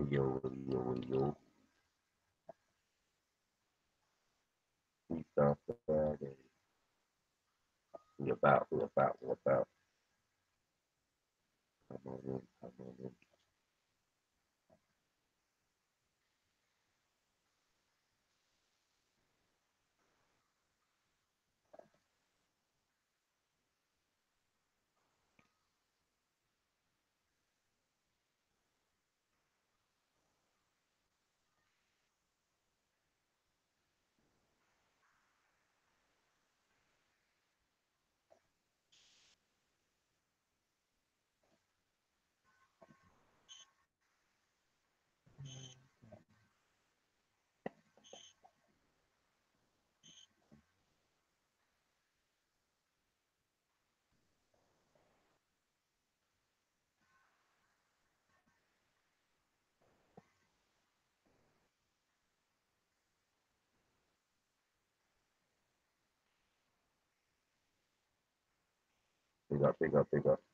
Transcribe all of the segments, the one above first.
Yo. Freestyle Friday. We about. Come on in. Big up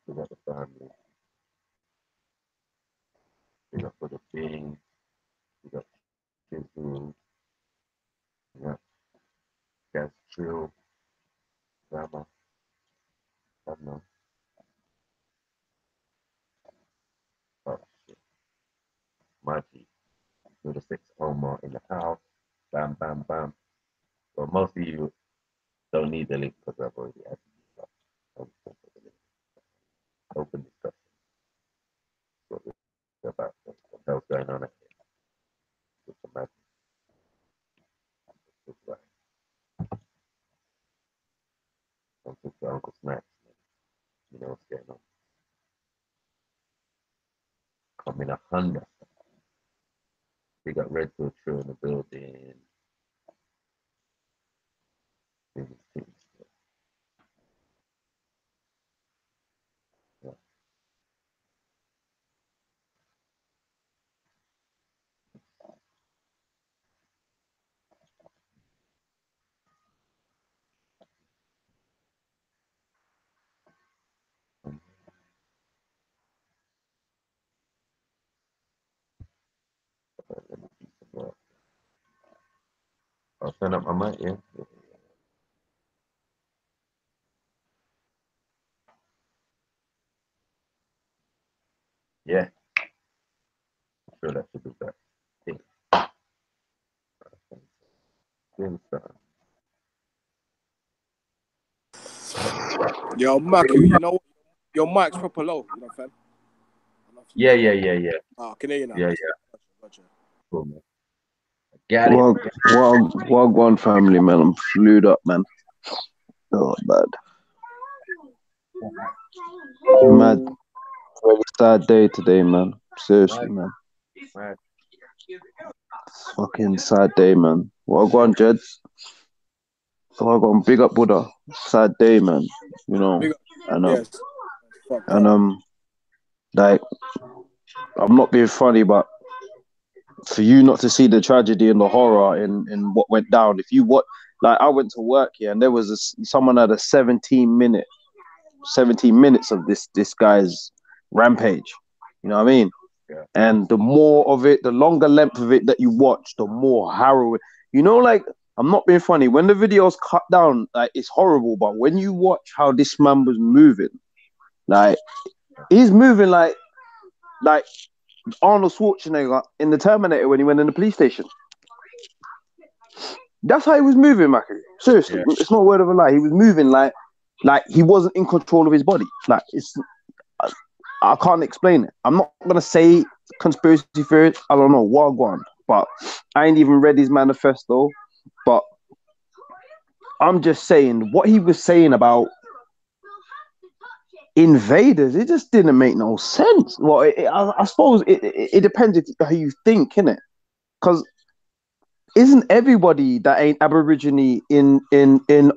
the family. Big up for the thing. Big up Kizu. Yeah. Guys, chill. Grandma. I don't know. Oh, shit. My G. With the 6 Omar in the house. Bam. Well, most of you don't need the link because I've already added you. Open discussion. What we're about. What the hell's going on here? Just imagine. Just like, don't talk to Uncle Snacks. You know what's going on. Coming 100. We got Redfield True in the building. Yeah. Let me see some more. I'll turn up my mic, yeah. Yeah. I'm sure that should be better. Yo, Mac, you know your mic's proper low, you know, fam. Yeah. Oh, can I hear you now? Yeah. Gotcha. Cool, man. Got it. Wagwan family, man. I'm flued up, man. Oh, bad. Mad. Very sad day today, man. Seriously, man. Right. Fucking sad day, man. Wagwan, Jeds. Wagwan, big up Buddha. Sad day, man. You know. And Yes. Like, I'm not being funny, but for you not to see the tragedy and the horror in what went down, if you what, like, I went to work here and there was someone had a 17 minutes of this guy's rampage. You know what I mean? Yeah. And the more of it, the longer length of it that you watch, the more harrowing. You know, like, I'm not being funny. When the video's cut down, like, it's horrible. But when you watch how this man was moving, like, he's moving like Arnold Schwarzenegger in the Terminator when he went in the police station. That's how he was moving, Mackie. Seriously, It's not a word of a lie. He was moving like he wasn't in control of his body. Like, I can't explain it. I'm not gonna say conspiracy theory. I don't know, Wagwan, but I ain't even read his manifesto. But I'm just saying what he was saying about invaders. It just didn't make no sense. Well, I suppose it depends how you think, innit? Because isn't everybody that ain't Aborigine in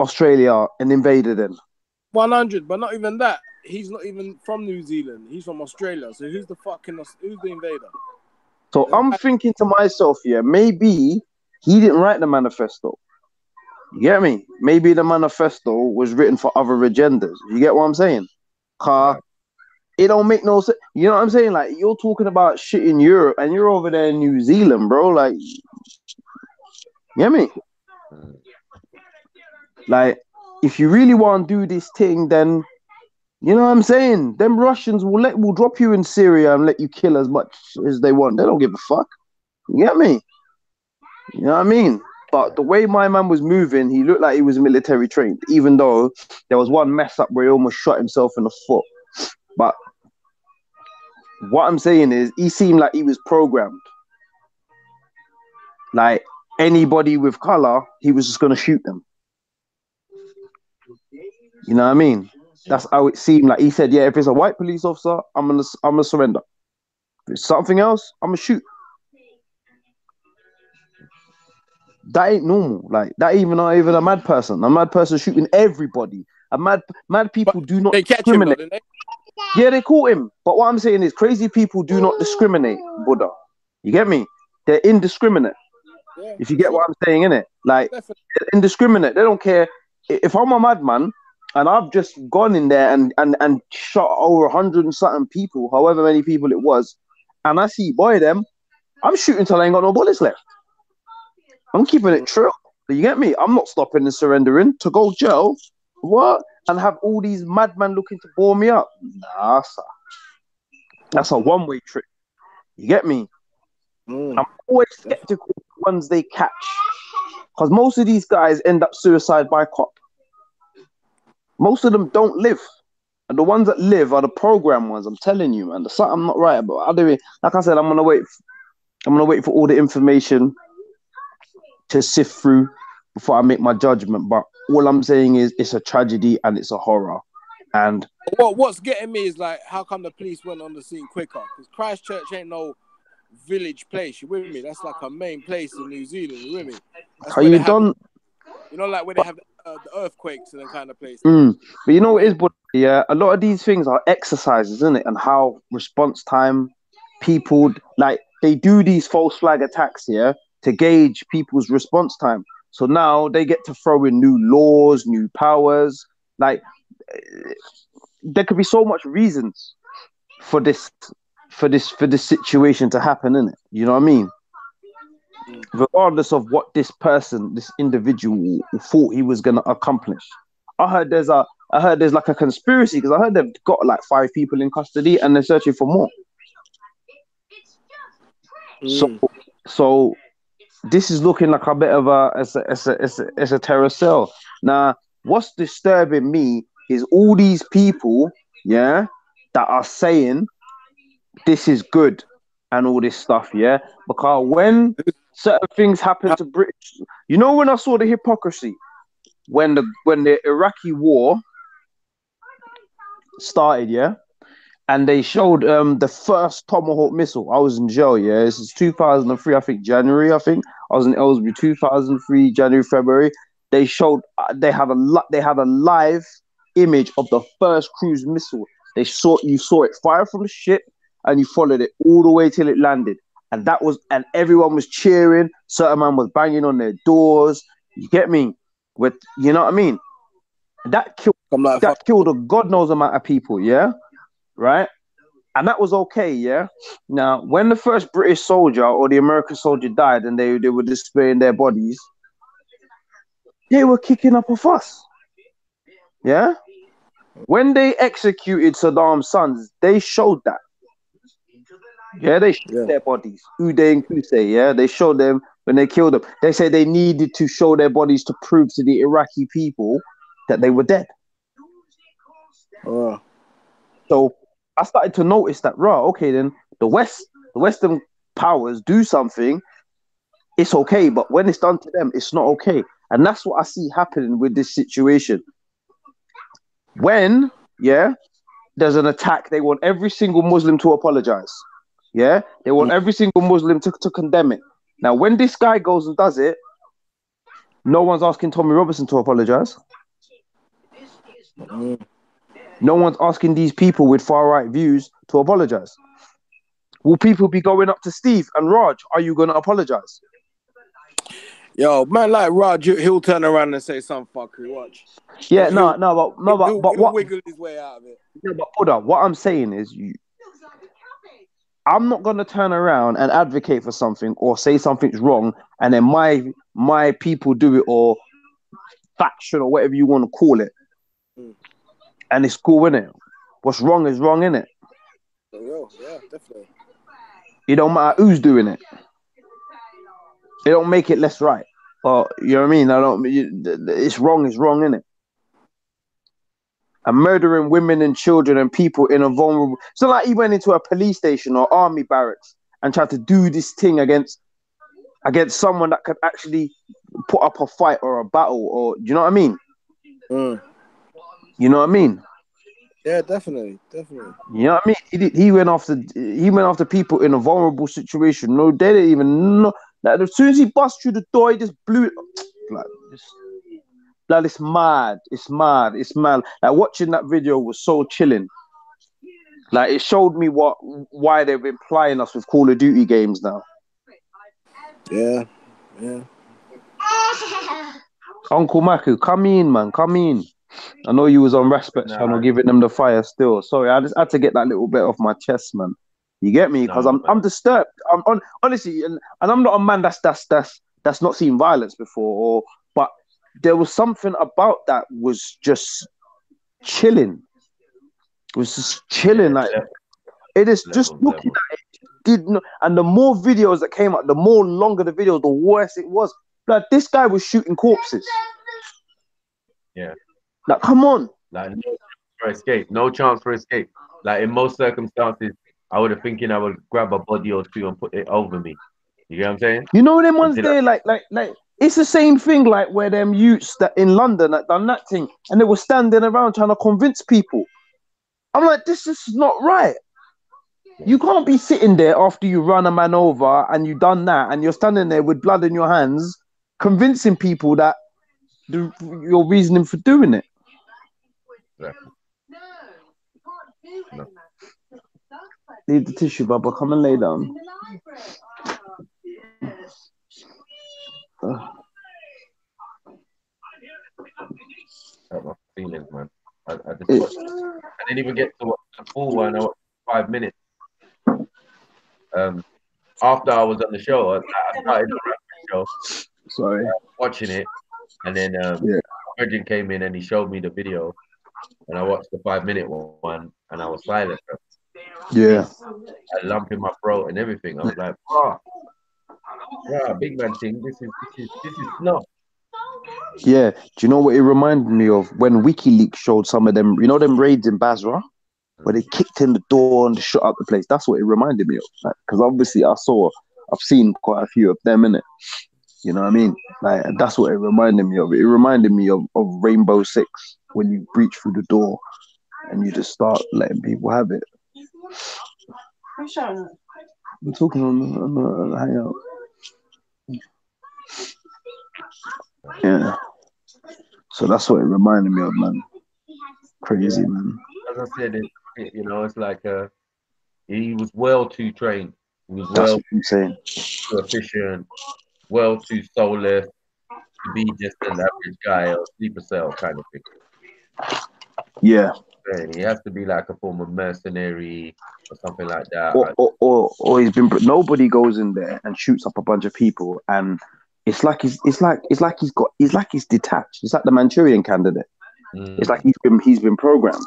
Australia an invader then? 100, but not even that. He's not even from New Zealand. He's from Australia. So who's the invader? So I'm thinking to myself, maybe he didn't write the manifesto. You get me? Maybe the manifesto was written for other agendas. You get what I'm saying? It don't make no sense. You know what I'm saying? Like, you're talking about shit in Europe and you're over there in New Zealand, bro. Like, you get me? Like, if you really want to do this thing, then you know what I'm saying? Them Russians will drop you in Syria and let you kill as much as they want. They don't give a fuck. You get me? You know what I mean? But the way my man was moving, he looked like he was military trained, even though there was one mess up where he almost shot himself in the foot. But what I'm saying is, he seemed like he was programmed. Like, anybody with color, he was just going to shoot them. You know what I mean? That's how it seemed. Like, he said, yeah, if it's a white police officer, I'm gonna surrender. If it's something else, I'm gonna shoot. That ain't normal. Like, that not even a mad person. A mad person shooting everybody. Mad people do not discriminate. Him, though, yeah, they caught him. But what I'm saying is, crazy people do not discriminate, Buddha. You get me? They're indiscriminate. Yeah, if you get what I'm saying, innit? Like, they're indiscriminate. They don't care. If I'm a madman and I've just gone in there and shot over 100 and something people, however many people it was, and I see boy them, I'm shooting till I ain't got no bullets left. I'm keeping it true. You get me? I'm not stopping and surrendering to go jail. What? And have all these madmen looking to bore me up? Nah, sir. That's a one-way trip. You get me? I'm always skeptical of the ones they catch. Because most of these guys end up suicide by cop. Most of them don't live. And the ones that live are the program ones. I'm telling you, man. There's something I'm not right about. Like I said, I'm gonna wait for all the information to sift through before I make my judgment. But all I'm saying is, it's a tragedy and it's a horror. And what's getting me is, like, how come the police went on the scene quicker? Because Christchurch ain't no village place. You with me? That's like a main place in New Zealand. You with me? That's how you done? You know, like where they have the earthquakes and that kind of place. But you know what it is, but yeah, a lot of these things are exercises, isn't it? And how response time, people, like, they do these false flag attacks here to gauge people's response time. So now they get to throw in new laws, new powers. Like, there could be so much reasons for this situation to happen, innit? You know what I mean? Regardless of what this individual thought he was gonna accomplish. I heard there's like a conspiracy, because I heard they've got like 5 people in custody and they're searching for more. So this is looking like a bit of a terror cell. Now, what's disturbing me is all these people, yeah, that are saying this is good and all this stuff, yeah. Because when certain things happen to British, you know, when I saw the hypocrisy, when the Iraqi war started, yeah, and they showed the first Tomahawk missile. I was in jail, yeah. This is 2003, I think, January. I think I was in Ellesbury, 2003, January, February. They showed they had a live image of the first cruise missile. You saw it fire from the ship, and you followed it all the way till it landed. And everyone was cheering. Certain man was banging on their doors. You get me? You know what I mean? That killed a God knows amount of people, yeah? Right? And that was okay, yeah? Now, when the first British soldier or the American soldier died and they were displaying their bodies, they were kicking up a fuss. Yeah? When they executed Saddam's sons, they showed that. Yeah, they showed their bodies. Uday and Qusay, yeah? They showed them when they killed them. They said they needed to show their bodies to prove to the Iraqi people that they were dead. So I started to notice that, okay, then the Western powers do something, it's okay, but when it's done to them, it's not okay. And that's what I see happening with this situation. When, there's an attack, they want every single Muslim to apologize. Yeah, they want every single Muslim to condemn it. Now, when this guy goes and does it, no one's asking Tommy Robinson to apologize. No one's asking these people with far-right views to apologize. Will people be going up to Steve and Raj? Are you going to apologize? Yo, man, like Raj, he'll turn around and say some fuckery. Watch. Yeah, no, but he'll what? wiggle his way out of it. No, but hold on. What I'm saying is, I'm not gonna turn around and advocate for something or say something's wrong, and then my people do it, or faction or whatever you want to call it, and it's cool, innit? What's wrong is wrong, innit? Yeah, definitely. It don't matter who's doing it. It don't make it less right. Or you know what I mean? It's wrong, innit? And murdering women and children and people in a vulnerable. So like he went into a police station or army barracks and tried to do this thing against someone that could actually put up a fight or a battle, or do you know what I mean? You know what I mean? Yeah, definitely. You know what I mean? He went after people in a vulnerable situation. No, they didn't even know. Like as soon as he bust through the door, he just blew it. Like it's mad. It's mad. Like watching that video was so chilling. Like it showed me why they've been plying us with Call of Duty games now. Yeah. Uncle Maku, come in, man. Come in. I know you was on Respect Channel giving them the fire still. Sorry, I just had to get that little bit off my chest, man. You get me? Because I'm disturbed. Honestly, and I'm not a man that's not seen violence before, but there was something about that was just chilling. It was just chilling. Like it is just looking at it. Did not, and the more videos that came out, the more longer the video, the worse it was. Like this guy was shooting corpses. Yeah. Like, come on. Like no chance for escape. Like in most circumstances, I would have thinking I would grab a body or two and put it over me. You get what I'm saying? You know them ones there, like it's the same thing like where them youths that in London that done that thing and they were standing around trying to convince people. I'm like, this is not right. You can't be sitting there after you run a man over and you done that and you're standing there with blood in your hands, convincing people that your reasoning for doing it. No. Leave the tissue, Baba. Come and lay down. My feelings, man. I didn't even get to watch the full one. I watched 5 minutes. After I was on the show, I started the show. Sorry. Watching it, and then Virgin came in and he showed me the video, and I watched the 5 minute one, and I was silent. Bro. Yeah. A lump in my throat and everything. I was like, oh, yeah, big man thing. This is snuff. Yeah. Do you know what it reminded me of? When WikiLeaks showed some of them, you know, them raids in Basra, where they kicked in the door and shut up the place. That's what it reminded me of. Because obviously I've seen quite a few of them in it. You know what I mean? Like that's what it reminded me of. It reminded me of Rainbow Six when you breach through the door and you just start letting people have it. We're talking on the hangout. Yeah. So that's what it reminded me of, man. Crazy, man. As I said, it's like he was well too trained. He was That's what I'm saying. too efficient, well too soulless to be just an average guy or sleeper cell kind of thing. Yeah. He has to be like a former mercenary or something like that. Or he's been. Nobody goes in there and shoots up a bunch of people, and it's like he's detached. It's like the Manchurian Candidate. It's like he's been programmed.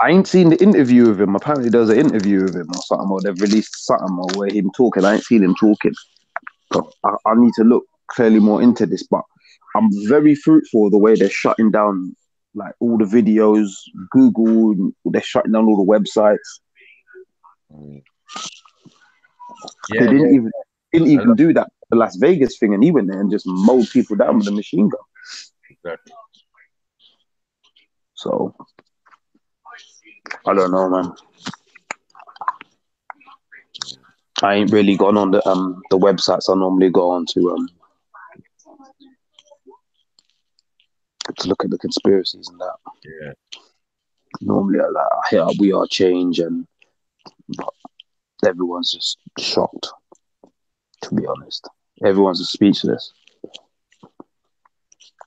I ain't seen the interview with him. Apparently, there's an interview with him or something, or they've released something or where him talking. I ain't seen him talking. But I need to look clearly more into this. But I'm very fruitful the way they're shutting down like all the videos, Google. They're shutting down all the websites. Yeah, they didn't even do that the Las Vegas thing, and he went there and just mowed people down with a machine gun. Exactly. So I don't know, man. I ain't really gone on the websites I normally go on to look at the conspiracies and that. Yeah. Normally I hit up We Are Change, and everyone's just shocked. To be honest, everyone's just speechless.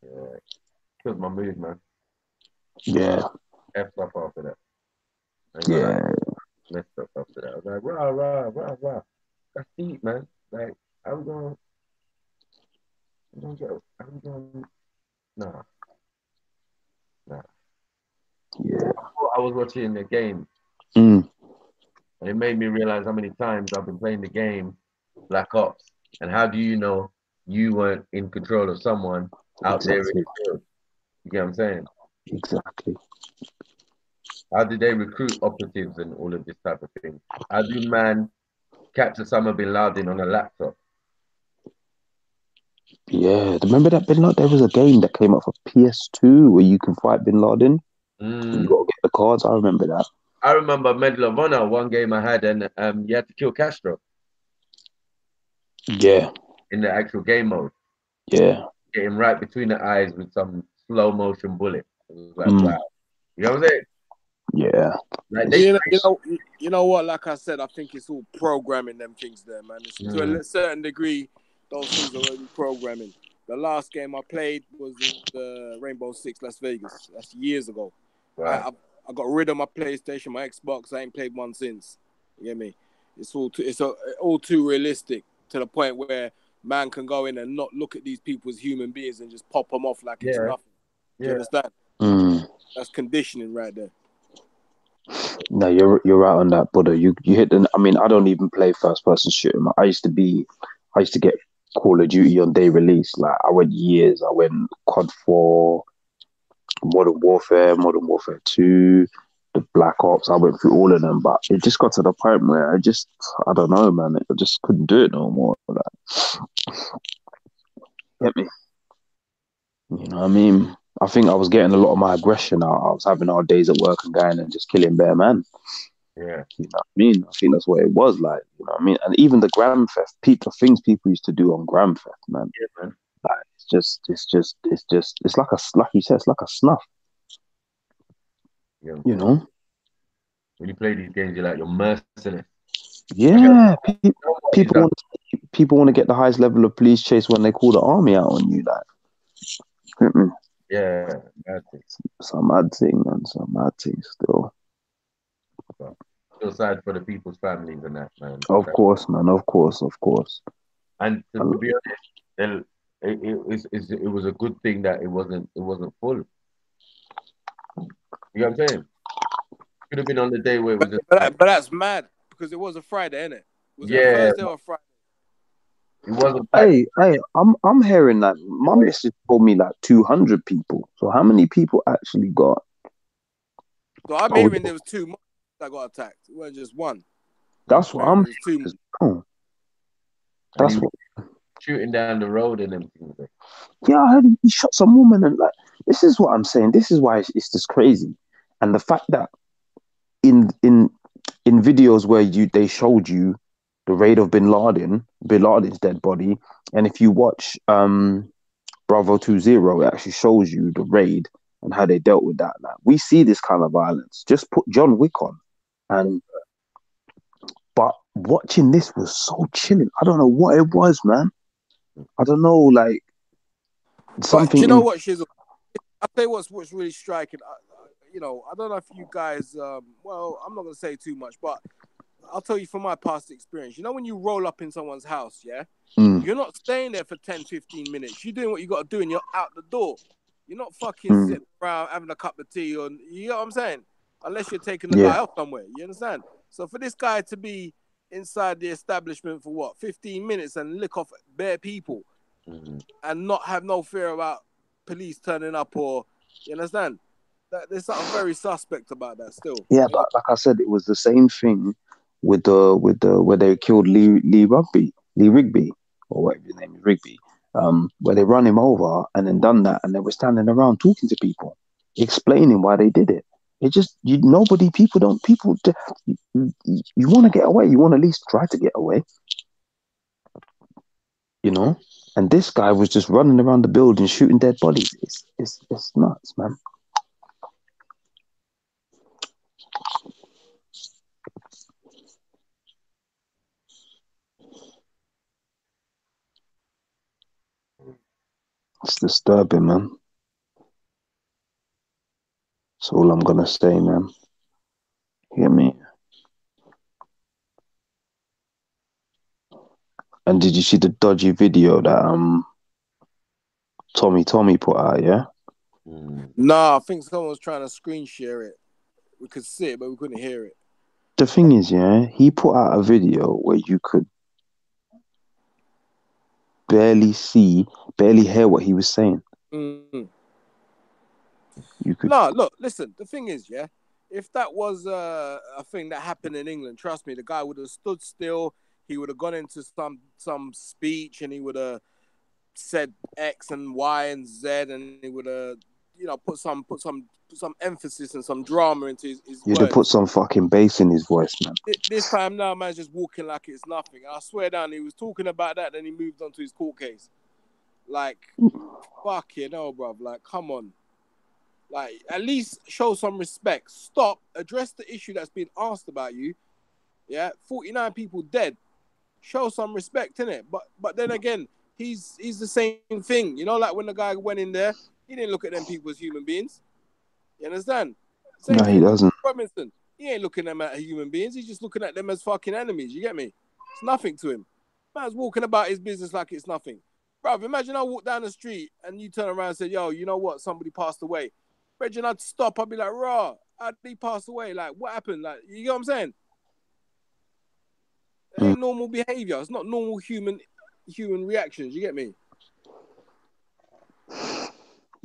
Yeah. Killed my mood, man. Yeah. F up after that. I ain't gonna lie, Yeah. messed up after that. I was like, rah, rah, rah, rah. That's deep, man. Like, I'm going, nah, nah. Yeah. I was watching the game, Mm. and it made me realize how many times I've been playing the game Black Ops. And how do you know you weren't in control of someone out there in Exactly. the field? You get what I'm saying? Exactly. How did they recruit operatives and all of this type of thing? How do man capture Osama bin Laden on a laptop? Yeah. Remember that Bin Laden? There was a game that came out for PS2 where you can fight Bin Laden. You Mm. got to get the cards. I remember that. I remember Medal of Honor, one game I had, and you had to kill Castro Yeah. in the actual game mode. Yeah. Get him right between the eyes with some slow motion bullet. It was like, Mm. wow. You know what I'm saying? Yeah. Like they, It's, You know what? Like I said, I think it's all programming them things there, man. It's, to mm, a certain degree, those things are already programming. The last game I played was the Rainbow Six Las Vegas. That's years ago. I, right. I I got rid of my PlayStation, my Xbox. I ain't played one since. You get me? All too realistic to the point where man can go in and not look at these people as human beings and just pop them off like it's Yeah, nothing. Do you yeah. understand? mm. That's conditioning right there. No, you're right on that, Buddha. You hit the. I mean, I don't even play first person shooter. I used to get Call of Duty on day release. Like I went years. I went COD 4, Modern Warfare 2, the Black Ops. I went through all of them, but it just got to the point where I don't know, man. I just couldn't do it no more. Like, get me? You know what I mean? I think I was getting a lot of my aggression out. I was having our days at work and going and just killing bare man. Yeah, You know what I mean? I think that's what it was like. You know what I mean? And even the gram theft, people, things people used to do on gram theft, man. yeah, man. Like it's like like you said, it's like a snuff. Yeah. You know? When you play these games, you're merciless. I get Yeah. what is People that? want people want to get the highest level of police chase when they call the army out on you. Like, mm-mm. Yeah, that's it. Some mad thing, man. Some mad thing still. But feel sad for the people's families and that, man. Of course, man. Of course, of course. And to, And to be honest, it was a good thing that it wasn't full. You know what I'm saying? Could have been on the day where it was But, just but, like, but that's mad because it was a Friday, innit? Was it a yeah, Thursday or a Friday? it wasn't packed. I'm hearing that my missus told me like 200 people. So how many people actually got? So I'm Oh, hearing there was two more that got attacked. It wasn't just one. that's I'm what hearing I'm there was two more. hearing as well. And he That's was what. shooting down the road and everything. Yeah, I heard he shot some woman and like. This is what I'm saying. This is why it's just crazy, and the fact that in in in videos where they showed you the raid of Bin Laden's dead body, and if you watch Bravo 20, it actually shows you the raid and how they dealt with that. Like we see this kind of violence. Just put John Wick on, and but watching this was so chilling. I don't know what it was, man. I don't know, like But do something you know in. what, Shizzle? I'll tell you what's really striking. I don't know if you guys, well, I'm not going to say too much, but I'll tell you from my past experience. You know, when you roll up in someone's house, yeah, Mm, you're not staying there for 10, 15 minutes. You're doing what you got to do and you're out the door. You're not fucking mm, sitting around having a cup of tea or, you know what I'm saying? Unless you're taking the yeah, guy off somewhere. You understand? So for this guy to be inside the establishment for what, 15 minutes and lick off bare people Mm-hmm. and not have no fear about police turning up or, you understand? There's something very suspect about that still. yeah. You But know? like I said, it was the same thing with the where they killed Lee Rigby, or whatever his name is, Rigby. Where they run him over and then done that, and they were standing around talking to people, explaining why they did it. It just people don't people. You want to get away. You want to at least try to get away. You know. And this guy was just running around the building shooting dead bodies. It's nuts, man. It's disturbing, man. That's all I'm gonna say, man. You get me? And did you see the dodgy video that Tommy put out? Yeah. Nah, I think someone was trying to screen share it. We could see it, but we couldn't hear it. The thing is, yeah, he put out a video where you could barely hear what he was saying. Mm. You could. No, look, listen. The thing is, yeah, if that was a thing that happened in England, trust me, the guy would have stood still. He would have gone into some speech, and he would have said X and Y and Z, and he would have, put some emphasis and some drama into his You'd have put words. some fucking bass in his voice, man. This time now, man's just walking like it's nothing. I swear down, he was talking about that, then he moved on to his court case. Like, fuck you know, bruv. Like, come on. Like, at least show some respect. Stop, address the issue that's been asked about you. Yeah, 49 people dead. Show some respect, innit? But then again, he's the same thing. You know, like when the guy went in there, he didn't look at them people as human beings. You understand? Same No, he thing with doesn't. Robinson. He ain't looking at them as human beings. He's just looking at them as fucking enemies. You get me? It's nothing to him. Man's walking about his business like it's nothing. Bruv, imagine I walk down the street and you turn around and say, yo, you know what? Somebody passed away. Reggie, I'd stop. I'd be like, raw, how did he pass away? Like, what happened? Like, you know what I'm saying? It ain't normal behavior. It's not normal human reactions. You get me?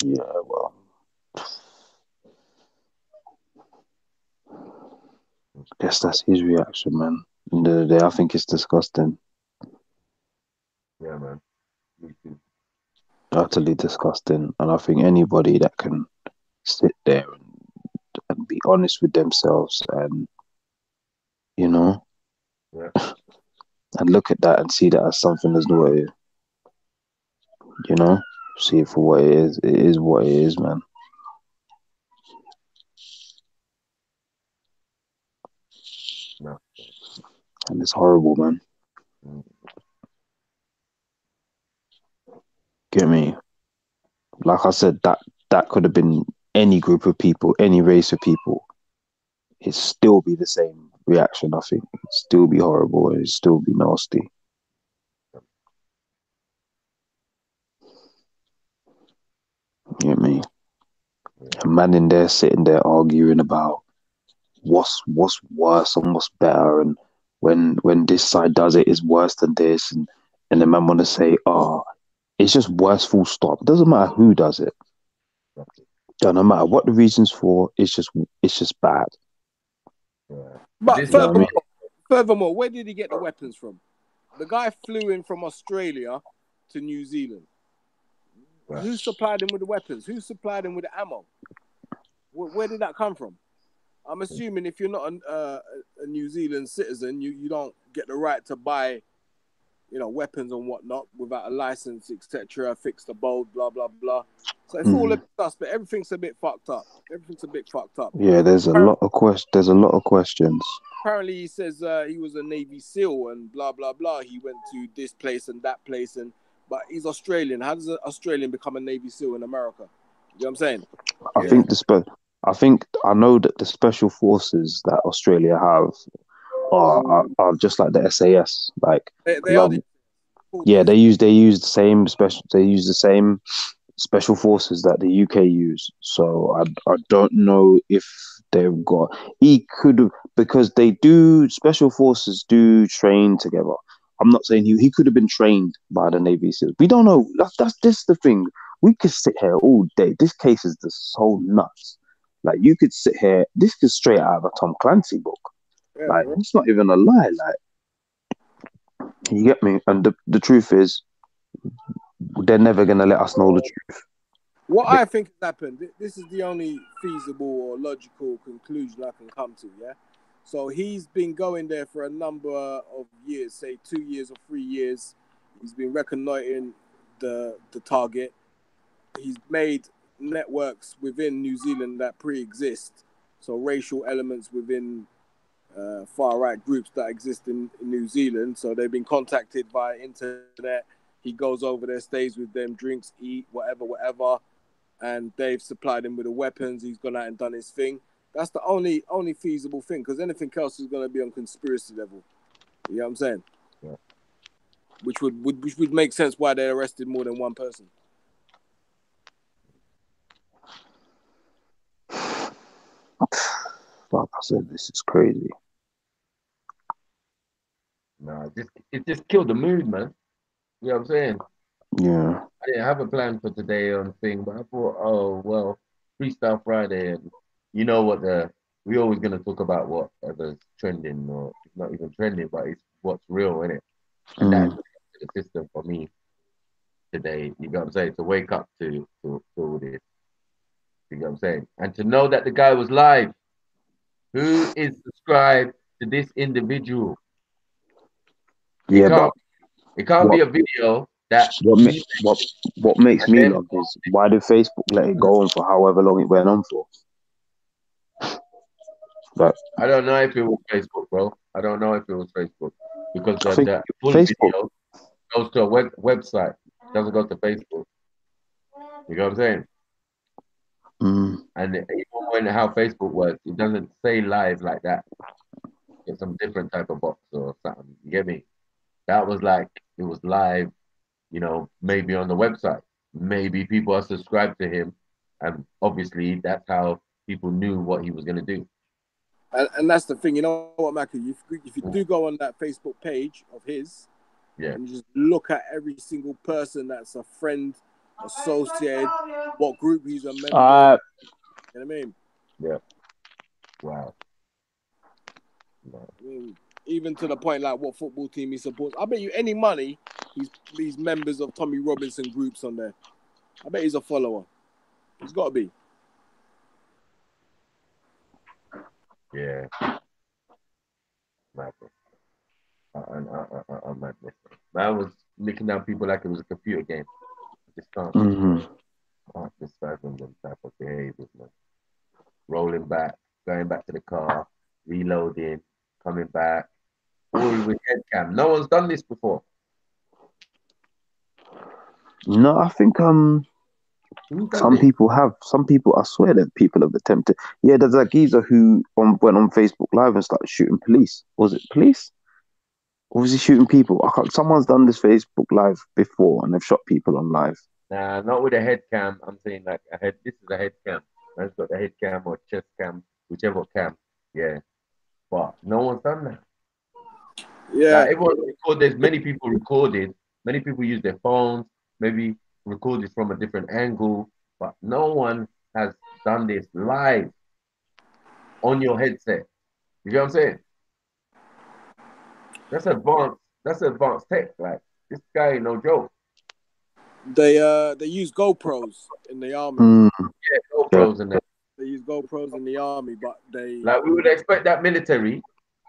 Yeah, well, guess that's his reaction, man. At the end of the day, I think it's disgusting. Yeah, man. Me too. Utterly disgusting. And I think anybody that can sit there and be honest with themselves and, you know, Yeah. and look at that and see that as something that's not what it is, you know, see it for what it is. It is what it is, man. No. And it's horrible, man. Get me? Like I said, that could have been any group of people, any race of people. It'd still be the same reaction, I think. It'd still be horrible. It'd still be nasty. You get me? Yeah. A man in there sitting there arguing about what's worse and what's better, and when this side does it is worse than this, and the man want to say, oh, it's just worse, full stop. It doesn't matter who does it. No matter what the reasons for, it's just bad. Yeah. But You know what I mean? furthermore, where did he get the weapons from? The guy flew in from Australia to New Zealand. Right. Who supplied him with the weapons? Who supplied him with the ammo? Where did that come from? I'm assuming if you're not a New Zealand citizen, you don't get the right to buy, weapons and whatnot without a license, etc. Fix the bolt, blah blah blah. So it's all a bit suspect. Everything's a bit fucked up. Yeah, there's a lot of questions. Apparently, he says he was a Navy SEAL and blah blah blah. He went to this place and that place, but he's Australian. How does an Australian become a Navy SEAL in America? You know what I'm saying? I think I know that the special forces that Australia have are just like the SAS. Like, They are they use the same special forces that the UK use. So I don't know if they've got. He could have, because special forces do train together. I'm not saying he could have been trained by the Navy SEALs. We don't know. That's this the thing. We could sit here all day. This case is just so nuts. Like, you could sit here. This is straight out of a Tom Clancy book. Yeah, like, it's not even a lie. Like, you get me? And the truth is, they're never gonna let us know the truth. What I think has happened, this is the only feasible or logical conclusion I can come to, yeah? So he's been going there for a number of years, say 2 years or 3 years. He's been reconnoitering the target. He's made networks within New Zealand that pre-exist. So racial elements within far-right groups that exist in New Zealand. So they've been contacted via internet. He goes over there, stays with them, drinks, eat, whatever. and they've supplied him with the weapons. He's gone out and done his thing. That's the only feasible thing, because anything else is going to be on conspiracy level. You know what I'm saying? Yeah. Which would make sense why they arrested more than one person. Like I said, this is crazy. No, it just killed the mood, man. You know what I'm saying? Yeah. I didn't have a plan for today on thing, but I thought, oh well, Freestyle Friday, and you know what we always gonna talk about whatever's trending, or it's not even trending, but it's what's real, innit? And that's the system for me today. You know what I'm saying? To wake up to all this. You know what I'm saying? And to know that the guy was live. Who is subscribed to this individual? Yeah, but it can't be a video that what makes me love is, why did Facebook let it go on for however long it went on for? Like, I don't know if it was Facebook, bro. I don't know if it was Facebook, because I think the full Facebook video goes to a website. It doesn't go to Facebook. You know what I'm saying? And even when how Facebook works, it doesn't say live like that. It's some different type of box or something. You get me? That was like, it was live, you know, maybe on the website. Maybe people are subscribed to him, and obviously that's how people knew what he was gonna do. And that's the thing, you know what, Mackie? If you do go on that Facebook page of his, yeah, and you just look at every single person that's a friend, associated, what group he's a member of, you know what I mean? Yeah. Wow. No. I mean, even to the point like what football team he supports. I bet you any money he's members of Tommy Robinson groups on there. I bet he's a follower. He's got to be. Yeah. Madness. Madness. Man was licking down people like it was a computer game. I just can't just fathom them type of behaviors, man. Rolling back, going back to the car, reloading, coming back, all with head cam. No one's done this before. No, I think some people have. Some people, I swear that people have attempted. Yeah, there's that geezer who went on Facebook Live and started shooting police. Was it police? Or was he shooting people? Someone's done this Facebook Live before and they've shot people on live. Nah, not with a head cam. I'm saying like a head. This is a head cam. Man's got the head cam or chest cam, whichever cam. Yeah, but no one's done that. Yeah, like everyone recorded. There's many people recorded. Many people use their phones. Maybe recorded from a different angle, but no one has done this live on your headset. You know what I'm saying? That's advanced. That's advanced tech. Like, this guy ain't no joke. They use GoPros in the army. Yeah, GoPros and that. They use GoPros in the army, but they like, we would expect that military,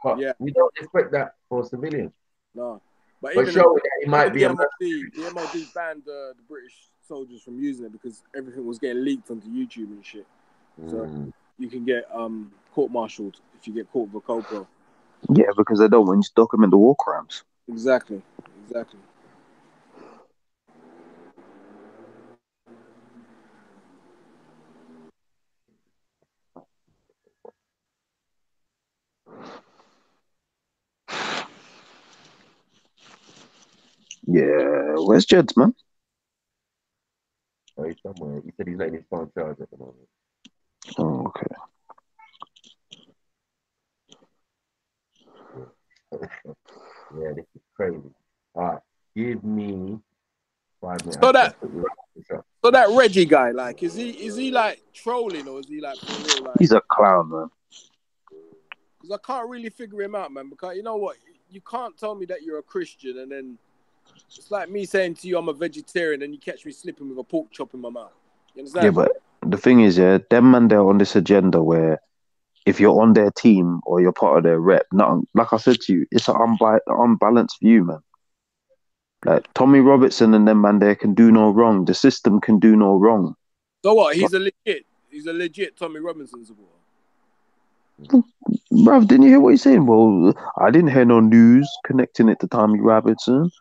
but yeah, we don't expect that for civilians. no. But But even showing that it might be the MOD banned the British soldiers from using it because everything was getting leaked onto YouTube and shit. So you can get court-martialed if you get caught with a GoPro. Yeah, because they don't want you to document the war crimes. Exactly. Yeah, where's Jeds, man? Oh, he's somewhere. He said he's letting his phone charge at the moment. Oh, okay. Yeah, this is crazy. All right, give me 5 minutes. So that Reggie guy, like, is he like trolling or is he like for real? Like, he's a clown, man. Because I can't really figure him out, man. Because you know what, you can't tell me that you're a Christian and then it's like me saying to you I'm a vegetarian and you catch me slipping with a pork chop in my mouth. You understand? Yeah, but the thing is, them man, they're on this agenda where if you're on their team or you're part of their rep, nothing, like I said to you, it's an unbalanced view, man. Like Tommy Robertson and them man there can do no wrong. The system can do no wrong. So what? He's a legit Tommy Robinson supporter. Bruv, didn't you hear what he's saying? Well, I didn't hear no news connecting it to Tommy Robinson.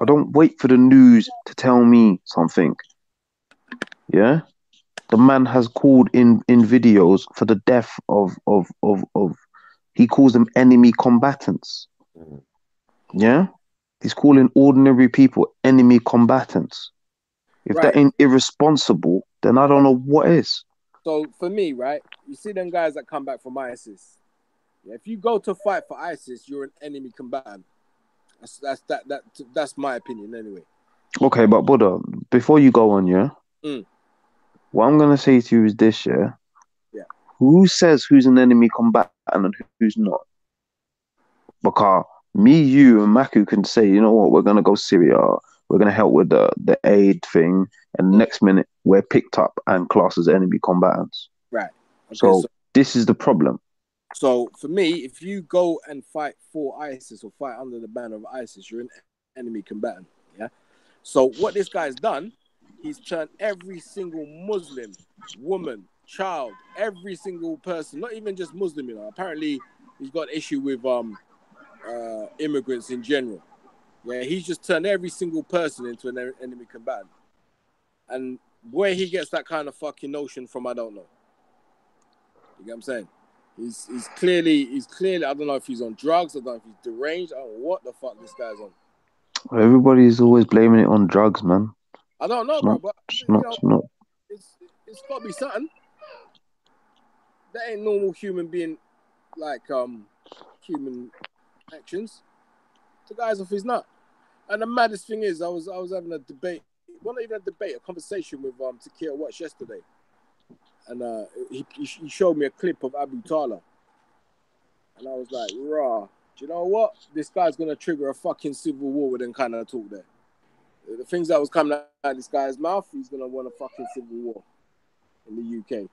I don't wait for the news to tell me something. Yeah, the man has called in videos for the death of. He calls them enemy combatants. Mm. Yeah, he's calling ordinary people enemy combatants. If that Right. ain't irresponsible, then I don't know what is. So for me, right, you see them guys that come back from ISIS. Yeah, if you go to fight for ISIS, you're an enemy combatant. That's my opinion anyway. Okay, but Buddha, before you go on, yeah, Mm. what I'm gonna say to you is this, yeah. Yeah. Who says who's an enemy combatant and who's not? Because me, you, and Maku can say, you know what, we're gonna go Syria, we're gonna help with the aid thing, and the Mm. next minute we're picked up and classed as enemy combatants. Right. Okay. So this is the problem. So for me, if you go and fight for ISIS or fight under the banner of ISIS, you're an enemy combatant. Yeah. So what this guy's done, he's turned every single Muslim, woman, child, every single person, not even just Muslim, you know. Apparently, he's got issue with immigrants in general. Yeah, he's just turned every single person into an enemy combatant. And where he gets that kind of fucking notion from, I don't know. You get what I'm saying? He's clearly I don't know if he's on drugs, I don't know if he's deranged, I don't know what the fuck this guy's on. Everybody's always blaming it on drugs, man. I don't know, It's bro, not. but It's you not. know, It's not. it's got to be something. That ain't normal human being, like human actions. The guy's off his nut. And the maddest thing is, I was having a debate, well, not even a debate, a conversation with Takir Watch yesterday, and he showed me a clip of Abu Talib, and I was like, rah, do you know what? This guy's gonna trigger a fucking civil war with them kind of talk there. The things that was coming out of this guy's mouth, he's gonna want a fucking civil war in the UK.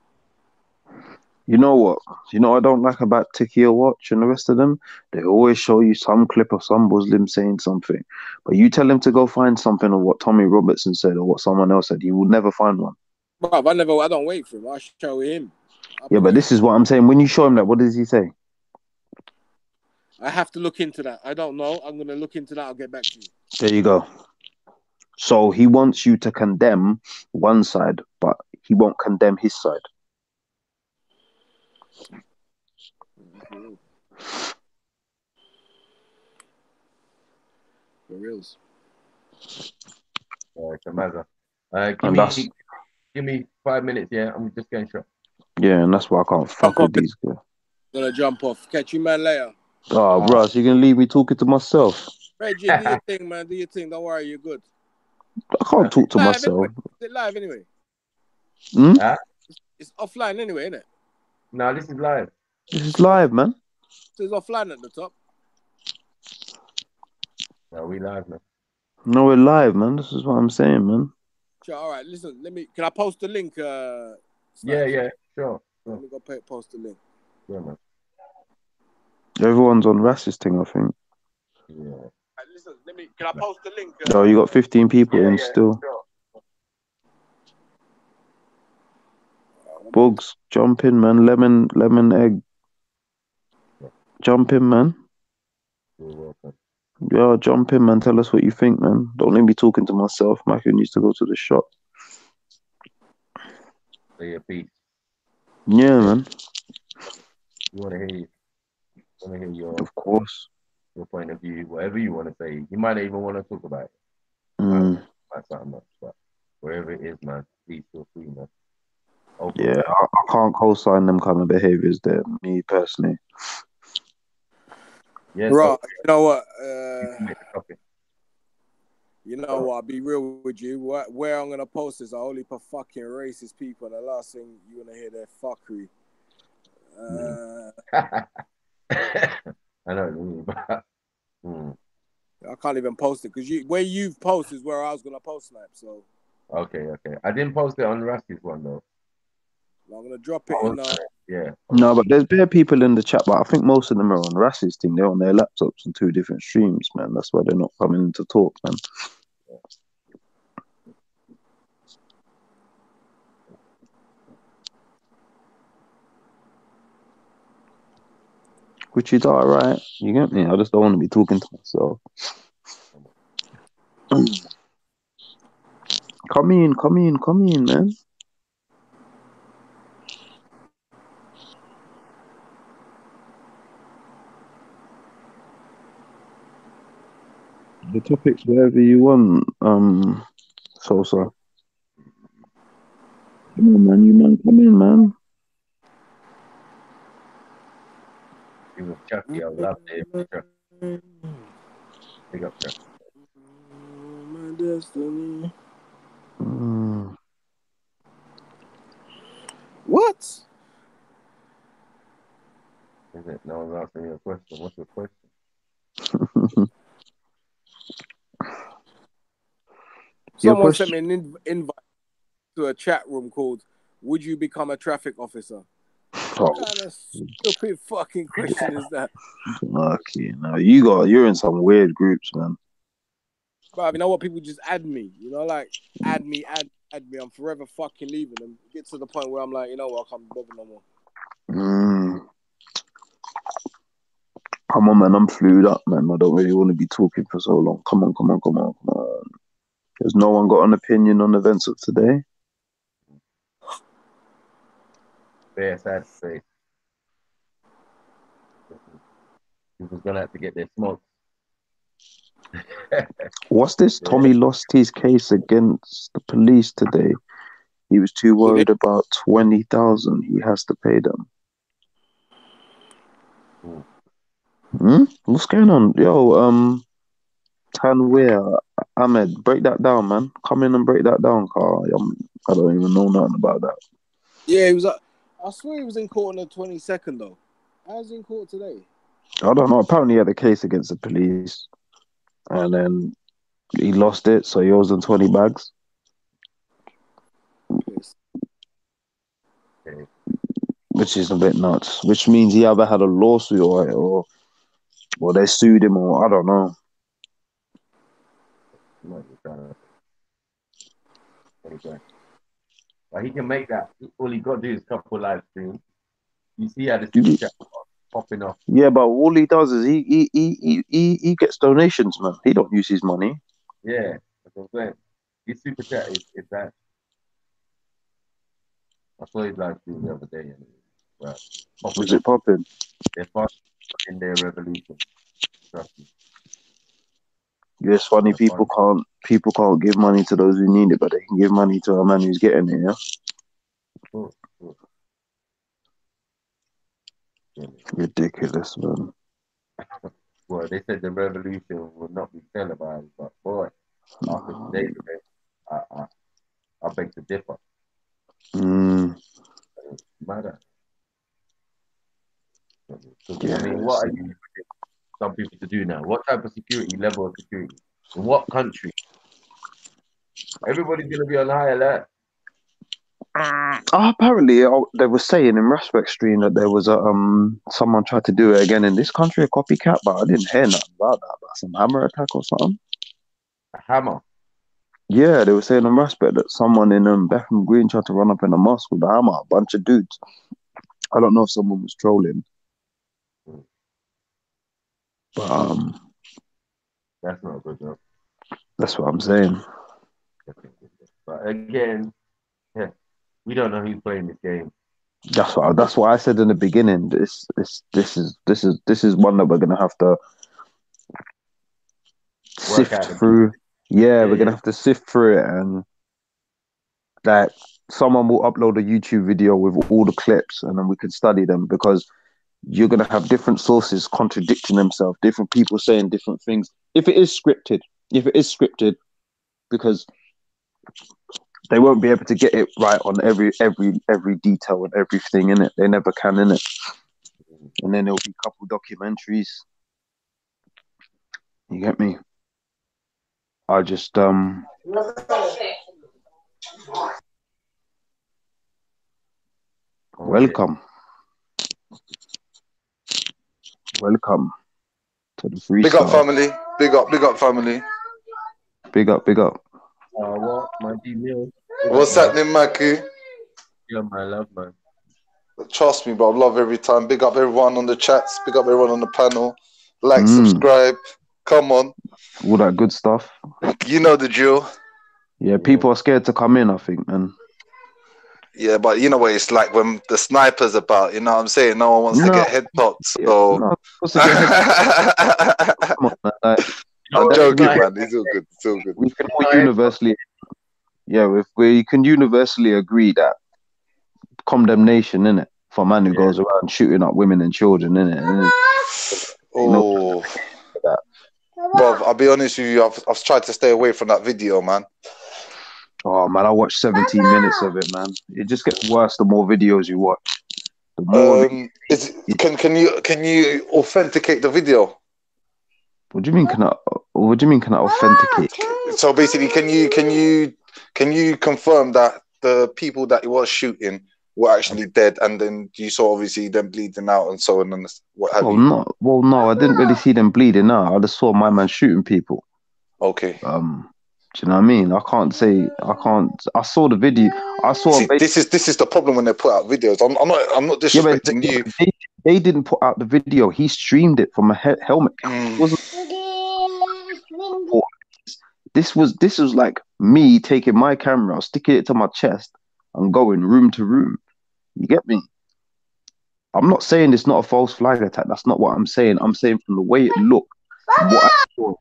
You know what? You know what I don't like about Tiki or Watch and the rest of them? They always show you some clip of some Muslim saying something. But you tell him to go find something of what Tommy Robertson said or what someone else said, he will never find one. Bruv, I don't wait for him. I show him. Yeah, but this is what I'm saying. When you show him that, what does he say? I have to look into that. I don't know. I'm gonna look into that. I'll get back to you. There you go. So he wants you to condemn one side, but he won't condemn his side. For reals. Kamaza. Give me 5 minutes, yeah. I'm just getting shot. Yeah, and that's why I can't fuck with these guys. Gonna jump off. Catch you, man, later. Oh, Russ, you're gonna leave me talking to myself. Reggie, do your thing, man. Do your thing. Don't worry, you're good. I can't talk to myself. Anyway. Is it live anyway? It's offline anyway, isn't it? No, this is live. This is live, man. So it's offline at the top. No, we live, man. No, we're live, man. This is what I'm saying, man. Sure, all right. Listen, can I post the link? Yeah, sure. Let me go post the link. Yeah, man. Everyone's on Rass's thing, I think. Yeah. Right, listen, can I post the link? Oh, you got 15 people in still. Sure. Bugs, jump in, man. Lemon, egg. Jump in, man. You're welcome. Yeah, jump in, man. Tell us what you think, man. Don't let me talking to myself. Michael needs to go to the shop. Say your piece. Yeah, man. You want to hear your, of course, your point of view, whatever you want to say. You might not even want to talk about it. That's not much, but wherever it is, man, please feel free, man. Yeah, I can't co-sign them kind of behaviors there, me personally. Yeah, right. So, you know what? You know what? I'll be real with you. Where I'm gonna post is only for fucking racist people, and the last thing you wanna hear their fuckery. I know what you mean, but I can't even post it because where you've posted is where I was gonna post Snipe. So okay. I didn't post it on Rusty's one though. I'm gonna drop it in. Yeah. No, but there's bare people in the chat, but I think most of them are on Rass's thing. They're on their laptops on 2 different streams, man. That's why they're not coming in to talk, man. Which is alright. You get me? I just don't want to be talking to myself. Come in, man. the topics wherever you want. Sosa. Come on, man. You man, come in, man. He was Chucky. I loved it. Big up, Chucky. My destiny. What? Is it? No one's asking you a question. What's your question? Someone sent me an invite to a chat room called "Would you become a traffic officer?" What kind of stupid fucking question is that? Okay, now you're in some weird groups, man. But you know what? People just add me. You know, like add me. I'm forever fucking leaving them. It gets to the point where I'm like, you know what? I can't bother no more. Come on, man. I'm flued up, man. I don't really want to be talking for so long. Come on. Has no one got an opinion on events of today? Fair, sad to say. People's gonna have to get their smoke. What's this? Yeah. Tommy lost his case against the police today. He was too worried about 20,000. He has to pay them. What's going on? Yo, Tanweer, Ahmed, break that down, man. Come in and break that down, Carl. I don't even know nothing about that. Yeah, he was. I swear he was in court on the 22nd, though. How's he in court today? I don't know. Apparently, he had a case against the police, and then he lost it, so he owes them 20 bags. Which is a bit nuts. Which means he either had a lawsuit or they sued him, or I don't know. But he can make that. All he got to do is a couple live streams. You see how the super chat popping off. Yeah, but all he does is he gets donations, man. He don't use his money. Yeah, that's what I'm saying. His super chat is that. I saw his live stream the other day. Right. Was it popping? They're fast in their revolution. Trust me. Yeah, it's funny. People can't give money to those who need it, but they can give money to a man who's getting it. Yeah. Cool. Ridiculous, man. Well, they said the revolution will not be televised, but boy, after today's event, I beg to differ. Matter. Yeah, I mean, what are you some people to do now? What type of security, level of security? In what country? Everybody's going to be on high alert. Apparently, they were saying in Respect Stream that there was someone tried to do it again in this country, a copycat, but I didn't hear nothing about that. About some hammer attack or something. A hammer? Yeah, they were saying on Respect that someone in Bethnal Green tried to run up in a mosque with a hammer, a bunch of dudes. I don't know if someone was trolling. But that's not good enough. That's what I'm saying. But again, yeah, we don't know who's playing this game. That's what I said in the beginning. This is one that we're gonna have to sift through. Yeah, we're gonna have to sift through it, and like someone will upload a YouTube video with all the clips, and then we can study them, because you're gonna have different sources contradicting themselves, different people saying different things. If it is scripted, because they won't be able to get it right on every detail and everything in it. They never can in it. And then there'll be a couple documentaries. You get me? I just welcome to the Freestyle. Big up family. Big up family. Big up. What? My D-Mill. What's happening, Mackie? Yeah, my love, man. Trust me, bro. Love every time. Big up everyone on the chats. Big up everyone on the panel. Like, subscribe. Come on. All that good stuff. You know the drill. Yeah, people are scared to come in, I think, man. Yeah, but you know what it's like when the sniper's about, you know what I'm saying? No one wants to get head popped, so... No one wants to get head popped. Come on, man. I'm That's joking, right. man. It's all good. It's all good. We can all universally, if we can universally agree that condemnation, innit, for a man who goes around shooting up women and children, innit? Oh, That. bro, I'll be honest with you. I've tried to stay away from that video, man. Oh man, I watched 17 minutes of it, man. It just gets worse the more videos you watch. The more. Can you authenticate the video? What do you mean? What do you mean? Can I authenticate? So basically, can you confirm that the people that he was shooting were actually dead, and then you saw obviously them bleeding out and so on and what have you? No, I didn't really see them bleeding out. I just saw my man shooting people. Okay. Do you know what I mean? I can't. I saw the video. I saw. See, this is the problem when they put out videos. I'm not disrespecting you. They didn't put out the video. He streamed it from a helmet. This was like me taking my camera, sticking it to my chest, and going room to room. You get me? I'm not saying it's not a false flag attack. That's not what I'm saying. I'm saying from the way it looked, what I saw,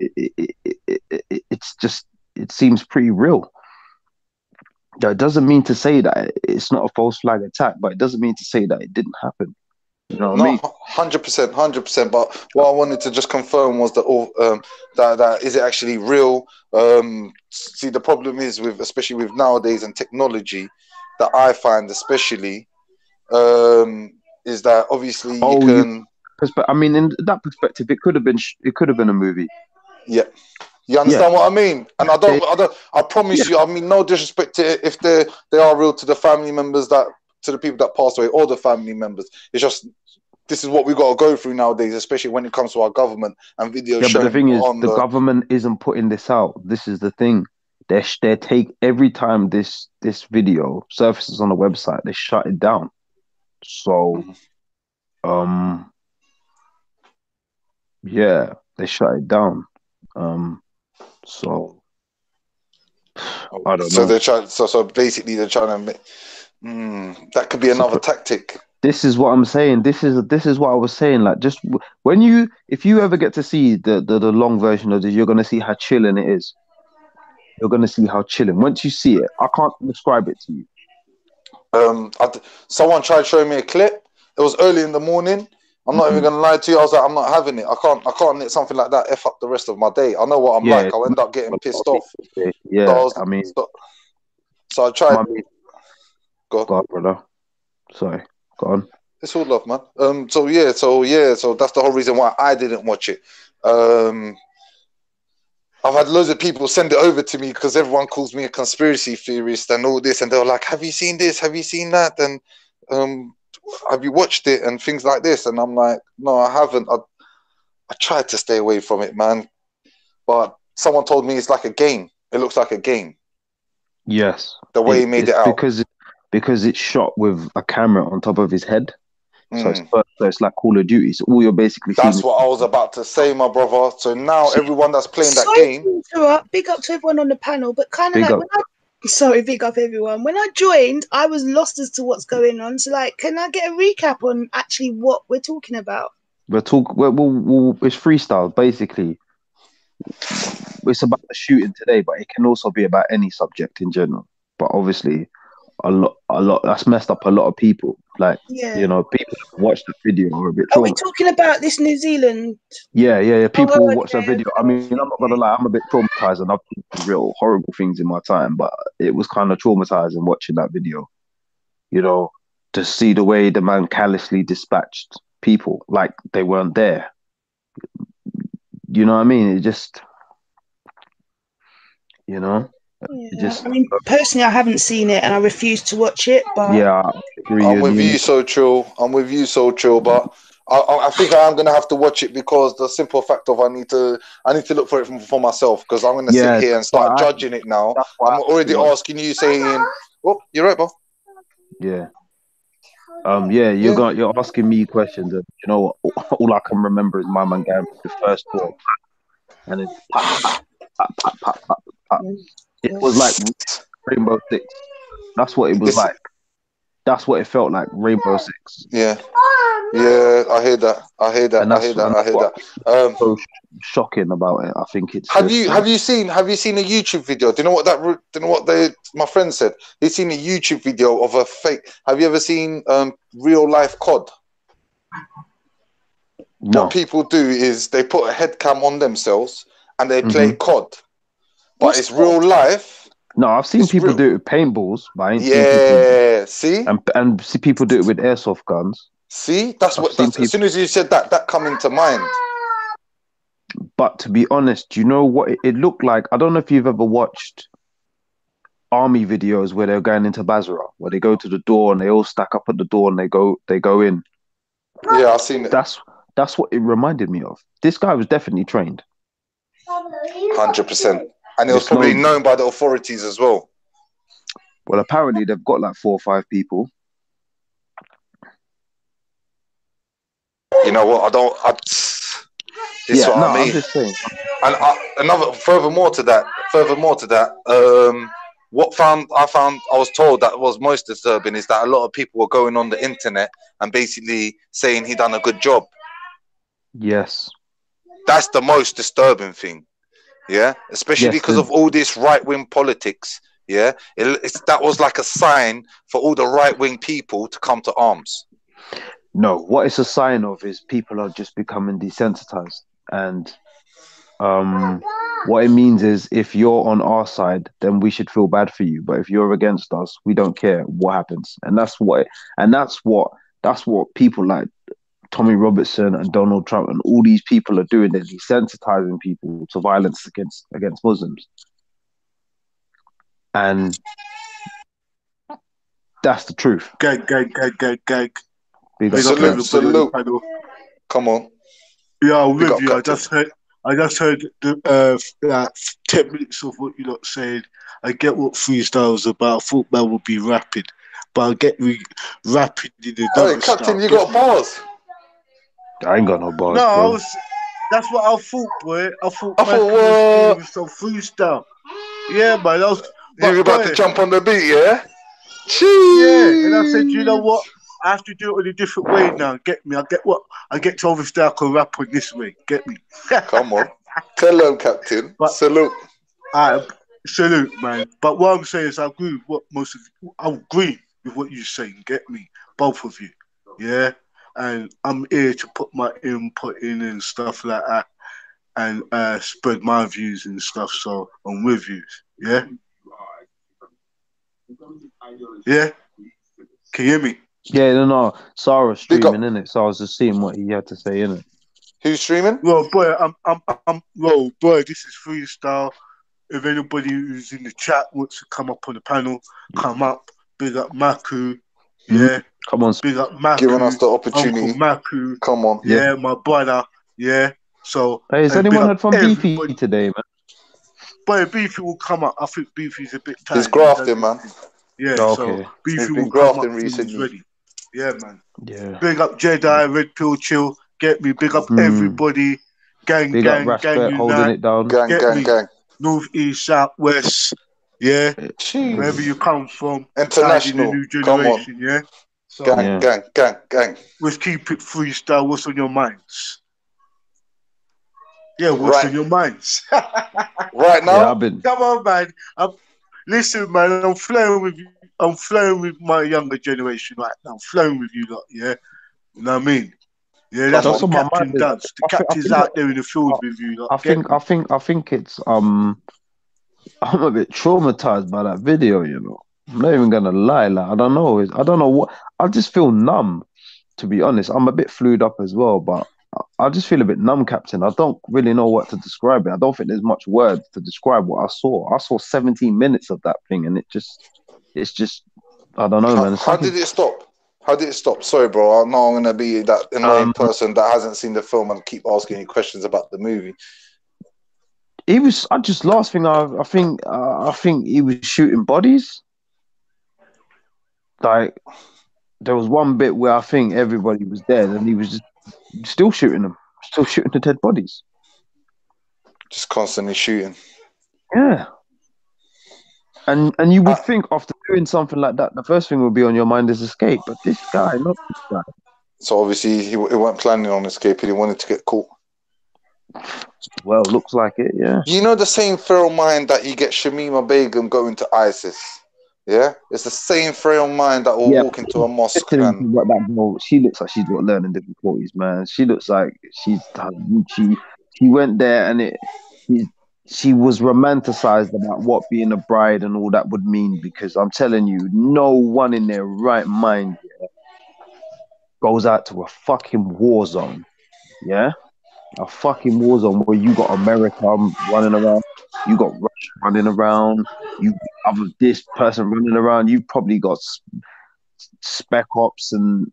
it seems pretty real. That doesn't mean to say that it's not a false flag attack, but it doesn't mean to say that it didn't happen. You know what I mean? 100%. But what I wanted to just confirm was that is it actually real? See, the problem is especially with nowadays and technology, that I find especially, is that obviously you can. I mean, in that perspective, it could have been a movie. Yeah. You understand what I mean? And I promise you, I mean, no disrespect to if they are real to the family members to the people that passed away or the family members. It's just, this is what we got to go through nowadays, especially when it comes to our government and videos. Yeah, but the thing is, the government isn't putting this out. This is the thing. They take every time this video surfaces on the website, they shut it down. So, yeah, they shut it down. So I don't know. So they're trying. So basically, they're trying to. That could be another tactic. This is what I'm saying. This is what I was saying. Like, just if you ever get to see the long version of this, you're gonna see how chilling it is. You're gonna see how chilling. Once you see it, I can't describe it to you. Someone tried showing me a clip. It was early in the morning. I'm not even gonna lie to you. I was like, I'm not having it. I can't let something like that f up the rest of my day. I know what I'm like. I'll end up getting pissed off. Yeah, so I tried. Go on, brother. Sorry, go on. It's all love, man. So that's the whole reason why I didn't watch it. I've had loads of people send it over to me because everyone calls me a conspiracy theorist and all this, and they're like, "Have you seen this? Have you seen that? And have you watched it?" and things like this. And I'm like, "No, I haven't. I tried to stay away from it, man. But someone told me it's like a game. It looks like a game." Yes, the way he made it out because it's shot with a camera on top of his head. So it's like Call of Duty. So all you're basically That's what I was about to say, my brother. So now everyone that's playing that game. Big up to everyone on the panel, but kind of like big up everyone. When I joined, I was lost as to what's going on. So like, can I get a recap on actually what we're talking about? It's freestyle, basically. It's about the shooting today, but it can also be about any subject in general. But obviously, a lot that's messed up a lot of people. Like, you know, people that watch the video are a bit traumatized. Are we talking about this New Zealand? Yeah. People watch the video. I mean, I'm not gonna lie, I'm a bit traumatized, and I've seen some real horrible things in my time, but it was kind of traumatizing watching that video. You know, to see the way the man callously dispatched people like they weren't there. You know what I mean? It just, you know. I mean, personally, I haven't seen it and I refuse to watch it. But I'm with you, so chill. But I think I am gonna have to watch it because the simple fact of I need to look for it for myself because I'm gonna sit here and start judging it now. I'm already asking you, saying, "Oh, you're right, bro." Yeah. You're asking me questions, and you know what? All I can remember is my man going the first ball, and then pop. It was like Rainbow Six. That's what it was like. That's what it felt like. Rainbow Six. Yeah. Yeah, I hear that. I hear that. And I that's hear that. I hear what that. so shocking about it. I think it's. Have you seen a YouTube video? Do you know what my friend said? He's seen a YouTube video of a fake. Have you ever seen real life COD? No. What people do is they put a head cam on themselves and they play COD, but What's it's real life. No, I've seen people do it with paintballs, but I ain't seen Yeah, see, and see people do it with airsoft guns. See, that's what. That's, as soon as you said that, that come into mind. But to be honest, you know what it looked like? I don't know if you've ever watched army videos where they're going into Basra, where they go to the door and they all stack up at the door and they go in. Yeah, I've seen it. That's what it reminded me of. This guy was definitely trained. 100%. And it was probably known by the authorities as well. Well, apparently they've got like 4 or 5 people. You know what? This is what I mean. I'm just saying. And furthermore to that, I was told that was most disturbing is that a lot of people were going on the internet and basically saying he done a good job. Yes. That's the most disturbing thing. Yeah, especially because of all this right-wing politics. Yeah, that was like a sign for all the right-wing people to come to arms. No, what it's a sign of is people are just becoming desensitized, and what it means is if you're on our side, then we should feel bad for you. But if you're against us, we don't care what happens, and that's what people like Tommy Robertson and Donald Trump and all these people are doing. They're desensitizing people to violence against Muslims. And that's the truth. Gag. Salute. Come on. Yeah, I'm with you. I just heard the 10 minutes of what you're not saying. I get what freestyle is about. I thought man would be rapping, but I get rapping in the Hey, Captain, you got bars. I ain't got no bars. No, bro. That's what I thought, boy. I thought man was some freestyle. Yeah, man. You were about to jump on the beat, yeah? Yeah, and I said, you know what? I have to do it in a different way now. Get me? I get to obviously I can rap on this way. Get me? Come on. Tell them, Captain. Salute. Salute, man. But what I'm saying is I agree with what you're saying. Get me? Both of you. Yeah? And I'm here to put my input in and stuff like that and spread my views and stuff. So I'm with you. Yeah? Yeah? Can you hear me? Yeah, no. Sarah's streaming, innit? So I was just seeing what he had to say, innit? Who's streaming? Well, boy, this is freestyle. If anybody who's in the chat wants to come up on the panel, come up. Big up Maku. Yeah. Come on. Big up Maku. Giving us the opportunity. Uncle Maku. Come on. Yeah, my brother. Yeah. So. Hey, has anyone heard from Beefy today, man? Boy, Beefy will come up. I think Beefy's a bit tired. He's grafting, man. Yeah, okay. So Beefy will come up recently. He's ready. Yeah, man. Yeah. Big up Jedi, Red Pill Chill. Get me. Big up everybody. Gang. Holding it down. Gang. North, east, south, west. Yeah. Jeez. Wherever you come from. International. The new generation, yeah. So, gang. Let's keep it freestyle. What's on your minds? Yeah, what's on your minds? Right now? Yeah, Come on, man. Listen, man, I'm flowing with you. I'm flowing with my younger generation right now. I'm flowing with you lot, yeah? You know what I mean? Yeah, that's what the captain does. The captain's out there in the field with you lot. I think it's I'm a bit traumatized by that video, you know. I'm not even gonna lie, like I don't know what I just feel numb, to be honest. I'm a bit flued up as well, but I just feel a bit numb, Captain. I don't really know what to describe it. I don't think there's much words to describe what I saw. I saw 17 minutes of that thing, and it's just, I don't know, man. How did it stop? Sorry, bro. I know I'm gonna be that annoying person that hasn't seen the film and keep asking you questions about the movie. I think he was shooting bodies. Like there was one bit where I think everybody was dead, and he was just still shooting them, still shooting the dead bodies. Just constantly shooting. Yeah. And you would think after doing something like that, the first thing would be on your mind is escape. But this guy, not this guy. So obviously he weren't planning on escaping. He wanted to get caught. Well, looks like it, yeah. You know the same feral mind that you get Shamima Begum going to ISIS? Yeah? It's the same feral mind that will Yeah, walk into a mosque listening to and... what that girl, she looks like she's got learning difficulties, man. She looks like she's done. She went there and she, she was romanticized about what being a bride and all that would mean. Because I'm telling you, no one in their right mind goes out to a fucking war zone. Yeah, a fucking war zone where you got America running around, you got Russia running around, you other this person running around. You probably got spec ops and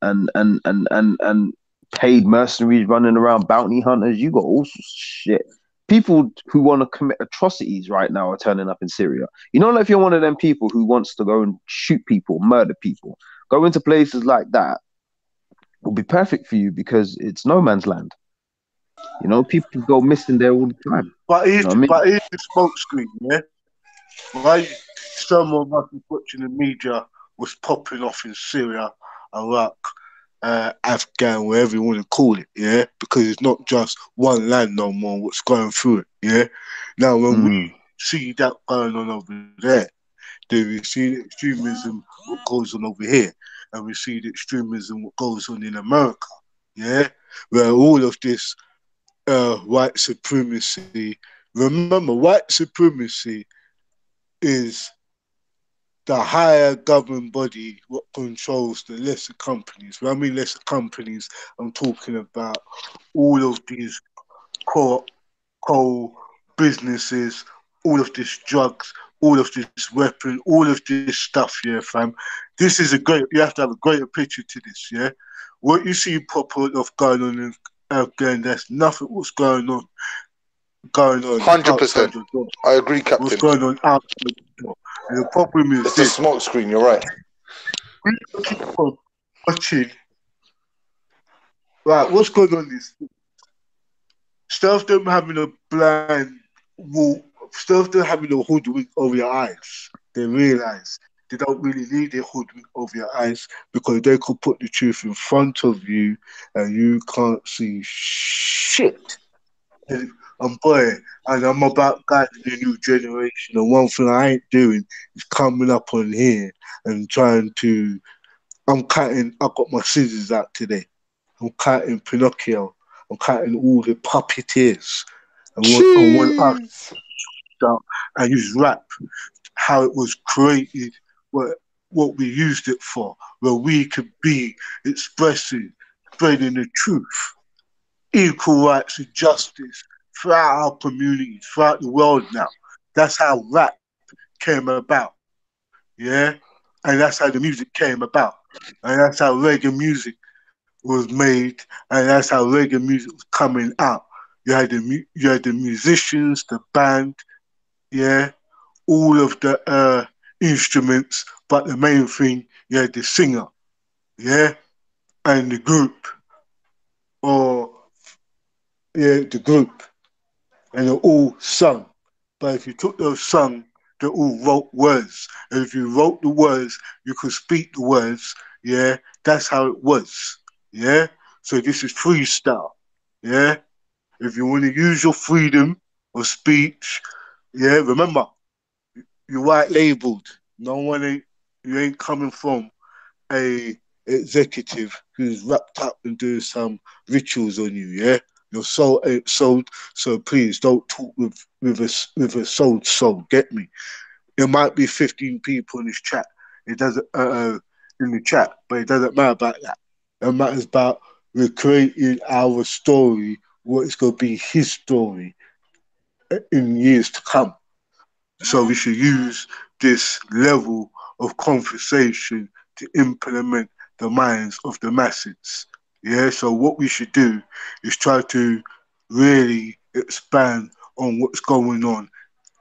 paid mercenaries running around, bounty hunters. You got all sorts of shit. People who want to commit atrocities right now are turning up in Syria. You know, like if you're one of them people who wants to go and shoot people, murder people, go into places like that will be perfect for you because it's no man's land. You know, people go missing there all the time. But You know what I mean? here's the smoke screen, yeah? Right? Some of us watching the media was popping off in Syria, Iraq, Afghan, wherever you want to call it, yeah? Because it's not just one land no more what's going through it, yeah? Now, when we see that going on over there, then we see the extremism what goes on over here, and we see the extremism what goes on in America, yeah? Where all of this white supremacy, remember, white supremacy is the higher government body what controls the lesser companies. When I mean lesser companies, I'm talking about all of these coal businesses, all of this drugs, all of this weapon, all of this stuff, yeah, fam. This is you have to have a greater picture to this, yeah. What you see proper of going on in Afghan, there's nothing what's going on 100%. outside your door. I agree, Captain. What's going on outside your door. And the problem is it's the smoke screen, you're right. We keep on watching. Right, what's going on is instead of them having a blind wall, instead of them having a hoodwink over your eyes, they realize they don't really need a hoodwink over your eyes because they could put the truth in front of you and you can't see shit. And boy, and I'm about guiding the new generation. And one thing I ain't doing is coming up on here and trying to. I got my scissors out today. I'm cutting Pinocchio. I'm cutting all the puppeteers. I want us to and use rap, how it was created, what we used it for, where we could be expressing, spreading the truth, equal rights and justice throughout our communities, throughout the world now. That's how rap came about, yeah? And that's how the music came about. And that's how reggae music was made, and that's how reggae music was coming out. You had the musicians, the band, yeah, all of the instruments, but the main thing, you had the singer, yeah, and the group, or the group, and they all sung. But if you took those sung, they all wrote words. And if you wrote the words, you could speak the words. Yeah, that's how it was. Yeah, so this is freestyle. Yeah, if you want to use your freedom of speech, yeah, remember you're white labeled. No one ain't you ain't coming from a executive who's wrapped up and doing some rituals on you. Yeah, your soul ain't sold, so please don't talk with a sold soul. Get me? There might be 15 people in this chat. It doesn't in the chat, but it doesn't matter about that. It matters about recreating our story. What is going to be his story in years to come. So we should use this level of conversation to implement the minds of the masses. Yeah, so what we should do is try to really expand on what's going on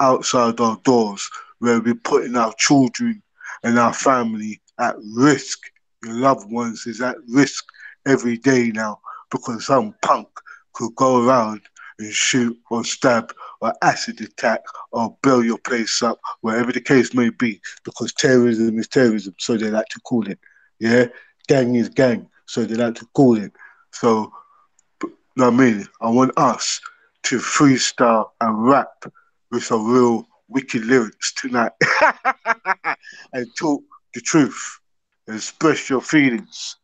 outside our doors, where we're putting our children and our family at risk. Your loved ones is at risk every day now because some punk could go around and shoot or stab or acid attack or blow your place up, wherever the case may be, because terrorism is terrorism, so they like to call it. Yeah, gang is gang, so they like to call it. So, you know what I mean? I want us to freestyle and rap with some real wicked lyrics tonight and talk the truth and express your feelings.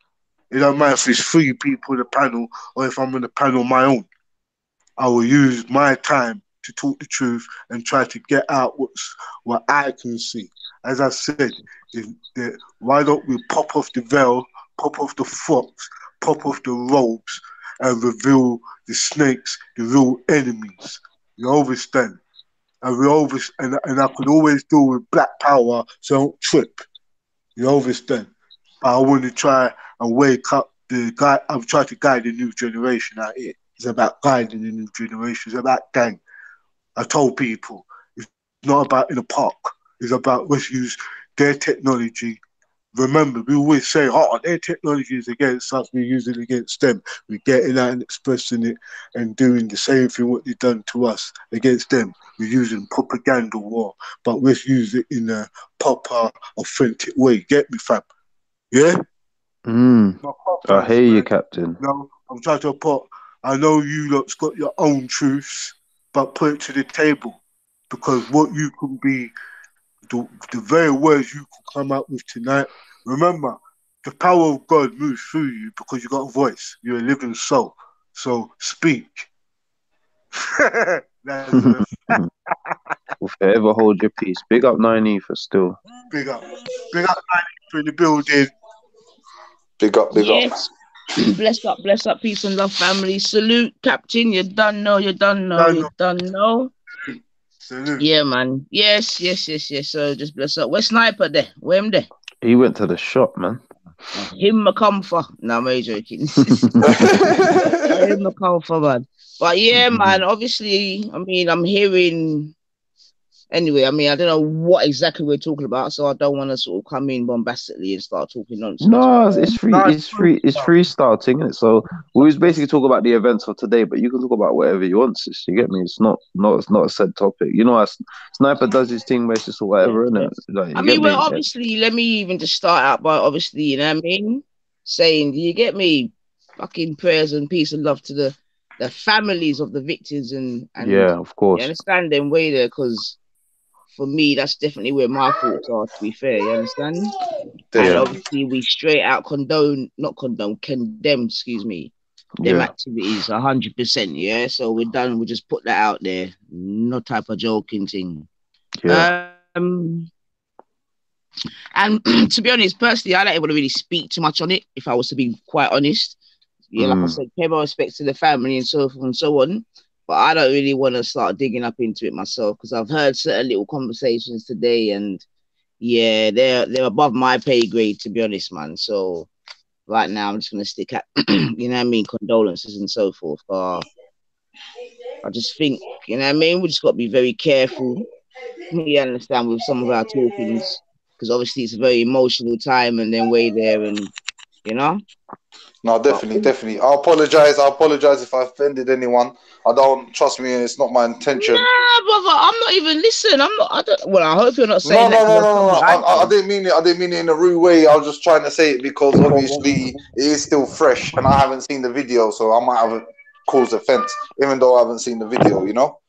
It don't matter if it's three people in the panel or if I'm in the panel on my own. I will use my time to talk the truth and try to get out what I can see. As I said, why don't we pop off the veil, pop off the frocks, pop off the robes, and reveal the snakes, the real enemies. You understand? And I could always do with black power, so don't trip. You understand? But I want to try and wake up the guy. I'm trying to guide the new generation out here. It's about guiding the new generation. It's about gang. I told people it's not about in a park. It's about let's use their technology. Remember, we always say, "Oh, their technology is against us. We use it against them." We're getting out and expressing it and doing the same thing what they've done to us against them. We're using propaganda war, but let's use it in a proper, authentic way. Get me, fam? Yeah. I hear you, Captain. No, I'm trying to put. I know you lot's got your own truths, but put it to the table because what you can be, the very words you can come up with tonight. Remember, the power of God moves through you because you got a voice. You're a living soul. So speak. Will forever hold your peace. Big up 9E for still. Big up 9E in the building. Big up. Yes. Bless up, peace and love, family. Salute, Captain. You done know. Salute. Yeah, man. Yes. So just bless up. Where's Sniper there? Where him there? He went to the shop, man. Him a comfort. No, I'm only joking. Him a comfort, man. But yeah, man. Obviously, I mean, I'm hearing. Anyway, I mean, I don't know what exactly we're talking about, so I don't want to sort of come in bombastically and start talking nonsense. No, it's freestyle, isn't it? So we was basically talking about the events of today, but you can talk about whatever you want, sis. You get me? It's not a said topic. You know, Sniper does his thing, but it's just whatever, isn't it? Like, I mean, well, obviously, let me even just start out by obviously, you know what I mean, saying, do you get me? Fucking prayers and peace and love to the families of the victims and yeah, of course. You understand them way there, because for me, that's definitely where my thoughts are, to be fair, you understand? And obviously we straight out condemn, excuse me, them activities 100%, yeah? So we're done, we just put that out there. No type of joking thing. Yeah. And to be honest, personally, I don't even really speak too much on it, if I was to be quite honest. Yeah, like I said, pay my respects to the family and so forth and so on. But I don't really want to start digging up into it myself because I've heard certain little conversations today, and yeah, they're above my pay grade, to be honest, man. So right now, I'm just gonna stick at, you know what I mean, condolences and so forth. I just think, you know what I mean, we just got to be very careful. You understand, with some of our talkings, because obviously it's a very emotional time, and then way there, and you know. No, definitely. I apologize if I offended anyone. I don't, trust me, it's not my intention. Nah, brother, I'm not even, listen, well, I hope you're not saying no. I didn't mean it in a rude way. I was just trying to say it because obviously it is still fresh and I haven't seen the video, so I might have caused offense, even though I haven't seen the video, you know?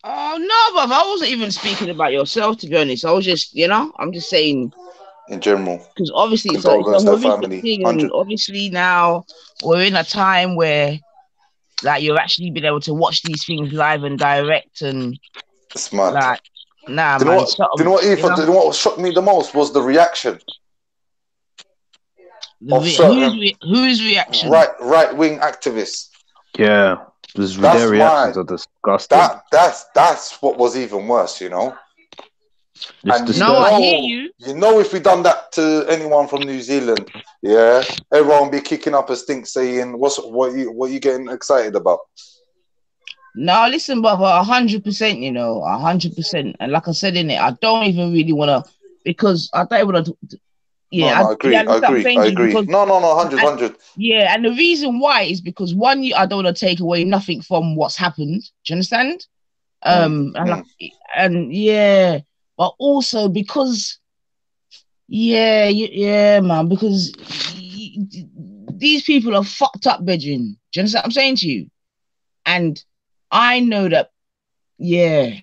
Oh, no, brother, I wasn't even speaking about yourself, to be honest. I was just, you know, I'm just saying, in general, because obviously it's a horrific thing, and obviously now we're in a time where like you're actually being able to watch these things live and direct, and it's mad. Like, nah, do man. You know what shocked me the most was the reaction. Whose reaction? Right wing activists. Yeah, their reactions are disgusting. That's what was even worse, you know. I hear you. You know, if we done that to anyone from New Zealand, yeah, everyone would be kicking up a stink, saying, "What you getting excited about?" No, listen, brother, 100%. You know, 100%. And like I said in it, I don't even really want to, because I don't want to. Yeah, No, I you agree. I understand what I'm agree. saying I to you? agree. Because No, 100, and, 100. yeah, and the reason why is because one, I don't want to take away nothing from what's happened. Do you understand? And like, and yeah, but also because yeah, man, because these people are fucked up, bedroom. Do you understand what I'm saying to you? And I know that, yeah.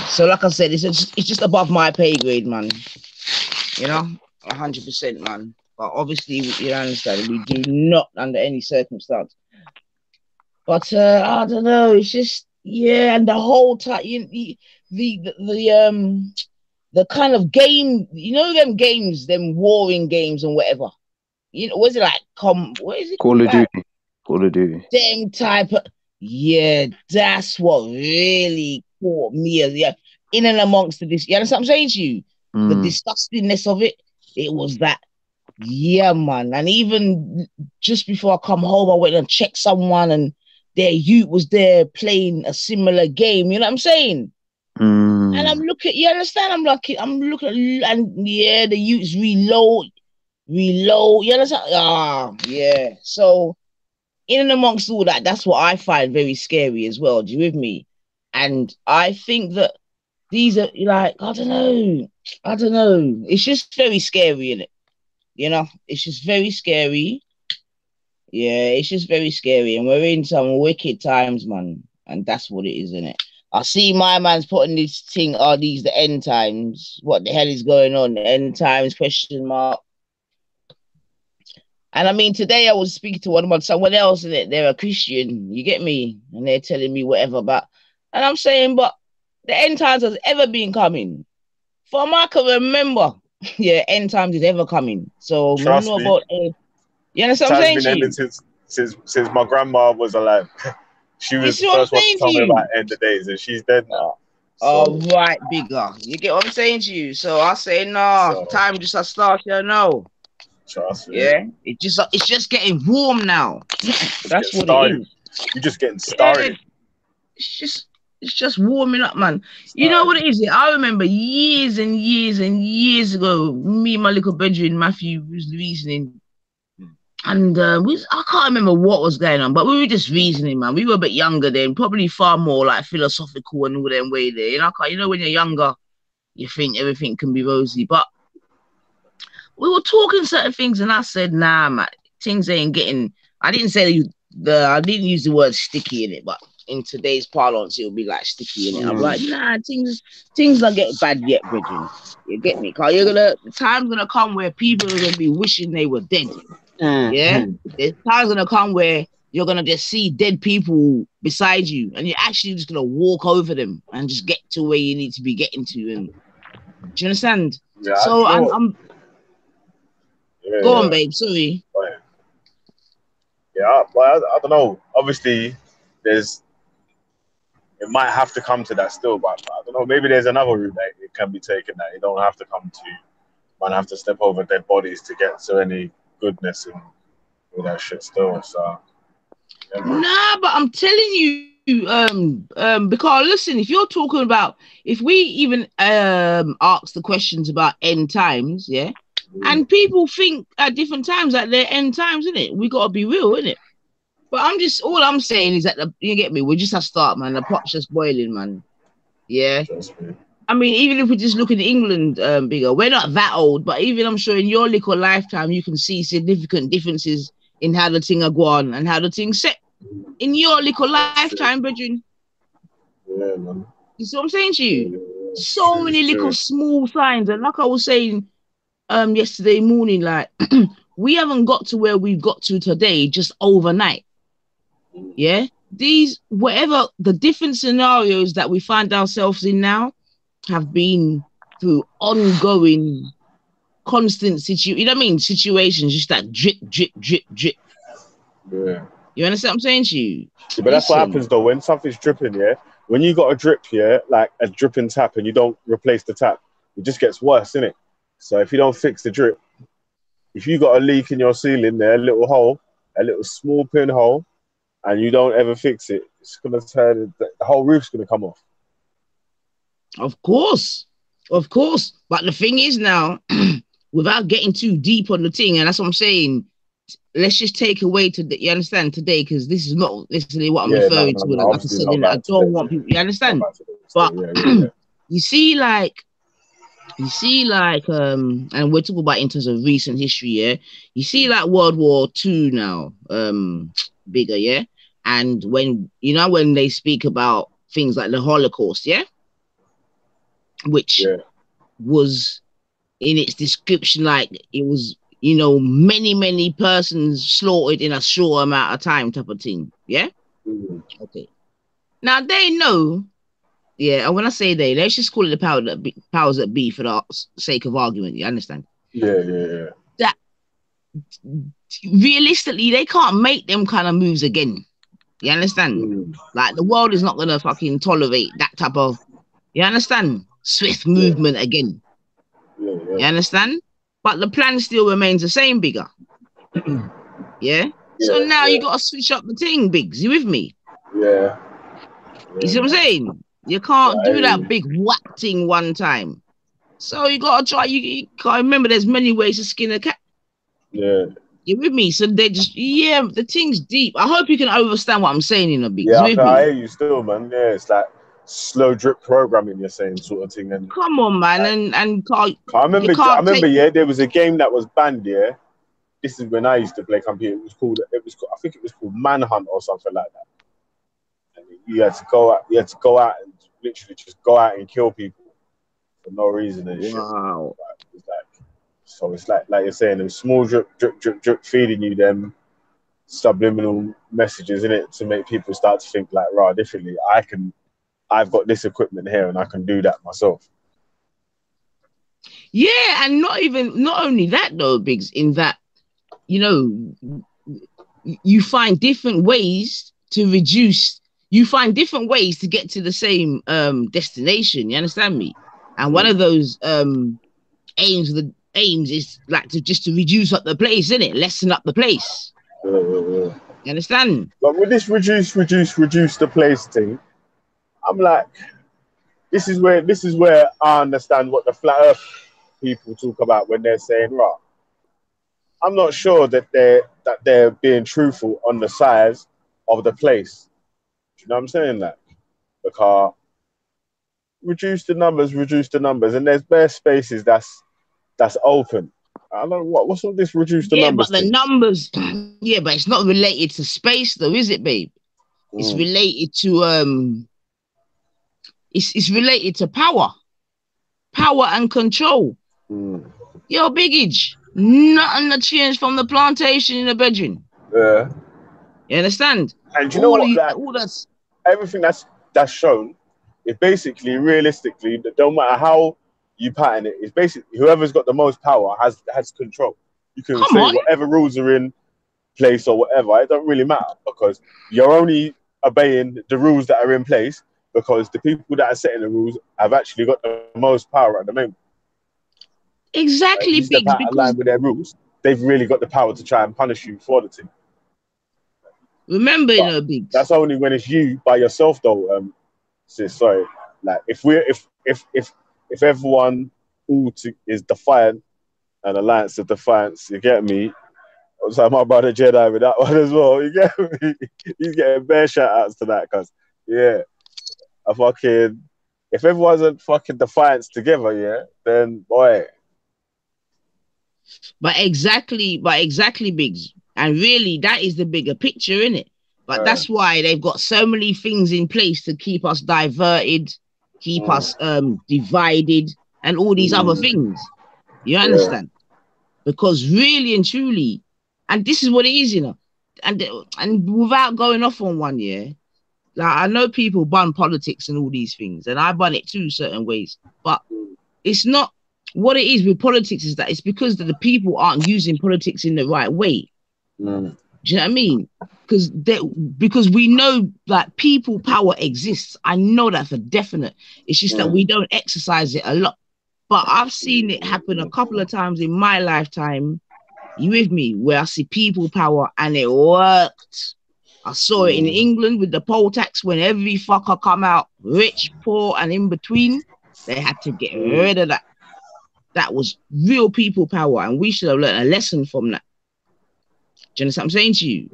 So, like I said, it's just above my pay grade, man. You know, 100%, man. But obviously, you understand, we do not under any circumstance. But I don't know. It's just and the whole time, the kind of game, you know, them games, them warring games and whatever. You know, was it like what is it Call of like? Duty. Call of Duty. Them type of that's what really caught me in and amongst this. You understand what I'm saying to you? The disgustingness of it. It was that, yeah, man. And even just before I come home, I went and checked someone, and their youth was there playing a similar game. You know what I'm saying? And I'm looking. You understand? I'm looking, and yeah, the youths reload. You understand? Yeah. So in and amongst all that, that's what I find very scary as well. Do you with me? And I think that these are like, I don't know. It's just very scary, isn't it? You know, it's just very scary. Yeah, it's just very scary. And we're in some wicked times, man. And that's what it is, isn't it? I see my man's putting this thing, are these the end times? What the hell is going on? End times, question mark. And I mean, today I was speaking to someone else, and they're a Christian, you get me? And they're telling me whatever about, and I'm saying, but the end times has ever been coming. From I can remember, yeah, end times is ever coming. So, Trust know me. about, you understand what I'm Time's saying been to ending you? since my grandma was alive. She You was the see what I'm first one to saying to tell me you? about end of days, and she's dead now. All right, bigger. You get what I'm saying to you? So I say, no, time just a start, you know. Trust me. Yeah, it's just getting warm now. That's what started. it is. You're just getting Yeah, started. it's just warming up, man. You know what it is? I remember years and years and years ago, me and my little bedroom, Matthew, was reasoning. And I can't remember what was going on, but we were just reasoning, man. We were a bit younger then, probably far more like philosophical and all them way there. You know, when you're younger, you think everything can be rosy. But we were talking certain things, and I said, nah, man, things ain't getting. I didn't use the word sticky in it, but in today's parlance, it'll be like sticky in it. I'm like, nah, things don't get bad yet, Bridget. You get me? Cause the time's gonna come where people are gonna be wishing they were dead. Yeah, there's times gonna come where you're gonna just see dead people beside you, and you're actually just gonna walk over them and just get to where you need to be getting to. And do you understand? Yeah, so I'm go on, babe. Sorry. Yeah, but I don't know. Obviously, it might have to come to that still, but I don't know. Maybe there's another route that it can be taken that you don't have to come to. Might have to step over dead bodies to get to any goodness and all that shit still. So, yeah, nah, but I'm telling you, because listen, if you're talking about, if we even ask the questions about end times, yeah, and people think at different times that they're end times, isn't it? We gotta be real, isn't it? But all I'm saying is that you get me. We just have to start, man. The pot's just boiling, man. Yeah. I mean, even if we just look at England, bigger, we're not that old, but even I'm sure in your little lifetime, you can see significant differences in how the thing are going and how the thing's set in your little lifetime, brethren. Yeah, man. You see what I'm saying to you? So many little small signs, and like I was saying yesterday morning, like we haven't got to where we've got to today just overnight. Yeah, these whatever the different scenarios that we find ourselves in now have been through ongoing, constant you know what I mean? Situations, just that drip. Yeah. You understand what I'm saying to you? Yeah, but that's what happens though when something's dripping. Yeah, when you got a drip, yeah, like a dripping tap, and you don't replace the tap, it just gets worse, innit? So if you don't fix the drip, if you got a leak in your ceiling there, a little hole, a little small pinhole, and you don't ever fix it, it's gonna turn the whole roof's gonna come off. Of course. Of course. But the thing is now, without getting too deep on the thing, and that's what I'm saying, let's just take away to you understand today, because this is not necessarily what I'm referring to. No, Like I obviously said, not I back don't today. want people, you understand? Not back today. But Yeah. you see, and we're talking about in terms of recent history, yeah. You see, like World War II now, bigger, yeah. And when when they speak about things like the Holocaust, yeah, which was in its description, like it was, many persons slaughtered in a short amount of time, type of thing, yeah. Okay. Now they know. Yeah, and when I say they, let's just call it the powers that be for the sake of argument. You understand? Yeah. That realistically, they can't make them kind of moves again. You understand? Like the world is not gonna fucking tolerate that type of, you understand, swift movement again. You understand? But the plan still remains the same, bigger. Yeah. So now you gotta switch up the thing, Biggs. You with me? Yeah. You see what I'm saying? You can't do that big whack thing one time. So you gotta try. You gotta remember, there's many ways to skin a cat. Yeah. You with me? So they just, the thing's deep. I hope you can understand what I'm saying in a bit. Yeah, I hear you still, man. Yeah, it's like slow drip programming, you're saying, sort of thing. And come on, man, like, I remember. Yeah, there was a game that was banned. Yeah, this is when I used to play computer. I think it was called Manhunt or something like that. You had to go out. You had to go out and literally just go out and kill people for no reason and shit. Wow. It's like you're saying, them small drip, feeding you them subliminal messages in it to make people start to think like, right, differently. I've got this equipment here and I can do that myself. Yeah, and not only that though, Biggs. In that, you find different ways to reduce. You find different ways to get to the same destination. You understand me? And one of those aims is like to reduce up the place, innit? Lessen up the place. Yeah. You understand? But with this reduce the place thing, I'm like, this is where I understand what the flat earth people talk about when they're saying, right, I'm not sure that they're being truthful on the size of the place. Do you know what I'm saying? That because reduce the numbers, and there's bare spaces that's open. I don't know what's all this reduce the numbers. Yeah, but the numbers, yeah, but it's not related to space though, is it, babe? It's related to it's related to power and control. Yo, Big Age, nothing to change from the plantation in the bedroom. Yeah. You understand? And you know what? Everything that's shown is basically, realistically, that don't matter how you pattern it, it's basically whoever's got the most power has control. You can say whatever rules are in place or whatever. It don't really matter because you're only obeying the rules that are in place because the people that are setting the rules have actually got the most power at the moment. Exactly, Biggs, because aligned with their rules, they've really got the power to try and punish you for the thing. Remember, Biggs. That's only when it's you by yourself, though. Sis, sorry. Like if everyone is defiant and alliance of defiance, you get me. I was like my brother Jedi with that one as well. You get me? He's getting bare shout outs to that because if everyone's a fucking defiance together, yeah, then boy. But exactly, Biggs. And really, that is the bigger picture, innit? But that's why they've got so many things in place to keep us diverted, keep us divided, and all these other things. You understand? Because really and truly, and this is what it is, and without going off on one, like I know people bun politics and all these things, and I bun it too certain ways, but it's not what it is with politics is that it's because the people aren't using politics in the right way. Do you know what I mean? Because we know that people power exists. I know that for definite. It's just that we don't exercise it a lot. But I've seen it happen a couple of times in my lifetime. You with me? Where I see people power and it worked. I saw it in England with the poll tax when every fucker come out, rich, poor, and in between. They had to get rid of that. That was real people power, and we should have learned a lesson from that. Do you understand what I'm saying to you?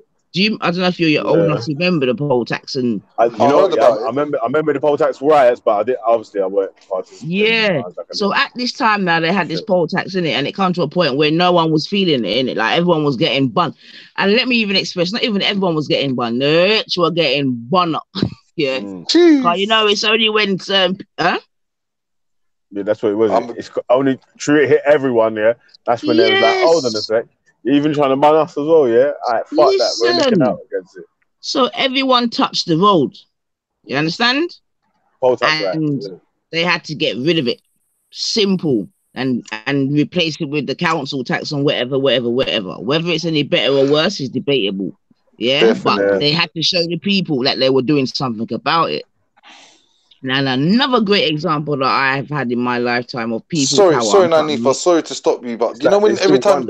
I don't know if you're old enough to remember the poll tax and I remember the poll tax riots, but I weren't participating. Yeah. So at this time now they had this poll tax in it, and it come to a point where no one was feeling it in it. Like everyone was getting bun. And let me even express, not even everyone was getting bun. The rich were getting bun up. Yeah. You know, it's only when Yeah, that's what it was. It's only true it hit everyone, yeah. That's when they was like, hold on a sec. You're even trying to ban us as well, yeah? All right, fuck that. We're looking out against it. So everyone touched the road. You understand? And they had to get rid of it. Simple. And replace it with the council tax on whatever. Whether it's any better or worse is debatable. Yeah? But they had to show the people that they were doing something about it. And another great example that I've had in my lifetime of people power. Sorry, Nanifa, sorry to stop you, but you know when every time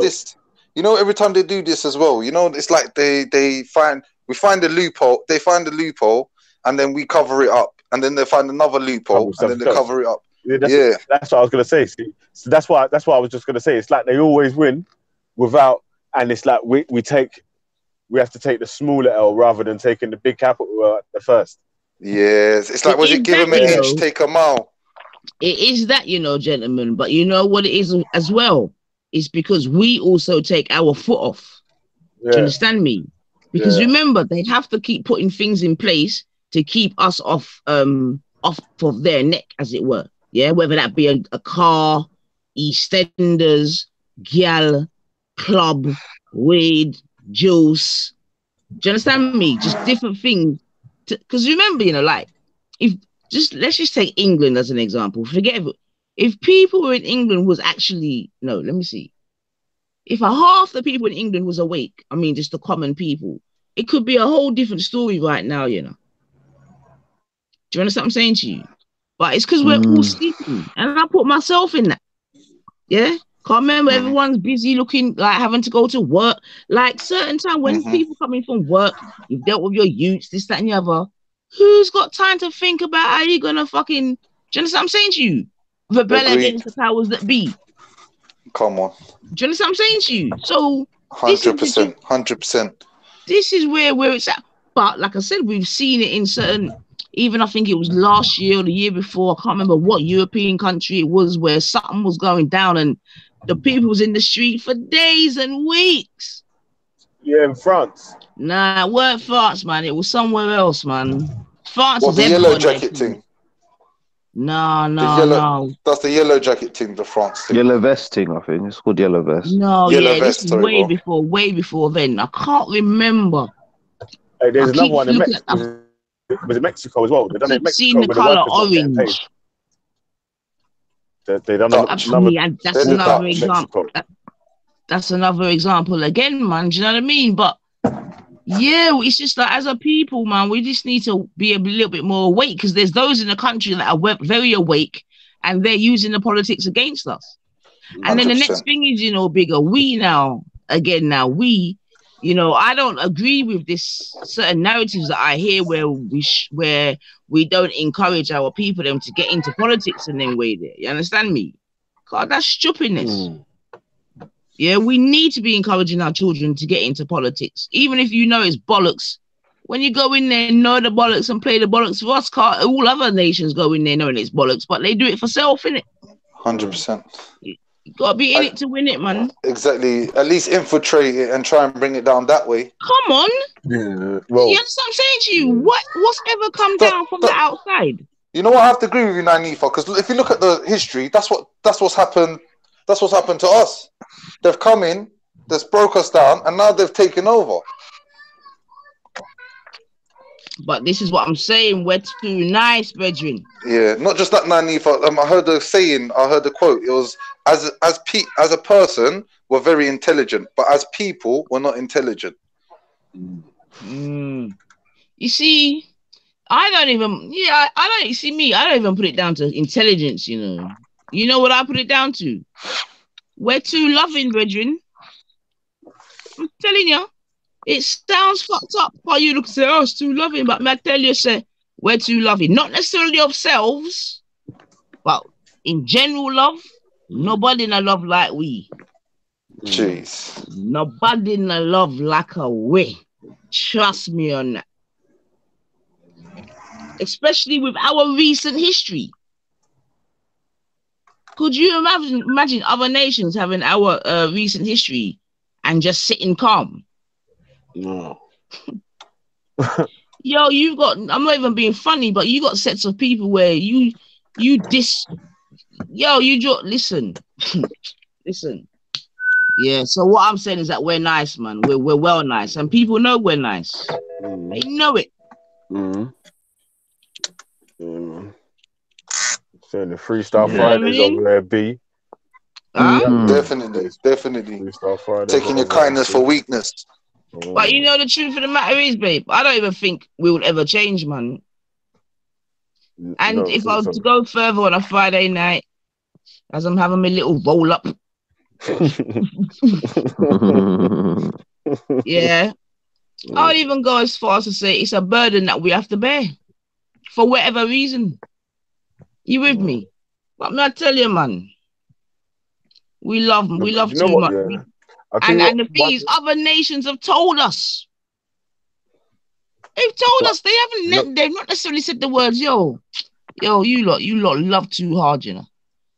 every time they do this as well, you know, it's like we find a loophole, they find a loophole, and then we cover it up, and then they find another loophole, and then they cover it up. Yeah, that's what I was gonna say. See, so that's what I was just gonna say. It's like they always win without, and it's like we have to take the smaller L rather than taking the big capital at the first. Yes, it's like, was it give them an inch, take a mile? It is that, you know, gentlemen, but you know what it is as well? It's because we also take our foot off. Yeah. Do you understand me? Because remember, they have to keep putting things in place to keep us off of their neck, as it were. Yeah, whether that be a car, EastEnders, gyal, club, weed, juice. Do you understand me? Just different things. Because remember, you know, like, let's just take England as an example. Forget if people in England was actually, no, let me see. If half the people in England was awake, I mean, just the common people, it could be a whole different story right now, you know. Do you understand what I'm saying to you? But it's because we're all sleeping. And I put myself in that. Yeah? Can't remember, everyone's busy looking, like having to go to work. Like certain time when people coming from work, you've dealt with your youths, this, that, and the other. Who's got time to think about how you're gonna fucking, do you understand what I'm saying to you? Rebel against the powers that be. Come on. Do you understand what I'm saying to you? So 100%. This is where it's at. But like I said, we've seen it in certain, even I think it was last year or the year before, I can't remember what European country it was, where something was going down and the people was in the street for days and weeks. Yeah, in France. Nah, it weren't France, man. It was somewhere else, man. France was the yellow jacket thing. No. That's the yellow jacket thing, the France thing. Yellow vest thing, I think. It's called yellow vest. No, yellow vest, this is way before then. I can't remember. Hey, there's another one in Mexico. Was it Mexico as well? They done it in Mexico. Seen the color orange. They done that's another example. That's another example again, man. Do you know what I mean? But yeah, it's just like as a people, man, we just need to be a little bit more awake because there's those in the country that are very awake and they're using the politics against us. 100%. And then the next thing is, you know, bigger. We, you know, I don't agree with this certain narratives that I hear where we don't encourage our people them to get into politics in any way there. You understand me? God, that's stupidness. Yeah, we need to be encouraging our children to get into politics. Even if you know it's bollocks. When you go in there and know the bollocks and play the bollocks for us, all other nations go in there knowing it's bollocks, but they do it for self, innit? 100%. You gotta be in it to win it, man. Exactly. At least infiltrate it and try and bring it down that way. Come on. Yeah. Well, you understand what I'm saying to you? What's ever come down from the outside? You know what? I have to agree with you, Nanifa, because if you look at the history, that's what's happened. That's what's happened to us. They've come in, they've broke us down, and now they've taken over. But this is what I'm saying. We're too nice, brethren. Yeah, not just that, Nanifa. I heard the saying. I heard the quote. It was as a person, we're very intelligent, but as people, we're not intelligent. You see, I don't even put it down to intelligence. You know what I put it down to? We're too loving, brethren. I'm telling you. It sounds fucked up for you to say, oh, it's too loving, but I tell you, say, we're too loving. Not necessarily ourselves, but in general love, nobody in a love like we. Jeez. Nobody in a love like a we. Trust me on that. Especially with our recent history. Could you imagine other nations having our recent history and just sitting calm? No. Yo, you've got, I'm not even being funny, but you got sets of people where you listen. Listen. Yeah, so what I'm saying is that we're nice, man. We're well nice. And people know we're nice. They know it. Saying the Freestyle Fridays over there, B. Huh? Definitely. Freestyle Fridays Taking your kindness for weakness. But you know the truth of the matter is, babe, I don't even think we will ever change, man. And if I was to go further on a Friday night, as I'm having my little roll up, yeah, I would even go as far as to say it's a burden that we have to bear for whatever reason. You with me? But I tell you, man, we love too much. Yeah. And the thing is, other nations have told us. They've told us. They've not necessarily said the words, yo, you lot love too hard, you know.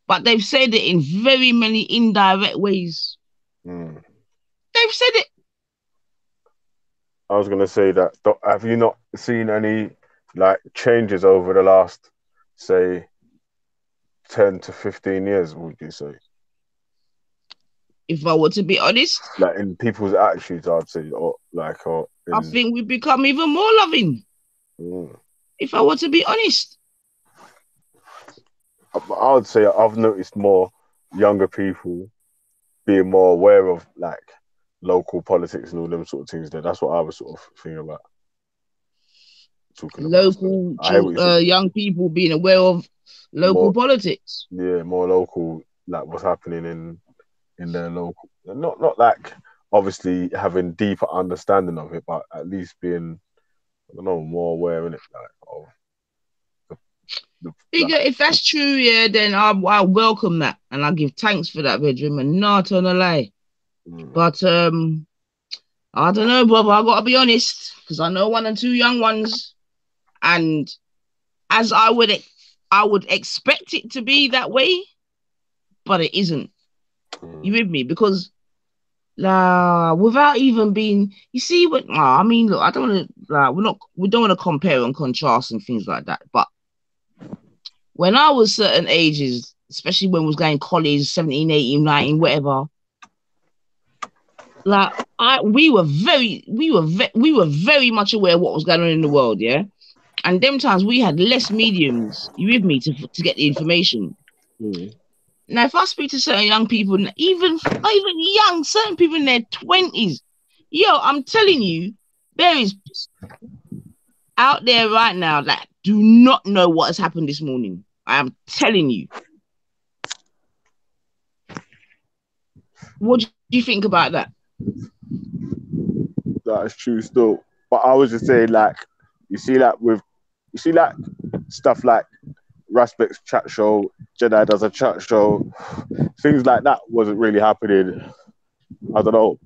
But they've said it in very many indirect ways. They've said it. I was gonna say that. Have you not seen any like changes over the last, say, 10 to 15 years? Would you say? If I were to be honest, like in people's attitudes, I'd say, I think we've become even more loving. If I were to be honest, I would say I've noticed more younger people being more aware of like local politics and all them sort of things. That's what I was sort of thinking about. Local young people being aware of local politics. Yeah, more local, like what's happening in their local. Not like obviously having deeper understanding of it, but at least being, I don't know, more aware in it. If that's true, yeah, then I welcome that and I give thanks for that, bedroom, and not on a lie. But I don't know, brother. I gotta be honest, because I know one or two young ones, and as I would expect it to be that way, but it isn't. You with me? Because without even being, you see what I mean. Look, I don't want to we don't want to compare and contrast and things like that. But when I was certain ages, especially when we was going college, 17, 18, 19, whatever, we were very much aware of what was going on in the world, yeah. And them times we had less mediums, you with me, to get the information. Now, if I speak to certain young people, even young, certain people in their 20s, yo, I'm telling you, there is out there right now that do not know what has happened this morning. I am telling you. What do you think about that? That is true still. But I was just saying, like, you see stuff like Raspberry's chat show, Jedi does a chat show, things like that wasn't really happening, I don't know,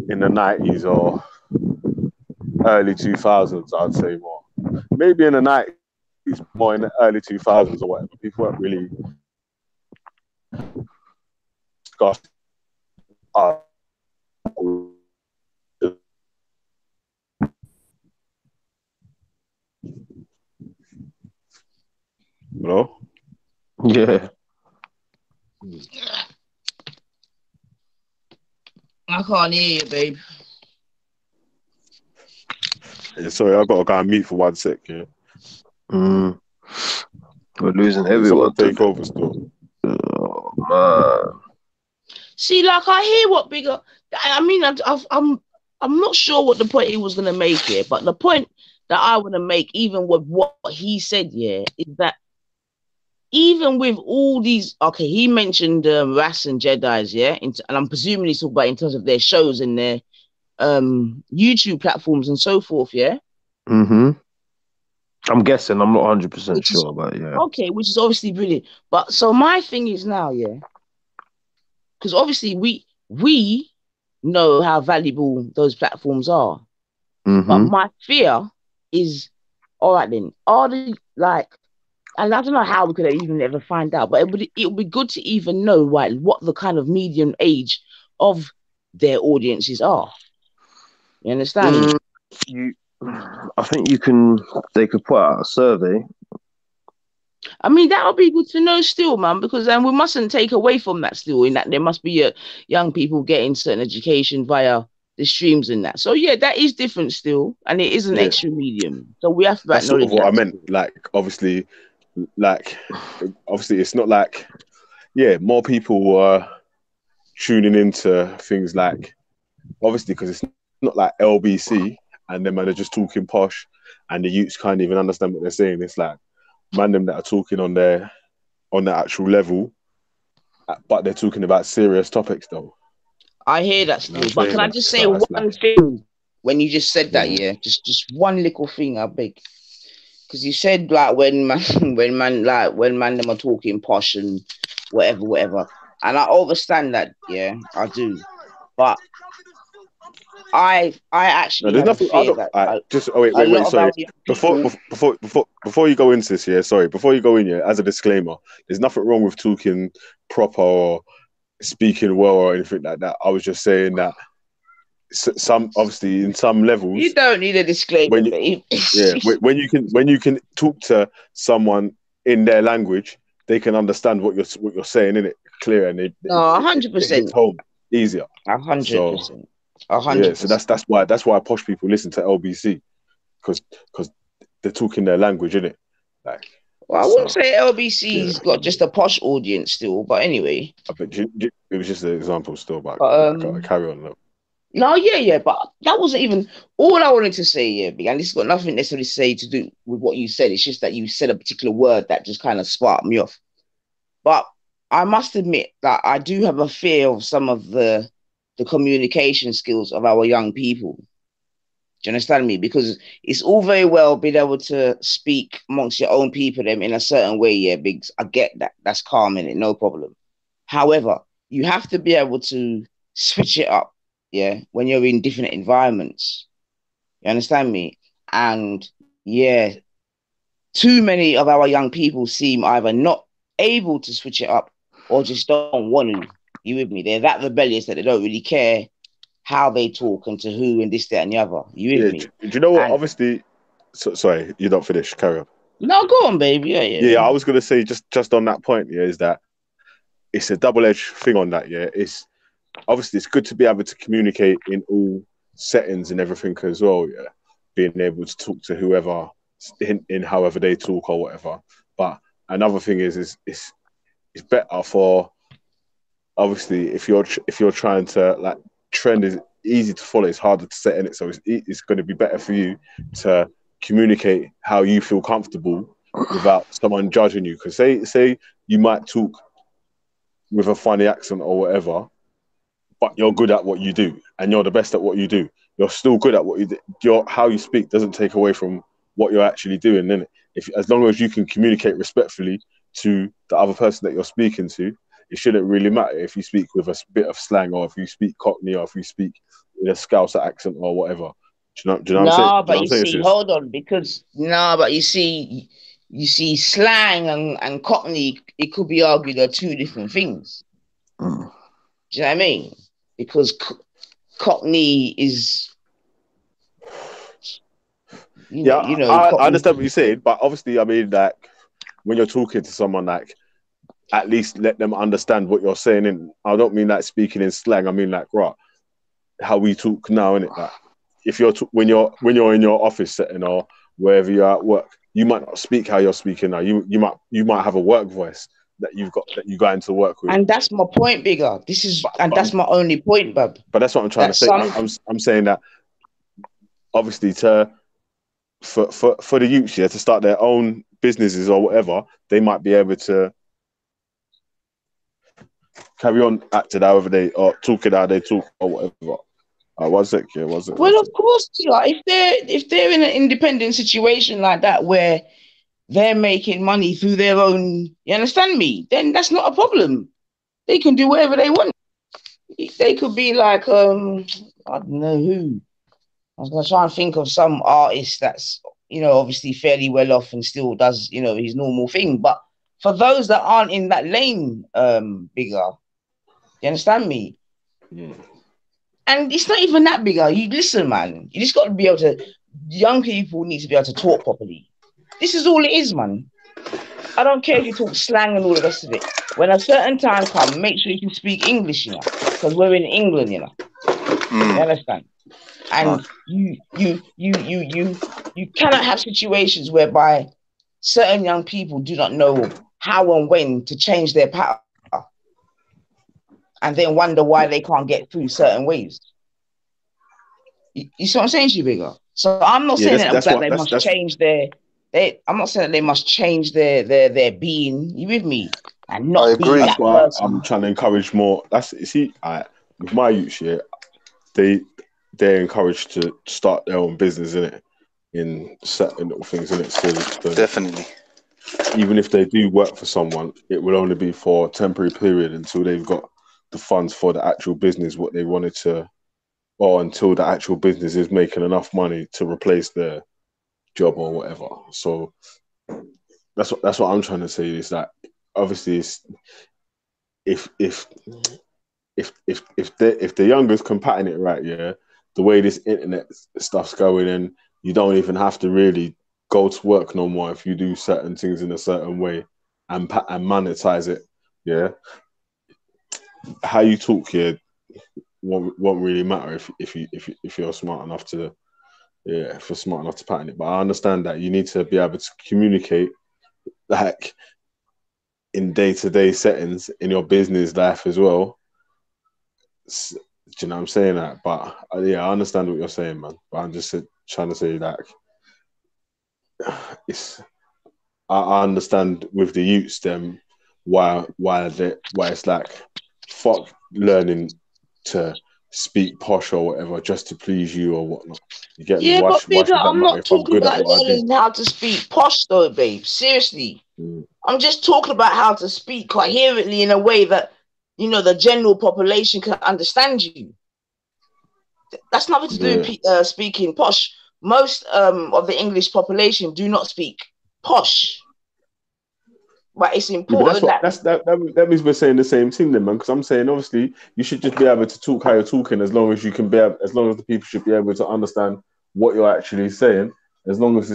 in the 90s or early 2000s, I'd say more. Maybe in the 90s, more in the early 2000s or whatever. People weren't really discussing. Hello? Yeah. I can't hear you, babe. Yeah, sorry, I got to go and mute for 1 sec. Yeah. We're losing everyone. Someone take over still. Oh, man. See, like I hear what bigger. I mean, I'm not sure what the point he was gonna make here, but the point that I want to make, even with what he said, yeah, is that even with all these, okay, he mentioned Ras and Jedi's, yeah, and I'm presuming he's talking about in terms of their shows and their YouTube platforms and so forth, yeah. I'm guessing. I'm not 100% Which is sure, but yeah. okay, which is obviously brilliant. But so my thing is now, yeah, because obviously we know how valuable those platforms are. But Mm-hmm. my fear is, all right then, are the like, and I don't know how we could even ever find out, but it would be good to even know right what the kind of median age of their audiences are. You understand me? I think they could put out a survey. I mean, that would be good to know still, man, because we mustn't take away from that still, in that there must be young people getting certain education via the streams and that. So, yeah, that is different still, and it is an Yeah. extra medium. So we have to That's sort of acknowledge what I that. meant. Obviously, it's not like, yeah, more people were tuning into things like, obviously, because it's not like LBC and them man are just talking posh and the youths can't even understand what they're saying. It's like, man, them that are talking on the actual level, but they're talking about serious topics though. I hear that You know still. what I'm But can I saying? just say So it's one like, thing when you just said that, yeah? Just one little thing, I beg. Because you said like when man them are talking posh and whatever. And I understand that, yeah, I do. But I no, actually there's have a nothing. I fear don't. that Just wait, a lot of sorry. our young Before people. you go into this, yeah, sorry. Before you go in, yeah, as a disclaimer, there's nothing wrong with talking proper or speaking well or anything like that. I was just saying that some, obviously, in some levels, You don't need a disclaimer, when you, babe. yeah, when you can talk to someone in their language, they can understand what you're saying in it clear, and it No, hits 100%. home easier. So 100%. yeah, so 100%. that's why posh people listen to LBC, because they're talking their language in it. Like, Well, I wouldn't so say yeah, LBC's got just a posh audience still, but anyway. but it was just an example still, but But carry on. Look. no, yeah, but that wasn't even all I wanted to say, yeah, and this has got nothing necessarily to say to do with what you said. It's just that you said a particular word that just kind of sparked me off. But I must admit that I do have a fear of some of the communication skills of our young people. Do you understand me? Because it's all very well being able to speak amongst your own people them in a certain way, yeah, Biggs. I get that. That's calm in it, no problem. However, you have to be able to switch it up, yeah, when you're in different environments. You understand me? And yeah, too many of our young people seem either not able to switch it up or just don't want to. You with me? They're that rebellious that they don't really care how they talk and to who and this, that, and the other. You with Yeah, me? do you know what? And Obviously, sorry, you don't finish. Carry on. no, go on, baby. Yeah, Yeah. I was gonna say just on that point. Yeah, is that it's a double-edged thing on that. Yeah, it's obviously it's good to be able to communicate in all settings and everything as well. Yeah, being able to talk to whoever in however they talk or whatever. But another thing is it's better for, obviously, if you're trying to, like, trend is easy to follow, it's harder to set in it, so it's going to be better for you to communicate how you feel comfortable without someone judging you, because say you might talk with a funny accent or whatever, but you're good at what you do and you're the best at what you do. You're still good at what you do. How you speak doesn't take away from what you're actually doing, innit? If as long as you can communicate respectfully to the other person that you're speaking to, it shouldn't really matter if you speak with a bit of slang or if you speak Cockney or if you speak with a Scouser accent or whatever. Do you know what I'm saying? No, Do you know but what I'm you saying, see, sis? hold on, because no, but you see, slang and Cockney, it could be argued are two different things. Mm. Do you know what I mean? Because Cockney is, Yeah, I Cockney. understand what you're saying, but obviously, I mean, like, when you're talking to someone, like, at least let them understand what you're saying. And I don't mean like speaking in slang. I mean like, right, how we talk now, innit? Like, if you're when you're in your office setting or wherever you're at work, you might not speak how you're speaking now. You might have a work voice that you go into work with. And that's my point, bigger. That's my only point, bub. But that's what I'm trying to say. I'm saying that obviously for the youths, yeah, to start their own businesses or whatever, they might be able to carry on acting however they or talking how they talk or whatever. Was it? Yeah, was it? Well, of course, like, if they're in an independent situation like that where they're making money through their own, you understand me? Then that's not a problem. They can do whatever they want. They could be like, I don't know who. I was gonna try and think of some artist that's, obviously fairly well off and still does, his normal thing. But for those that aren't in that lane, bigger, you understand me? Mm. And it's not even that bigger. You listen, man. You just got to be able to. Young people need to be able to talk properly. This is all it is, man. I don't care if you talk slang and all the rest of it. When a certain time comes, make sure you can speak English, because we're in England, You understand? And you cannot have situations whereby certain young people do not know how and when to change their pattern, and then wonder why they can't get through certain ways. You see what I'm saying to you, bigger? So I'm not saying that they must change their. I'm not saying that they must change their being. You with me? And not be that That's why person. I'm trying to encourage more. With my youth, yeah, they're encouraged to start their own business in certain little things, innit? So Definitely. Even if they do work for someone, it will only be for a temporary period until they've got the funds for the actual business, what they wanted to, or until the actual business is making enough money to replace their job or whatever. So that's what I'm trying to say, is that obviously if the youngers can pattern it right, yeah, the way this internet stuff's going, and you don't even have to really go to work no more if you do certain things in a certain way and monetize it, yeah. How you talk here won't really matter if you're smart enough to, yeah, if you're smart enough to pattern it. But I understand that you need to be able to communicate, like, in day-to-day settings in your business life as well. Do you know what I'm saying? That, but yeah, I understand what you're saying, man. But I'm just trying to say, like, I understand with the youths them why it's like, fuck learning to speak posh or whatever just to please you or whatnot. You get me? Yeah, but bigger, I'm not if I'm talking good at about what I do? learning how to speak posh though, babe. Seriously. I'm just talking about how to speak coherently in a way that, the general population can understand you. That's nothing to do with speaking posh. Most of the English population do not speak posh. But it's important that means we're saying the same thing then, man. Because I'm saying, obviously, you should just be able to talk how you're talking, as long as you can as long as the people should be able to understand what you're actually saying. As long as do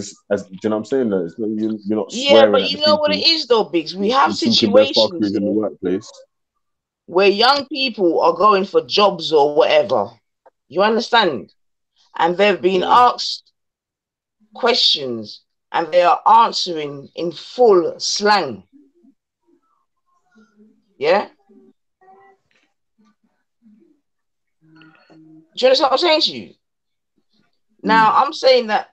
you know what I'm saying? That you're not swearing. But you know what it is though, Biggs. We have situations in the workplace where young people are going for jobs or whatever. You understand? And they've been asked questions and they are answering in full slang. Yeah? Do you understand what I'm saying to you? Now, I'm saying that,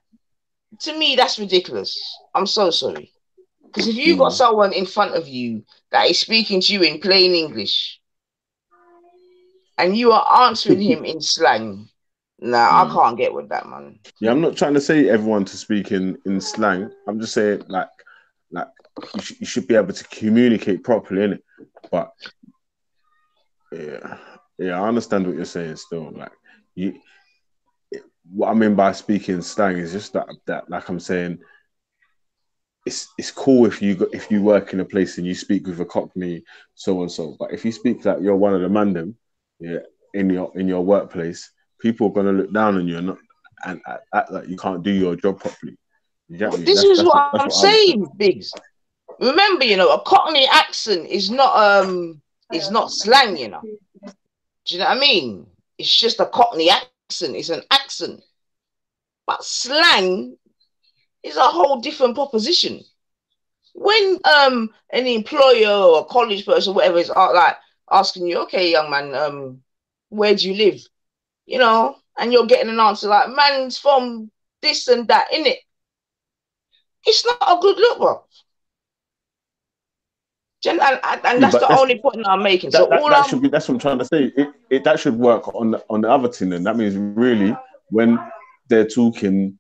to me, that's ridiculous. I'm so sorry. Because if you've got someone in front of you that is speaking to you in plain English and you are answering him in slang, I can't get with that, man. Yeah, I'm not trying to say everyone to speak in slang. I'm just saying, like you should be able to communicate properly, innit? But yeah, I understand what you're saying still. Like, what I mean by speaking slang is just that like I'm saying, it's cool if you work in a place and you speak with a Cockney so and so. But if you speak like you're one of the mandem, yeah, in your workplace, people are gonna look down on you and act like you can't do your job properly. You get me? This is what I'm saying, Biggs. Remember, a Cockney accent is not slang, Do you know what I mean? It's just a Cockney accent. It's an accent. But slang is a whole different proposition. When an employer or a college person, whatever, is like asking you, okay, young man, where do you live? And you're getting an answer like, man's from this and that, innit? It's not a good look, bro. And that's but the only point that I'm making. So all that I'm should be, that's what I'm trying to say. That should work on the other thing. Then that means really when they're talking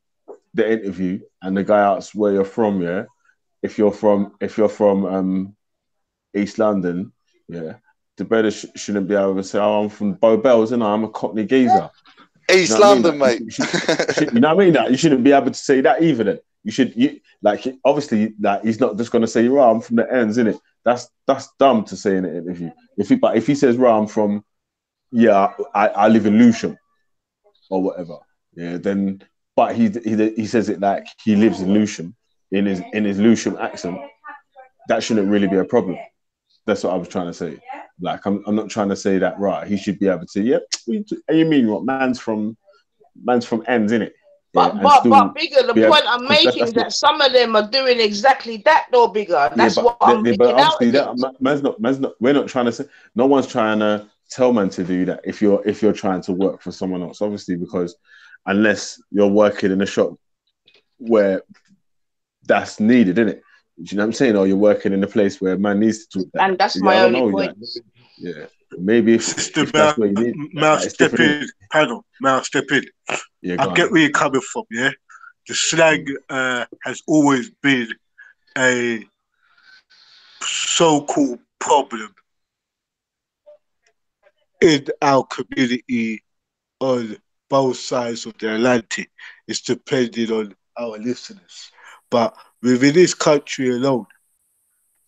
the interview and the guy asks where you're from, yeah. If you're from East London, yeah, the brother shouldn't be able to say, "Oh, I'm from Bow Bells, and I'm a Cockney geezer." East You know London, what I mean? mate. You know what I mean? That you shouldn't be able to say that either. Then obviously like he's not just going to say, "Right, I'm from the ends," innit? That's dumb to say in an interview. If he says, "Right, I'm from," yeah, I live in Lewisham or whatever, yeah, then but he says it like he lives in Lewisham in his Lewisham accent. That shouldn't really be a problem. That's what I was trying to say. Like I'm not trying to say that right. He should be able to. Yep. Yeah, you mean what? Man's from ends, innit? Yeah, but bigger. The point I'm making that's is that some of them are doing exactly that, though, bigger. That's what I'm but making out. obviously that man's not. We're not trying to say. No one's trying to tell man to do that. If you're trying to work for someone else, obviously, because unless you're working in a shop where that's needed, innit? Do you know what I'm saying? Or you're working in a place where man needs to talk that. And that's my only point. Yeah. Maybe if that's what you need. Mouse step in, panel. Mouse step in. Yeah, I get where you're coming from, yeah? The slang has always been a so-called problem in our community on both sides of the Atlantic. It's depending on our listeners. But within this country alone,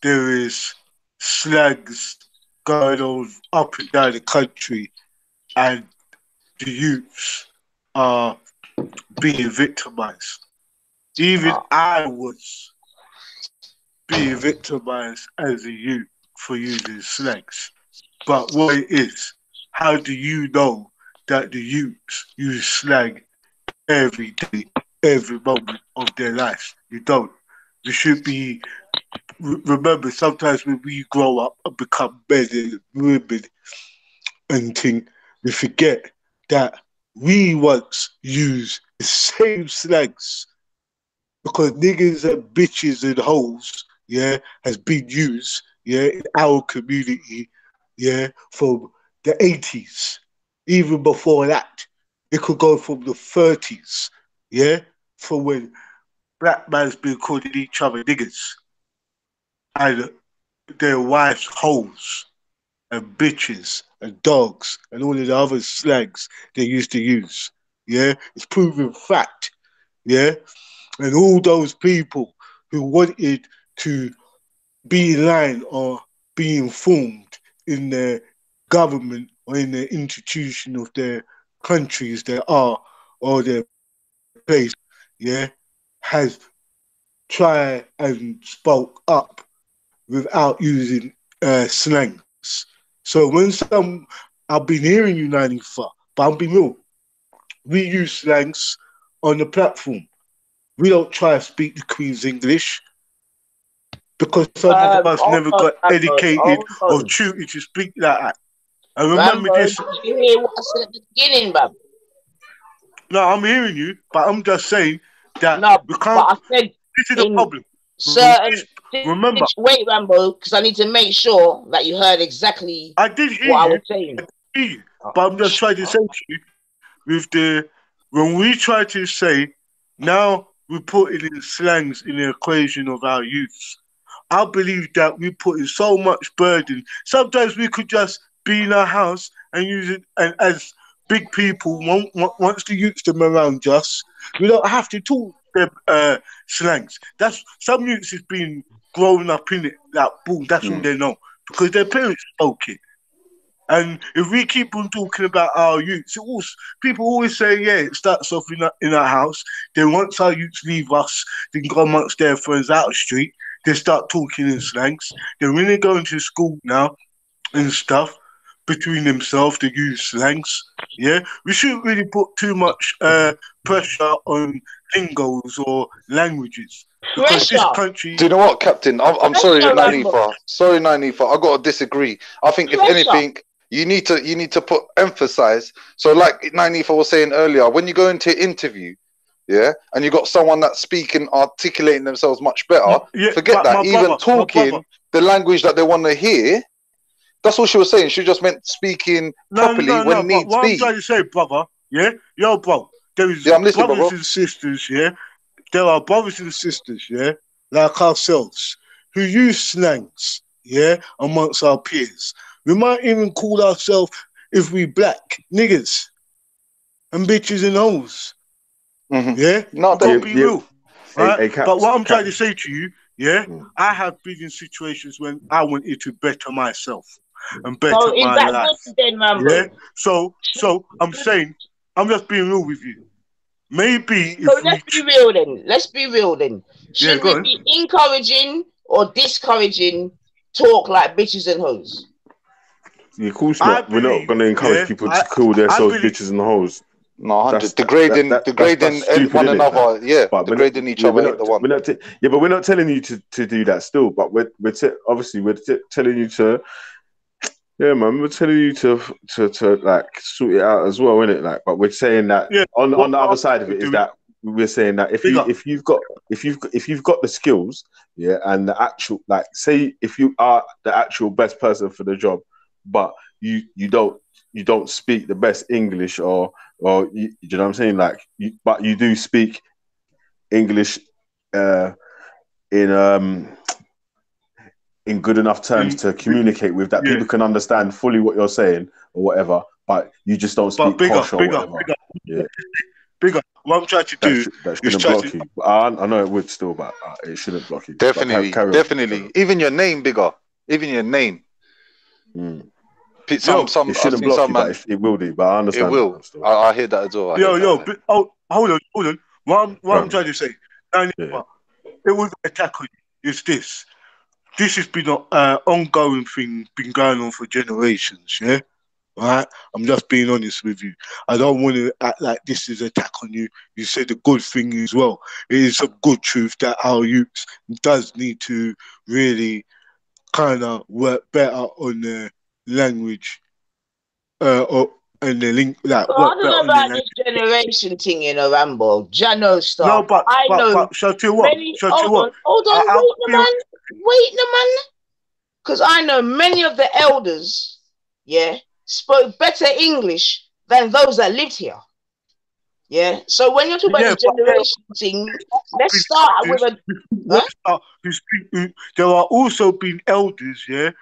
there is slangs going on up and down the country, and the youths are being victimized. Even I was being victimized as a youth for using slangs. But what it is, how do you know that the youths use slang every day, every moment of their life? You don't. You should be. Remember, sometimes when we grow up and become men and women and things, we forget that we once used the same slangs because niggas and bitches and hoes, yeah, has been used, yeah, in our community, yeah, from the 80s. Even before that, it could go from the 30s, yeah, from when black man's been calling each other niggas and their wives hoes and bitches and dogs and all of the other slangs they used to use. Yeah, it's proven fact. Yeah, and all those people who wanted to be in line or be informed in their government or in the institution of their countries they are or their place, yeah, has tried and spoke up without using slangs. So when I've been hearing you 94, but I'll be real. We use slangs on the platform. We don't try to speak the Queen's English because some of us never got educated or tutored to speak like that. And remember this. Did you hear what I said at the beginning, Bab? No, I'm hearing you, but I'm just saying that we can't. But I said this is the problem. Remember, wait, Rambo, because I need to make sure that you heard exactly I did hear what you. I was saying. I did hear you, but I'm just trying to say to you, when we try to say, now we're putting in slangs in the equation of our youths. I believe that we put in so much burden. Sometimes we could just be in our house and use it, and as big people, once the youths them around us, we don't have to talk them slangs. That's some youths has been growing up in it, like boom, that's all they know because their parents spoke it. And if we keep on talking about our youths, people always say, yeah, it starts off in our house. Then once our youths leave us, they can go amongst their friends out the street. They start talking in slangs. Then when they go into school now and stuff, between themselves, they use slangs. Yeah, we shouldn't really put too much pressure on lingos or languages. Because this country... Do you know what, Captain? I'm sorry, Nanifa. Sorry, Nanifa. I got to disagree. I think if anything... You need to emphasize. So, like Nanifa was saying earlier, when you go into an interview, yeah, and you got someone that's speaking, articulating themselves much better. Yeah, Forget that. Even talking the language that they want to hear. That's all she was saying. She just meant speaking properly when But needs what I'm be. trying to say, brother, yeah, yo, bro, there is Yeah, I'm listening, brothers bro. and sisters, yeah. There are brothers and sisters, yeah, like ourselves, who use slangs, yeah, amongst our peers. We might even call ourselves, if we black, niggas and bitches and hoes. Yeah, No, we've got to be real, right? Caps, but what I'm trying to Caps. say to you, yeah, I have been in situations when I wanted to better myself and better So is my that life. good then, Rambo? Yeah, so I'm saying, I'm just being real with you. Maybe So if let's be real then. Let's be real then. Yeah, Should go we on. be encouraging or discouraging talk like bitches and hoes? Yeah, of course I not. We're not believe, going to encourage yeah, people to call themselves believe- bitches and hoes. No, 100. That's Degrading that's stupid, one innit? another. Yeah, But degrading each other ain't the one. But we're not telling you to do that still. But obviously we're telling you to. Yeah, man, we're telling you to like sort it out as well, innit? Like, but we're saying that on the other side of it is that we're saying that if you've got the skills, yeah, and the actual, like, say if you are the actual best person for the job, but you don't speak the best English or you know what I'm saying, like, but you do speak English in good enough terms to communicate with that people can understand fully what you're saying or whatever, but you just don't speak posh or whatever. Bigger. What I'm trying to do that shouldn't block you. I know it would still, but it shouldn't block you. Definitely. Even your name, bigger. Even your name. It shouldn't block you, but it will do. But I understand. It will. I hear that as well. Hold on. What I'm trying to say, it was an attack on you. It's this. This has been an ongoing thing, been going on for generations, yeah? Right? I'm just being honest with you. I don't want to act like this is an attack on you. You said a good thing as well. It is some good truth that our youth does need to really kind of work better on their language and the link that I don't know about this generation thing, you know, Rambo. Jano stuff. No, but I know shall I tell you what? Hold on, wait a man. Because I know many of the elders, spoke better English than those that lived here. Yeah. So when you're talking about this generation thing, let's start with there are also been elders, in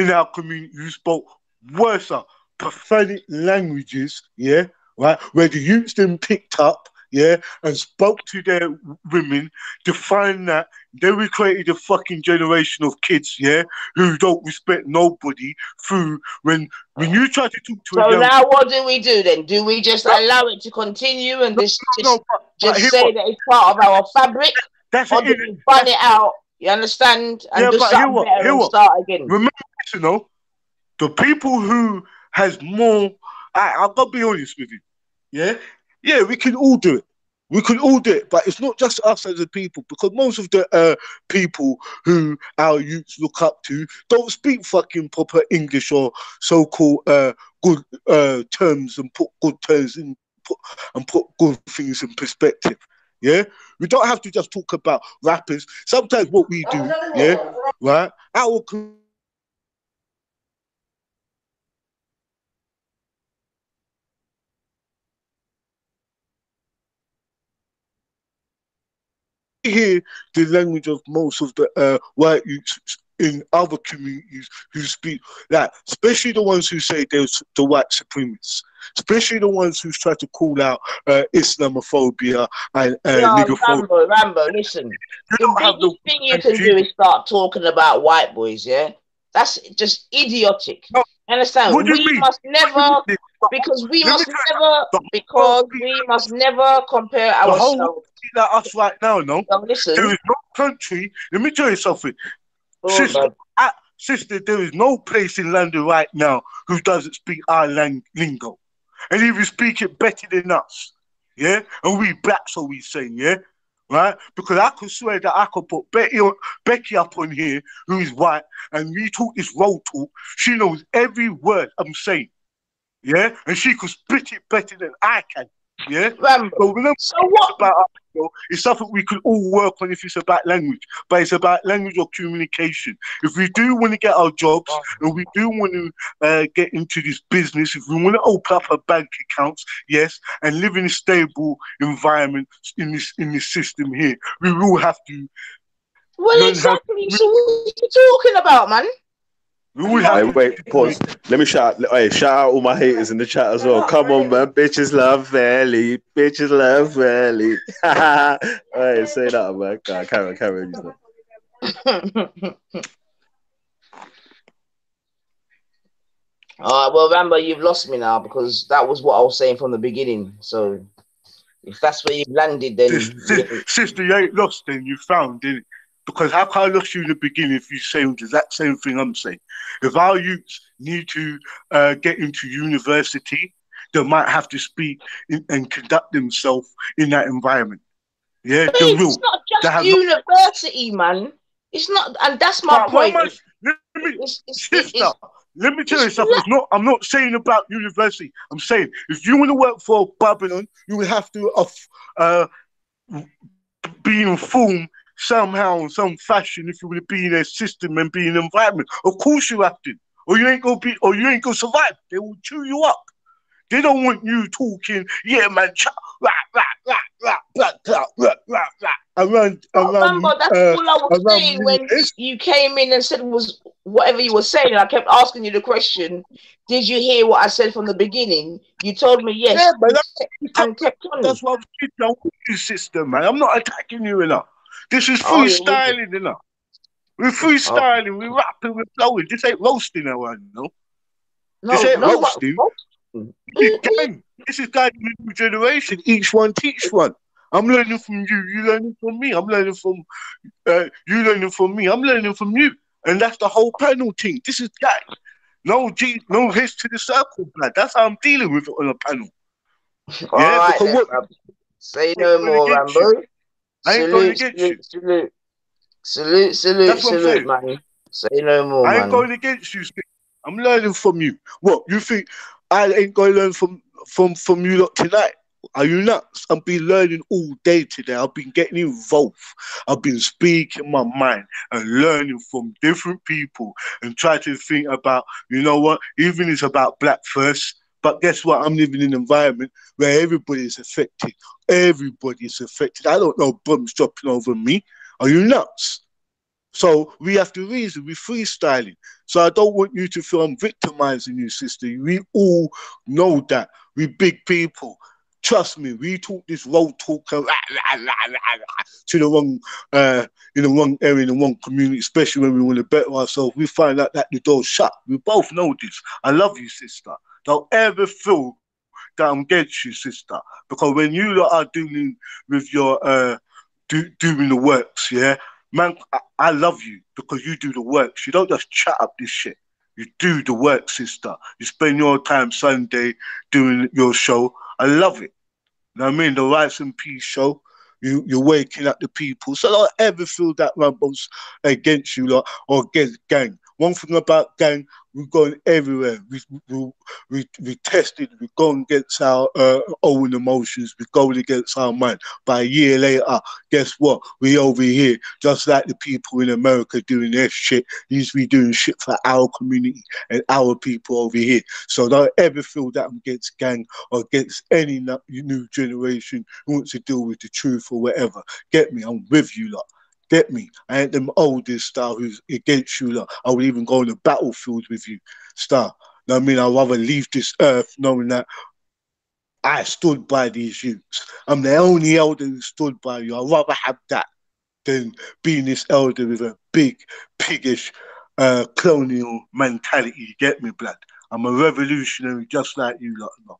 our community who spoke worse, pathetic languages, right, where the youths then picked up, and spoke to their women to find that they recreated a fucking generation of kids, who don't respect nobody through when you try to talk to a young... now what do we do then? Do we just allow it to continue and just say that it's part of our fabric? Or do we ban it out, you understand, and do something better and start again? Remember this, the people who has more... I've got to be honest with you, yeah, we can all do it. We can all do it, but it's not just us as a people, because most of the people who our youths look up to don't speak fucking proper English or so-called good terms and put good terms in and put good things in perspective. Yeah, we don't have to just talk about rappers. Sometimes what we do, right, our hear the language of most of the white youths in other communities who speak that, especially the ones who say there's the white supremacists, especially the ones who try to call out Islamophobia and niggerphobia. Rambo, listen. The biggest thing you can do is start talking about white boys, That's just idiotic. Understand? We must never compare ourselves. The whole world like us right now, no? Listen. There is no country. Let me tell you something. Sister, there is no place in London right now who doesn't speak our lingo. And even speak it better than us. Yeah? And we black, so we saying, right? Because I could swear that I could put Becky up on here, who is white, and we talk this road talk. She knows every word I'm saying. Yeah? And she could spit it better than I can. Yeah. Rambo. So remember, So what? about us, it's something we could all work on if it's about language, but it's about language or communication. If we do want to get our jobs and we do want to get into this business, if we want to open up a bank accounts, yes, and live in a stable environment in this system here, we will have to Well, learn how. exactly. So what are you talking about, man? We will have Hey, to. wait, pause. Let me shout. Hey, shout out all my haters in the chat as well. Come on, man. Bitches love Valley. Bitches love Valley. Hey, say that, man. God, carry on. All right, well, Rambo, you've lost me now because that was what I was saying from the beginning. So if that's where you've landed, then Sister, you ain't lost then, you found, didn't it? Because how can I lost you in the beginning if you say the exact same thing I'm saying? If our youths need to get into university, they might have to speak and conduct themselves in that environment. Yeah, but they it's will. not just university, man. It's not, and that's my point. Sister, let me tell you something. I'm not saying about university. I'm saying if you want to work for Babylon, you will have to be informed somehow in some fashion if you want to be in their system and be in an environment. Of course you have to. Or you ain't gonna survive. They will chew you up. They don't want you talking, yeah, man, around. Rambo, that's all I was saying when you came in and said was whatever you were saying. I kept asking you the question, did you hear what I said from the beginning? You told me yes, yeah, but and kept on. That's what I'm saying, you sister, man. I'm not attacking you enough. This is freestyling enough. We're freestyling, we're rapping, we're flowing. This ain't roasting, I know. This ain't roasting. This is guiding the new generation. Each one teach one. I'm learning from you. You learning from me. I'm learning from you. Learning from me. I'm learning from you. And that's the whole panel thing. This is that. No hits to the circle, blood. That's how I'm dealing with it on a panel. All right, then, say no more, Rambo. I ain't going against you. Salute, man. Say no more, man. I ain't going against you. I'm learning from you. What you think? I ain't going to learn from you lot tonight. Are you nuts? I've been learning all day today. I've been getting involved. I've been speaking my mind and learning from different people and trying to think about, you know what, even it's about black first. But guess what? I'm living in an environment where everybody is affected. Everybody is affected. I don't know bombs dropping over me. Are you nuts? So we have to reason, we're freestyling. So I don't want you to feel I'm victimizing you, sister. We all know that. We big people. Trust me, we talk this road talk to the wrong, in the wrong area, in the wrong community, especially when we want to better ourselves. We find out that the door's shut. We both know this. I love you, sister. Don't ever feel that I'm against you, sister. Because when you lot are dealing with your doing the works, yeah, man, I love you because you do the works. You don't just chat up this shit. You do the work, sister. You spend your time Sunday doing your show. I love it. You know what I mean? The Rights and Peace show. You're waking up the people. So don't ever feel that Rambo's against you lot or against gang. One thing about gang, we're going everywhere. We tested, we're going against our own emotions, we're going against our mind. But a year later, guess what? We over here, just like the people in America doing their shit, these we doing shit for our community and our people over here. So don't ever feel that I'm against gang or against any new generation who wants to deal with the truth or whatever. Get me, I'm with you lot. Get me? I ain't them oldest style who's against you lot. I would even go on the battlefield with you, style. I mean, I'd rather leave this earth knowing that I stood by these youths. I'm the only elder who stood by you. I'd rather have that than being this elder with a big, piggish, colonial mentality. You get me, blood? I'm a revolutionary just like you lot know.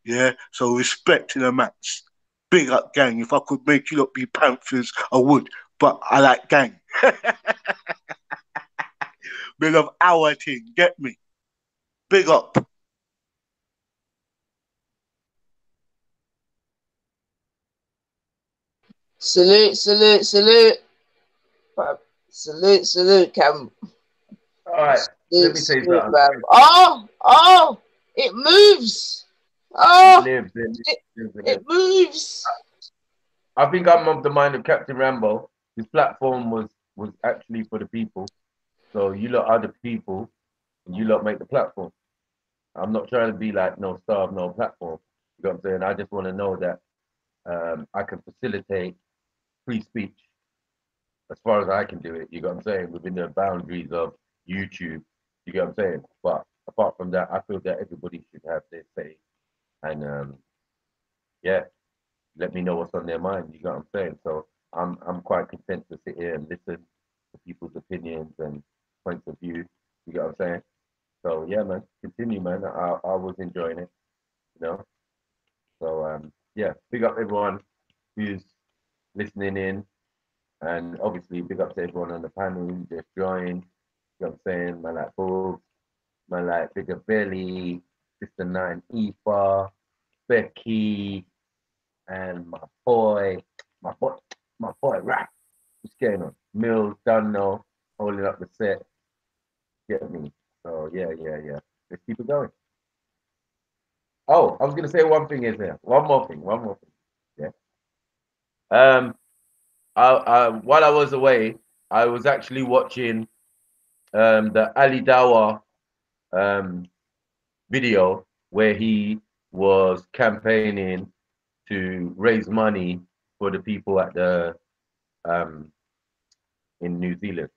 Yeah? So respect to the max. Big up gang. If I could make you lot be Panthers, I would. But I like gang. Big of our thing, get me? Big up. Salute, Cam. All right, let me say something. Oh, it moves. Oh, It lives. it moves. I think I'm of the mind of Captain Rambo. His platform was actually for the people. So you lot are the people, and you lot make the platform. I'm not trying to be like no star of no platform. You know what I'm saying? I just want to know that I can facilitate free speech as far as I can do it. You know what I'm saying? Within the boundaries of YouTube. You know what I'm saying? But apart from that, I feel that everybody should have their say. And yeah, let me know what's on their mind. You know what I'm saying? So I'm quite content to sit here and listen to people's opinions and points of view. You know what I'm saying? So yeah, man, continue, man. I was enjoying it, you know. So yeah, big up everyone who's listening in, and obviously big up to everyone on the panel who just joined. You know what I'm saying? Man like Bulls, man like Bigger Belly, Sister Nine Aoife, Becky, and my boy, my boy Rap. What's going on? Mills, Dunno, holding up the set. Get me? So yeah. Let's keep it going. Oh, I was gonna say one thing is there. One more thing. Yeah. While I was away, I was actually watching the Ali Dawa video where he was campaigning to raise money for the people at the in New Zealand.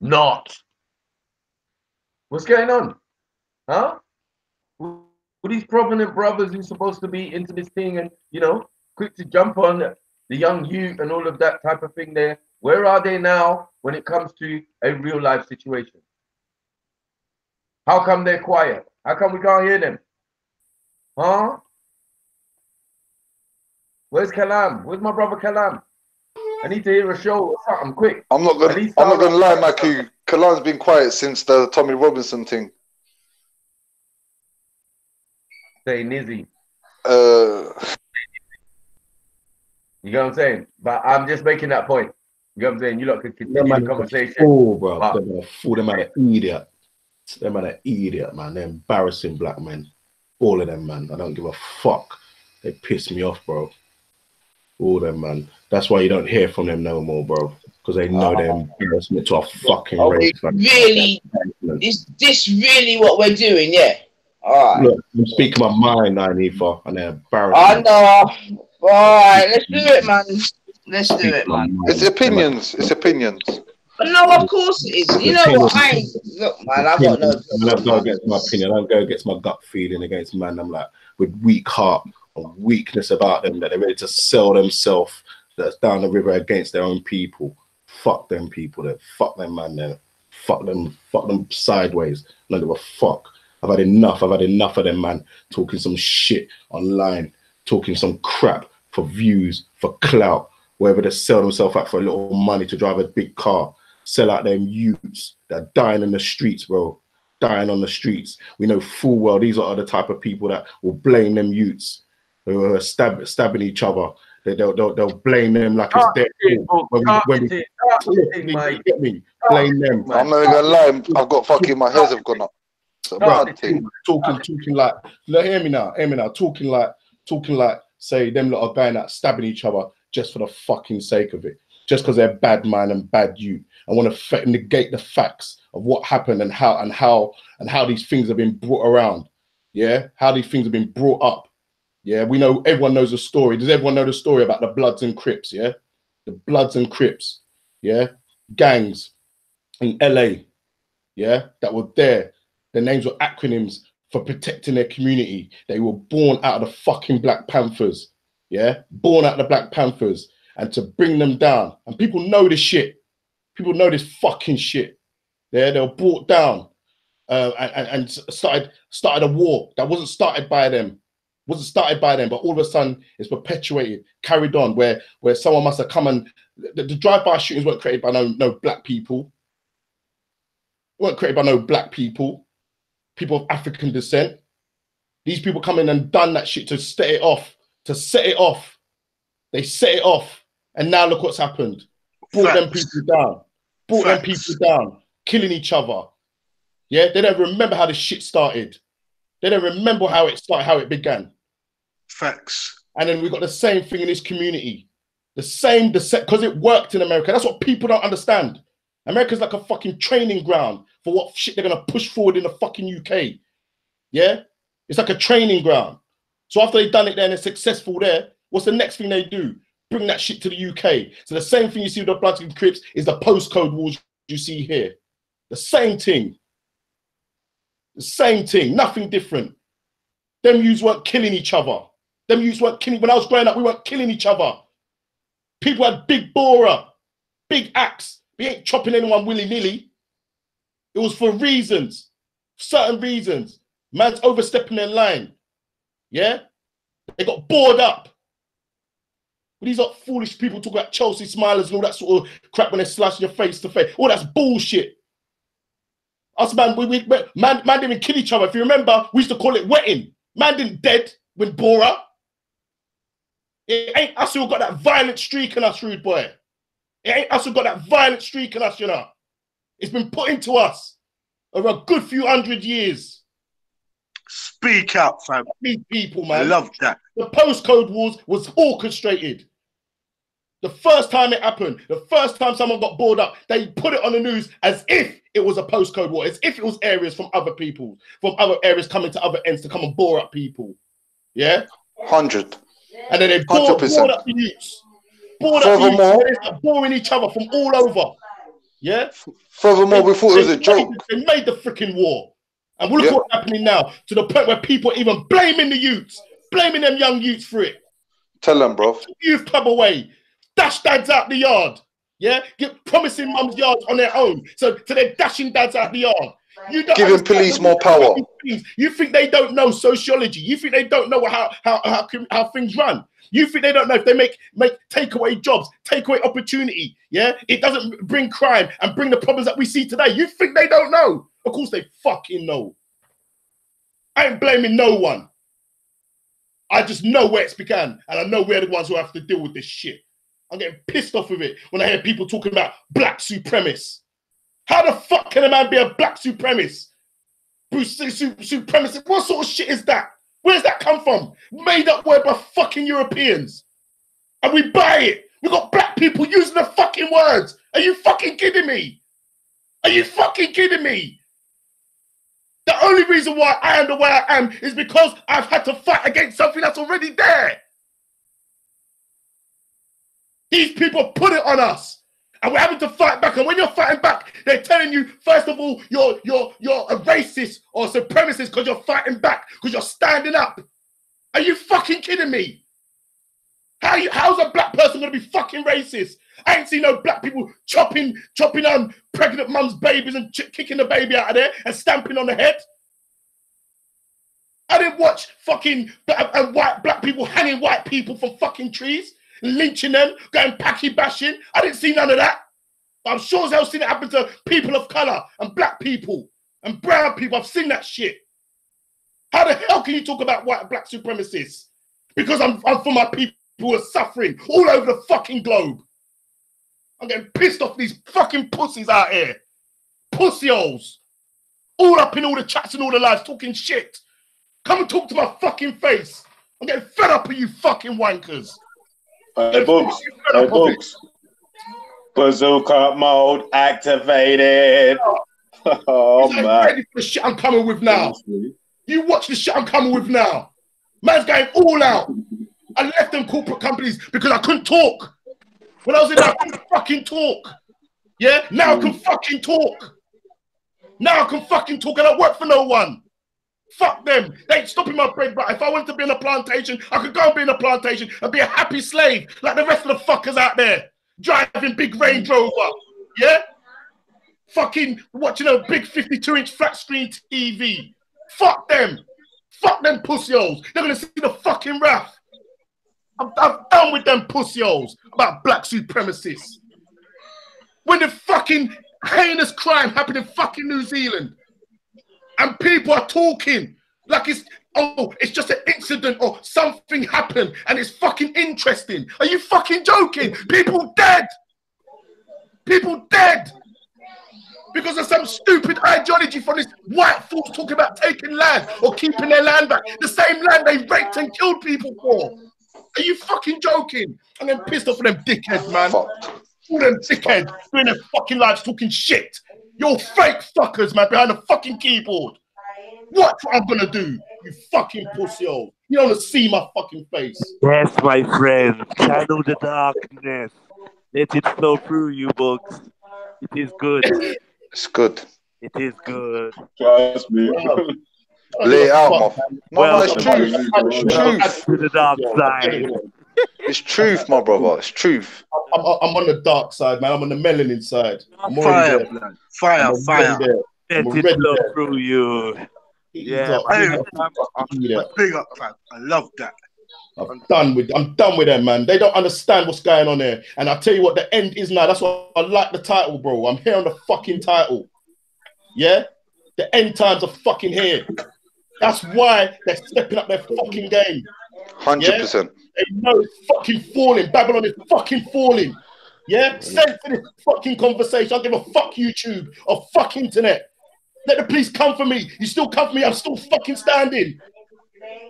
Not. What's going on? Huh? Who these prominent brothers who's supposed to be into this thing and, you know, quick to jump on the young youth and all of that type of thing there? Where are they now when it comes to a real life situation? How come they're quiet? How come we can't hear them? Huh? Where's Kalam? Where's my brother Kalam? I need to hear a show or something quick. I'm not gonna lie, Mackie. Kalan's been quiet since the Tommy Robinson thing. Say Nizzy. You know what I'm saying? But I'm just making that point. You know what I'm saying? You lot could continue the conversation. Oh, bro. Them man an idiot. Them man an idiot, man. They're embarrassing black men. All of them, man. I don't give a fuck. They piss me off, bro. All them, man. That's why you don't hear from them no more, bro. Because they know they're embarrassment to a fucking race. Really? Is this really what we're doing? Yeah. All right. Look, I'm speaking my mind, Aoife, and they're embarrassing. I know. All right, let's do it, man. Let's do it, man. It's opinions. It's opinions. No, of look, you know what? Look, man, I've got no. I go against my opinion. I don't go against my gut feeling against man. I'm like with weak heart and weakness about them that they're ready to sell themselves. That's down the river against their own people. Fuck them people. There. Fuck them man. There. Fuck them. Fuck them sideways. I don't give a fuck. I've had enough. I've had enough of them man talking some shit online, talking some crap for views, for clout, wherever they sell themselves out for a little money to drive a big car. Sell out them youths that are dying in the streets, bro. Dying on the streets. We know full well these are the type of people that will blame them youths who are stabbing each other. They'll blame them like it's their fault. Get me? Blame them. I'm not gonna lie. I've got fucking my hairs have gone up. Talking like. Look, hear me now. Talking like. Say them lot are going out stabbing each other just for the fucking sake of it. Just because they're bad man and bad youth. I want to negate the facts of what happened and how these things have been brought around. Yeah, how these things have been brought up. Yeah, we know, everyone knows the story. Does everyone know the story about the Bloods and Crips? Yeah, the Bloods and Crips. Yeah, gangs in LA. Yeah, that were there. Their names were acronyms for protecting their community. They were born out of the fucking Black Panthers. Yeah, born out of the Black Panthers. And to bring them down. And people know this shit. People know this fucking shit. Yeah, they were brought down and started a war that wasn't started by them. But all of a sudden it's perpetuated, carried on, where someone must have come and the drive-by shootings weren't created by no black people. Weren't created by no black people. People of African descent. These people come in and done that shit to set it off. They set it off. And now look what's happened. Brought them people down. Killing each other. Yeah, they don't remember how this shit started. They don't remember how it started, how it began. Facts. And then we got the same thing in this community. The same, because it worked in America. That's what people don't understand. America's like a fucking training ground for what shit they're going to push forward in the fucking UK. Yeah? It's like a training ground. So after they've done it there and they're successful there, what's the next thing they do? Bring that shit to the UK. So the same thing you see with the Bloods and Crips is the postcode wars you see here. The same thing. The same thing. Nothing different. Them youths weren't killing each other. Them youths weren't killing. When I was growing up, we weren't killing each other. People had big borer, big axe. We ain't chopping anyone willy-nilly. It was for reasons, certain reasons. Man's overstepping their line. Yeah? They got bored up. These are foolish people talk about Chelsea smilers and all that sort of crap when they're slashing your face to face. All that's bullshit. Us, man, man didn't even kill each other. If you remember, we used to call it wetting. Man didn't dead when Bora. It ain't us who got that violent streak in us, rude boy. It ain't us who got that violent streak in us, you know. It's been put into us over a good few 100 years. Speak out, fam. These people, man. I love that. The postcode wars was orchestrated. The first time it happened, the first time someone got bored up, they put it on the news as if it was a postcode war, as if it was areas from other people, from other areas coming to other ends to come and bore up people. Yeah? 100. And then they bored up the youths. Bored up the youths. They start boring each other from all over. Yeah? Furthermore, we thought it was a joke. They made the freaking war. And look what's happening now, to the point where people are even blaming the youths, blaming them young youths for it. Tell them, bro. Youth club away. Dash dads out the yard. Yeah? Promising mums yards on their own. So they're dashing dads out the yard. Giving police more power. You think they don't know sociology? You think they don't know how things run? You think they don't know if they make take away jobs, take away opportunity? Yeah, it doesn't bring crime and bring the problems that we see today. You think they don't know? Of course they fucking know. I ain't blaming no one. I just know where it's began, and I know we're the ones who have to deal with this shit. I'm getting pissed off with it when I hear people talking about black supremacists. How the fuck can a man be a black supremacist? Supremacist? What sort of shit is that? Where's that come from? Made up word by fucking Europeans. And we buy it. We got black people using the fucking words. Are you fucking kidding me? Are you fucking kidding me? The only reason why I am the way I am is because I've had to fight against something that's already there. These people put it on us. And we're having to fight back. And when you're fighting back, they're telling you, first of all, you're a racist or a supremacist because you're fighting back, because you're standing up. Are you fucking kidding me? How's a black person going to be fucking racist? I ain't seen no black people chopping pregnant mums' babies and kicking the baby out of there and stamping on the head. I didn't watch fucking black people hanging white people from fucking trees, lynching them, going packy bashing. I didn't see none of that. But I'm sure as hell seen it happen to people of color and black people and brown people. I've seen that shit. How the hell can you talk about white black supremacists? Because I'm for my people who are suffering all over the fucking globe. I'm getting pissed off these fucking pussies out here. Pussy-holes. All up in all the chats and all the lives talking shit. Come and talk to my fucking face. I'm getting fed up of you fucking wankers. Hey, Books. Hey, Books. Bazooka mode activated. Oh, man. Ready for the shit I'm coming with now. You watch the shit I'm coming with now. Man's going all out. I left them corporate companies because I couldn't talk. When I was in there, I couldn't fucking talk. Yeah? Now I can fucking talk. Now I can fucking talk and I work for no one. Fuck them. They ain't stopping my bread, but if I wanted to be in a plantation, I could go and be in a plantation and be a happy slave like the rest of the fuckers out there. Driving big Range Rover. Yeah? Fucking watching a big 52-inch flat screen TV. Fuck them. Fuck them pussy-holes. They're going to see the fucking wrath. I'm done with them pussy-holes about black supremacists. When the fucking heinous crime happened in fucking New Zealand and people are talking like it's just an incident or something happened and it's fucking interesting. Are you fucking joking? People dead. People dead. Because of some stupid ideology from this white fools talking about taking land or keeping their land back. The same land they raped and killed people for. Are you fucking joking? I'm getting pissed off of them dickheads, man. All them dickheads doing their fucking lives talking shit. You're fake fuckers, man, behind the fucking keyboard. Watch what I'm gonna do, you fucking pussy hole. You don't want to see my fucking face. Yes, my friend. Channel the darkness. Let it flow through you, bugs. It is good. It's good. It is good. Trust me. Lay it out, my Well, it's truth. It's truth. To the dark side. It's truth, my brother. It's truth. I'm on the dark side, man. I'm on the melanin side. I'm Fire, there. blood. Fire. Let it flow through you. Yeah, Hey, big up, man. I love that. I'm done with them, man. They don't understand what's going on there. And I'll tell you what the end is now. That's why I like the title, bro. I'm here on the fucking title. Yeah? The end times are fucking here. That's why they're stepping up their fucking game. 100%. Yeah? They know it's fucking falling. Babylon is fucking falling. Yeah? Send to this fucking conversation. I don't give a fuck YouTube or fuck internet. Let the police come for me. You still come for me. I'm still fucking standing.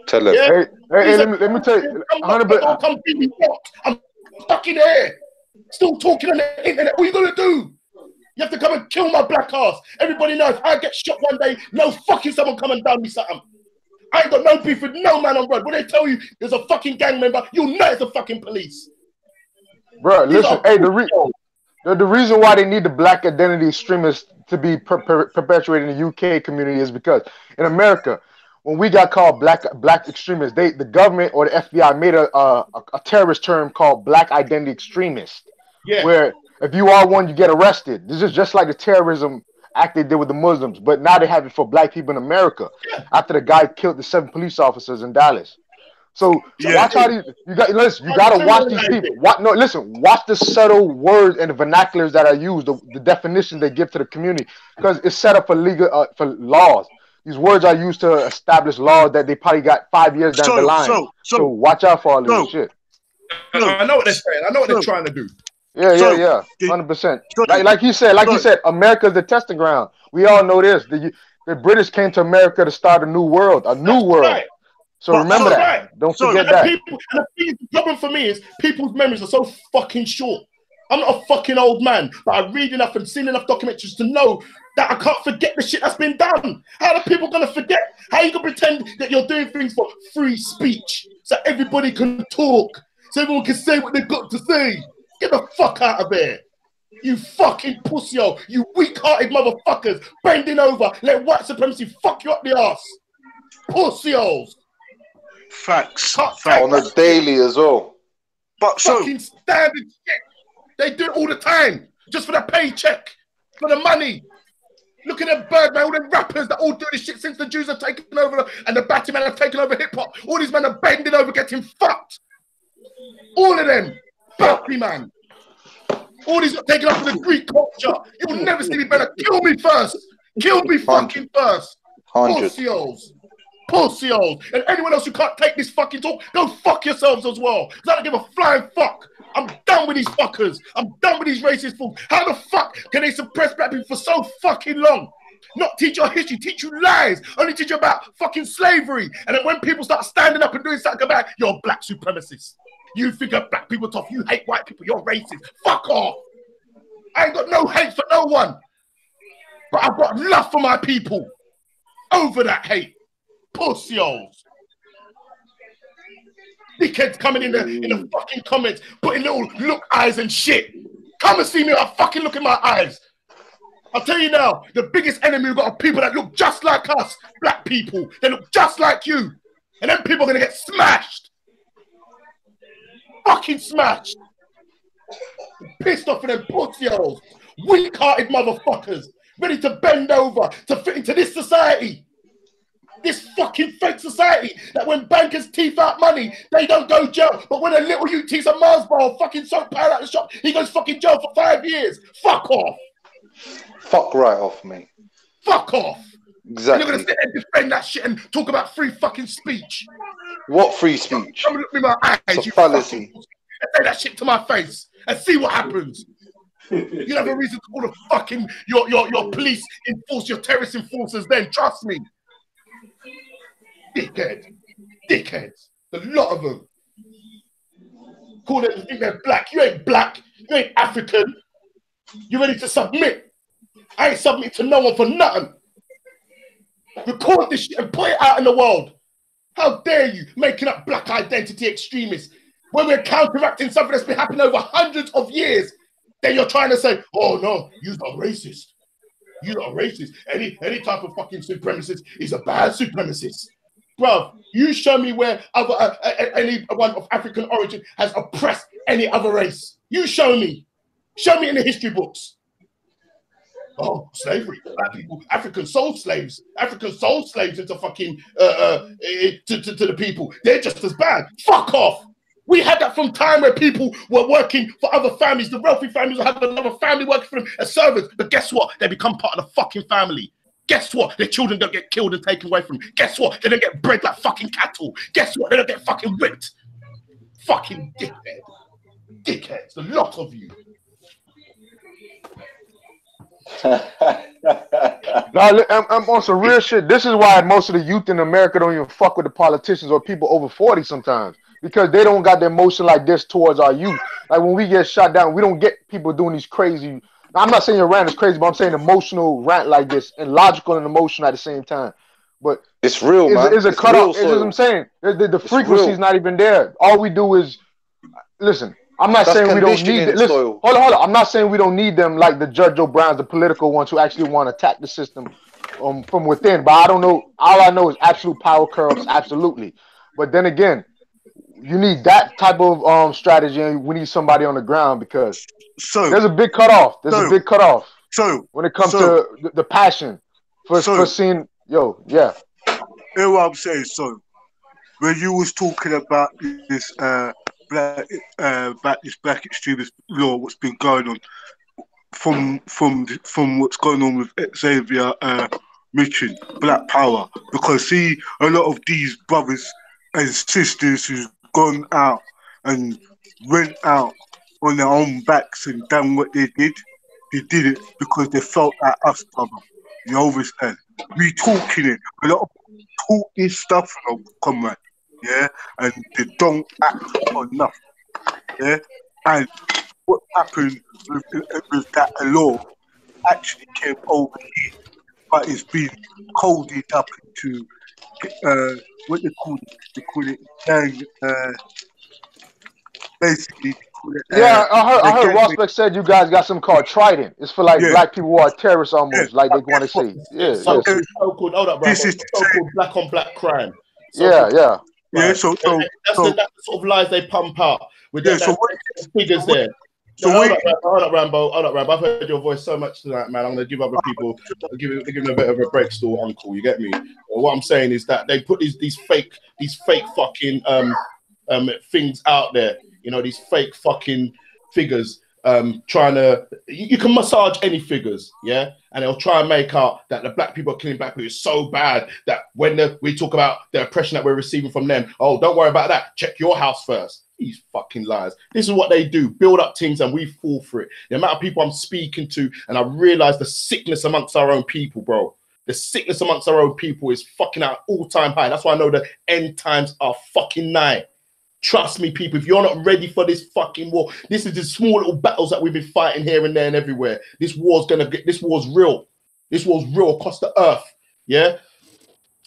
Tell them. Yeah? Hey, let me tell you. I'm fucking here. Still talking on the internet. What are you going to do? You have to come and kill my black ass. Everybody knows if I get shot one day, no fucking someone come and down me something. I ain't got no beef with no man on road. When they tell you there's a fucking gang member, you'll know it's the fucking police. Bro, listen, hey, the reason why they need the black identity extremists to be perpetuated in the UK community is because in America, when we got called black extremists, the government or the FBI made a terrorist term called black identity extremist. Yeah. Where if you are one, you get arrested. This is just like the terrorism act they did with the Muslims, but now they have it for black people in America. Yeah. After the guy killed the 7 police officers in Dallas. So watch how you gotta watch these people. Watch the subtle words and the vernaculars that are used, the definition they give to the community, because it's set up for legal for laws. These words are used to establish laws that they probably got 5 years down the line. So watch out for all this shit. I know what they're saying. I know what they're trying to do. Yeah, 100%. Like you said, America's the testing ground. We all know this. The British came to America to start a new world, Right. So remember that. Right. Don't forget that. The problem for me is people's memories are so fucking short. I'm not a fucking old man, but I read enough and seen enough documentaries to know that I can't forget the shit that's been done. How are people gonna forget? How are you gonna pretend that you're doing things for free speech so everybody can talk, so everyone can say what they've got to say? Get the fuck out of here. You fucking pussy-o, you weak-hearted motherfuckers bending over, let white supremacy fuck you up the ass. Pussy-os. Facts. On a daily as well. But fucking standard shit. They do it all the time, just for the paycheck, for the money. Look at them Birdman, all them rappers that all do this shit since the Jews have taken over and the Batty men have taken over hip-hop. All these men are bending over, getting fucked. All of them. Batty man. All these are taken up for the Greek culture. You'll never see me better. Kill me first. Kill me fucking first. Pussy-os. Pussy-os. And anyone else who can't take this fucking talk, go fuck yourselves as well. Because I don't give a flying fuck. I'm done with these fuckers. I'm done with these racist fools. How the fuck can they suppress black people for so fucking long? Not teach your history, teach you lies. Only teach you about fucking slavery. And then when people start standing up and doing something about it, you're a black supremacist. You think of black people tough. You hate white people. You're racist. Fuck off. I ain't got no hate for no one. But I've got love for my people. Over that hate. Pussy-os. Dickheads coming in the fucking comments, putting little look eyes and shit. Come and see me. I'll fucking look in my eyes. I'll tell you now, the biggest enemy we've got are people that look just like us. Black people. They look just like you. And then people are going to get smashed. Fucking smashed. Pissed off of them pussy-os. Weak-hearted motherfuckers. Ready to bend over to fit into this society. This fucking fake society that when bankers teeth out money, they don't go jail. But when a little you teeth a Mars bar or fucking soap powder out the shop, he goes fucking jail for 5 years. Fuck off. Fuck right off, mate. Fuck off. Exactly. And you're going to sit and defend that shit and talk about free fucking speech. What free speech? Come and look me in my eyes, it's a fallacy. And say that shit to my face and see what happens. You have a reason to call the fucking your police enforce your terrorist enforcers. Then trust me, dickheads, a lot of them. Call them, think they're black. You ain't black. You ain't African. You ready to submit? I ain't submitting to no one for nothing. Record this shit and put it out in the world. How dare you making up black identity extremists when we're counteracting something that's been happening over hundreds of years? Then you're trying to say, "Oh no, you're not racist. You're not racist. Any type of fucking supremacist is a bad supremacist." Bruv, you show me where anyone of African origin has oppressed any other race. You show me. Show me in the history books. Oh, slavery. Black people, African sold slaves. African sold slaves into fucking to the people. They're just as bad. Fuck off. We had that from time where people were working for other families. The wealthy families will have another family working for them as servants. But guess what? They become part of the fucking family. Guess what? Their children don't get killed and taken away from them. Guess what? They don't get bred like fucking cattle. Guess what? They don't get fucking whipped. Fucking dickheads. A lot of you. No, I'm on some real shit. This is why most of the youth in America don't even fuck with the politicians or people over 40 sometimes, because they don't got the emotion like this towards our youth. Like when we get shot down, we don't get people doing these crazy. I'm not saying your rant is crazy, but I'm saying emotional rant like this and logical and emotional at the same time. But it's real, man. It's a cutoff. It's what I'm saying. The frequency is not even there. All we do is listen. I'm not saying we don't need it. Listen, hold on. I'm not saying we don't need them like the Judge O'Briens, the political ones who actually want to attack the system from within. But I don't know. All I know is absolute power corrupts, absolutely. But then again, you need that type of strategy, and we need somebody on the ground because there's a big cutoff. A big cutoff. So when it comes to the passion for seeing, yeah. Hear what I'm saying, so when you was talking about this black extremist law, what's been going on from what's going on with Xavier Mitchell, Black Power, because see a lot of these brothers and sisters who've gone out and went out on their own backs and done what they did it because they felt like us, brother. You understand? We talking it. A lot of people talk this stuff, comrade. Yeah, and they don't act on nothing. Yeah, and what happened with that law actually came over here, but it's been coded up into what they call it. They call it gang. Basically, they call it, I heard Rossbeck said you guys got something called Trident. It's for like black people who are terrorists almost, like they want to say. So-called, hold up, bro. So-called black on black crime. Yeah. Yeah, that's the sort of lies they pump out with figures there. Hold up, Rambo. I've heard your voice so much tonight, man. I'm going to give other people, give them a bit of a break still, uncle. You get me? What I'm saying is that they put these fake fucking things out there. You know, these fake fucking figures. Trying to, you can massage any figures, yeah, and they'll try and make out that the black people are killing black people is so bad that when we talk about the oppression that we're receiving from them, oh, don't worry about that. Check your house first. These fucking lies. This is what they do: build up things, and we fall for it. The amount of people I'm speaking to, and I realize the sickness amongst our own people, bro. The sickness amongst our own people is fucking at all-time high. That's why I know the end times are fucking nigh. Trust me, people, if you're not ready for this fucking war, this is the small little battles that we've been fighting here and there and everywhere. This war's real. This war's real across the earth. Yeah.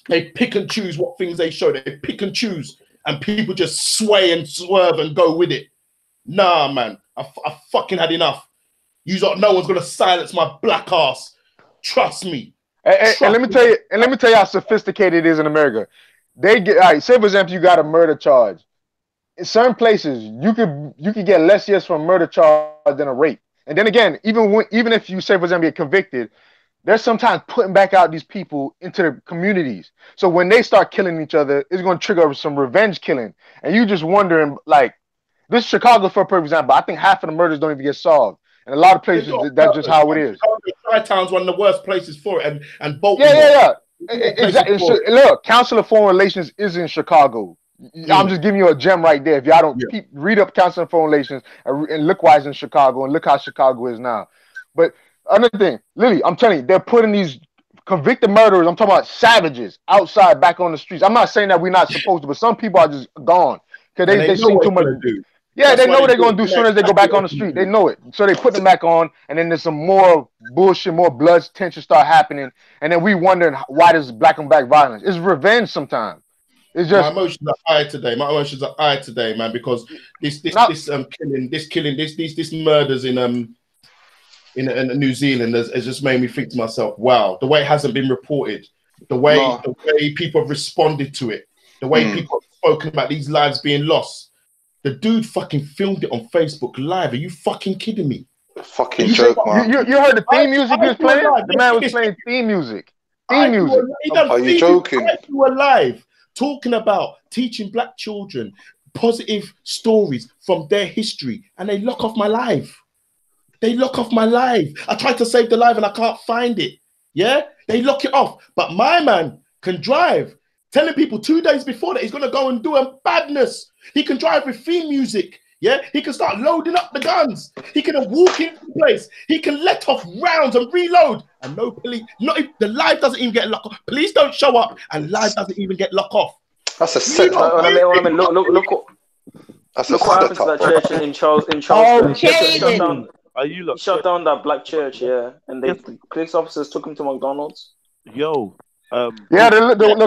They pick and choose what things they show. They pick and choose, and people just sway and swerve and go with it. Nah, man. I fucking had enough. No one's gonna silence my black ass. Trust me. And let me tell you how sophisticated it is in America. They get say for example, you got a murder charge. In certain places, you could get less years for a murder charge than a rape. And then again, even if you say for example get convicted, they're sometimes putting back out these people into the communities. So when they start killing each other, it's going to trigger some revenge killing. And you just wondering, like this Chicago, for example, I think half of the murders don't even get solved. And a lot of places, that's just how it is. Chi-Town's one of the worst places for it, and Baltimore. Yeah. Exactly. Look, Council of Foreign Relations is in Chicago. I'm just giving you a gem right there. If y'all don't read up Council of Foreign Relations and look why it's in Chicago and look how Chicago is now. But another thing, Lily, I'm telling you, they're putting these convicted murderers, I'm talking about savages, outside back on the streets. I'm not saying that we're not supposed to, but some people are just gone because they see too much. Yeah, they know what they're gonna do as soon as they go back on the street. They know it. So they put them back on, and then there's some more bullshit, more blood tension start happening, and then we wondering why there's black on black violence. It's revenge sometimes. It's just my emotions are high today. My emotions are high today, man, because this murders in New Zealand has just made me think to myself, wow, the way it hasn't been reported, the way people have responded to it, the way people have spoken about these lives being lost. The dude fucking filmed it on Facebook Live. Are you fucking kidding me? Fucking joke, man. You heard the theme music he was playing? The man was playing theme music. Theme music. Are you joking? You were live talking about teaching black children positive stories from their history, and they lock off my live. They lock off my live. I tried to save the live and I can't find it. Yeah? They lock it off. But my man can drive, telling people 2 days before that he's going to go and do a badness. He can drive with theme music. Yeah? He can start loading up the guns. He can walk into the place. He can let off rounds and reload. And no police, the live doesn't even get locked off. Police don't show up and live doesn't even get locked off. That's a set. Look what happened to that church in Charleston. He shut down that black church, yeah, and the police officers took him to McDonald's. The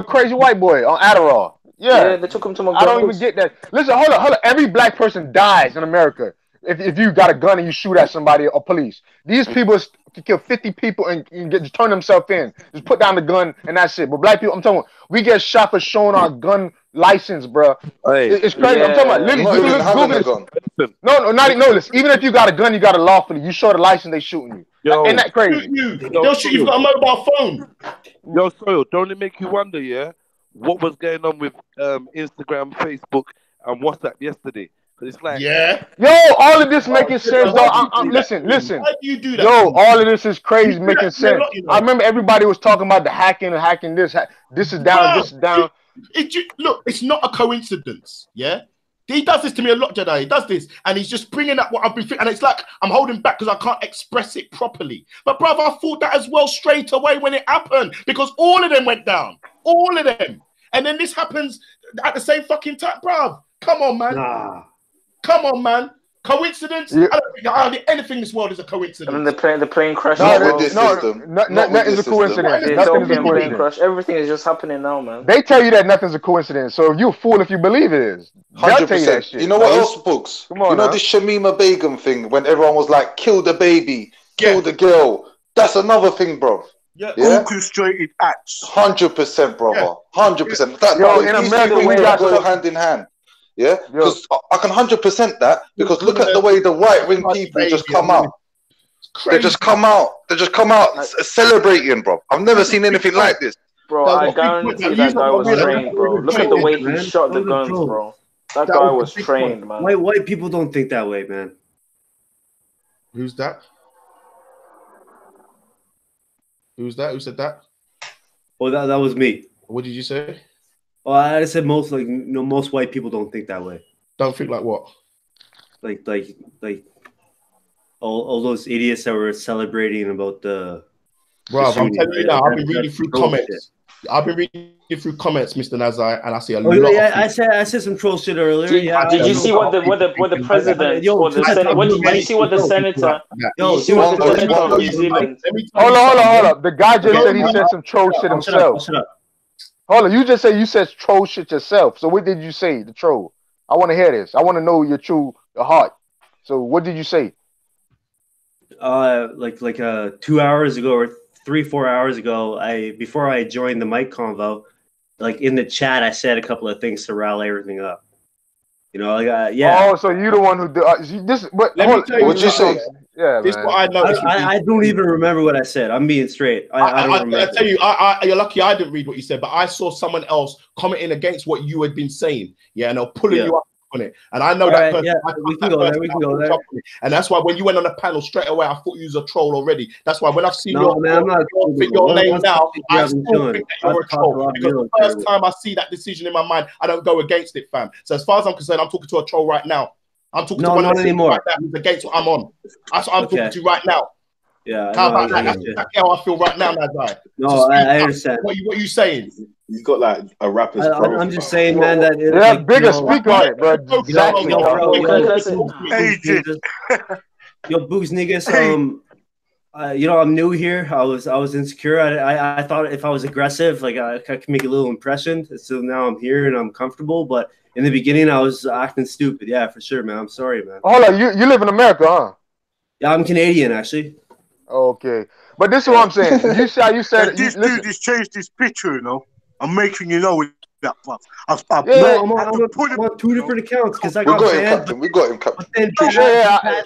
crazy white boy on Adderall. Yeah, they took him to McDonald's. I don't even get that. Listen, hold on. Every black person dies in America if you got a gun and you shoot at somebody or police. These people can kill 50 people and just turn themselves in. Just put down the gun and that's it. But black people, I'm talking about, we get shot for showing our gun license, bro. It's crazy. Yeah. I'm talking about literally. Listen. Even if you got a gun, you got it lawfully. You show the license, they shooting you. Ain't that crazy? They'll shoot you. You've got a mobile phone. Soil, don't it make you wonder, what was going on with Instagram, Facebook, and WhatsApp yesterday? Because it's like, all of this making sense, though. Listen. Why do you do that? All of this is crazy, making sense. I remember everybody was talking about the hacking and hacking this. This is down, this is down. Look, it's not a coincidence, yeah? He does this to me a lot, Jedi. He does this, and he's just bringing up what I've been thinking. And it's like I'm holding back because I can't express it properly. But, brother, I thought that as well straight away when it happened because all of them went down. All of them. And then this happens at the same fucking time, bruv. Come on, man. Come on, man. Coincidence? I don't think anything in this world is a coincidence. And then the plane crash. Nothing is a coincidence. Nothing is a coincidence. Everything is just happening now, man. They tell you that nothing's a coincidence. So you're a fool if you believe it is. 100%. You know what else, Books? Come on, you know this Shamima Begum thing when everyone was like, kill the baby, kill the girl. That's another thing, bro. Orchestrated acts. 100%, brother. 100%. In America, we go hand in hand. Yeah, because I can 100% that because look at the way the right wing people just come out. They just come out celebrating, bro. I've never seen anything like this. Bro, I guarantee that guy was trained, bro. Look at the way he shot the guns, bro. That guy was trained, man. White people don't think that way, man. Who's that? Who's that? Who said that? Oh, that was me. What did you say? Oh, I said most white people don't think that way. Don't think like what? Like all those idiots that were celebrating about the. Bro, I'm telling you now, I've been reading through comments. I've been reading through comments, Mr. Nazai, and I see a lot. Yeah, I said some troll shit earlier. Did you see what the president or the Senate? Did you see what the senator? From New Zealand? Hold up. The guy just said he said some troll shit himself. Hold on, you said troll shit yourself. So what did you say, the troll? I want to hear this. I want to know your heart. So what did you say? Like 2 hours ago or 3-4 hours ago, before I joined the mic convo, like in the chat, I said a couple of things to rally everything up. You know, Oh, so you the one who did this? But what'd you say? Yeah, this man. what I noticed. I don't even remember what I said. I'm being straight. I don't remember. I tell you, you're lucky I didn't read what you said, but I saw someone else commenting against what you had been saying. Yeah, and they're pulling you up on it. And I know All that right, person. yeah, we can go there. We can go there. And that's why when you went on the panel straight away, I thought you was a troll already. That's why when I've seen No, man, I'm not your name now, I still doing. think that you're a troll. Because the first time I see that decision in my mind, I don't go against it, fam. So as far as I'm concerned, I'm talking to a troll right now. I'm talking to one not anymore. Right now who's against what I'm on. That's what I'm talking to right now. Yeah. How about that? That's exactly how I feel right now, Nazai. No, I understand. What are you saying? He's got like a rapper's I'm just saying, man, that it's yeah, like, bigger speak on it, bro. Exactly. Yo, Boogs niggas, I'm new here. I was insecure. I thought if I was aggressive, like I could make a little impression. So now I'm here and I'm comfortable. But in the beginning, I was acting stupid. Yeah, for sure, man. I'm sorry, man. Hold on, you live in America, huh? Yeah, I'm Canadian, actually. Okay, but this is what I'm saying. You said this dude just changed his picture, you know. I'm making you know that. I'm on two different accounts because I got banned. We got him, Captain.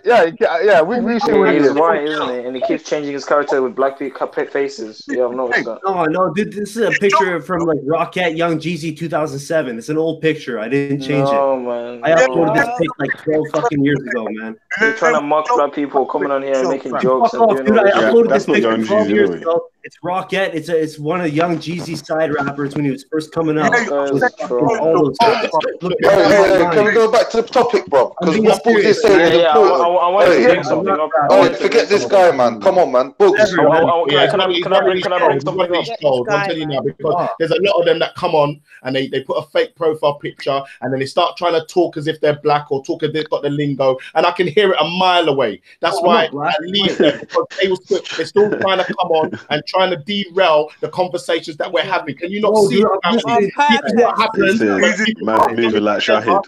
Yeah. We see what he is. is. Right, isn't it? And he keeps changing his character with black people faces. Yeah, I've noticed that. No, dude, this is a picture from like Rocket Young Jeezy 2007. It's an old picture. I didn't change it. Man. I uploaded this pic like 12 fucking years ago, man. You're trying to mock black people coming on here and making jokes. Fuck off, dude. I uploaded this picture 12 years ago. It's Rocket. It's one of Young Jeezy's side rappers when he was first coming up. All those guys. Can we go back to the topic, bro? Because what Boogs is saying is important. I want to bring something up. Forget this guy, man. Come on, man. Boogs. Can I bring something up? I'm telling you now, because there's a lot of them that come on and they put a fake profile picture and then they start trying to talk as if they're black or talk as if they've got the lingo, and I can hear it a mile away. That's why I leave them, because they're still trying to come on and trying to derail the conversations that we're having. Can you not see what happens? Man moving like Shahid.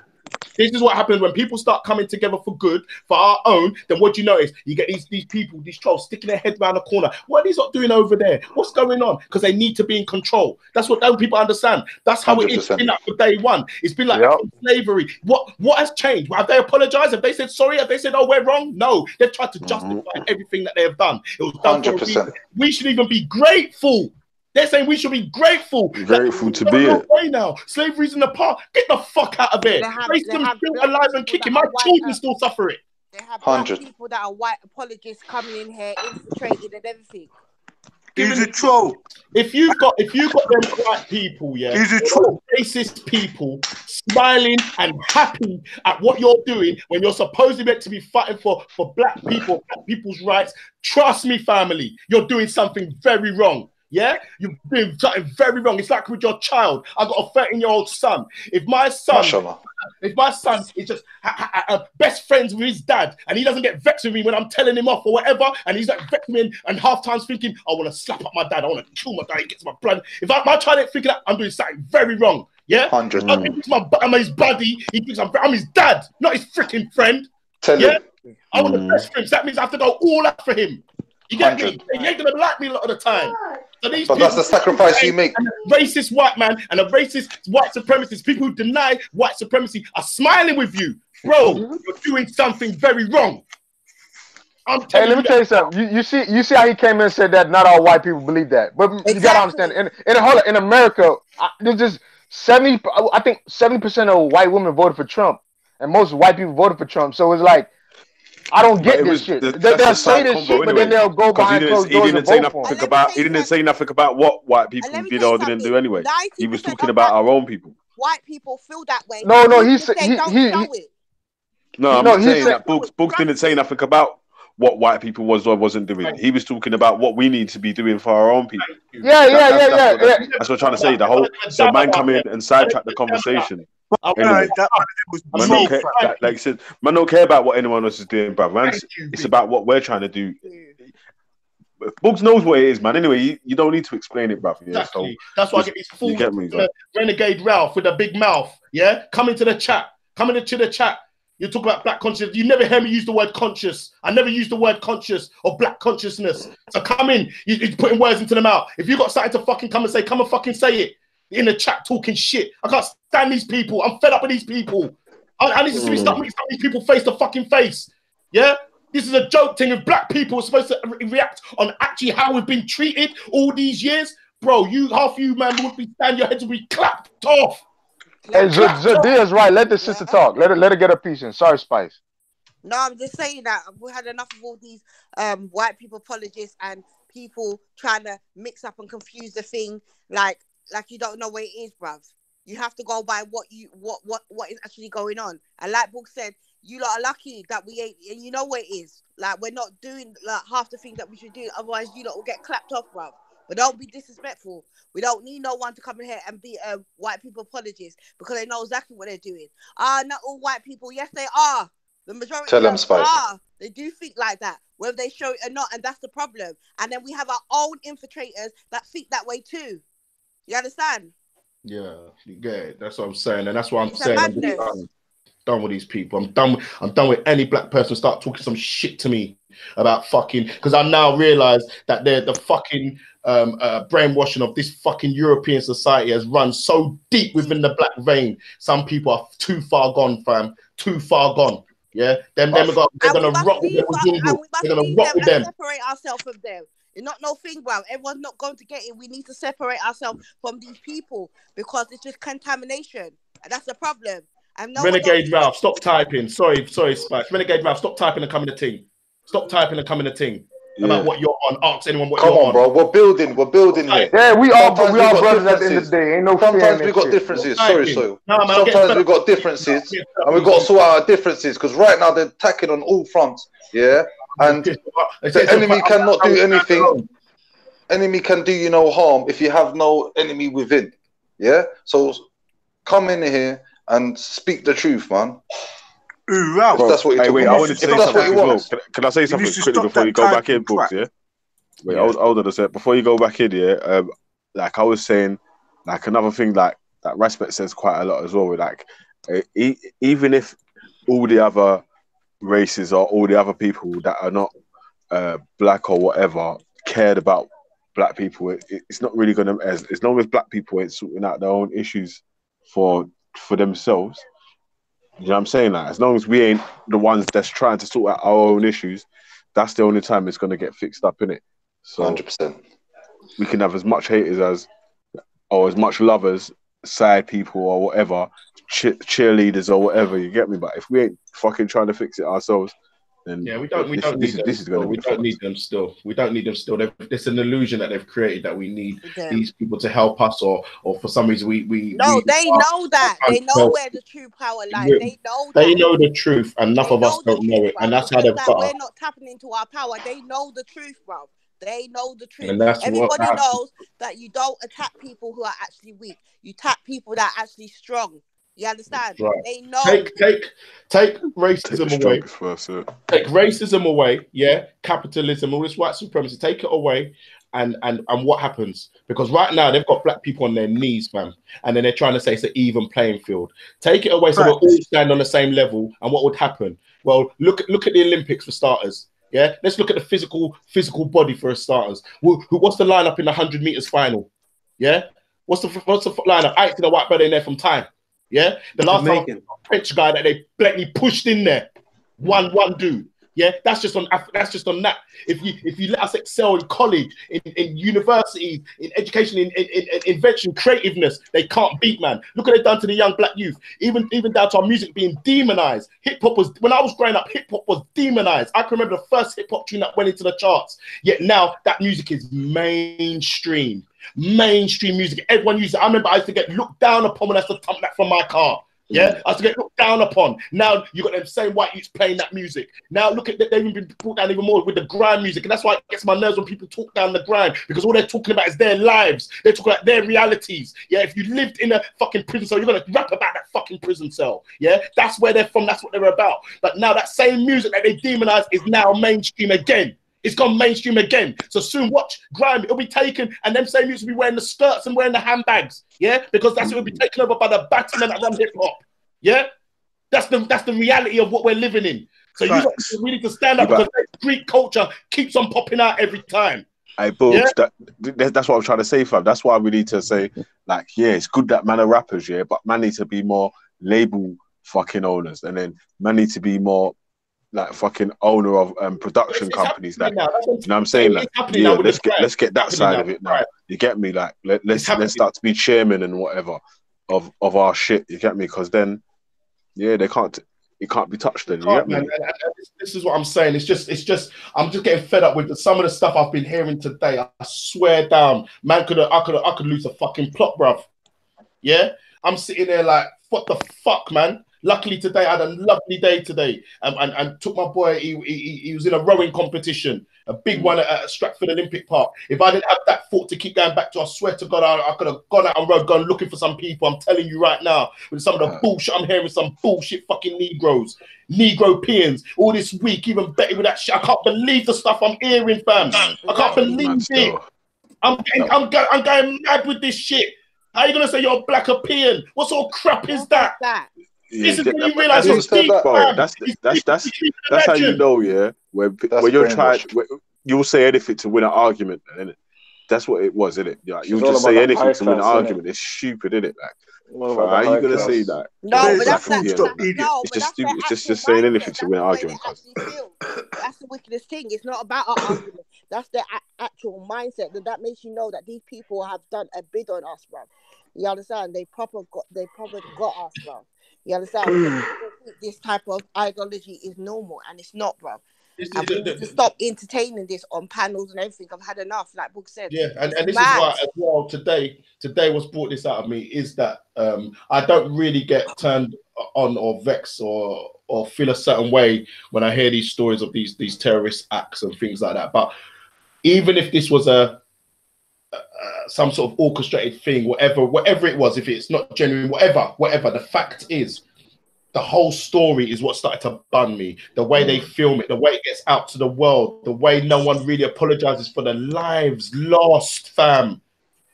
This is what happens when people start coming together for good, for our own. Then what do you notice? You get these people, these trolls, sticking their head around the corner. What are these not doing over there? What's going on? Because they need to be in control. That's what people understand. That's how 100%. It is. It's been like for day one. It's been like slavery. What has changed? Have they apologized? Have they said sorry? Have they said, oh, we're wrong? No. They've tried to justify everything that they have done. It was done 100%. For a reason. We should even be grateful. They're saying we should be grateful. Grateful to be it. Right now, slavery's in the past. Get the fuck out of here. Racism's still alive and kicking. My children still suffer it. They have black people that are white apologists coming in here, infiltrating and everything. He's a troll. If you've got them white people, he's a troll. Racist people smiling and happy at what you're doing when you're supposedly meant to be fighting for black people's rights. Trust me, family, you're doing something very wrong. Yeah, you're doing something very wrong. It's like with your child. I've got a 13-year-old son. If my son is just best friends with his dad and he doesn't get vexed with me when I'm telling him off or whatever, and he's like vexed me and half times thinking, I want to slap up my dad, I want to kill my dad, he gets my blood. If my child ain't thinking that, I'm doing something very wrong. Yeah, 100. I'm his buddy. He thinks I'm his dad, not his freaking friend. Tell him. I want the best friends. That means I have to go all out for him. You get me? He ain't gonna like me a lot of the time. So but that's the sacrifice you make. And a racist white man and a racist white supremacist, people who deny white supremacy, are smiling with you. Bro, you're doing something very wrong. Hey, let me tell you something. You see how he came in and said that not all white people believe that. But you gotta understand, in America, there's just 70% of white women voted for Trump, and most white people voted for Trump. So it's like, I don't get this shit. They'll say this shit, but then they'll go behind closed doors and vote for him. He didn't say nothing about what white people did or didn't do anyway. He was talking about our own people. White people feel that way. No, he said No, I'm not saying that. Books didn't say nothing about what white people was or wasn't doing. He was talking about what we need to be doing for our own people. Yeah. That's what I'm trying to say. So man come in and sidetrack the conversation. Anyway, like you said, man don't care about what anyone else is doing, bro. It's about what we're trying to do. Books knows what it is, man. Anyway, you don't need to explain it, bro. Yeah, exactly. So that's why I get these fools, Renegade Ralph with a big mouth. Yeah, come into the chat. You talk about black consciousness. You never hear me use the word conscious. I never use the word conscious or black consciousness. So come in. You're putting words into the mouth. If you got something to fucking come and fucking say it. In the chat talking shit. I can't stand these people. I'm fed up with these people. I need to see stop these people face to fucking face. Yeah? This is a joke thing. If black people are supposed to react on actually how we've been treated all these years, bro, half you man would be standing, your heads would be clapped off. Hey, Zadia's right. Let the sister talk. Let her get a piece in. Sorry, Spice. No, I'm just saying that we had enough of all these white people apologists and people trying to mix up and confuse the thing like you don't know what it is, bruv. You have to go by what is actually going on. And like Book said, you lot are lucky that we ain't, and you know what it is. Like, we're not doing like half the things that we should do, otherwise you lot will get clapped off, bruv. But don't be disrespectful. We don't need no one to come in here and be a white people apologist because they know exactly what they're doing. Not all white people. Yes, they are. The majority Tell them, of Spice. are. They do think like that, whether they show it or not, and that's the problem. And then we have our own infiltrators that think that way too. You understand? Yeah, you get it. That's what I'm saying, and that's why I'm It's saying a I'm just madness. done with these people. I'm done with any black person start talking some shit to me about fucking, because I now realize that they're the fucking brainwashing of this fucking European society has run so deep within the black vein. Some people are too far gone, fam. Too far gone. Yeah, they're gonna rock with them. They're gonna rock with them. Separate ourselves from them. It's not no thing, bro. Everyone's not going to get it. We need to separate ourselves from these people because it's just contamination, and that's the problem. And no Renegade Ralph, stop typing. Sorry, Spice. Renegade Ralph, stop typing and coming to team. Stop typing and coming to team about what you're on. Ask anyone what you're on. Come on, bro. We're building here. Yeah, we are brothers at the end of the day. Ain't no sometimes we got differences. Sorry. Sometimes we got differences, and we got to sort out our differences because right now they're attacking on all fronts. Yeah, and the enemy cannot do anything. Enemy can do you no harm if you have no enemy within. Yeah, so come in here and speak the truth, man. Ralph, if that's what you're wait, I want to say something as well. Can I say something quickly before you go back in, Books? Yeah. Wait, hold on a sec. Before you go back in, yeah. Like I was saying, like another thing, like that respect says quite a lot as well. With like, even if all the other races or all the other people that are not black or whatever cared about black people, it's not really gonna. As long as black people ain't sorting out their own issues for themselves. You know what I'm saying? Like, as long as we ain't the ones that's trying to sort out our own issues, that's the only time it's going to get fixed up, innit? So 100%. We can have as much haters or as much lovers, side people or whatever, cheerleaders or whatever, you get me? But if we ain't fucking trying to fix it ourselves, then we don't need them still. We don't need them still. It's an illusion that they've created that we need these people to help us, or for some reason they know that. They know where the true power lies. They know the truth, and enough of us don't know it, and that's how they've got. We're not tapping into our power. They know the truth, bro. They know the truth. And that's everybody knows that you don't attack people who are actually weak. You attack people that are actually strong. You understand? Right. They know. Take racism away. Take racism away. Yeah, capitalism, all this white supremacy. Take it away, and what happens? Because right now they've got black people on their knees, fam, and then they're trying to say it's an even playing field. Take it away, so we're all stand on the same level. And what would happen? Well, look at the Olympics for starters. Yeah, let's look at the physical body for starters. What's the lineup in the 100 meters final? Yeah, what's the lineup? I see the white brother in there from time. Yeah, the last time French guy that they blatantly pushed in there, one dude. Yeah, that's just on that. If you let us excel in college, in universities, in education, in invention, creativeness, they can't beat, man. Look what they've done to the young black youth. Even down to our music being demonized. Hip hop was, when I was growing up, hip hop was demonized. I can remember the first hip hop tune that went into the charts. Yet now that music is mainstream music. Everyone uses it. I remember I used to get looked down upon when I used to thump that from my car. Yeah, I used to get looked down upon. Now you got them same white youths playing that music. Now look at that, they've been brought down even more with the grime music, and that's why it gets my nerves when people talk down the grime, because all they're talking about is their lives. They're talking about their realities. Yeah, if you lived in a fucking prison cell, you're gonna rap about that fucking prison cell. Yeah, that's where they're from. That's what they're about. But now that same music that they demonize is now mainstream again. It's gone mainstream again. So soon watch grime, it'll be taken, and them same youths will be wearing the skirts and wearing the handbags. Yeah, because that's what will be taken over by the batsmen that run hip hop. Yeah, that's the reality of what we're living in. So we need to stand up, because Greek culture keeps on popping out every time. Hey, Books, that's what I'm trying to say, fam. That's why we need to say, like, yeah, it's good that man are rappers, yeah, but man need to be more label fucking owners, and then man need to be more like fucking owner of production companies. Like, you know what I'm saying? Like, yeah, let's get that side of it now. You get me? Like, let's start to be chairman and whatever. of our shit. You get me? Because then, yeah, it can't be touched. Then you get me? Man, and this is what I'm saying. It's just. I'm just getting fed up with some of the stuff I've been hearing today. I swear down, man, I could lose a fucking plot, bruv. Yeah, I'm sitting there like, what the fuck, man. Luckily today, I had a lovely day today, and took my boy. He was in a rowing competition, a big one at Stratford Olympic Park. If I didn't have that thought to keep going back to, I swear to God, I could have gone out on road, gone looking for some people. I'm telling you right now, with some of the bullshit I'm hearing, some bullshit fucking Negroes, Negro-peans, all this week, even betting with that shit. I can't believe the stuff I'm hearing, fam. I can't believe it. I'm going mad with this shit. How are you gonna say you're a Black-European? What sort of crap is that? This is when you realize it's deep, bro. That's how you know, yeah. When you're trying, you'll say anything to win an argument, innit? That's what it was, innit? Yeah, you'll just say anything to win an argument. It's stupid, innit? Like, how are you gonna say that? No, but that's it's just saying anything to win an argument. That's the wickedest thing. It's not about an argument. That's their actual mindset. That makes you know that these people have done a bid on us, bro. You understand? They proper got us, bro. You understand? This type of ideology is normal, and it's not, bro. And we need to stop entertaining this on panels and everything. I've had enough, like Book said. Yeah, and this is why as well today what's brought this out of me is that I don't really get turned on or vexed or feel a certain way when I hear these stories of these terrorist acts and things like that. But even if this was some sort of orchestrated thing, whatever it was, if it's not genuine, whatever, the fact is, the whole story is what started to bun me. The way they film it, the way it gets out to the world, the way no one really apologizes for the lives lost, fam.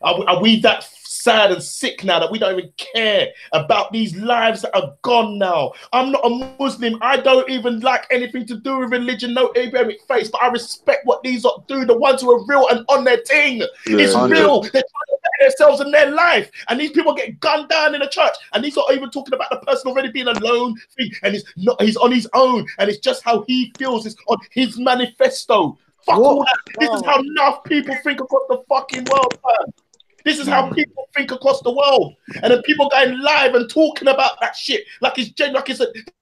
Are we that sad and sick now that we don't even care about these lives that are gone now? I'm not a Muslim. I don't even like anything to do with religion, no Abrahamic faith, but I respect what these do, the ones who are real and on their thing. Yeah, it's real. They're trying to better themselves in their life. And these people get gunned down in a church. And he's not even talking about the person already being alone. And he's on his own. And it's just how he feels. It's on his manifesto. Fuck all that. This is how enough people think across the fucking world, man. This is how people think across the world. And then people going live and talking about that shit like it's genuine, like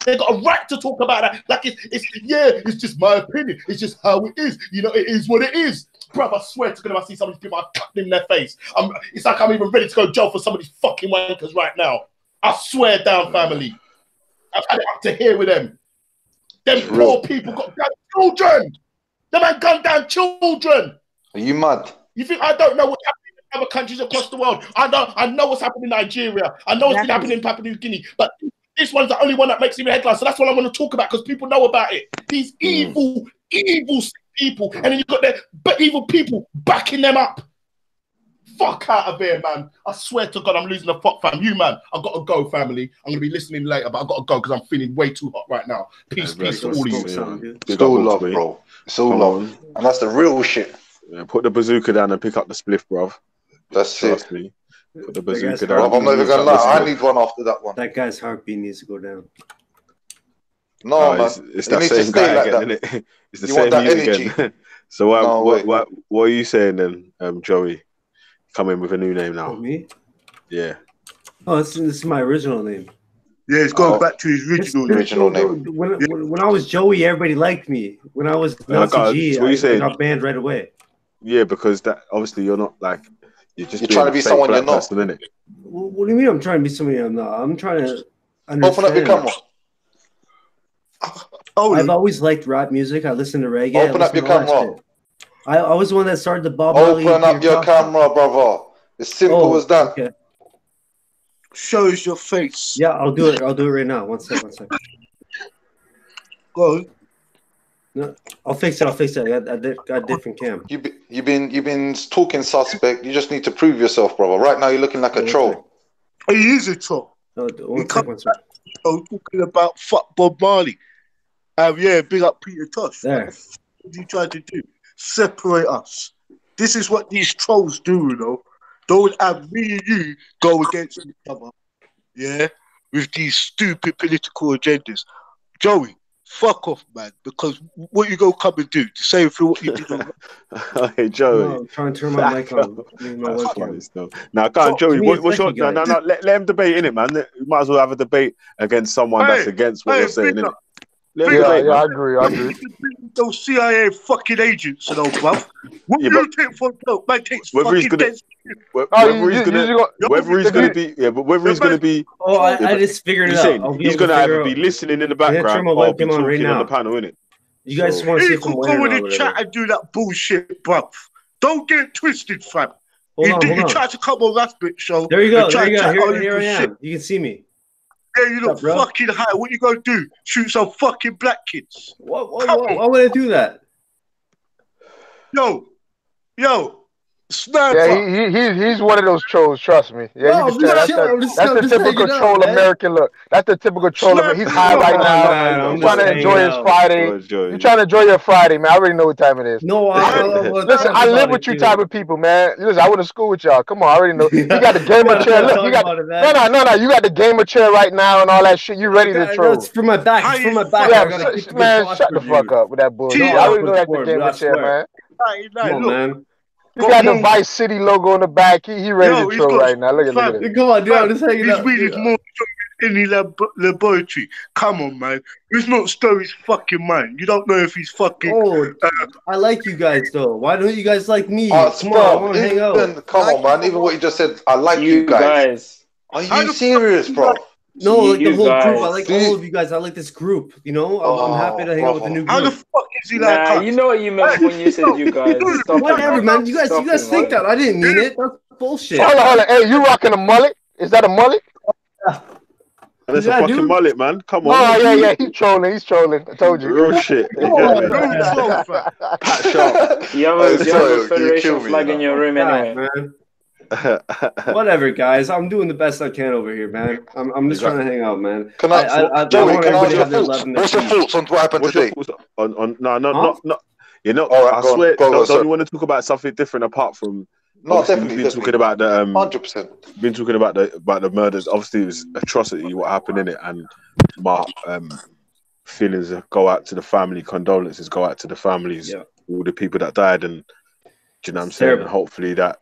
they've got a right to talk about that. Like it's just my opinion. It's just how it is. You know, it is what it is. Bruv, I swear to God, if I see some of these people, I cut them in their face. It's like I'm even ready to go to jail for some of these fucking wankers right now. I swear down, family. I've had it up to here with them. Them poor people got down children. The man gunned down children. Are you mad? You think I don't know what's happening in other countries across the world? I know what's happening in Nigeria. I know what's been happening in Papua New Guinea. But this one's the only one that makes even headlines. So that's what I want to talk about because people know about it. These evil people. And then you've got the evil people backing them up. Fuck out of here, man. I swear to God, I'm losing the fuck, fam. You, man, I've got to go, family. I'm going to be listening later, but I've got to go because I'm feeling way too hot right now. Peace to all of you. It's all love, bro. It's all love. And that's the real shit. Yeah, put the bazooka down and pick up the spliff, bruv. Trust me. Put the bazooka down. I'm not even going to lie. I need one after that one. That guy's heartbeat needs to go down. No, man. It's that same guy again, isn't it? It's the same music again. So what are you saying then, Joey? Come in with a new name now. Me? Yeah. Oh, this is my original name. Yeah, it's going back to his original name. When I was Joey, everybody liked me. When I was Nazi G, I got banned right away. Yeah, because that obviously you're not like you're trying to be someone you're not. Person, isn't it? What do you mean? I'm trying to be somebody I'm not. I'm trying to understand. Open up your camera. I've always liked rap music. I listen to reggae. Open up your camera. I was the one that started the Bob Marley. Open up your camera, brother. It's simple as that. Okay. Show us your face. Yeah, I'll do it. I'll do it right now. One second. Go. No, I'll fix it. I got a different cam. You've been talking suspect. You just need to prove yourself, brother. Right now, you're looking like a troll. He is a troll. No, talking about fuck Bob Marley. Yeah, big up Peter Tosh. There. What are you trying to do? Separate us. This is what these trolls do, you know. Don't have me and you go against each other. Yeah, with these stupid political agendas. Joey, fuck off, man. Because what you go come and do? The same thing what you did on. Hey, Joey. No, I'm trying to turn my mic on. That's funny still. Now, go on, Joey. What's your... No, let him debate, innit, man? You might as well have a debate against someone that's against what you're saying, innit? Yeah, I agree. Those CIA fucking agents and all, bruv. What you take for dope? Man takes whether he's fucking gonna, whether he's gonna be, but whether he's gonna be. Oh, I just figured it out. He's gonna either be listening in the background or be talking on the panel, innit? You guys just want to see if I'm go in the chat and do that bullshit, bruv. Don't get it twisted, fam. Hold on. You tried to come on that bit show. There you go. Here I am. You can see me. Yeah, you look fucking high. What you gonna do? Shoot some fucking black kids? Why would I do that? Yo, sniper. Yeah, he's one of those trolls. Trust me. Yeah, no, you can tell. That's the typical troll American look. That's the typical troll. He's high right now. He's trying to enjoy his Friday. You're trying to enjoy your Friday, man. I already know what time it is. No, listen, I live with you type of people, man. Listen, I went to school with y'all. Come on, I already know. You got the gamer chair. Look, you got no. You got the gamer chair right now and all that shit. You ready to troll? It's for my back. It's for my back. Yeah, man, shut the fuck up with that bullshit. I already know that's the gamer chair, man. Come on, man. You got the Vice City logo on the back. He ready to troll right now. Look at it. Come on, dude. I'm just hanging out. He's reading more in the laboratory. Come on, man. It's not Story's fucking mind. You don't know if he's fucking. Oh, I like you guys though. Why don't you guys like me? Come on, I want to hang out. Come on, man. Even what you just said, I like you guys. Are you serious, bro? No, like the whole group. I like all of you guys. I like this group. You know, I'm happy to hang out with the new group. How the fuck is he like? Nah, you know what you meant when you said you guys. Whatever, man. You guys think that. I didn't mean it. That's bullshit. Hold on. Hey, you rocking a mullet? Is that a mullet? That's a fucking mullet, man. Come on. Oh, yeah. He's trolling. I told you. Real shit. Pat Sharp. You have a Federation flag in your room anyway. Man. Whatever, guys. I'm doing the best I can over here, man. I'm just trying to hang out, man. Joey, can I ask your thoughts? What's your thoughts on what happened today? No. You know, right, I swear, don't you want to talk about something different apart from? No, definitely. We've been talking about the 100%. Been talking about the murders. Obviously, it was atrocity what happened in it, and my feelings go out to the family. Condolences go out to the families, all the people that died, and do you know what I'm saying? And hopefully that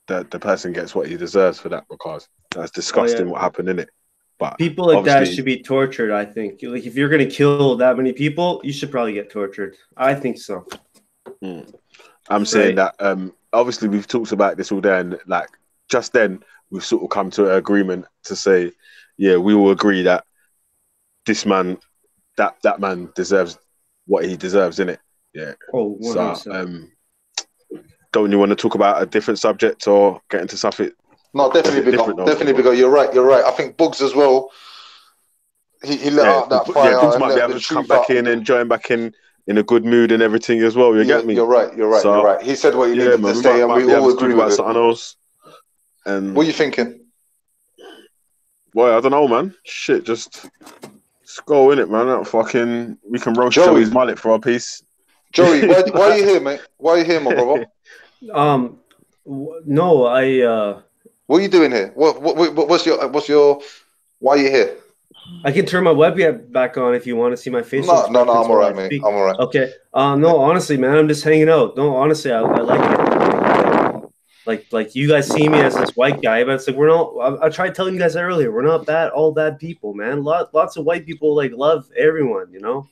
the person gets what he deserves for that, because that's disgusting what happened in it. But people like that should be tortured. I think, like, if you're gonna kill that many people, you should probably get tortured. I think so. I'm saying that obviously we've talked about this all day, and like just then we've sort of come to an agreement to say, yeah, we all agree that this man, that man deserves what he deserves, innit? Yeah. Oh, 100%. So don't you want to talk about a different subject or get into something? No, definitely because you're right. I think Bugs as well. He let out that fire. Yeah, Bugs might be able to come back in and join back in a good mood and everything as well. You get me? You're right. He said what he needed to say, and we all agree with it. Something else. And what are you thinking? Well, I don't know, man. Shit, just go in it, man. Fucking, we can roast Joey's mullet for our piece. Joey, why are you here, mate? Why are you here, my brother? No, what are you doing here? What's your? Why are you here? I can turn my webcam back on if you want to see my face. No, I'm all right, mate. I'm all right. Okay. No, honestly, man, I'm just hanging out. No, honestly, I like it. Like you guys see me as this white guy, but it's like we're not. I tried telling you guys that earlier. We're not all bad people, man. Lots of white people like love everyone, you know.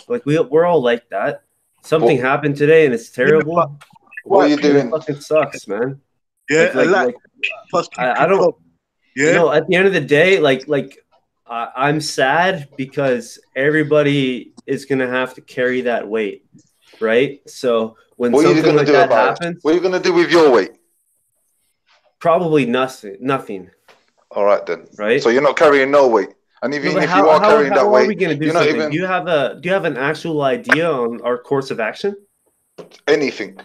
Like we're all like that. Something happened today, and it's terrible. What are you doing? It fucking sucks, man. Yeah, I don't. Yeah. You know, at the end of the day, I'm sad because everybody is gonna have to carry that weight, right? So when something like that happens, what are you gonna do with your weight? Probably nothing. All right then. Right. So you're not carrying no weight, and if you are carrying that weight, are we gonna do something? Do you have an actual idea on our course of action? Anything.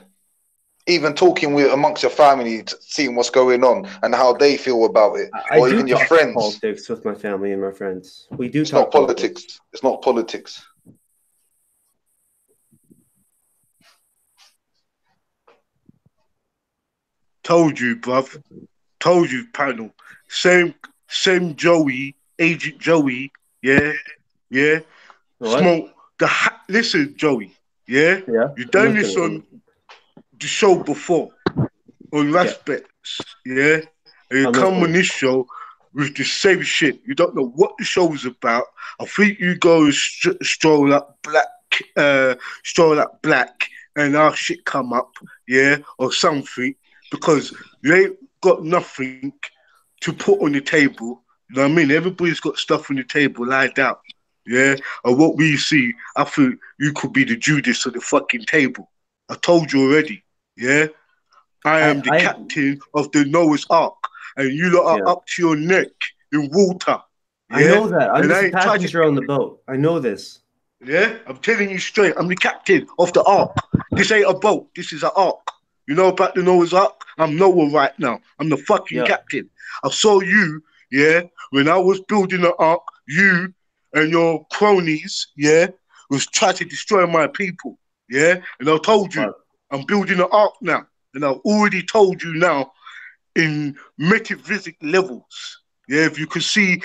Even talking amongst your family, seeing what's going on and how they feel about it, or even your friends. Politics with my family and my friends. We do. It's not politics. It's not politics. Told you, bruv. Told you, panel. Same Joey, Agent Joey. Yeah. What? listen, Joey. Yeah, you done this on the show before on Respects. Yeah, and you come on this show with the same shit. You don't know what the show is about. I think you go and stroll up black, and our shit come up, yeah, or something, because you ain't got nothing to put on the table. You know what I mean? Everybody's got stuff on the table lined out, yeah. And what we see, I think you could be the Judas of the fucking table. I told you already, yeah. I am the captain of the Noah's Ark, and you lot are up to your neck in water. Yeah? I know that. I'm just a passenger on the boat. I know this. Yeah, I'm telling you straight. I'm the captain of the Ark. This ain't a boat. This is an Ark. You know about the Noah's Ark? I'm Noah right now. I'm the fucking captain. I saw you, yeah, when I was building the Ark. You and your cronies, yeah, was trying to destroy my people, yeah. And I told you, I'm building the Ark now. And I've already told you now in metaphysic levels. Yeah, if you can see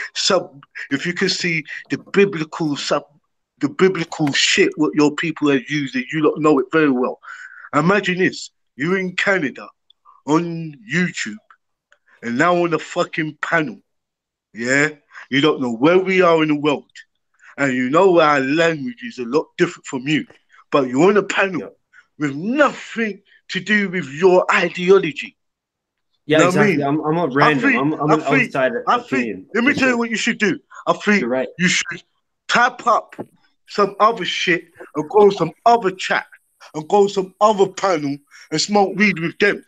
the biblical shit what your people have used, and you don't know it very well. Imagine this: you're in Canada on YouTube, and now on a fucking panel. Yeah, you don't know where we are in the world, and you know our language is a lot different from you, but you're on a panel with nothing to do with your ideology. Yeah, know exactly. What I mean? I'm not random. I'm an outsider opinion. Let me tell you what you should do. I think you should type up some other shit and go to some other chat and go to some other panel and smoke weed with them.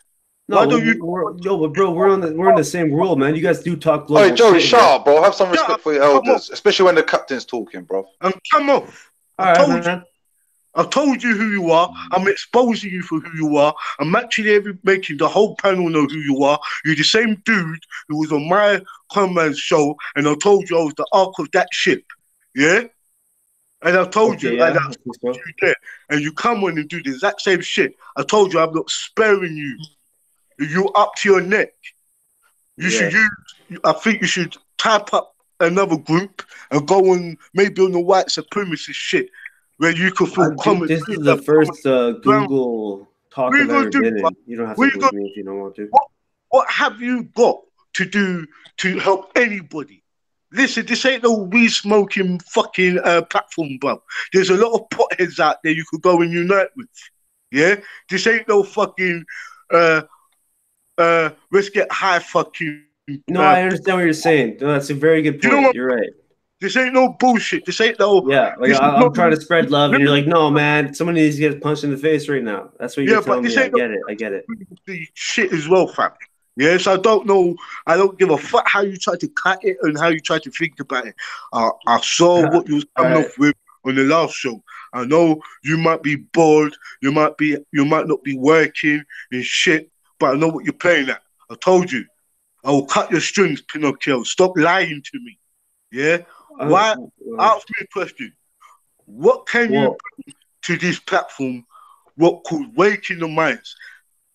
No, why don't you? But bro, we're on the same rule, man. You guys do talk global. Hey, Joey, shut up, bro. Have some respect for your elders, especially when the captain's talking, bro. And come off. I told you who you are. I'm exposing you for who you are. I'm actually making the whole panel know who you are. You're the same dude who was on my commands show, and I told you I was the ark of that ship. Yeah? And I told you, and I told you there, and you come on and do the exact same shit. I told you I'm not sparing you. You're up to your neck. You should I think you should type up another group and go on maybe on the white supremacist shit. Where you could feel comment. This is the first Google talk I've ever been in. You don't have to Google me if you don't want to. What have you got to do to help anybody? Listen, this ain't no weed smoking fucking platform, bro. There's a lot of potheads out there you could go and unite with. Yeah? This ain't no fucking let's get high fucking. No, I understand what you're saying. No, that's a very good point. You know what? You're right. This ain't no bullshit. This ain't no. Yeah, like I'm trying to spread love, and you're like, no, man, somebody needs to get punched in the face right now. That's what you're telling me. I get it. The shit as well, fam. Yes, I don't know. I don't give a fuck how you try to cut it and how you try to think about it. I saw what you was coming off with on the last show. I know you might be bored. You might not be working and shit, but I know what you're playing at. I told you. I will cut your strings, Pinocchio. Stop lying to me. Yeah. Why? Ask me a question. What can you bring to this platform? What could wake in the minds?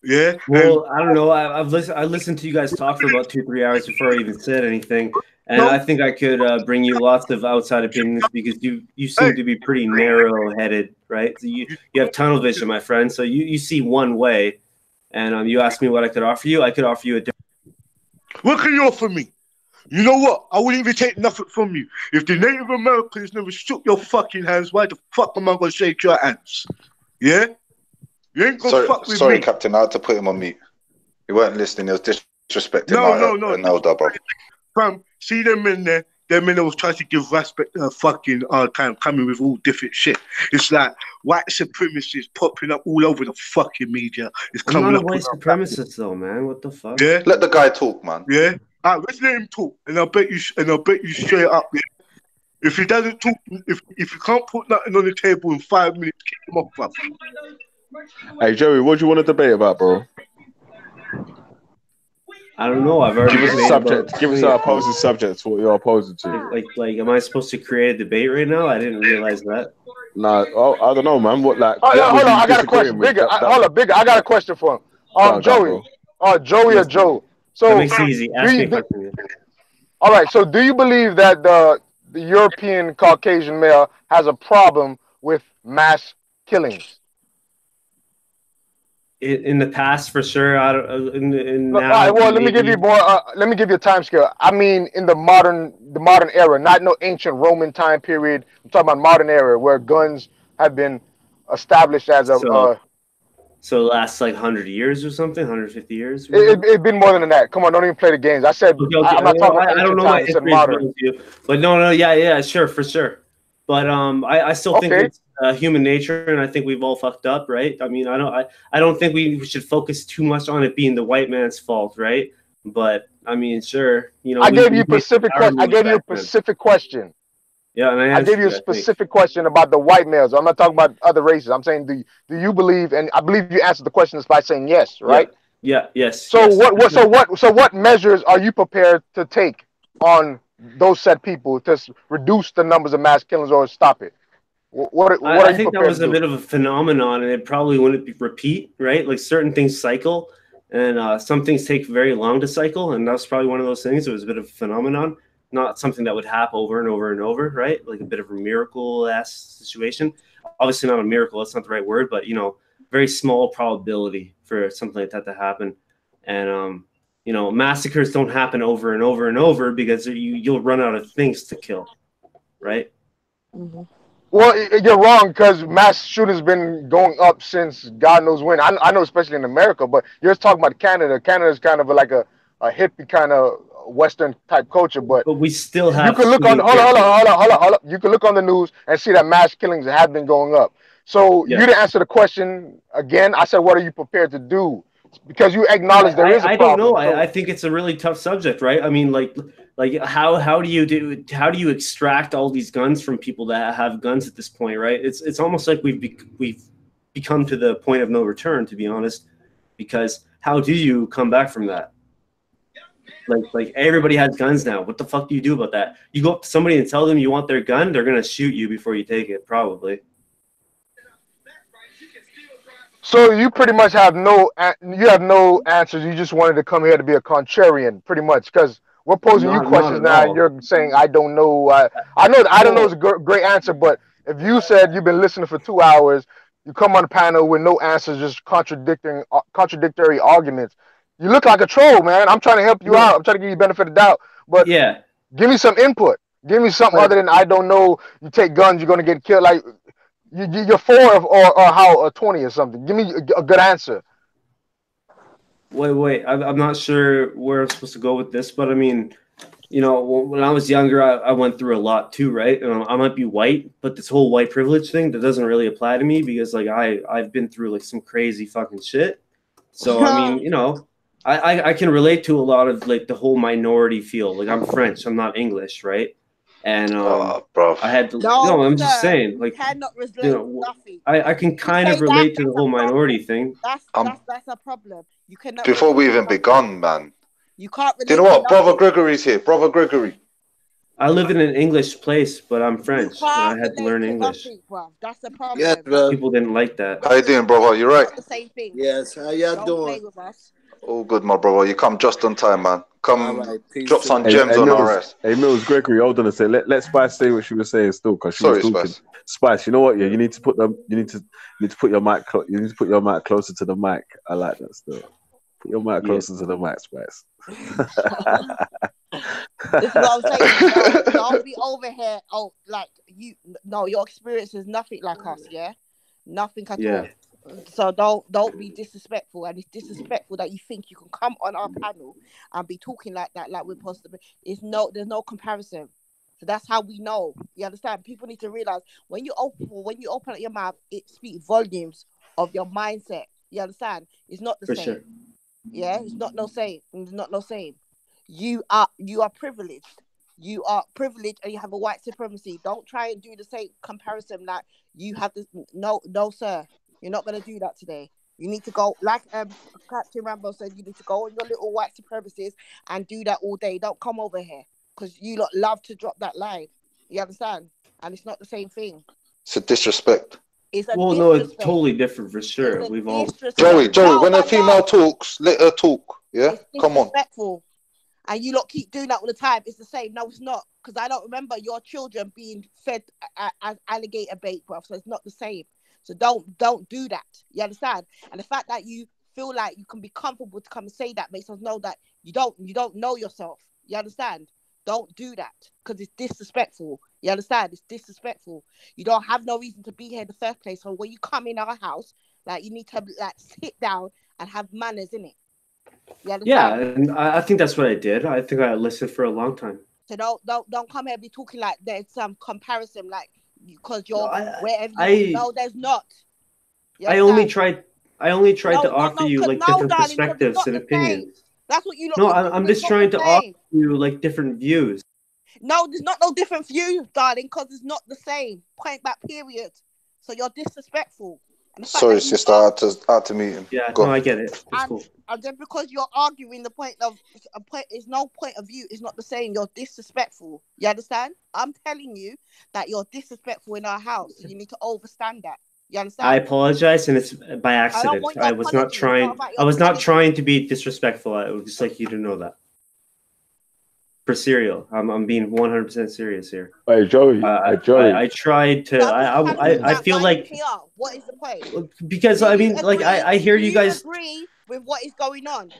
Yeah. Well, I don't know. I listened to you guys talk for about 2-3 hours before I even said anything, and I think I could bring you lots of outside opinions because you seem to be pretty narrow-headed, right? So you have tunnel vision, my friend. So you see one way, and you asked me what I could offer you. I could offer you a different. What can you offer me? You know what? I wouldn't even take nothing from you. If the Native Americans never shook your fucking hands, why the fuck am I going to shake your hands? Yeah? You ain't going to fuck with me. Sorry, Captain. I had to put him on mute. He weren't listening. He was disrespecting an elder, bro. Fam, see them men there? Them men that was trying to give respect fucking time, coming with all different shit. It's like white supremacists popping up all over the fucking media. It's coming I'm not a white supremacist, though, man. What the fuck? Yeah? Let the guy talk, man. Yeah? All right, let's let him talk, and I'll bet you straight up. Yeah? If he doesn't talk, if you can't put nothing on the table in 5 minutes, kick him off, bro. Hey Joey, what do you want to debate about, bro? I don't know. I've already give us our opposing subjects. What you're opposing to? Like, am I supposed to create a debate right now? I didn't realize that. Nah, I don't know, man. What like? Hold on, I got a question. Bigger. Hold up, Bigger. I got a question for him. Joey. Joey or Joe. So that makes it easy. Ask me a question. All right. So, do you believe that the European Caucasian male has a problem with mass killings? In the past, for sure. I don't. In All now, right, well, let me give maybe. you more. Let me give you a time scale. I mean, in the modern era, not no ancient Roman time period. I'm talking about modern era where guns have been established as a. So it lasts like 100 years or something, 150 years. It's been more than that. Come on, don't even play the games. I said Okay. I'm not talking about I don't ancient know my times. I said history as well modern. as you, but no, yeah, sure, for sure. But I still think Okay. it's human nature, and I think we've all fucked up, right? I mean, I don't think we should focus too much on it being the white man's fault, right? But I mean, sure, you know. I gave you a specific question. Yeah, and I gave you a specific question about the white males. I'm not talking about other races. I'm saying, do you believe? And I believe you answered the question by saying yes, right? Yeah. Yes. So yes. what measures are you prepared to take on those said people to reduce the numbers of mass killings or stop it? What are I you think that prepared was to a do? bit of a phenomenon, and it probably wouldn't repeat, right? Like certain things cycle, and some things take very long to cycle, and that's probably one of those things. It was a bit of a phenomenon, not something that would happen over and over and over, right? Like a bit of a miracle-ass situation. Obviously not a miracle, that's not the right word, but, you know, very small probability for something like that to happen. And, you know, massacres don't happen over and over and over because you'll run out of things to kill, right? Mm-hmm. Well, you're wrong because mass shootings been going up since God knows when. I know, especially in America, but you're just talking about Canada. Canada is kind of like a hippie kind of Western type culture, but we still have. You can look on. Hold on. You can look on the news and see that mass killings have been going up. So you didn't answer the question again. I said, what are you prepared to do? Because you acknowledge there is a problem. I don't know. I think it's a really tough subject, right? I mean, like how do you extract all these guns from people that have guns at this point, right? It's almost like we've become to the point of no return, to be honest. Because how do you come back from that? Like everybody has guns now. What the fuck do you do about that? You go up to somebody and tell them you want their gun, they're gonna shoot you before you take it, probably. So you pretty much have no answers. You just wanted to come here to be a contrarian, pretty much, because we're posing you questions now, and you're saying I don't know. I don't know is a great answer, but if you said you've been listening for 2 hours, you come on the panel with no answers, just contradictory arguments. You look like a troll, man. I'm trying to help you out. I'm trying to give you benefit of the doubt, but give me some input. Give me something other than I don't know. You take guns, you're gonna get killed. Like. You're 4 or how, or 20 or something. Give me a good answer. Wait. I'm not sure where I'm supposed to go with this, but I mean, you know, when I was younger, I went through a lot too, right? I might be white, but this whole white privilege thing, that doesn't really apply to me because, like, I've been through, like, some crazy fucking shit. So, I mean, you know, I can relate to a lot of, like, the whole minority feel. Like, I'm French, I'm not English, right? And bro, I had to. No, I'm just saying, like, you know, I can kind of relate to the whole minority thing. That's a problem. You cannot. Before we even begun, man. You can't. Do you know what? Brother Gregory's here. Brother Gregory. I live in an English place, but I'm French, and I had to learn English. That's the problem. Yes, bro. People didn't like that. How you doing, brother? You right? The same thing. Yes. How you doing? Play with us. All good, my brother. You come just on time, man. Come, drop some gems on our ass. Hey, Mills, Gregory, hold on a sec. Let Spice say what she was saying still, because she was talking. Spice, you know what? Yeah, you need to put them. You need to put your mic. You need to put your mic closer to the mic. I like that still. Put your mic closer to the mic, Spice. This is what I'm saying. Don't be over here. Oh, like you. No, your experience is nothing like us. Yeah, nothing at all. So don't be disrespectful, and it's disrespectful that you think you can come on our panel and be talking like that, like we're possible. There's no comparison. So that's how we know. You understand? People need to realize when you open up your mouth, it speaks volumes of your mindset. You understand? It's not the same. Sure. Yeah, it's not no same. It's not no same. You are privileged. You are privileged, and you have a white supremacy. Don't try and do the same comparison like you have this. No, sir. You're not going to do that today. You need to go, like Captain Rambo said, you need to go on your little white supremacists and do that all day. Don't come over here because you lot love to drop that line. You understand? And it's not the same thing. It's a disrespect. It's a no, it's totally different for sure. We've all Joey, when a female talks, let her talk. Yeah, come on. Disrespectful. And you lot keep doing that all the time. It's the same. No, it's not. because I don't remember your children being fed as alligator bait, bruv. So it's not the same. So don't do that. You understand? And the fact that you feel like you can be comfortable to come and say that makes us know that you don't know yourself. You understand? Don't do that because it's disrespectful. You understand? It's disrespectful. You don't have no reason to be here in the first place. So when you come in our house, like you need to like sit down and have manners in it. You understand? Yeah, and I think that's what I did. I think I listened for a long time. So don't come here and be talking like there's some comparison, like because you're wherever you no, there's not. I only tried to offer you like different perspectives and opinions. That's what you look. No, I'm just trying to offer you like different views. No, there's not no different views, darling, because it's not the same. Point back, period. So you're disrespectful. Sorry, sister, I had to meet him. Yeah, no, I get it. It's cool. And then because you're arguing the point of is no point of view, it's not the same. You're disrespectful. You understand? I'm telling you that you're disrespectful in our house. So you need to understand that. You understand? I apologize, and it's by accident. I was not trying to be disrespectful. I would just like you to know that. For cereal, I'm being 100% serious here. Hey Joey, Joey. I tried to. I feel like. What is the point? Because I mean, like I hear you guys agree with what is going on.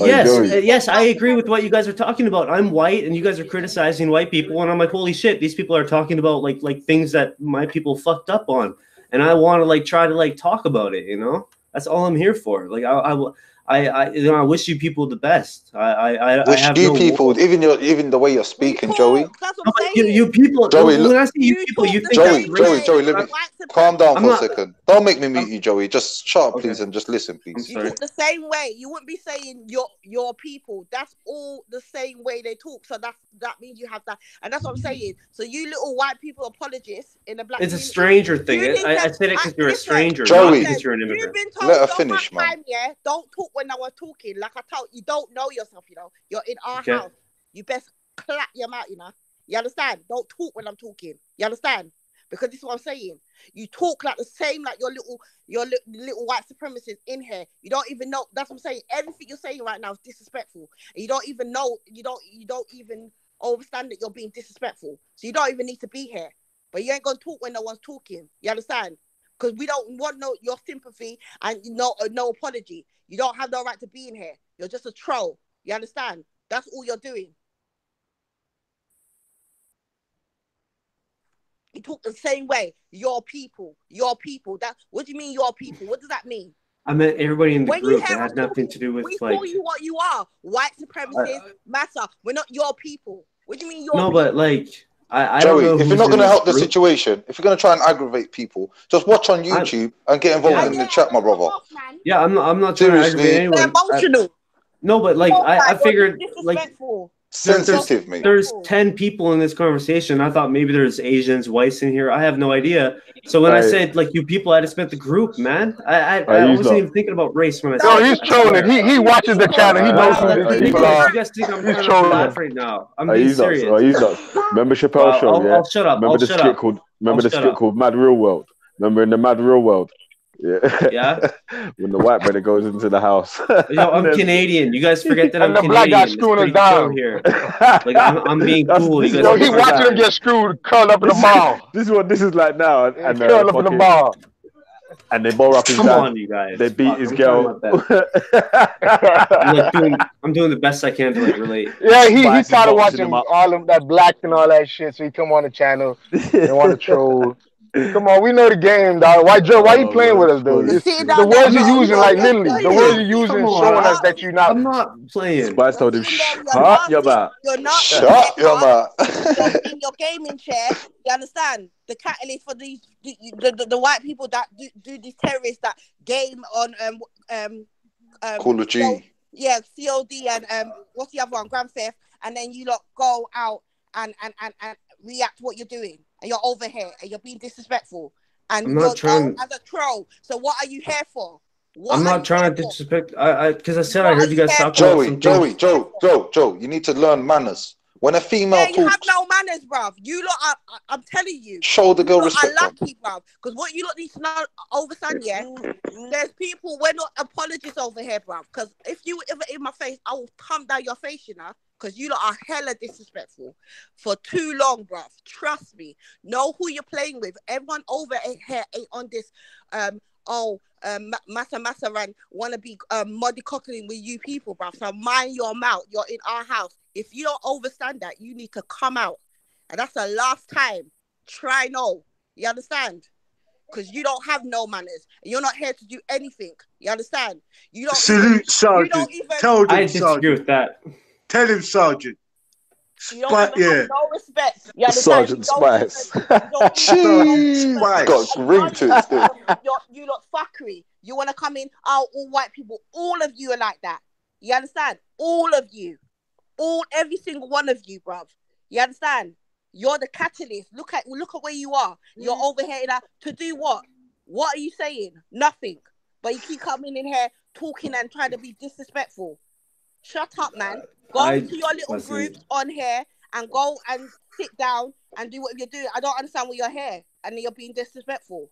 Yes, I agree with what you guys are talking about. I'm white, and you guys are criticizing white people, and I'm like, holy shit, these people are talking about like things that my people fucked up on, and I want to like try to like talk about it. You know, that's all I'm here for. Like I wish you people the best. I wish have you no people, war. even the way you're speaking, Joey. You people, Joey, when I say you people, you think Joey, let me calm down for a second. Don't make me mute you, Joey. Just shut up, please, and just listen, please. You talk the same way. You wouldn't be saying your people. That's all the same way they talk. So that means you have that, and that's what I'm saying. So you little white people apologists in the black. It's a stranger thing. I said it because you're a stranger, Joey, not because you're an immigrant. You've been told let her finish, man. Time, yeah? Don't talk when I was talking. Like I told you, don't know yourself. You know, you're in our house. You best clap your mouth. You know, you understand? Don't talk when I'm talking. You understand? Because this is what I'm saying. You talk like the same, like your little white supremacists in here. You don't even know. That's what I'm saying. Everything you're saying right now is disrespectful. And you don't even know. You don't even understand that you're being disrespectful. So you don't even need to be here. But you ain't gonna talk when no one's talking. You understand? Because we don't want your sympathy and no apology. You don't have no right to be in here. You're just a troll. You understand? That's all you're doing. You talk the same way. Your people. What do you mean your people? What does that mean? I meant everybody in the group. That had nothing to do with we like. call you what you are. White supremacists matter. We're not your people. What do you mean your people? No, but like I Joey, don't know if you're not going to help the situation, if you're going to try and aggravate people, just watch on YouTube and get involved in the chat, my brother. Yeah, I'm not trying to aggravate anyone. They're emotional. No, but like I figured like sensitive, mate. There's 10 people in this conversation. I thought maybe there's Asians, whites in here. I have no idea. So when I said like you people, I just meant the group, man. I wasn't even thinking about race when I said. No, he's trolling. He watches the channel. He knows who these people are. You guys think I'm trying to laugh right now? I'm being serious. He's not. Remember Chappelle's show? Yeah. I'll shut up. Remember the skit called Mad Real World? Remember in the Mad Real World? Yeah. When the white brother goes into the house. Yo, I'm Canadian. You guys forget that I'm Canadian. Black guy screwing us down here. Like I'm being cool. You guys he watching him get screwed, curled up in the ball. This is what this is like now. And curled up in the ball. And they bore up his Come dad. on, you guys. They beat his girl. I'm doing the best I can to like relate. Yeah, he's tired of watching all of that black and all that shit. So he come on the channel and want to troll. Come on, we know the game, dog. Why, Joe? Why you playing with us, though? The words you're using, like literally, the words you're using, showing us that you're not. I'm not playing. Spice told him, "Shut your mouth." You're not. Shut your mouth. In your gaming chair, you understand? The catalyst for these the white people that do these terrorists that game on Call of Duty. Yeah, COD and what's the other one? Grand Theft, and then you lot go out and react to what you're doing. And you're over here and you're being disrespectful and you're as a troll. So what are you here for? I'm not trying to disrespect. Because I said I heard you guys talk Joe. You need to learn manners. When a female talks, you have no manners, bruv. You lot are. I'm telling you. Show the girl respect. I'm lucky, bruv. Because what you lot need to know, overstand, yeah. There's people. We're not apologists over here, bruv. Because if you ever in my face, I will come down your face, you know. because you lot are hella disrespectful for too long, bruv. Trust me. Know who you're playing with. Everyone over here ain't on this. Massa ran wanna be muddy cockling with you people, bruv. So mind your mouth. You're in our house. If you don't understand that, you need to come out. And that's the last time. Try no. You understand? Because you don't have no manners. And you're not here to do anything. You understand? You don't Salute, Sergeant. You don't even, Tell them, I disagree Sergeant. with that. Tell him, Sergeant. You don't even have no respect. You understand? Sergeant Spice. Jeez. Got ring to it still. You look fuckery. You want to come in, all white people. All of you are like that. You understand? All of you. Every single one of you, bruv. You understand? You're the catalyst. Look at where you are. You're over here to do what? What are you saying? Nothing. But you keep coming in here talking and trying to be disrespectful. Shut up, man. Go to your little groups on here and go and sit down and do what you're doing. I don't understand why you're here and you're being disrespectful.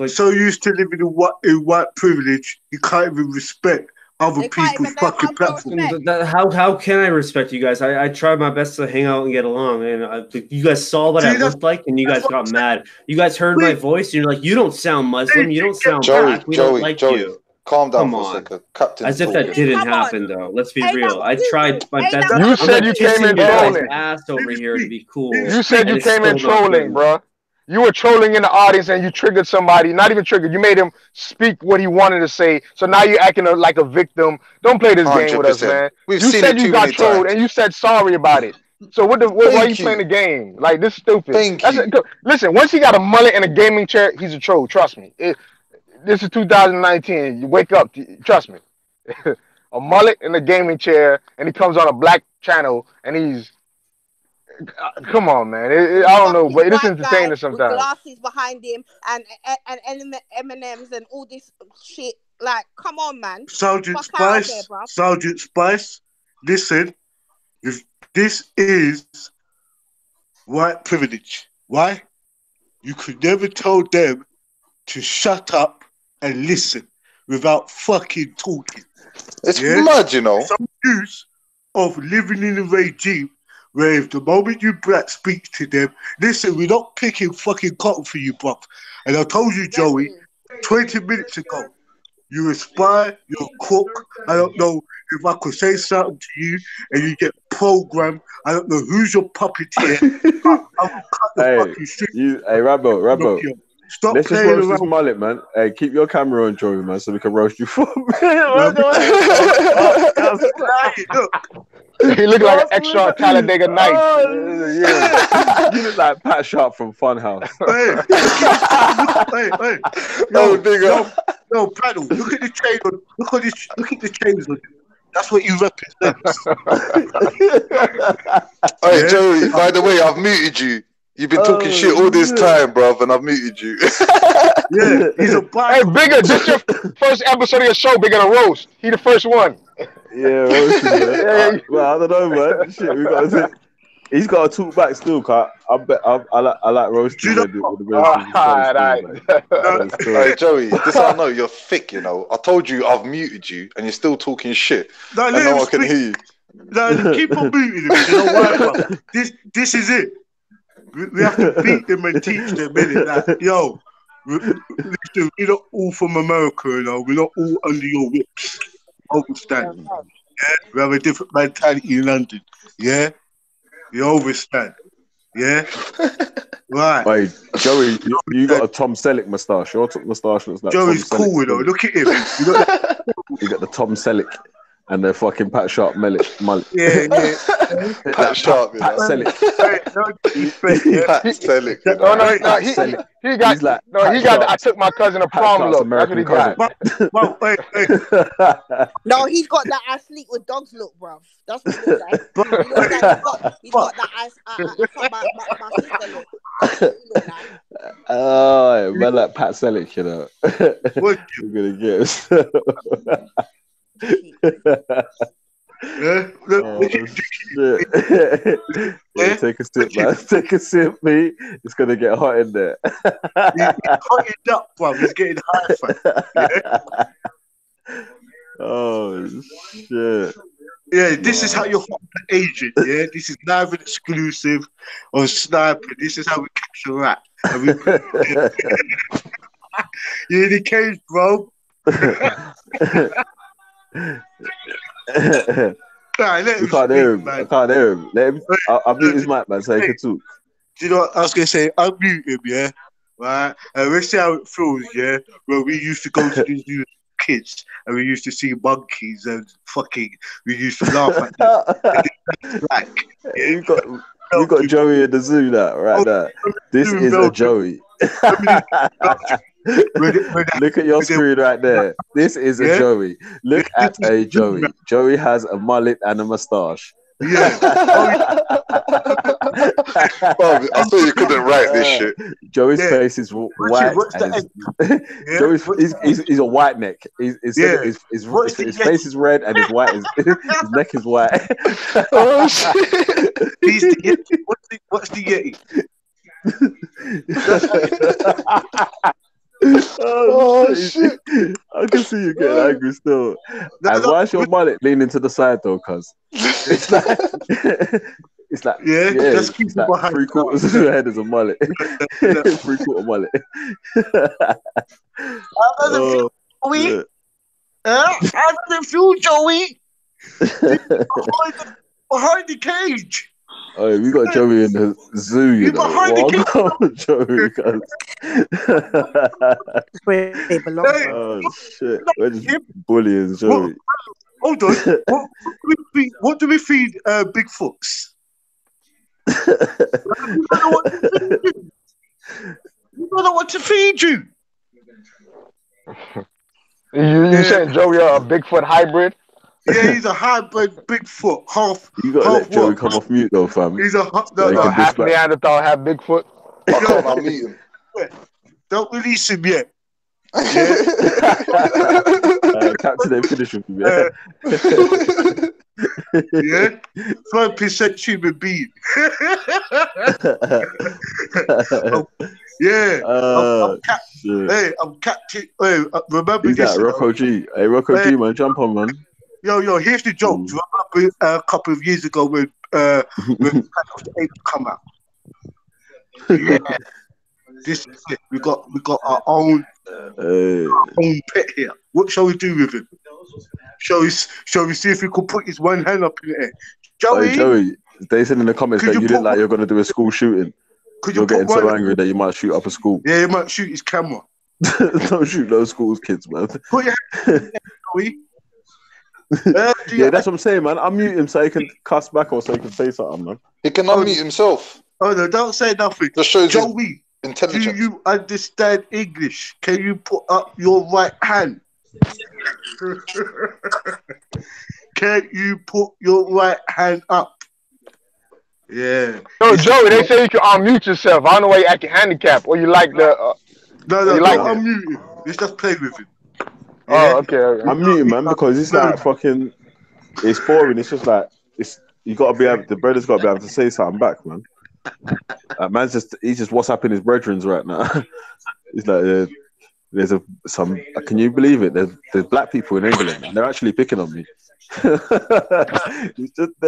So used to living in white privilege, you can't even respect other people's fucking platforms. How can I respect you guys? I tried my best to hang out and get along, and you guys saw what I looked like, and you guys got mad. You guys heard my voice, and you're like, you don't sound Muslim, you don't sound black, we don't like you. Calm down for a second. Captain. As if that didn't happen, though. Let's be real. I tried my best. You said you came in trolling. Ass over here to be cool. You said you came in trolling, bro. You were trolling in the audience and you triggered somebody. Not even triggered. You made him speak what he wanted to say. So now you're acting like a victim. Don't play this game with us, man. You said you got trolled and you said sorry about it. So why are you playing the game? Like, this is stupid. Listen, once he got a mullet and a gaming chair, he's a troll. Trust me. This is 2019. You wake up. Trust me. A mullet and a gaming chair, and he comes on a black channel, and he's... Come on, man. I don't know, but it is entertaining sometimes. With glasses behind him and M&Ms and all this shit. Like, come on, man. Sergeant Spice, listen. This is white privilege. Why? You could never tell them to shut up and listen without fucking talking. It's mad, you know. Some use of living in a regime where if the moment you black speak to them, listen, we're not picking fucking cotton for you, bruv. And I told you, Joey, 20 minutes ago, you're a spy, you're a crook. I don't know if I could say something to you and you get programmed. I don't know who's your puppeteer. I will cut the fucking shit. Hey, Rambo. Stop Let's just playing roast around. this mullet, man. Hey, keep your camera on, Joey, man, so we can roast you for me. He looked like an extra Talladega Nights. Yeah. You look like Pat Sharp from Funhouse. Hey. Yo, Paddle, look at the chain on. Look at the chains on. That's what you represent. Hey, Joey, by the way, I've muted you. You've been talking shit all this time, bruv, and I've muted you. Yeah, he's a bad. Hey, Bigger, this your first episode of your show, Bigger than Roast. He the first one. Yeah, man. Well, I don't know, man. Shit, we got to. He's got to talk back still, cause I like roasting with the Hey, Joey, this I know you're thick. You know, I told you I've muted you, and you're still talking shit. No, and no one can hear you. No, keep on muting him. You know why? This is it. We have to beat them and teach them, innit? Like, yo, we're not all from America, you know. We're not all under your whips. Understand? Yeah, we have a different mentality in London. Yeah, you understand? Yeah, right. Hey, Joey, you got a Tom Selleck moustache. Your moustache looks like Joey's Tom cool, Selleck. you know. Look at him. You got the Tom Selleck and the fucking Pat Sharp mullet. Yeah. Pat Sharp, Pat Selleck. Pat Selleck. He got. I took my cousin to prom look. That's what he got. No, he's got that I sleep with dogs look, bruv. That's what he looks like. He's got that my sister look. Oh, man, like Pat Selleck, you know. We're gonna get. Yeah, take a sip, man. Take a sip, mate. It's gonna get hot in there. He's hotted up, bro. He's getting high. Yeah? Oh shit! Yeah, this is how you're fucking an agent. Yeah, this is neither exclusive or sniper. This is how we catch a rat. And you're in the cage, bro. You can't hear him. I can't hear him. Let him. I'll mute his mic, man, so he can talk. Do you know what I was gonna say? Unmute him, yeah, right. And let's see how it feels, yeah. Where we used to go to the zoo as kids, and we used to see monkeys and fucking. We used to laugh at them. Like, yeah. You got Joey in the zoo now, right now. This is a Joey. Look at your screen right there. This is a Joey. Look at a Joey. Joey has a mullet and a mustache. Yeah. Bro, I thought you couldn't write this shit. Joey's face is white. He's a white neck. His face is red and his neck is white. Oh shit! What's the Yeti? Oh shit! I can see you getting angry still. And why is your mullet leaning to the side though? Cause it's like just keep it behind. 3/4 of your head is a mullet. 3/4 mullet. How does it feel, Joey? Behind the cage. Oh, we got Joey in the zoo, you know. Behind the Joey, Where they belong. Oh shit! We're just bullying Joey. Hold on. What do we feed Bigfoots? You don't know what to feed you. You saying Joey a Bigfoot hybrid? Yeah, he's a hybrid Bigfoot. You gotta let Joey come off mute though, fam. He's a half Neanderthal, half Bigfoot. I'll meet him. Don't release him yet. Captain ain't finished with him yet. Yeah, 5% human being. I'm Captain. Hey, remember He's this? That Rocco G. Hey, Rocco G, man, jump on, man. Yo, here's the joke. Do you remember a couple of years ago when the Apes come out? Yeah. This is it. We got our own pet here. What shall we do with him? Shall we see if we could put his one hand up in the air? Joey, they said in the comments that you didn't like you're going to do a school shooting. You're getting so angry that you might shoot up a school. Yeah, you might shoot his camera. Don't shoot those schools, kids, man. Put your hand in yeah, that's what I'm saying, man. Unmute him so he can cuss back or so he can say something, man. He can unmute himself. Oh no, don't say nothing. Just shows Joey, intelligence. Do you understand English? Can you put up your right hand? Can you put your right hand up? Yeah. No, Joey, they say you can unmute yourself. I don't know why you acting handicapped or you like the. No, don't unmute him. Let's just play with him. Yeah. Oh, okay. I'm muting, man, because it's like fucking. It's boring. It's just like you gotta be able. The brother's gotta be able to say something back, man. Man's he's just WhatsApping his brethren's right now. He's like, there's some. Can you believe it? There's black people in England. And they're actually picking on me. They're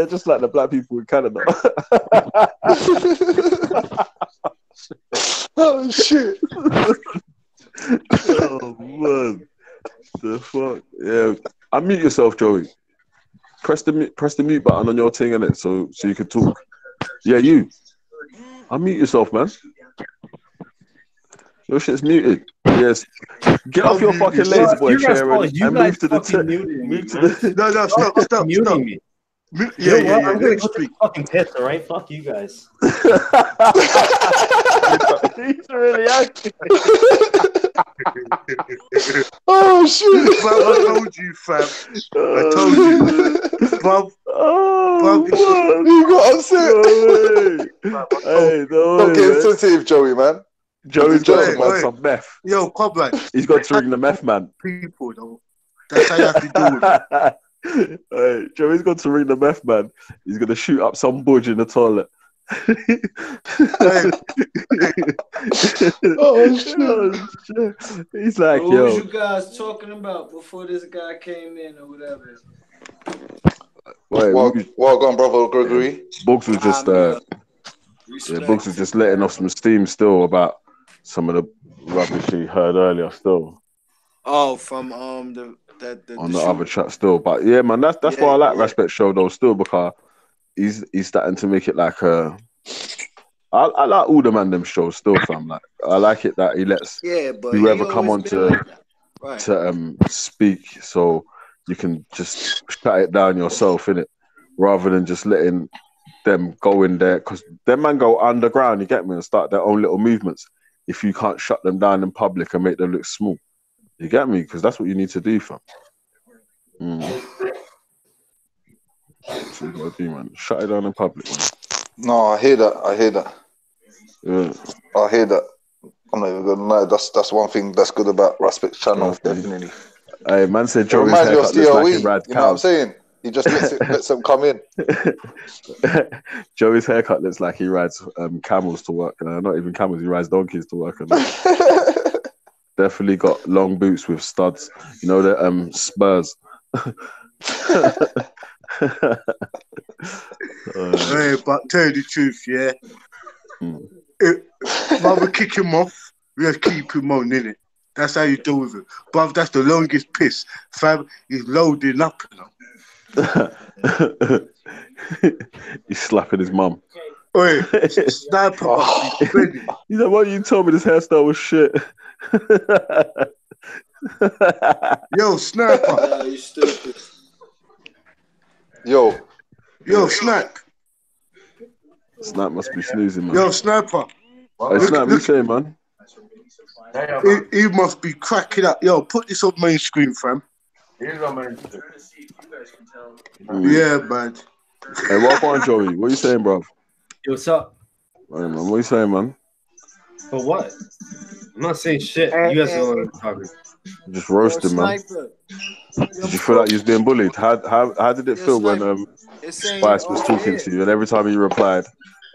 just like the black people in Canada. Oh shit! Oh man, the fuck? Yeah, unmute yourself, Joey. Press the mute button on your thing, innit? So you can talk. Yeah, you. Unmute yourself, man. Your shit's muted. Yes. Get off your fucking lazy boy chair and move to the No, stop. Muting me. Yeah. I'm gonna go to fucking piss, all right? Fuck you guys. He's really angry. Oh shit! Bro, I told you, fam. I told you, bro. You got upset. Hey, don't get sensitive, Joey, man. Joey's got some meth. Yo, come back. He's got to ring the meth man. People, though. That's how you have to do it. Hey, Joey's got to ring the meth man. He's gonna shoot up some budge in the toilet. Oh shit! He's like, what yo. was you guys talking about before this guy came in or whatever? Wait, well gone, brother Gregory. Books was just Books was just letting off some steam still about some of the rubbish he heard earlier still. Oh, from the other chat still. But yeah, man, that's why I like Respect Show though still, because he's starting to make it like I like all the man them shows still, fam. Like I like it that he lets whoever come on to speak, so you can just shut it down yourself, innit? Rather than just letting them go in there, because them man go underground, you get me, and start their own little movements. If you can't shut them down in public and make them look small, you get me, because that's what you need to do, fam. That's what you gotta do, man. Shut it down in public, man. No, I hear that. Yeah. I hear that. I'm not even gonna lie. That's one thing that's good about Respect Channel, definitely. Hey, man said It Joey's reminds me of haircut looks COE. like he rides You know what I'm cows. saying? He just lets them come in. Joey's haircut looks like he rides camels to work. Not even camels, he rides donkeys to work. Definitely got long boots with studs. You know, the spurs. Hey, but tell you the truth, yeah. Rather kick him off, we just keep him on, innit? That's how you deal with it. Bruv, that's the longest piss. Fam, he's loading up, you know. He's slapping his mum. Wait, sniper. You know what? You told me this hairstyle was shit. Yo, sniper. You stupid. Yo, Snap. Snap must be snoozing, man. Yo, sniper. Hey, Snap, what you saying, man? He must be cracking up. Yo, put this on main screen, fam. Here's on main screen. Yeah, man. Hey, what on, Joey? What you saying, bro? Yo, what's up? Hey, man, what you saying, man? For what? I'm not saying shit. You guys are the one talking. Just roasting, man. Did you feel like you was being bullied? How did it feel when Spice was talking to you, and every time you replied,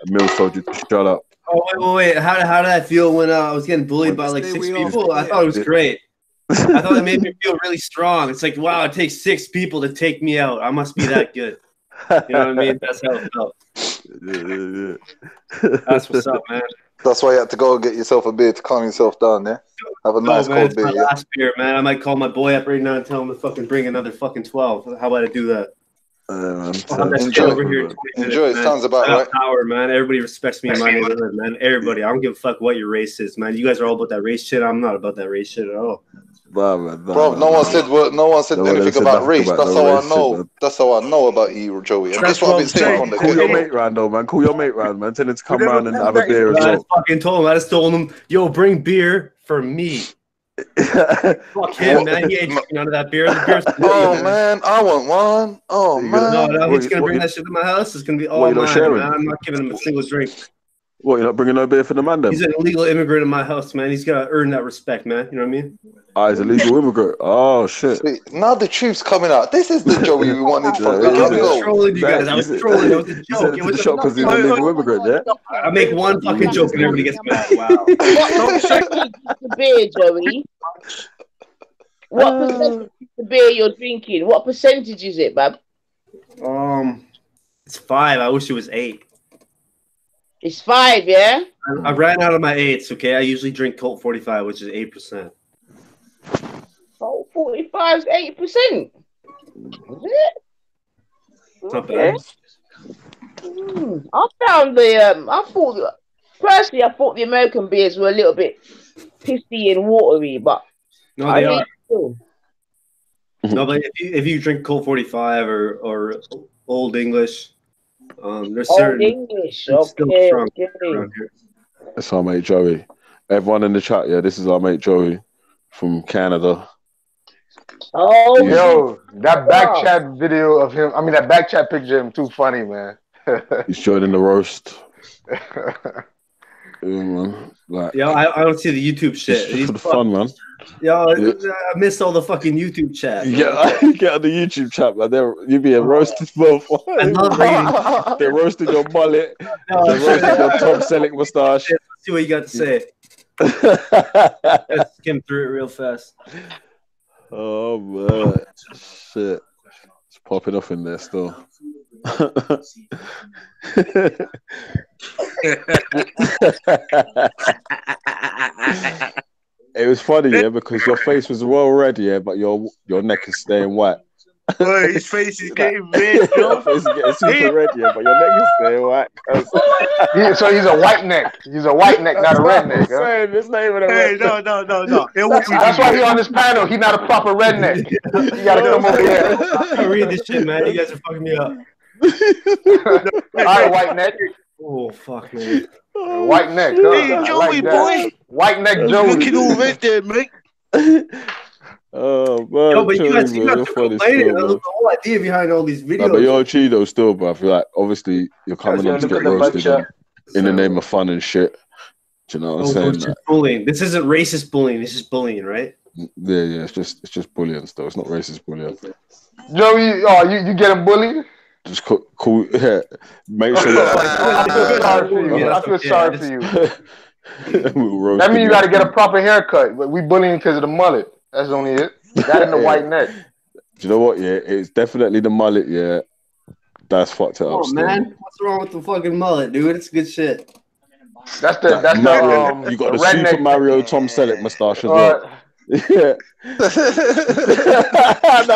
Mills told you to shut up? Oh, wait. How did I feel when I was getting bullied by like 6 people? I thought it was great. I thought it made me feel really strong. It's like, wow, it takes 6 people to take me out. I must be that good. You know what I mean? That's how it felt. Yeah. That's what's up, man. That's why you had to go and get yourself a beer to calm yourself down, yeah? Have a nice man, cold beer, yeah? Last beer, man. I might call my boy up right now and tell him to fucking bring another fucking 12. How about I do that? Enjoy. Sounds about right. Power, man. Everybody respects me in my neighborhood, man. Everybody. I don't give a fuck what your race is, man. You guys are all about that race shit. I'm not about that race shit at all. Bro, no one said anything about race. That's how I know. That's how I know about you, Joey. And guess what I've been saying from the Call your mate round, though, man. Call your mate round, man. Tell him to come round and have a beer as well. I just told him, yo, bring beer for me. Fuck him, man. He ain't drinking none of that beer. The beer's man, I want one. Oh, man. No, he's gonna bring that shit to my house. It's gonna be all mine, man. I'm not giving him a single drink. What, you're not bringing no beer for the man then? He's an illegal immigrant in my house, man. He's got to earn that respect, man. You know what I mean? He's a legal immigrant. Oh, shit. See, now the truth's coming out. This is the Joey we wanted for I was trolling you guys. I was trolling. It was a joke. It was a joke because he's a legal immigrant, yeah? I make one fucking joke and everybody gets mad. Wow. What percentage is the beer, Joey? What percentage is the beer you're drinking? What percentage is it, Bab? It's 5. I wish it was 8. It's 5, yeah? I ran out of my 8s, okay? I usually drink Colt 45, which is 8%. Colt 45 is 8%? Is it? It's not bad. I found the, personally, I thought the American beers were a little bit pissy and watery, but... No, they are. No, but if you drink Colt 45 or Old English... there's certain English. Okay. That's our mate Joey. Everyone in the chat, yeah, this is our mate Joey from Canada. Oh, yo, that back chat video of him. I mean, that back chat picture of him too funny, man. He's joining the roast. Yeah, man. Like, I don't see the YouTube shit. It's for the fun, man. I missed all the fucking YouTube chat. You get on the YouTube chat, man. You be a roasted both. I love reading. They're roasting your mullet. They're roasting your Tom Selleck mustache. Let's see what you got to say. Let's skim through it real fast. Oh man, shit. It's popping off in there still. It was funny, yeah, because your face was well red, yeah, but your neck is staying white. Boy, his face is getting red, yo. Your face is getting super red, yeah, but your neck is staying white. So he's a white neck. He's a white neck, not a redneck. Huh? Saying, it's not even a Hey, red no. That's why he's on this panel. He's not a proper redneck. You gotta come over here. I read this shit, man. You guys are fucking me up. All right, white neck. Oh fuck, man. White neck. Huh? Hey, Joey, boy. White neck Joey. Looking all red there, mate. Oh man, Yo, but you guys you're complaining. still, That's the whole idea behind all these videos. Nah, but you're Cheeto still, bro. I feel like obviously you're coming on to get roasted in the name of fun and shit. Do you know what I'm saying? It's just bullying. This isn't racist bullying. This is bullying, right? Yeah. It's just bullying still. It's not racist bullying. Joey, you getting bullied? Just cool. Yeah. Make sure you're I feel sorry for you. That means you got to get a proper haircut. But we bullying because of the mullet. That's only it. That and the white neck. Do you know what? Yeah, it's definitely the mullet. Yeah, that's fucked it up. Oh man, what's wrong with the fucking mullet, dude? It's good shit. That's Mario. You got the Super Mario Tom Selleck mustache as well. Yeah.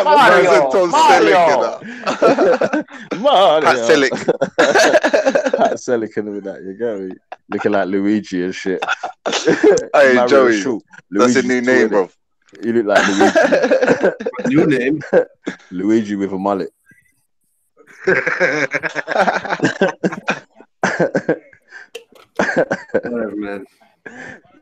Mario. Pat Selleck and all that. You get me? Looking like Luigi and shit. Hey, Joey, that's a new name, bro. You look like Luigi. New name? Luigi with a mullet. Whatever, man.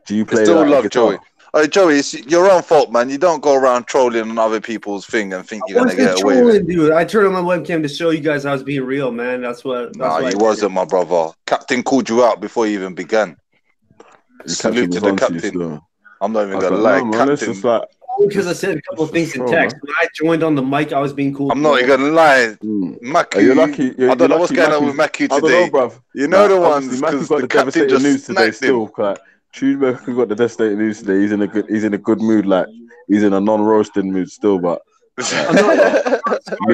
Do you play? Still love Joey. Oh, Joey, it's your own fault, man. You don't go around trolling on other people's thing and think you're gonna get away with it. Dude, I turned on my webcam to show you guys I was being real, man. That's Nah, you wasn't, my brother. Captain called you out before you even began. Salute to the captain. I'm not even gonna lie, Captain. Because I said a couple of things in text. When I joined on the mic, I was being cool. I'm not even gonna lie, Macu. You're lucky. I don't know what's going on with Macu today. I don't know, bruv. You know the ones because the captain just news today. Still, Tuesday got the devastating news today. He's in a good mood. Like he's in a non-roasting mood still, but. Me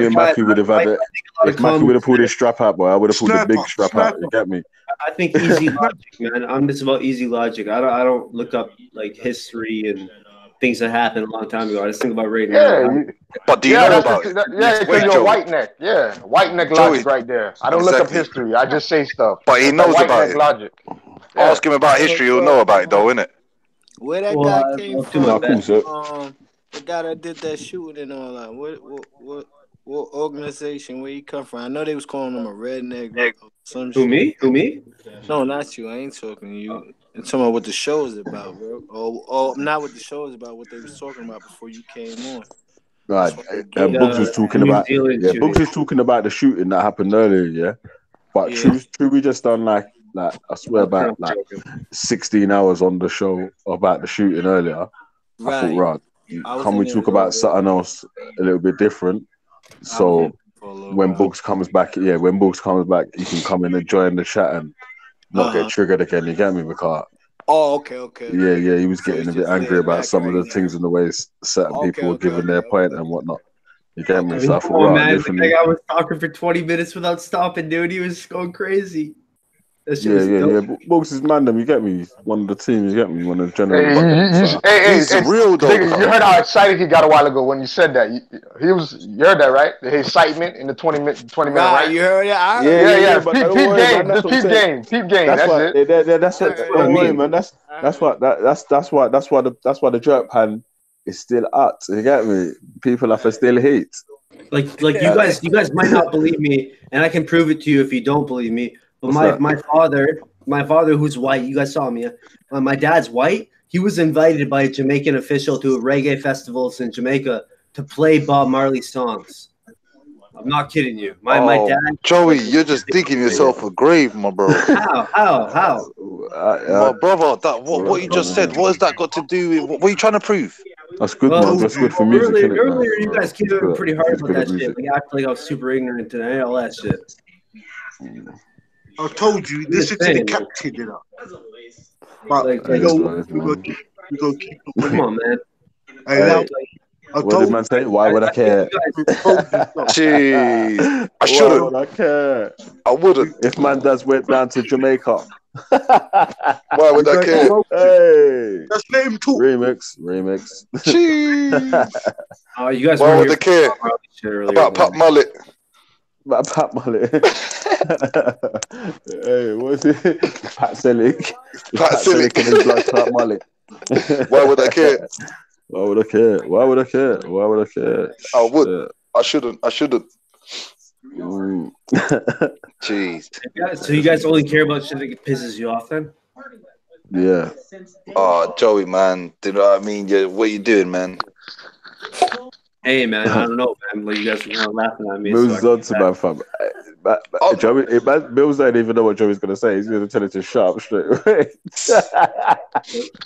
and Macu would have had it. If Macu would have pulled his strap out, boy, I would have pulled the big strap out. You get me? I think easy logic, man. I'm just about easy logic. I don't look up like history and things that happened a long time ago. I just think about right now. But do you know about it? Because you're a white neck. Yeah, white neck logic right there. I don't look up history. I just say stuff. But he knows about it. Logic. Ask him about history. He'll know about it, though, innit? Where that guy came from? The guy that did that shooting and all that. What organization? Where he come from? I know they was calling him a redneck. Who me? No, not you. I ain't talking to you. I'm talking about what the show is about, bro. Or not what the show is about. What they was talking about before you came on. Right. Bugs was talking about. Bugs was talking about the shooting that happened earlier. Yeah. But true, we just done like I swear about 16 hours on the show about the shooting earlier. Right. I thought, right. Can we talk about something else a little bit different? So when Bugs comes back, he can come in and join the chat and not get triggered again. You get me? Because okay. Yeah, he was getting a bit angry about some of the things and the ways certain people were giving their point and whatnot. You get me? So I thought, man, the guy was talking for 20 minutes without stopping, dude. He was going crazy. Yeah. Bugs is man, you get me? He's one of the team, you get me? One of the general. He's real though. You heard how excited he got a while ago when you said that. You heard that, right? The excitement in the 20 minute, right? You heard that? Yeah. Peep game. That's it. That's what, man. That's why the jerk pan is still up. You get me? People have to still hate. Like you guys might not believe me, and I can prove it to you if you don't believe me. But my father, who's white, you guys saw me. My dad's white. He was invited by a Jamaican official to a reggae festivals in Jamaica to play Bob Marley songs. I'm not kidding you. My dad. Joey, you're just digging yourself a grave, my bro. How? My brother, what you just said, what has that got to do with what are you trying to prove? That's good, man. That's good for music. Earlier, you guys came in pretty hard about that shit. Like, act like I was super ignorant and all that shit. I told you, listen to the captain, you know. But we go keep it. Come on, man. What did man say? Why would I care? Jeez, I Why shouldn't. would I care? I wouldn't. If man does went down to Jamaica. Why would I care? Hey, Just let him talk. remix. Jeez. You guys Why weren't would I here care about Pop Mullet? About Pat Mullet. Hey, what's it? Pat Selick. Pat Selick and his blood clot mullet. Why would I care? Why would I care? Why would I care? Why would I care? I would. I shouldn't. Jeez. So you guys only care about shit that pisses you off then? Yeah. Oh, Joey, man. Do you know what I mean? What you doing, man? Hey, man, I don't know, man. Like, you guys were laughing at me. Mills on to man, fam. Joey, Mills don't even know what Joey's going to say. He's going to tell it to shut up straight away.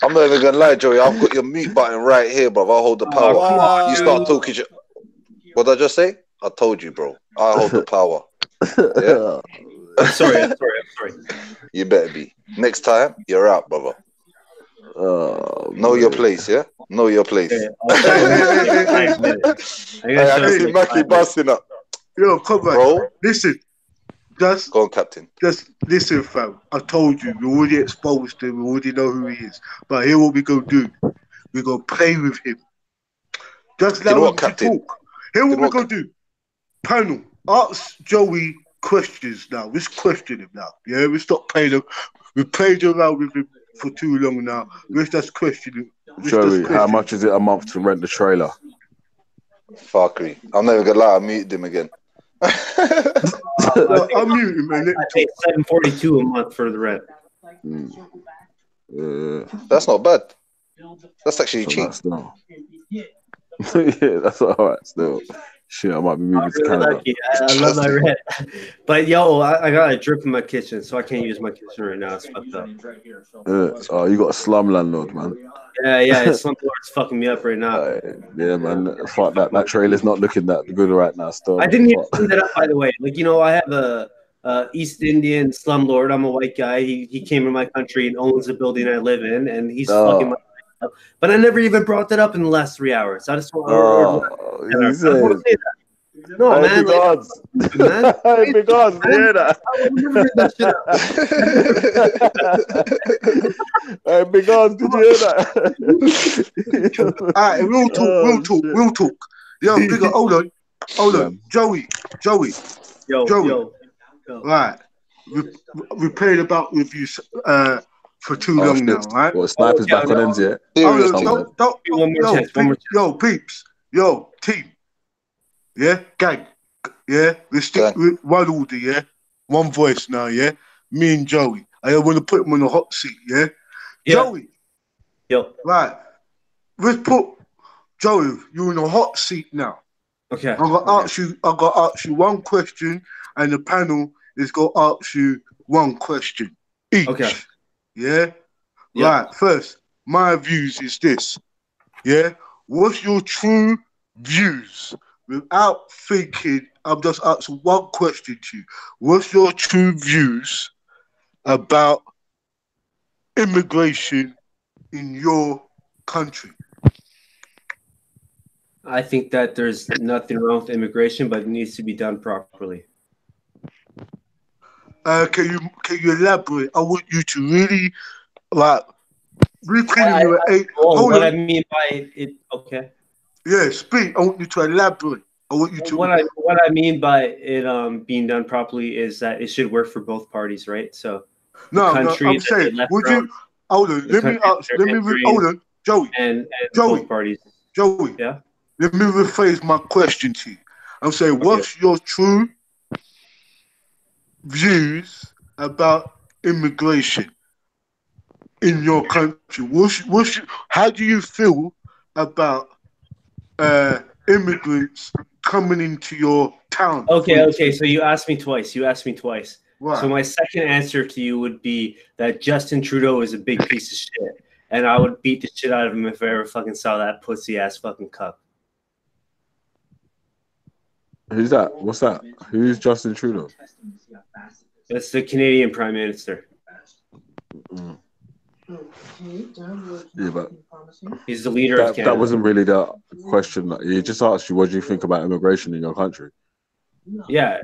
I'm not even going to lie, Joey. I've got your mute button right here, bro. I hold the power. You start talking. What did I just say? I told you, bro. I hold the power. Yeah? I'm sorry. You better be. Next time, you're out, brother. Know your place, yeah? Know your place. I can see Mackie busting up. Yo, come on. Bro. Listen. Just go on, Captain. Just listen, fam. I told you, we already exposed him, we already know who he is. But here what we gonna do. We're gonna play with him. Just allow him to talk. Here what we're gonna do. Panel, ask Joey questions now. Let's question him now. Yeah, we stop playing him. We played around with him for too long now. Let's just question him. Joey, how much is it a month to rent the trailer? Fuckery. I'm never gonna lie, I muted him again. I'll mute him, man. I pay $742 a month for the rent. That's not bad. That's actually cheap. Yeah, that's all right. Still, shit, I might be moving to Canada. I love my rent, but yo, I got a drip in my kitchen, so I can't use my kitchen right now. It's fucked up. Oh, you got a slum landlord, man. Yeah, slum landlord's fucking me up right now. Yeah, man. Fuck that. That trailer's not looking that good right now. Still, I didn't even send that up, by the way. Like, I have a East Indian slumlord. I'm a white guy. He came to my country and owns the building I live in, and he's fucking my. But I never even brought that up in the last 3 hours. I just want to say that. No, hey, man. Hey, big odds, you hear that? Hey, big odds, did you hear that? All right, we'll talk. Yo, bigger, hold on. Joey. Yo. Right. We played about with you for too long now, right? Well, snipers back on ends, yeah? Yo, peeps. Yo, team. Yeah, gang. Yeah, we stick with one order, yeah? One voice now, yeah? Me and Joey. I want to put him on the hot seat, yeah? Joey. Yo. Right. Let's put Joey, you're in the hot seat now. Okay. I got to ask you one question, and the panel is going to ask you one question each. Okay. Yeah? Right. First, my views is this. Yeah? What's your true views? Without thinking, I'm just asking one question to you. What's your true views about immigration in your country? I think that there's nothing wrong with immigration, but it needs to be done properly. Can you elaborate? I want you to really what I mean by it. Okay. Yeah, speak. I want you to elaborate. I want you to. What I mean by it being done properly is that it should work for both parties, right? So I'm saying, would you? Hold on. Let me hold on, Joey. And Joey, both parties. Joey. Yeah. Let me rephrase my question to you. I'm saying, what's your true views about immigration in your country? How do you feel about immigrants coming into your town? Okay. So you asked me twice. Right. So my second answer to you would be that Justin Trudeau is a big piece of shit, and I would beat the shit out of him if I ever fucking saw that pussy ass fucking cup. Who's that? What's that? Who's Justin Trudeau? That's the Canadian Prime Minister. Yeah, but He's the leader of Canada. That wasn't really the question. He just asked you, what do you think about immigration in your country? Yeah,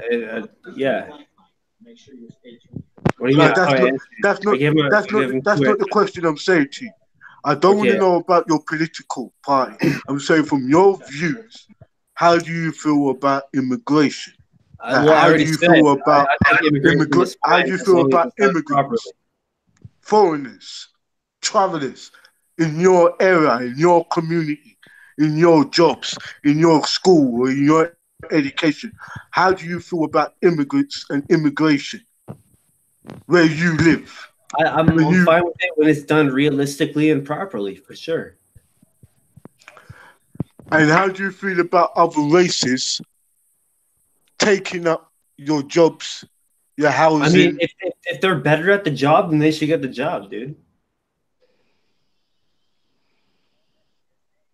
yeah. What do you mean? That's not the question I'm saying to you. I don't want to know about your political party. I'm saying from your views, how do you feel about immigration? How do you feel about immigrants, foreigners, travelers in your area, in your community, in your jobs, in your school, or in your education? How do you feel about immigrants and immigration where you live? I'm fine with it when it's done realistically and properly, for sure. And how do you feel about other races taking up your jobs, your housing? I mean, if they're better at the job, then they should get the job, dude.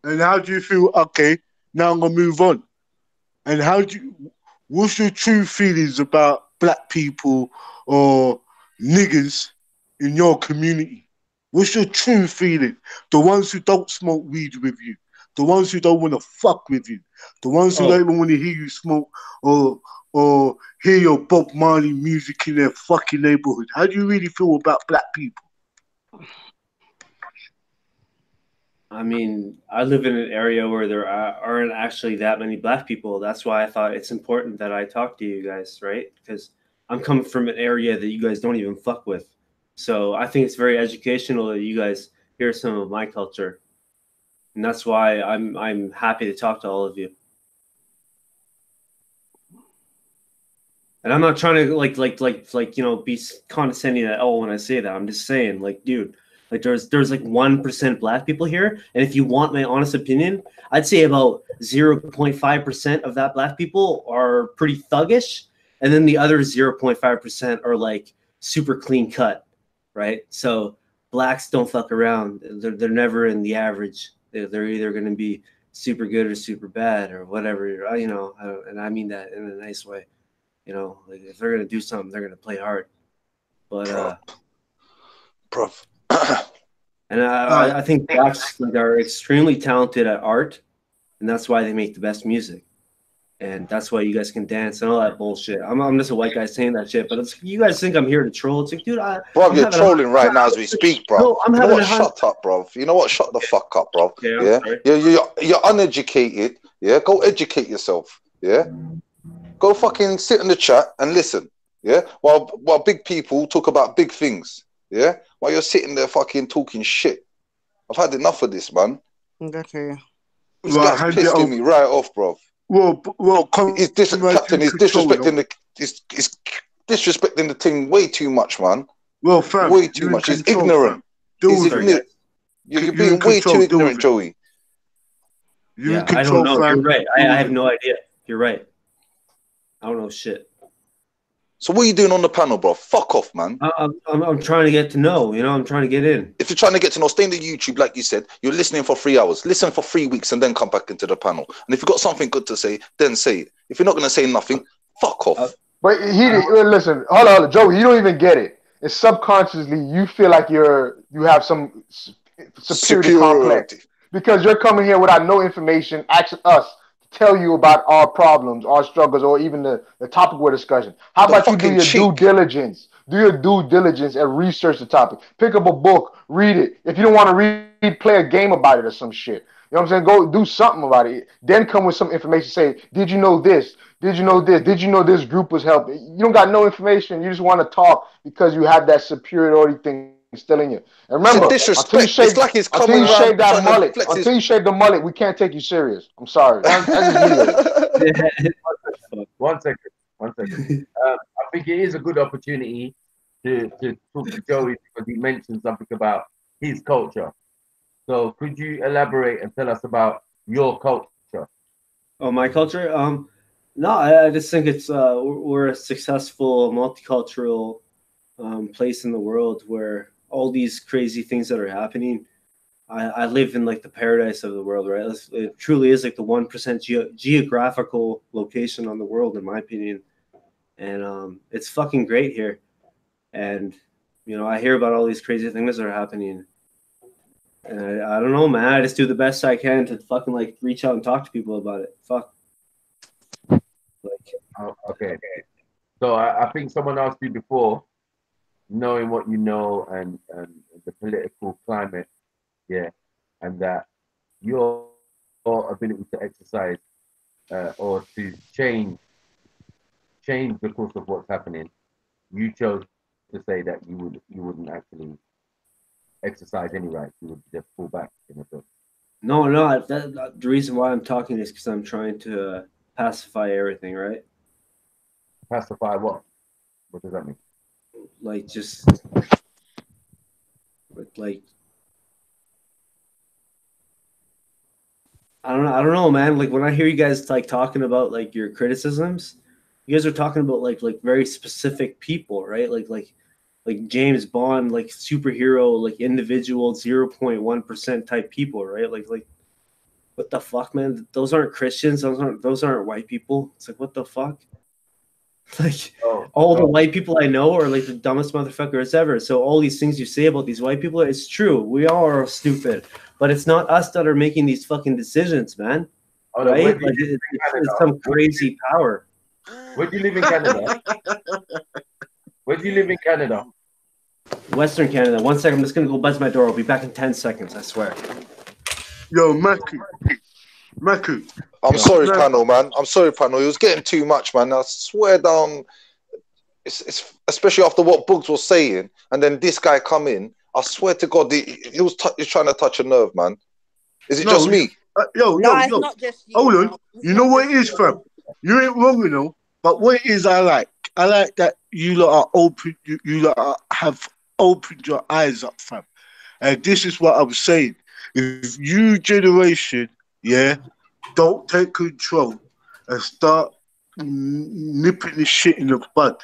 And how do you feel? Okay, now I'm gonna move on. And what's your true feelings about black people or niggas in your community? What's your true feeling? The ones who don't smoke weed with you, the ones who don't want to fuck with you, the ones who don't even want to hear you smoke or hear your Bob Marley music in their fucking neighborhood. How do you really feel about black people? I mean, I live in an area where there aren't actually that many black people. That's why I thought it's important that I talk to you guys, right? Because I'm coming from an area that you guys don't even fuck with. So I think it's very educational that you guys hear some of my culture. And that's why I'm happy to talk to all of you. And I'm not trying to like be condescending at all when I say that. I'm just saying, like, dude, like there's like 1% black people here, and if you want my honest opinion, I'd say about 0.5% of that black people are pretty thuggish, and then the other 0.5% are like super clean cut, right? So blacks don't fuck around. They're never in the average. They're either going to be super good or super bad or whatever, you know. And I mean that in a nice way, you know. Like if they're going to do something, they're going to play hard. But Prof. And I think blacks are extremely talented at art, and that's why they make the best music, and that's why you guys can dance and all that bullshit. I'm just a white guy saying that shit, but you guys think I'm here to troll? It's like, dude, bro, you're trolling right now as we speak, bro. No, you know what? Shut up, bro. You know what? Shut the fuck up, bro. Yeah, you're uneducated. Yeah, go educate yourself. Yeah, go fucking sit in the chat and listen. Yeah, while big people talk about big things. Yeah, while you're sitting there fucking talking shit. I've had enough of this, man. Okay. This guy's pissing me right off, bro. Well, Captain, he's disrespecting the thing way too much, man. Well, fam, way too much. He's ignorant. You're being way too ignorant, Joey. Yeah, I don't know. You're right. I have no idea. You're right. I don't know shit. So what are you doing on the panel, bro? Fuck off, man. I'm trying to get to know, you know, I'm trying to get in. If you're trying to get to know, stay in the YouTube, like you said. You're listening for 3 hours. Listen for 3 weeks and then come back into the panel. And if you've got something good to say, then say it. If you're not going to say nothing, fuck off. But listen, hold on, Joey, you don't even get it. It's subconsciously, you feel like you have some superiority complex. Because you're coming here without no information, asking us tell you about our problems, our struggles, or even the topic we're discussing. How about you do your due diligence? Do your due diligence and research the topic. Pick up a book, read it. If you don't want to read, play a game about it or some shit. You know what I'm saying? Go do something about it. Then come with some information. Say, did you know this? Did you know this? Did you know this group was helping? You don't got no information. You just want to talk because you have that superiority thing still in you. And remember, until you shave that mullet, until you shave the mullet, we can't take you serious. I'm sorry. One second. I think it is a good opportunity to talk to Joey because he mentioned something about his culture. So could you elaborate and tell us about your culture? Oh, my culture? No, I just think it's we're a successful multicultural place in the world where all these crazy things that are happening. I live in like the paradise of the world, right? It truly is like the 1% geographical location on the world, in my opinion. And it's fucking great here. And, you know, I hear about all these crazy things that are happening. And I don't know, man. I just do the best I can to fucking like reach out and talk to people about it. Fuck. Okay. So I think someone asked you before, knowing what you know and the political climate, yeah, and that your ability to exercise or to change the course of what's happening, you chose to say that you wouldn't actually exercise any rights. You would just pull back in a sense. No, the reason why I'm talking is because I'm trying to pacify everything, right? Pacify what? What does that mean? Like just like I don't know, man. Like when I hear you guys like talking about like your criticisms, you guys are talking about like very specific people, right? Like James Bond, like superhero, like individual 0.1% type people, right? Like what the fuck, man? Those aren't Christians. Those aren't white people. It's like what the fuck? Like all the white people I know are like the dumbest motherfuckers ever. So all these things you say about these white people, it's true. We all are stupid, but it's not us that are making these fucking decisions, man. Right? Like it's some crazy power. Where do you live in Canada? Where do you live in Canada? Western Canada. 1 second, I'm just gonna go buzz my door. I'll be back in 10 seconds, I swear. Yo, Maku. I'm sorry, panel, man. I'm sorry, panel. It was getting too much, man. I swear down. It's especially after what Bugs was saying, and then this guy come in. I swear to God, he was trying to touch a nerve, man. Is it just me? Yo. It's not just you. Hold on. You know what it is, fam? You ain't wrong, you know. But what it is, I like that you lot are open. You lot have opened your eyes up, fam. And this is what I'm saying. If you generation, don't take control and start nipping the shit in the bud,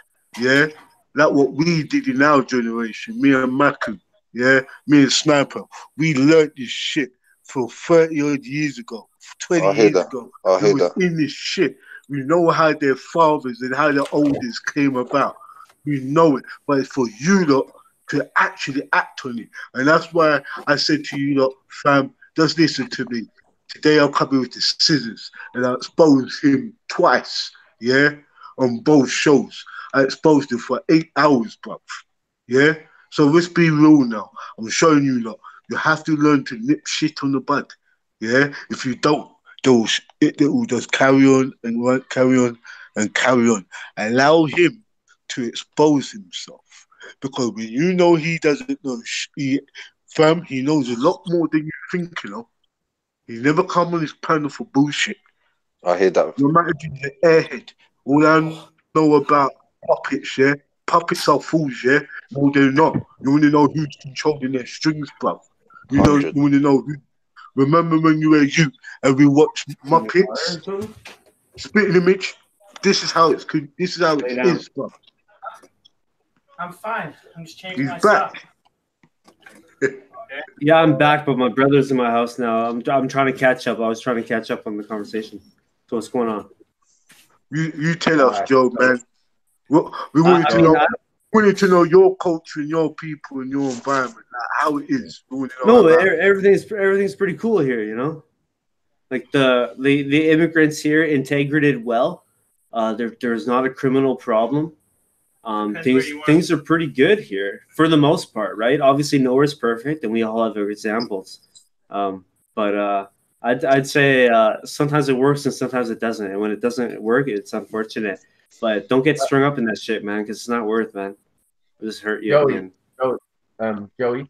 like what we did in our generation, me and Maku, me and Sniper, we learned this shit for 30 odd years ago, 20 years ago. We was in this shit. We know how their fathers and how their olders came about. We know it, but it's for you lot to actually act on it. And that's why I said to you lot, fam, just listen to me. Today I'm coming with the scissors and I exposed him twice, on both shows. I exposed him for 8 hours, bruv. So let's be real now. I'm showing you lot. You have to learn to nip shit on the bud. If you don't, it will just carry on and carry on and carry on. Allow him to expose himself. Because when you know he doesn't know, fam, he knows a lot more than you think, you know. He never come on his panel for bullshit. I hear that. No matter if he's an airhead, all I know about puppets, puppets are fools, No, they're not. You want to know who's controlling their strings, bruv. You want to know who. Remember when you were you and we watched Muppets? Spitting image. This is how it's. This is how it is, bruv. I'm fine. I'm just changing my back. Yeah, I'm back, but my brother's in my house now. I'm trying to catch up. I was trying to catch up on the conversation. So what's going on? You tell us, Joe, man. We wanted to know. We wanted to know your culture and your people and your environment, like how it is. No, everything's pretty cool here, you know. Like the immigrants here integrated well. There's not a criminal problem. Things are pretty good here for the most part, right? Obviously, nowhere's perfect, and we all have examples. But I'd say sometimes it works and sometimes it doesn't. And when it doesn't work, it's unfortunate. But don't get strung up in that shit, man, because it's not worth, man. It'll just hurt you. Joey,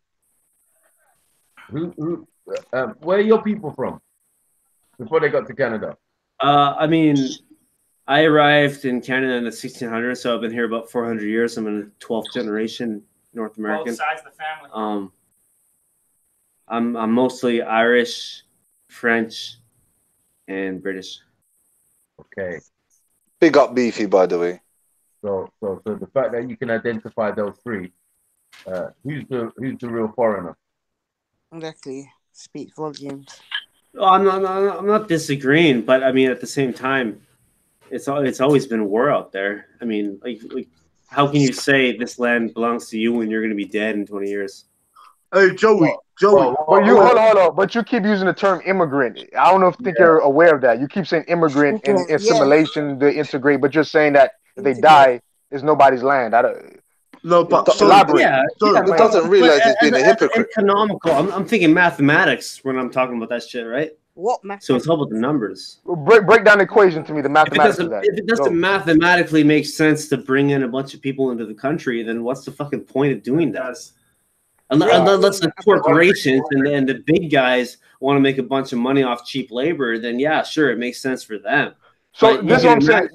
where are your people from before they got to Canada? I mean, I arrived in Canada in the 1600s, so I've been here about 400 years. I'm in the 12th generation North American. Both sides of the family. I'm mostly Irish, French, and British. Okay. Big up Beefy, by the way. So the fact that you can identify those three, who's the real foreigner? Exactly. Speak volumes. Oh, I'm not disagreeing, but I mean at the same time, it's always been war out there. I mean, like how can you say this land belongs to you when you're going to be dead in 20 years? Hey, Joey. But you hold on. But you keep using the term immigrant. I don't know if think you're aware of that. You keep saying immigrant and assimilation, to integrate, but you're saying that if they die, it's nobody's land. No, but elaborate. It doesn't realize he's being a hypocrite. Economical. I'm thinking mathematics when I'm talking about that shit, right? What math? So it's all about the numbers. Break down the equation to me, the mathematics of that. If it doesn't mathematically make sense to bring in a bunch of people into the country, then what's the fucking point of doing that? Unless the corporations and the big guys want to make a bunch of money off cheap labor, then yeah, sure, it makes sense for them. So this is what I'm saying.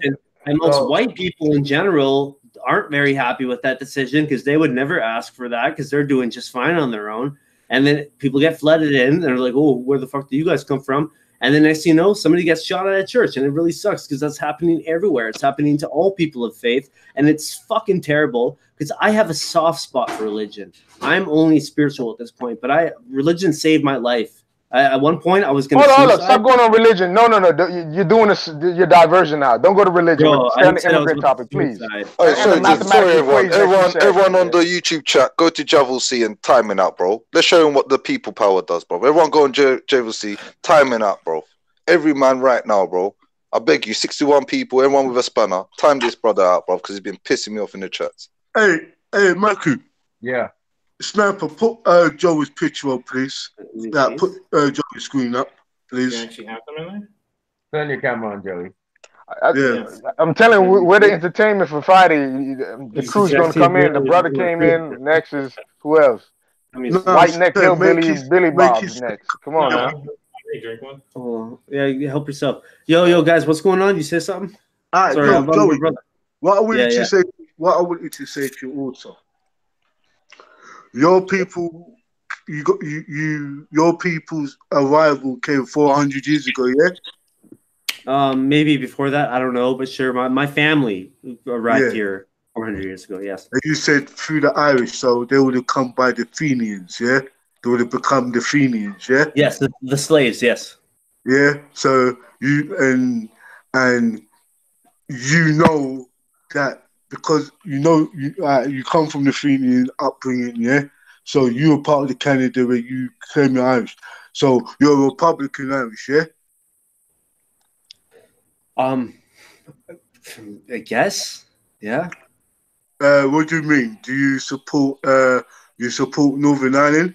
And most white people in general aren't very happy with that decision because they would never ask for that because they're doing just fine on their own. And then people get flooded in and they're like, oh, where the fuck do you guys come from? And then next thing you know, somebody gets shot at a church. And it really sucks because that's happening everywhere. It's happening to all people of faith. And it's fucking terrible because I have a soft spot for religion. I'm only spiritual at this point, but religion saved my life. At one point, I was going to hold up. Stop going on religion. No. You're doing this. You're diversion now. Don't go to religion. Stay on the immigrant topic, please. Sorry, everyone on the YouTube chat, go to Javelcy and time it out, bro. Let's show them what the people power does, bro. Everyone go on Javelcy, time it out, bro. Every man right now, bro. I beg you, 61 people, everyone with a spanner, time this brother out, bro, because he's been pissing me off in the chats. Hey, Maku. Yeah. Sniper, put Joey's picture up, please. Put Joey's screen up, please. You actually have them in Turn your camera on, Joey. I'm telling you, we're the entertainment for Friday. The crew's going to come in. The brother came in. Next is who else? White Neck Hillbilly, Billy Bob's next. Come on now. Drink one. Oh, yeah, help yourself. Yo, guys, what's going on? You say something? All right, sorry, Joey, what I wanted to say to you also. Your people, your people's arrival came 400 years ago, yeah? Maybe before that, I don't know, but sure. My family arrived here 400 years ago, yes. And you said through the Irish, so they would have come by the Fenians, yeah? They would have become the Fenians, yeah? Yes, the slaves, yes. Yeah, so you and you know that because you come from the Fenian upbringing, yeah? So you're part of the Canada where you claim you're Irish. So you're a Republican Irish, yeah? I guess, yeah. What do you mean? Do you support Northern Ireland?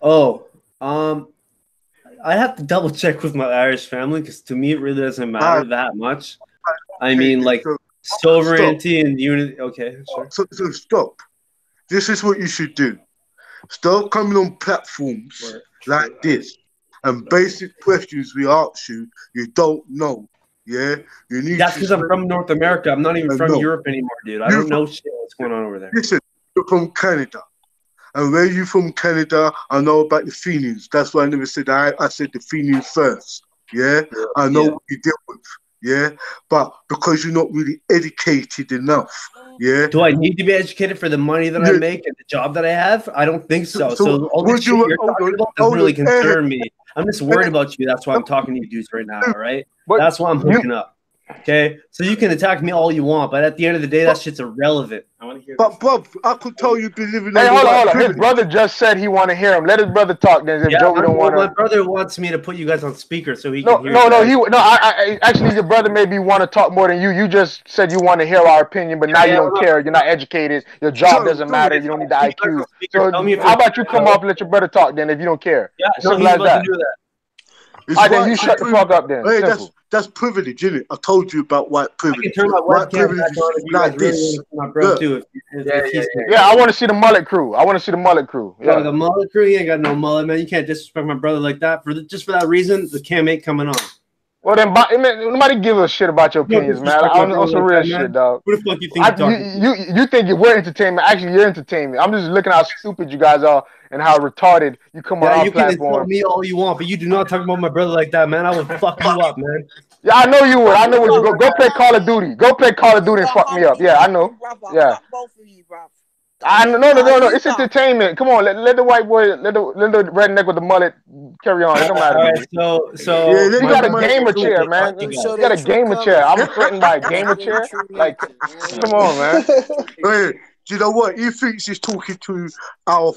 Oh, I have to double check with my Irish family because to me it really doesn't matter that much. I mean, like sovereignty and unity. Okay, sure. So stop. This is what you should do. Start coming on platforms like this and basic questions we ask you don't know. Yeah, you need. That's because I'm from North America. I'm not even from Europe anymore, dude. I don't know shit what's going on over there. Listen, you're from Canada. And where you from Canada, I know about the Fenians. That's why I never said I said the Fenians first. Yeah? I know what you deal with. Yeah? But because you're not really educated enough. Yeah. Do I need to be educated for the money that I make and the job that I have? I don't think so. So all this shit you're talking about doesn't really concern me. I'm just worried about you. That's why I'm talking to you dudes right now, all right? That's why I'm hooking up. Okay? So you can attack me all you want, but at the end of the day, that shit's irrelevant. I want to hear But, bro, I could tell you've been living Hey, hold on. His brother just said he want to hear him. Let his brother talk then. If Joey don't want to. My brother wants me to put you guys on speaker so he can hear you. Actually, your brother maybe want to talk more than you. You just said you want to hear our opinion, but now you don't care. You're not educated. Your job doesn't matter. You don't need the IQ. So how about you come off and let your brother talk then if you don't care? Yeah, no, he's about to do that. All right, then you shut the fuck up then. Hey, that's privilege, isn't it? I told you about white privilege. I can turn my white privilege like this. Yeah, I want to see the mullet crew. Yeah. No, the mullet crew, you ain't got no mullet, man. You can't disrespect my brother like that. Just for that reason, the cam ain't coming on. Well, then, nobody gives a shit about your opinions, man. On some real shit, dog. What the fuck you think you think we're entertainment. Actually, you're entertainment. I'm just looking how stupid you guys are and how retarded you come on our platform. You can insult me all you want, but you do not talk about my brother like that, man. I will fuck you up, man. Yeah, I know you would. I know what you go play Call of Duty. Go play Call of Duty and fuck me up. Yeah, I know. Yeah. No. It's entertainment. Come on, let the white boy, let the redneck with the mullet carry on. It don't matter. Right, so you got a gamer chair, man. You got a gamer chair. I'm threatened by a gamer chair. Like, come on, man. Hey, do you know what? He thinks he's talking to our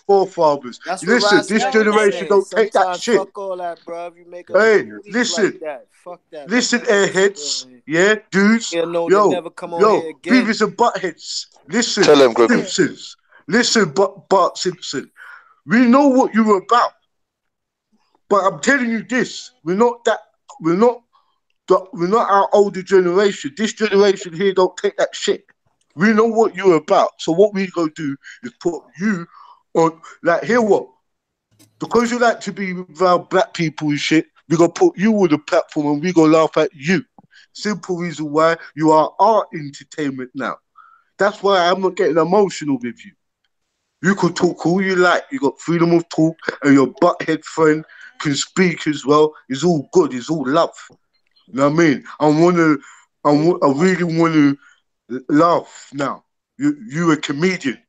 forefathers. That's what Listen, Ras this Kanan generation said. don't take that Sometimes shit. fuck all that, bruv. You make us Hey, weak listen, like that. Fuck that. listen, airheads, yeah, dudes, Yeah, no, they yo, never come on here again. Beavis and Buttheads, listen, Tell him, Gregory. Simpsons, listen, Bart Simpson, we know what you were about, but I'm telling you this, we're not our older generation. This generation here don't take that shit. We know what you're about, so what we gonna do is put you on, like, hear what? Because you like to be around black people and shit, we gonna put you on the platform and we gonna laugh at you. Simple reason why you are our entertainment now. That's why I'm not getting emotional with you. You can talk all you like. You got freedom of talk, and your butthead friend can speak as well. It's all good. It's all love. You know what I mean? I really want to laugh now. You're a comedian.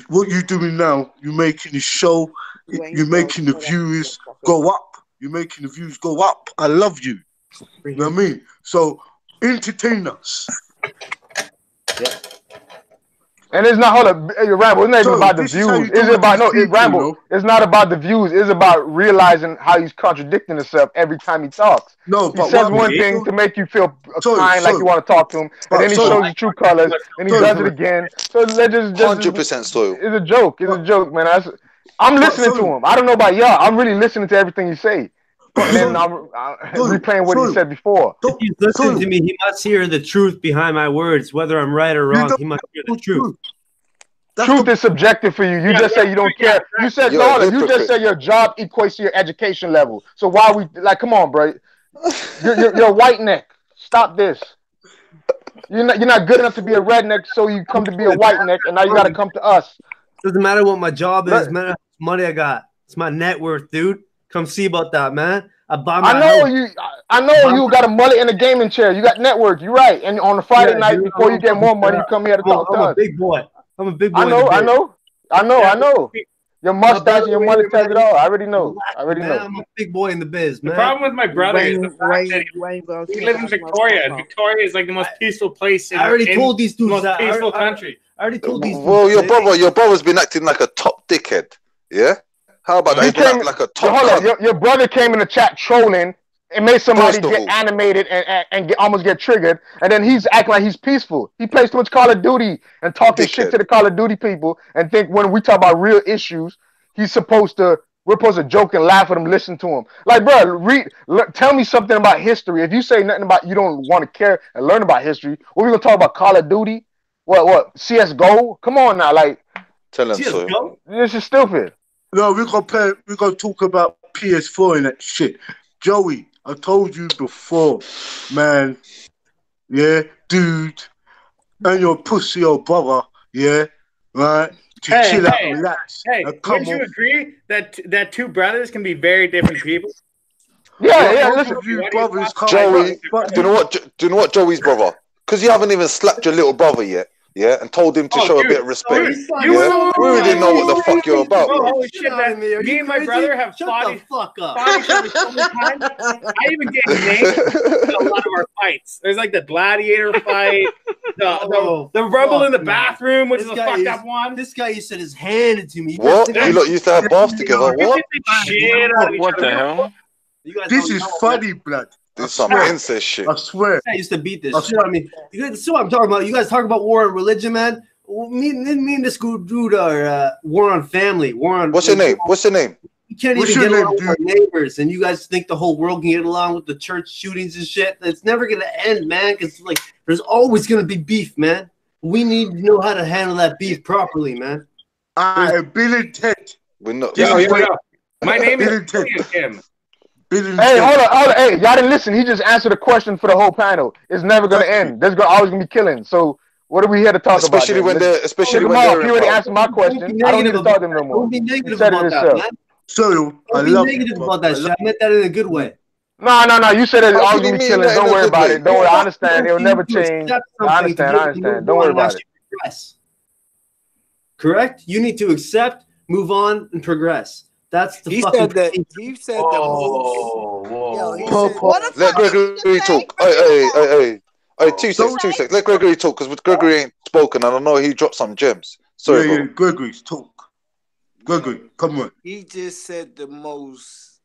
What you're doing now, you're making the show, you're making the viewers go up. You're making the views go up. I love you. You know what I mean? So entertain us. Yeah. And it's not, hold up, Rambo, it's not even about the views. It's about, Rambo, it's not about the views. It's about realizing how he's contradicting himself every time he talks. No, he says one thing to make you feel kind, like you want to talk to him, and then he shows his true colors, and he does it again. So let's just 100% soil. It's a joke. It's a joke, man. I'm listening to him. I don't know about y'all. I'm really listening to everything he say. And then I'm replaying what he said before. If he's listening to me, he must hear the truth behind my words, whether I'm right or wrong. He must hear the truth. Truth is subjective for you. You just say you don't care. You said you just said your job equates to your education level. So why we like? Come on, bro. You're a white neck. Stop this. You're not good enough to be a redneck, so you come to be a white neck, and now you got to come to us. Doesn't matter what my job is, matter how much money I got. It's my net worth, dude. Come see about that, man. I know you got a mullet and a gaming chair. You got network. You're right. And on a Friday night, before you get more money, you come here to talk to us. I'm a big boy. I'm a big boy. I know. Your mustache and your mullet tells it all. I already know. I'm a big boy in the biz, man. The problem with my brother is the fact that he lives in Victoria, and Victoria is like the most peaceful place. I already told these dudes most peaceful country. I already told these. Well, your brother's been acting like a top dickhead. Yeah. How about that? He came like a top. Hold on, your brother came in the chat trolling and made somebody get animated and almost get triggered, and then he's acting like he's peaceful. He plays too much Call of Duty and talking shit to the Call of Duty people, and think when we talk about real issues, we're supposed to joke and laugh at him, listen to him. Like, bro, tell me something about history. If you say nothing about, you don't want to care and learn about history, what we gonna talk about? Call of Duty? What? CS:GO? Come on now, like. Tell him so. This is stupid. No, we're gonna talk about PS4 and that shit. Joey, I told you before, man. Yeah, dude, and your pussy old brother, yeah, right? To chill out and relax. Hey, would you agree that two brothers can be very different people? Yeah. Listen, you brothers, Joey. Do you know what Joey's brother? Because you haven't even slapped your little brother yet. Yeah, and told him to show a bit of respect. We already know what the fuck you're about. Holy shit, man. Me and my brother have fought each other so many times. I even get named in a lot of our fights. There's like the gladiator fight, the rebel in the bathroom, which is a fucked up one. This guy used to just hand it to me. What? You lot used to have baths together. What? What the hell? This is funny, blood. This is some incest shit. I swear. I used to beat this shit. I mean, this is what I'm talking about. You guys talk about war on religion, man. Me and this dude are war on family. What's your name? You can't even get along with our neighbors, and you guys think the whole world can get along with the church shootings and shit. It's never gonna end, man. Because like, there's always gonna be beef, man. We need to know how to handle that beef properly, man. Bill and Ted. We're not. My name is Tim. Hey, hold on. Hey, y'all didn't listen. He just answered a question for the whole panel. It's never gonna end. There's always gonna be killing. So what are we here to talk about? Especially when they're he already answered my question. I don't need to talk to him no more. Don't be negative about that, man. So don't be negative about that shit. I meant that in a good way. No. You said it's always gonna be killing. Don't worry about it. Don't worry. I understand. It'll never change. I understand. Don't worry about it. Correct? You need to accept, move on, and progress. That's the He fucking said that. thing. He said that. Let Gregory talk. Hey, 2 seconds. Let Gregory talk because Gregory ain't spoken, and I know he dropped some gems. Sorry, yeah, Gregory's talk. Gregory, come on. He just said the most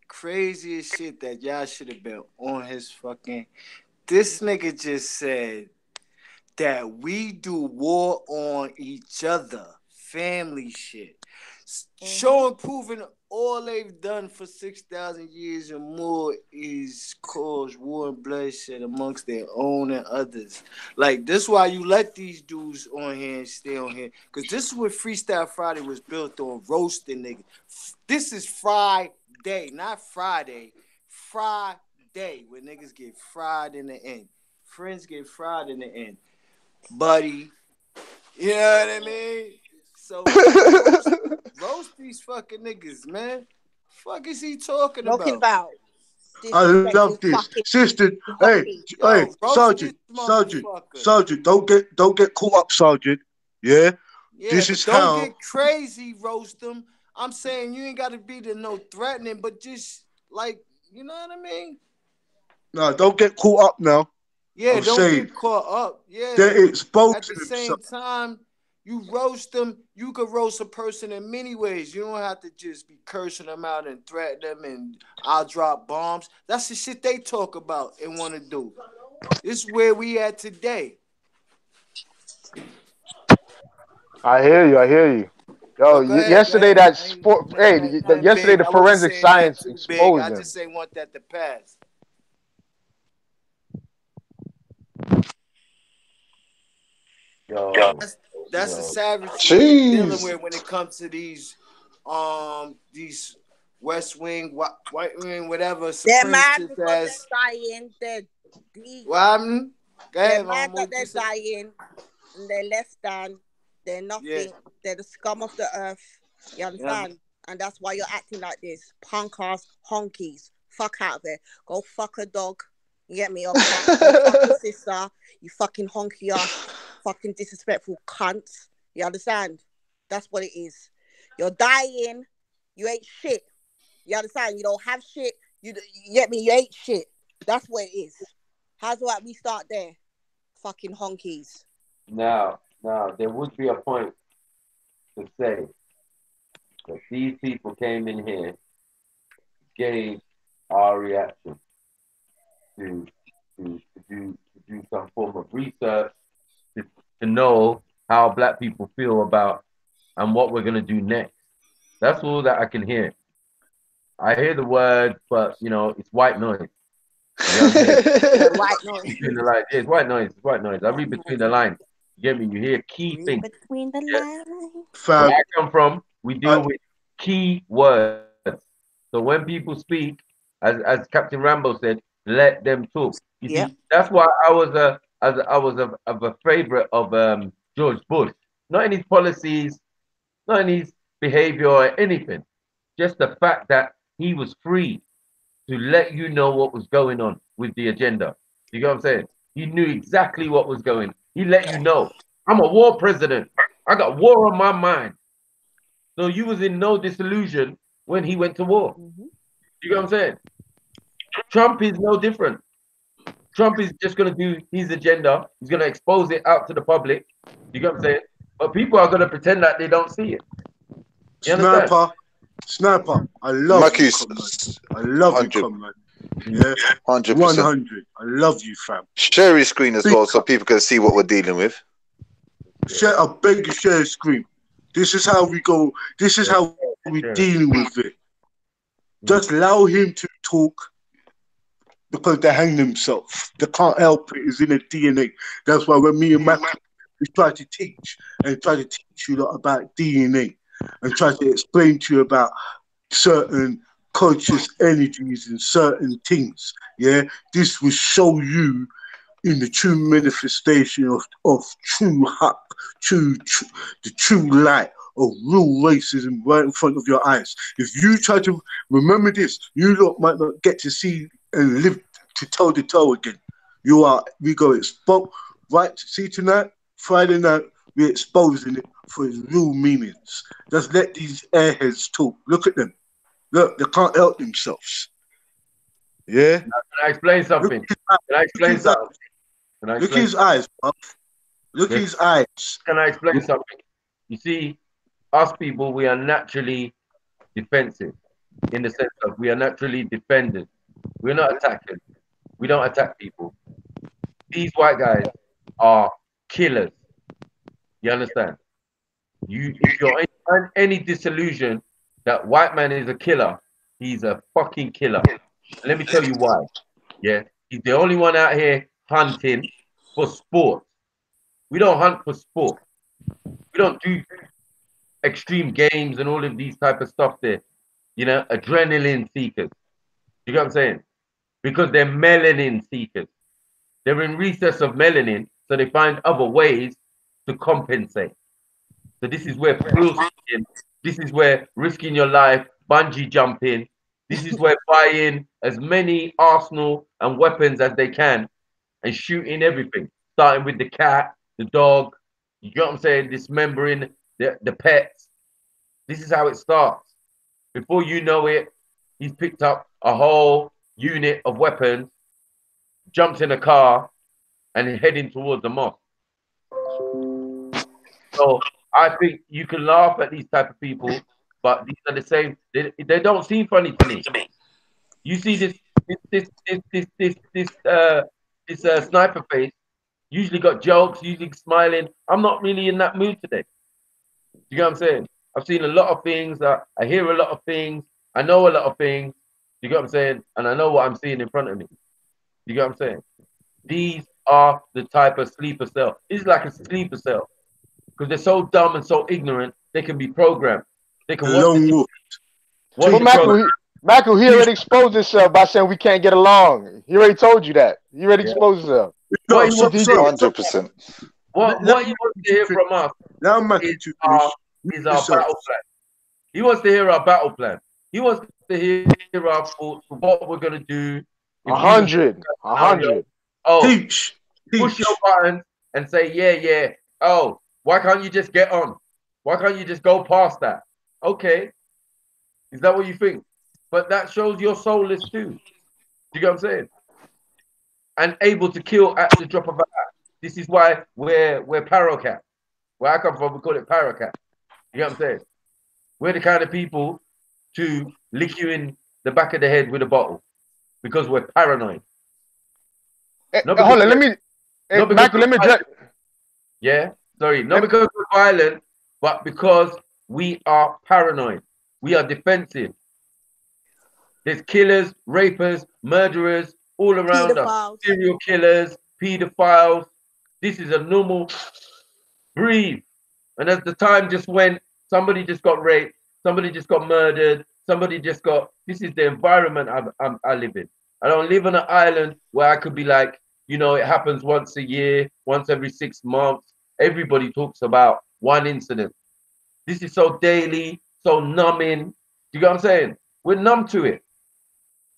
craziest shit that y'all should have been on his fucking. This nigga just said that we do war on each other, family shit. Showing, proving all they've done for 6,000 years and more is cause war and bloodshed amongst their own and others. Like, this why you let these dudes on here and stay on here. Because this is what Freestyle Friday was built on, roasting niggas. This is Friday, not Friday. Friday, where niggas get fried in the end. Friends get fried in the end. Buddy, you know what I mean? So roast these fucking niggas, man. Fuck is he talking about? I love this, sister. Hey, Sergeant, don't get caught up, Sergeant. Yeah, this is don't how. Get crazy, roast them. I'm saying you ain't got to be no threatening, but just like, you know what I mean? No, don't get caught up now. Yeah, I'm don't saying, get caught up. Yeah, they're exposed at the same time, you roast them. You could roast a person in many ways. You don't have to just be cursing them out and threaten them and I'll drop bombs. That's the shit they talk about and want to do. This is where we at today. I hear you. Yo, yesterday that sport. Hey, yesterday the forensic science exposed I them. just ain't want that to pass. Yo, that's the savage dealing with when it comes to these West Wing, White Wing, whatever. They're mad because they're dying. What happened? They're mad that they're dying and they're less than. They're nothing. Yeah. They're the scum of the earth. You understand? Yeah. And that's why you're acting like this. Punk ass honkies. Fuck out of there. Go fuck a dog. You get me? Or fuck a sister. You fucking honky ass. Fucking disrespectful cunts. You understand? That's what it is. You're dying. You ain't shit. You understand? You don't have shit. You get me? You ain't shit. That's what it is. How's about we start there? Fucking honkies. Now, there would be a point to say that these people came in here, gave our reaction to do some form of research to know how Black people feel about and what we're gonna do next. That's all that I can hear. I hear the word, but it's white noise. You know what I'm saying? White noise. Between the lines. Yeah, it's white noise. It's white noise. I read between the lines. You get me? You hear key things. Between the lines. Where I come from, we deal with key words. So when people speak, as Captain Rambo said, let them talk. You see, that's why I was a favorite of George Bush. Not in his policies, not in his behavior or anything. Just the fact that he was free to let you know what was going on with the agenda. You get what I'm saying? He knew exactly what was going. He let you know. I'm a war president. I got war on my mind. So you was in no disillusion when he went to war. You get what I'm saying? Trump is no different. Trump is just going to do his agenda. He's going to expose it out to the public. You get what I'm saying? But people are going to pretend that they don't see it. You understand? Sniper, I love you, comrade. I love you, comrade. Yeah, 100%. 100. I love you, fam. Share your screen as well so people can see what we're dealing with. I beg you, share your screen. This is how we go. This is how we're dealing with it. Just allow him to talk because they hang themselves. They can't help it. It's in their DNA. That's why when me and Mac, we try to teach you lot about DNA and try to explain to you about certain conscious energies and certain things. Yeah, this will show you in the true manifestation of true haq, the true light of real racism right in front of your eyes. If you try to remember this, you lot might not get to see and live to toe to toe again. We go exposed, right? See tonight, Friday night, we're exposing it for its real meanings. Just let these airheads talk. Look at them. Look, they can't help themselves. Yeah? Can I explain something? Look at his eyes, bro. Look at his eyes. Can I explain something? You see, us people, we are naturally defensive in the sense of we are naturally defenders. We're not attackers. We don't attack people. These white guys are killers. You understand? If you're in any disillusion that white man is a killer, he's a fucking killer. Let me tell you why. Yeah, he's the only one out here hunting for sport. We don't hunt for sport. We don't do extreme games and all of these type of stuff there. You know, adrenaline seekers. You get what I'm saying? Because they're melanin seekers. They're in recess of melanin, so they find other ways to compensate. So this is where thrill seeking, this is where risking your life, bungee jumping, this is where buying as many arsenal and weapons as they can and shooting everything, starting with the cat, the dog, you get what I'm saying, dismembering the pets. This is how it starts. Before you know it, he's picked up a whole unit of weapons, jumped in a car, and heading towards the mosque. So I think you can laugh at these type of people, but these are the same. They don't seem funny to me. You see this sniper face. Usually got jokes, usually smiling. I'm not really in that mood today. You get what I'm saying? I've seen a lot of things. I hear a lot of things. I know a lot of things. You get what I'm saying? And I know what I'm seeing in front of me. You get what I'm saying? These are the type of sleeper cell. It's like a sleeper cell. Because they're so dumb and so ignorant, they can be programmed. They can watch Michael, he already exposed himself by saying we can't get along. He already told you that. He already exposed himself. 100%. What he wants to hear from us is our battle plan. He wants to hear our battle plan. He wants to hear our thoughts, what we're going to do. 100. Oh, push your buttons and say, yeah. Oh, why can't you just get on? Why can't you just go past that? Okay. Is that what you think? But that shows you're soulless too. You get what I'm saying? And able to kill at the drop of a hat. This is why we're parocat. Where I come from, we call it parocat. You get what I'm saying? We're the kind of people to lick you in the back of the head with a bottle because we're paranoid. Hold on, Michael, let me address. Yeah, sorry, not because we're violent, but because we are paranoid. We are defensive. There's killers, rapers, murderers all around us. Serial killers, pedophiles. This is a normal breathe. And as the time just went, somebody just got raped, somebody just got murdered, somebody just got. This is the environment I live in. I don't live on an island where I could be like, you know, it happens once a year, once every 6 months. Everybody talks about one incident. This is so daily, so numbing. You get what I'm saying? We're numb to it.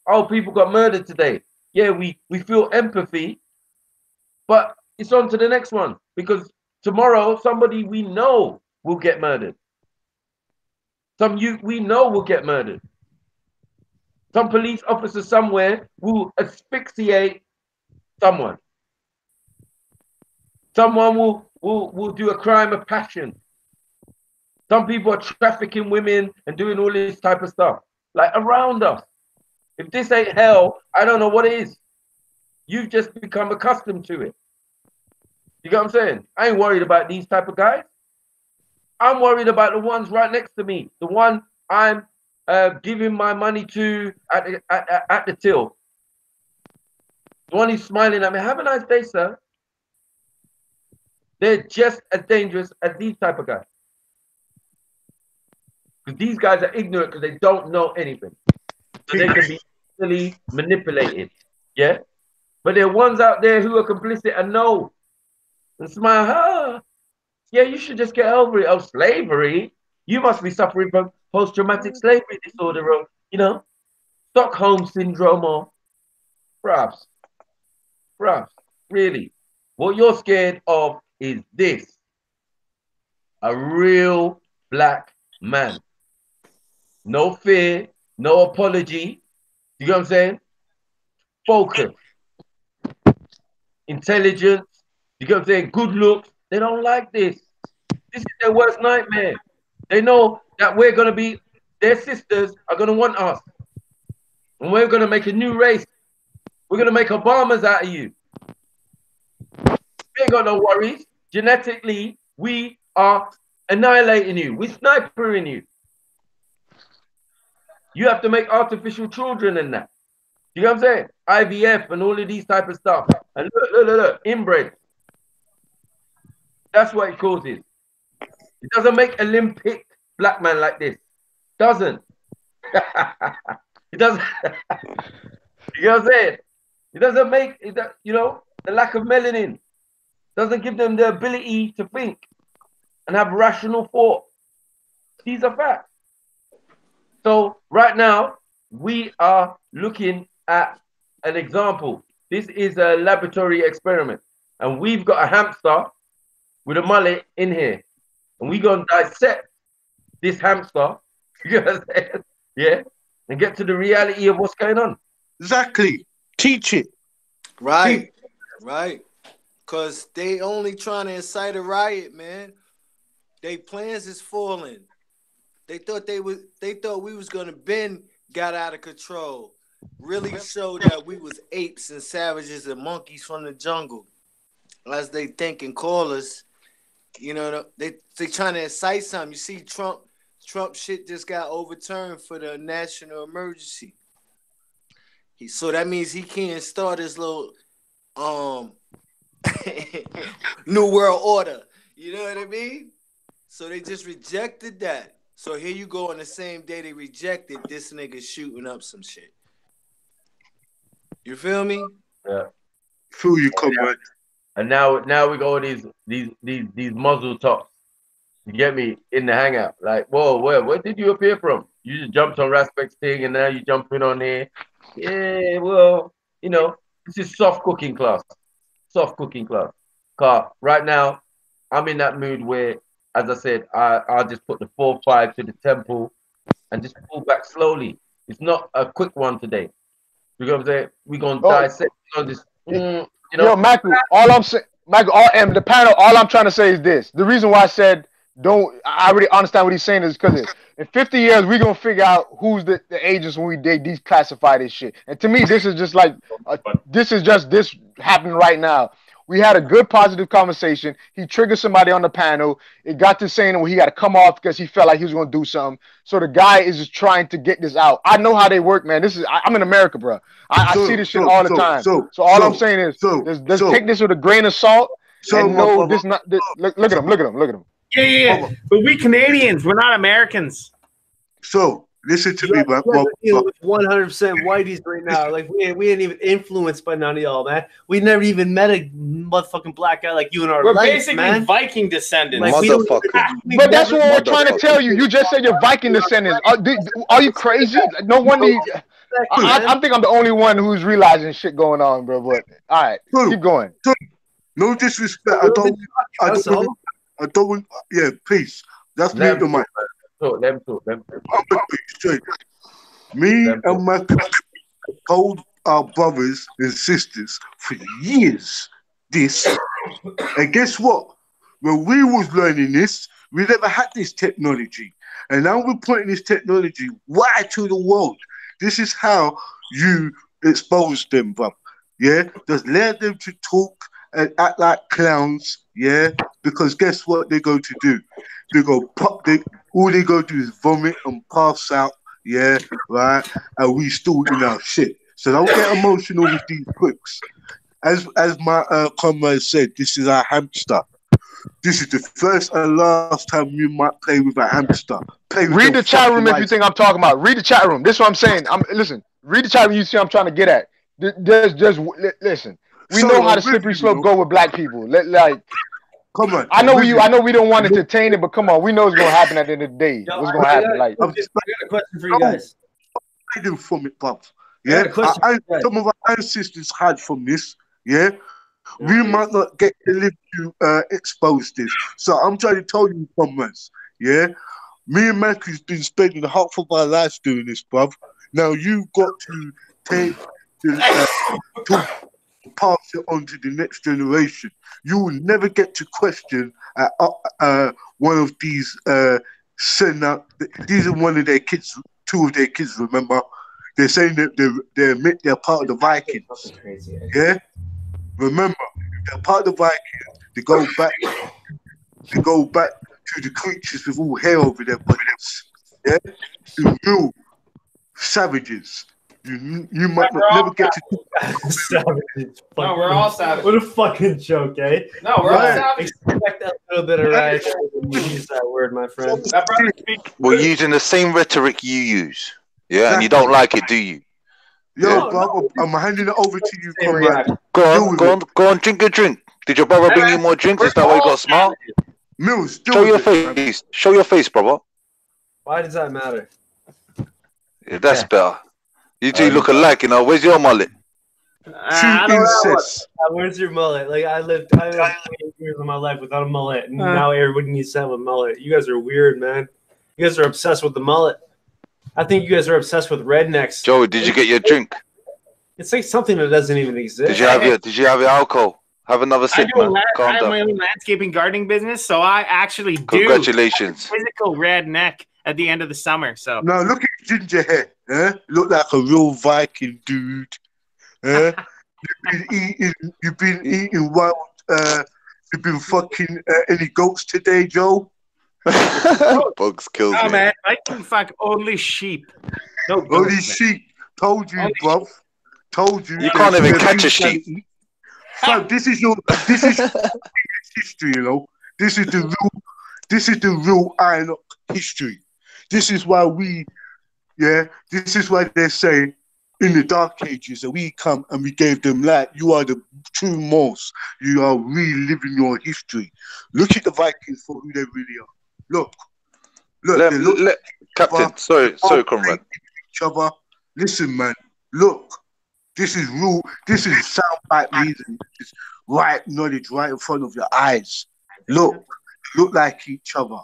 Oh, people got murdered today. Yeah, we feel empathy, but it's on to the next one because tomorrow somebody we know will get murdered. Some youth we know will get murdered. Some police officer somewhere will asphyxiate someone. Someone will do a crime of passion. Some people are trafficking women and doing all this type of stuff. Like around us. If this ain't hell, I don't know what it is. You've just become accustomed to it. You get what I'm saying? I ain't worried about these type of guys. I'm worried about the ones right next to me. The one I'm giving my money to at the till. The one who's smiling at me. Have a nice day, sir. They're just as dangerous as these type of guys. Because these guys are ignorant because they don't know anything. So they can be easily manipulated. Yeah? But there are ones out there who are complicit and know. And smile, yeah, you should just get over it. Oh, slavery? You must be suffering from post-traumatic slavery disorder or, you know, Stockholm syndrome or perhaps, really. What you're scared of is this. A real black man. No fear, no apology. You know what I'm saying? Focus. Intelligence. You know what I'm saying? Good looks. They don't like this. This is their worst nightmare. They know that we're going to be, their sisters are going to want us. And we're going to make a new race. We're going to make Obamas out of you. We ain't got no worries. Genetically, we are annihilating you. We're snipering you. You have to make artificial children and that. You know what I'm saying? IVF and all of these type of stuff. And look, inbred. That's what it causes. It doesn't make Olympic black man like this. Doesn't. It doesn't. You know what I'm saying? It doesn't make it. You know, the lack of melanin doesn't give them the ability to think and have rational thought. These are facts. So right now we are looking at an example. This is a laboratory experiment, and we've got a hamster with a mullet in here, and we're gonna dissect this hamster. You know what I'm saying? Yeah, and get to the reality of what's going on. Exactly. Teach it. Right. Right. Because they only trying to incite a riot, man. They plans is falling. They thought we was gonna got out of control. Really showed that we was apes and savages and monkeys from the jungle. As they think and call us, you know, they trying to incite something. You see, Trump shit just got overturned for the national emergency. So that means he can't start his little new world order. You know what I mean? So they just rejected that. So here you go on the same day they rejected this nigga shooting up some shit. You feel me? Yeah. Feel you, comrade. And now we got all these muzzle tops. You get me in the hangout. Like, whoa, where did you appear from? You just jumped on Raspect's thing and now you jumping on here. Yeah, well, you know, this is soft cooking class. Soft cooking class. Car right now, I'm in that mood where, as I said, I'll just put the 4-5 to the temple and just pull back slowly. It's not a quick one today. You know what I'm saying? We're gonna dissect on this. You know, yo, Michael, all I'm saying, Michael, and the panel, all I'm trying to say is this. The reason why I said I already understand what he's saying is because in 50 years we're gonna figure out who's the agents when they declassify this shit. And to me, this is just like this happening right now. We had a good positive conversation. He triggered somebody on the panel. It got to saying where he got to come off because he felt like he was going to do something. So the guy is just trying to get this out. I know how they work, man. I'm in America, bro. I see this shit all the time. So all I'm saying is, let's take this with a grain of salt. And know this not. Look at him. Yeah. But we Canadians, we're not Americans. So listen to me, man. 100% whiteys right now. Like we ain't even influenced by none of y'all, man. We never even met a motherfucking black guy like you in our life, basically man. Viking descendants. Like, but that's what we're trying to tell you. You just said you're Viking descendants. Are you crazy? No wonder. I think I'm the only one who's realizing shit going on, bro. But all right, keep going. No disrespect. I don't want. Yeah, peace. That's me to my. Let him talk. Me and my told our brothers and sisters for years this, and guess what? When we was learning this, we never had this technology, and now we're putting this technology wide to the world. This is how you expose them, bro. Yeah, just let them to talk and act like clowns. Yeah, because guess what they're going to do? They go pop. All they go do is vomit and pass out. Yeah, right. And we still in our shit. So don't get emotional with these books. As my comrade said, this is our hamster. This is the first and last time you might play with a hamster. Read the chat room if you think I'm talking about. Read the chat room. This is what I'm saying. Listen. Read the chat room. You see, I'm trying to get at. Listen. We know how the slippery slope go with black people. Come on. I know we don't want to entertain it, but come on, we know it's gonna happen at the end of the day. What's gonna happen? I got a question for you guys. Hiding from it, Bob. Yeah, some of our ancestors hide from this. Yeah, we might not get to live to expose this. So I'm trying to tell you, comrades. Yeah, me and Matthew's been spending half of our lives doing this, bruv. Now you've got to take to pass it on to the next generation. You will never get to question one of these send out. These are one of their kids, two of their kids. Remember, they're saying that they're part of the Vikings. Yeah, remember, they're part of the Vikings. They go back. They go back to the creatures with all hair over their bodies. Yeah, the real savages. You might never get to savages. No, we're all savages. What a fucking joke, eh? No, we're all savages. Expect a little bit of right when you use that word, my friend. We're using the same rhetoric you use. Yeah, and you don't like it, do you? Yo, bro, I'm handing it over to you, comrade. Go on, drink your drink. Did your brother bring you more drinks? Is that why you got smart? Mills, show your face. Show your face, brother. Why does that matter? Yeah, that's better. You two look alike, you know. Where's your mullet? I don't know. Where's your mullet? Like I lived 20 years of my life without a mullet, and now everybody needs to have a mullet. You guys are weird, man. You guys are obsessed with the mullet. I think you guys are obsessed with rednecks. Joey, did you get your drink? It's like something that doesn't even exist. Did you have your alcohol? Have another sip, man. Calm I have down. my own landscaping gardening business, so I actually do Congratulations. physical red neck at the end of the summer. So now look at ginger hair. Look like a real Viking dude. You've been eating wild. You've been fucking any goats today, Joe? Bugs kills me. Man, I can fuck only sheep. No goats, only man. sheep. Told you, bruv. Told you. You can't even catch a sheep. Fam, this is history, you know. This is the real Iron history. This is why this is why they say in the Dark Ages that we come and we gave them light. You are the true most. You are reliving your history. Look at the Vikings for who they really are. Look. Captain, sorry, comrade. Each other. Listen, man. Look. This is real. This is soundbite reason. This is right knowledge right in front of your eyes. Look like each other.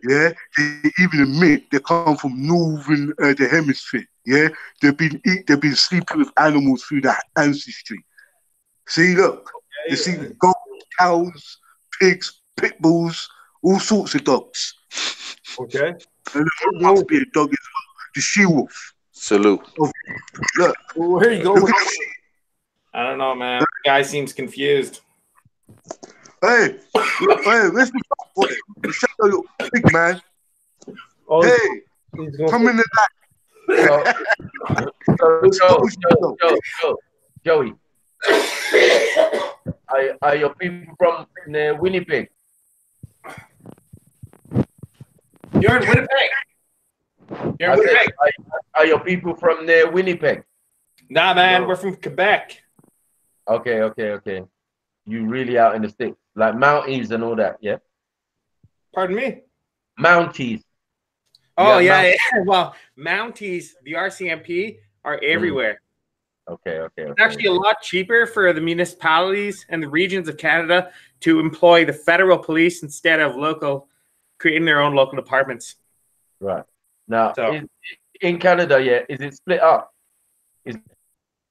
Yeah, they even admit they come from northern the hemisphere. Yeah, they've been sleeping with animals through that ancestry. See, look, you see goats, cows, pigs, pit bulls, all sorts of dogs. Okay, and there must be a dog as well, the she-wolf. Salute. Look, where are you going? I don't know, man. The guy seems confused. Hey, where's the fuck boy? Shut up, little big man. Hey, come in the Yo, Joey. Are your people from Winnipeg? You're in Winnipeg. You're in Winnipeg. Are your people from Winnipeg? Nah, man, we're from Quebec. Okay. You really out in the sticks, like Mounties and all that, yeah? Pardon me? Mounties. Oh, yeah. Well, Mounties, the RCMP, are everywhere. Okay. It's actually a lot cheaper for the municipalities and the regions of Canada to employ the federal police instead of creating their own local departments. Right. Now, in Canada, is it split up? Is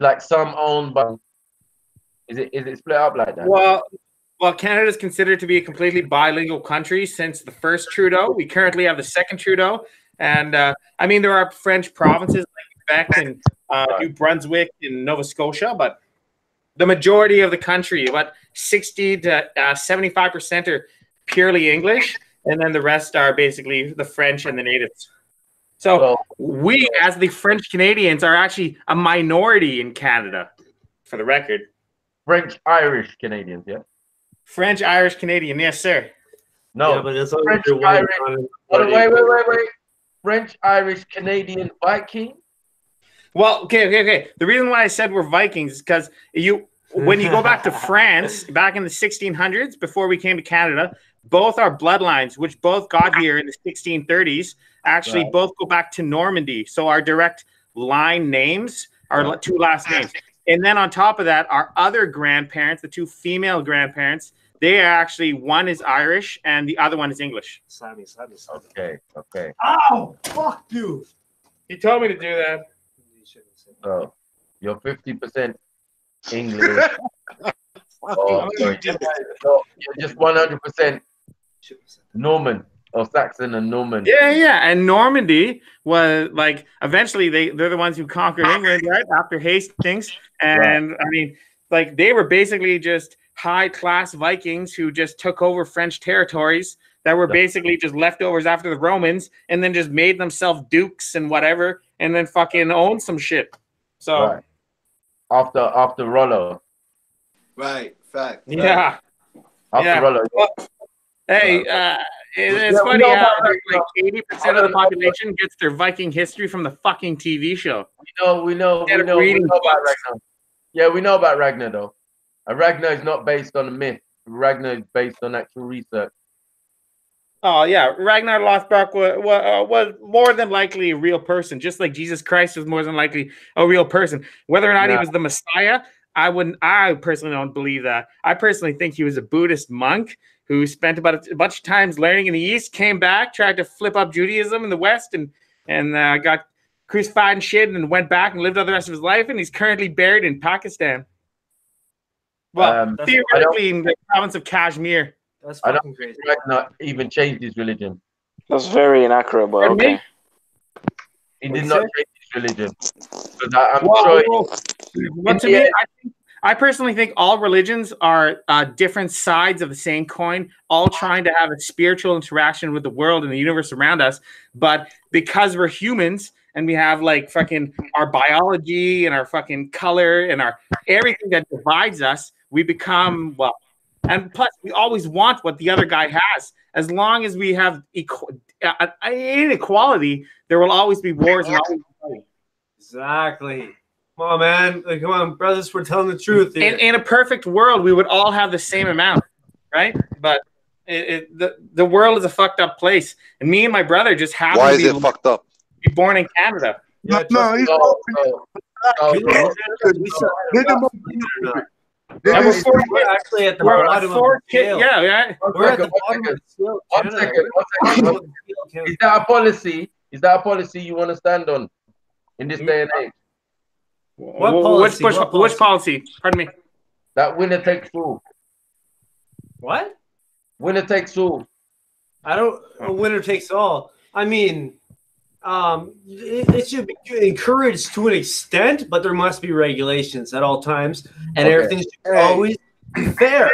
like some owned by... Is it split up like that? Well, Canada is considered to be a completely bilingual country since the first Trudeau. We currently have the second Trudeau. And, I mean, there are French provinces like Quebec and New Brunswick and Nova Scotia, but the majority of the country, about 60 to 75% are purely English, and then the rest are basically the French and the natives. So we, as the French Canadians, are actually a minority in Canada, for the record. French Irish Canadians, yeah? French Irish Canadian, yes, sir. No, yeah, but it's French Irish. Wait. French Irish Canadian Viking? Well, okay. The reason why I said we're Vikings is because when you go back to France, back in the 1600s, before we came to Canada, both our bloodlines, which both got here in the 1630s, actually both go back to Normandy. So our direct line names are two last names. And then on top of that, our other grandparents, the two female grandparents, they are actually, one is Irish and the other one is English. Okay. Ow! Fuck you! He told me to do that. So you're 50% English. Sorry. You're just 100% Norman. or Saxon and Norman. Yeah. And Normandy was like eventually they're the ones who conquered England, right? After Hastings. And I mean, like they were basically just high-class Vikings who just took over French territories that were basically just leftovers after the Romans, and then just made themselves dukes and whatever, and then fucking owned some shit. So after Rollo. Right, fact. Yeah. After Rollo. Well, hey, it's funny how like 80% of the population gets their Viking history from the fucking TV show. We know about Ragnar. Yeah, we know about Ragnar though. And Ragnar is not based on a myth. Ragnar is based on actual research. Oh yeah, Ragnar Lothbrok was more than likely a real person, just like Jesus Christ was more than likely a real person. Whether or not he was the Messiah, I personally don't believe that. I personally think he was a Buddhist monk who spent about a bunch of times learning in the East, came back, tried to flip up Judaism in the West, and got crucified and shit, and went back and lived out the rest of his life, and he's currently buried in Pakistan. Well, theoretically in the province of Kashmir. That's I don't fucking crazy. think Ragnar even changed his religion. That's very inaccurate, but okay. He did not change his religion. I'm sure. Well, to me, I personally think all religions are different sides of the same coin, all trying to have a spiritual interaction with the world and the universe around us. But because we're humans and we have like fucking our biology and our fucking color and our everything that divides us, we become, well, and plus we always want what the other guy has. As long as we have inequality, there will always be wars and always fighting. Exactly. Come on, man. Like, come on, brothers. We're telling the truth here. In a perfect world, we would all have the same amount, right? But the world is a fucked up place, and me and my brother just happen Why to is it fucked up? be born in Canada. We're actually at the bottom of the scale. We're at the bottom of the scale. One second. Is that a policy? Is that a policy you want to stand on in this day and age? Which policy? Pardon me. That winner takes all. What? Winner takes all. I don't. Winner takes all. I mean, it should be encouraged to an extent, but there must be regulations at all times, and everything should always be fair.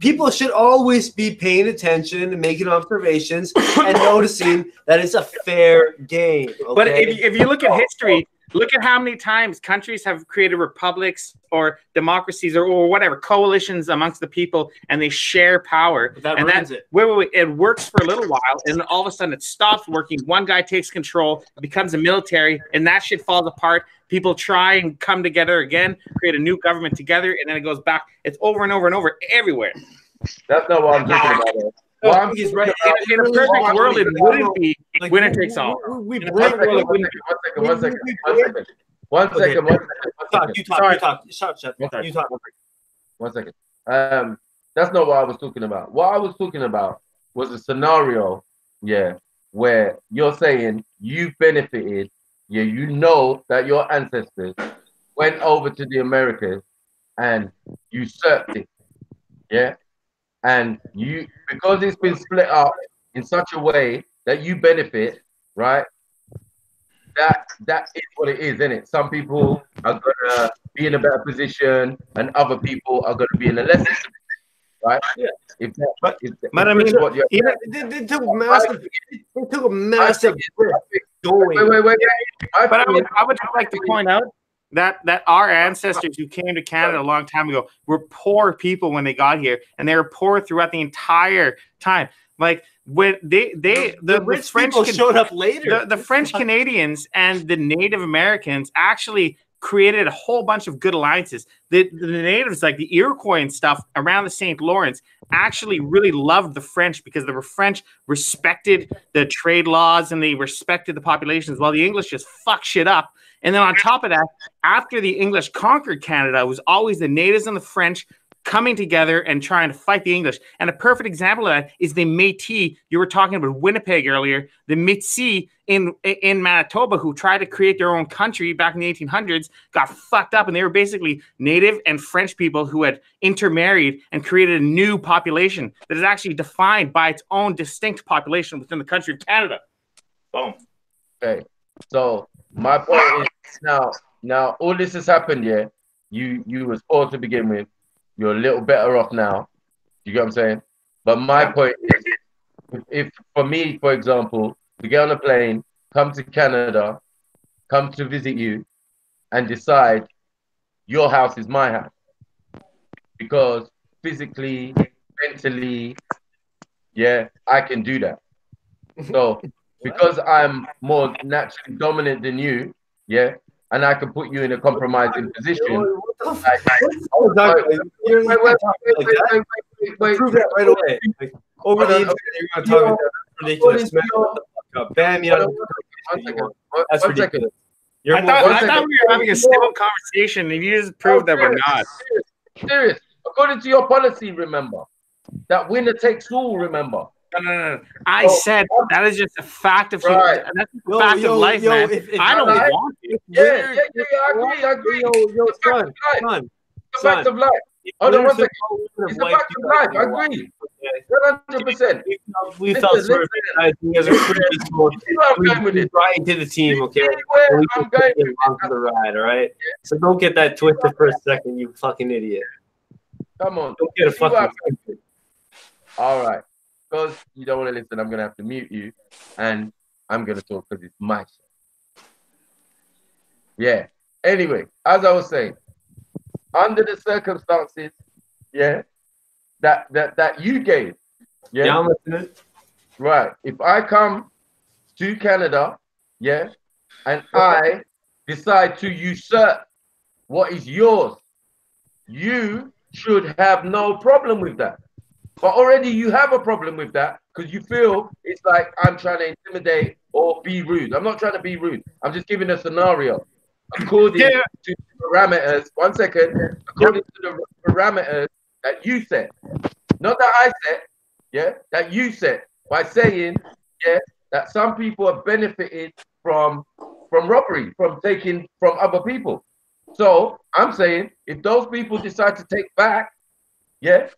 People should always be paying attention and making observations and noticing that it's a fair game. Okay? But if you look at history, look at how many times countries have created republics or democracies or whatever, coalitions amongst the people, and they share power. It works for a little while, and then all of a sudden it stops working. One guy takes control, becomes a military, and that shit falls apart. People try and come together again, create a new government together, and then it goes back. It's over and over and over everywhere. That's not what I'm talking about. Well, he's right. In a perfect world, it wouldn't be winner takes all. One second. You talk. One second. That's not what I was talking about. What I was talking about was a scenario, where you're saying you benefited, you know that your ancestors went over to the Americas and usurped it, and you, because it's been split up in such a way that you benefit, right? That is what it is, isn't it? Some people are gonna be in a better position, and other people are gonna be in a less position, right? Yeah. It took a massive going. Wait. But I would just like to point out that our ancestors who came to Canada a long time ago were poor people when they got here, and they were poor throughout the entire time. Like when the rich French people showed up later. The French Canadians and the Native Americans actually created a whole bunch of good alliances. The natives, like the Iroquois and stuff around the St. Lawrence, actually really loved the French because the French respected the trade laws and they respected the populations, while the English just fuck shit up. And then on top of that, after the English conquered Canada, it was always the natives and the French coming together and trying to fight the English. And a perfect example of that is the Métis. You were talking about Winnipeg earlier. The Métis in Manitoba, who tried to create their own country back in the 1800s, got fucked up, and they were basically Native and French people who had intermarried and created a new population that is actually defined by its own distinct population within the country of Canada. Boom. Okay, so my point is now all this has happened. Yeah, you was poor to begin with. You're a little better off now. You get what I'm saying? But my point is, if for me, for example, to get on a plane, come to Canada, come to visit you, and decide your house is my house, because physically, mentally, yeah, I can do that. So because I'm more naturally dominant than you, yeah, and I can put you in a compromising position. Wait. Prove that right away. Like, over the internet, you're going to talk about that ridiculous man. Shut the fuck up. Bam, you know. That's ridiculous. I thought we were having a civil conversation, and you just proved that we're not. Serious. According to your policy, remember, that winner takes all, remember. No. I said that is just a fact of that's a fact of life, man. If I don't want it. Yeah, I agree. Yo, son. It's a fact of life. Hold on 1 second. It's a fact of life. I agree. 100%. We felt sorry for you guys. You guys are pretty cool. We're right into the team, okay? I'm going along for the ride, all right? So don't get that twisted for a second, you fucking idiot. Come on. Don't get a fucking. All right. Because you don't want to listen, I'm going to have to mute you, and I'm going to talk because it's my show. Yeah. Anyway, as I was saying, under the circumstances, yeah, that you gave, yeah, I'm listening. Right. If I come to Canada, yeah, and I decide to usurp what is yours, you should have no problem with that. But already you have a problem with that because you feel it's like I'm trying to intimidate or be rude. I'm not trying to be rude. I'm just giving a scenario according to the parameters. 1 second. According to the parameters that you set, not that I set. Yeah, that you set by saying, yeah, that some people are benefited from robbery, from taking from other people. So I'm saying if those people decide to take back, yeah,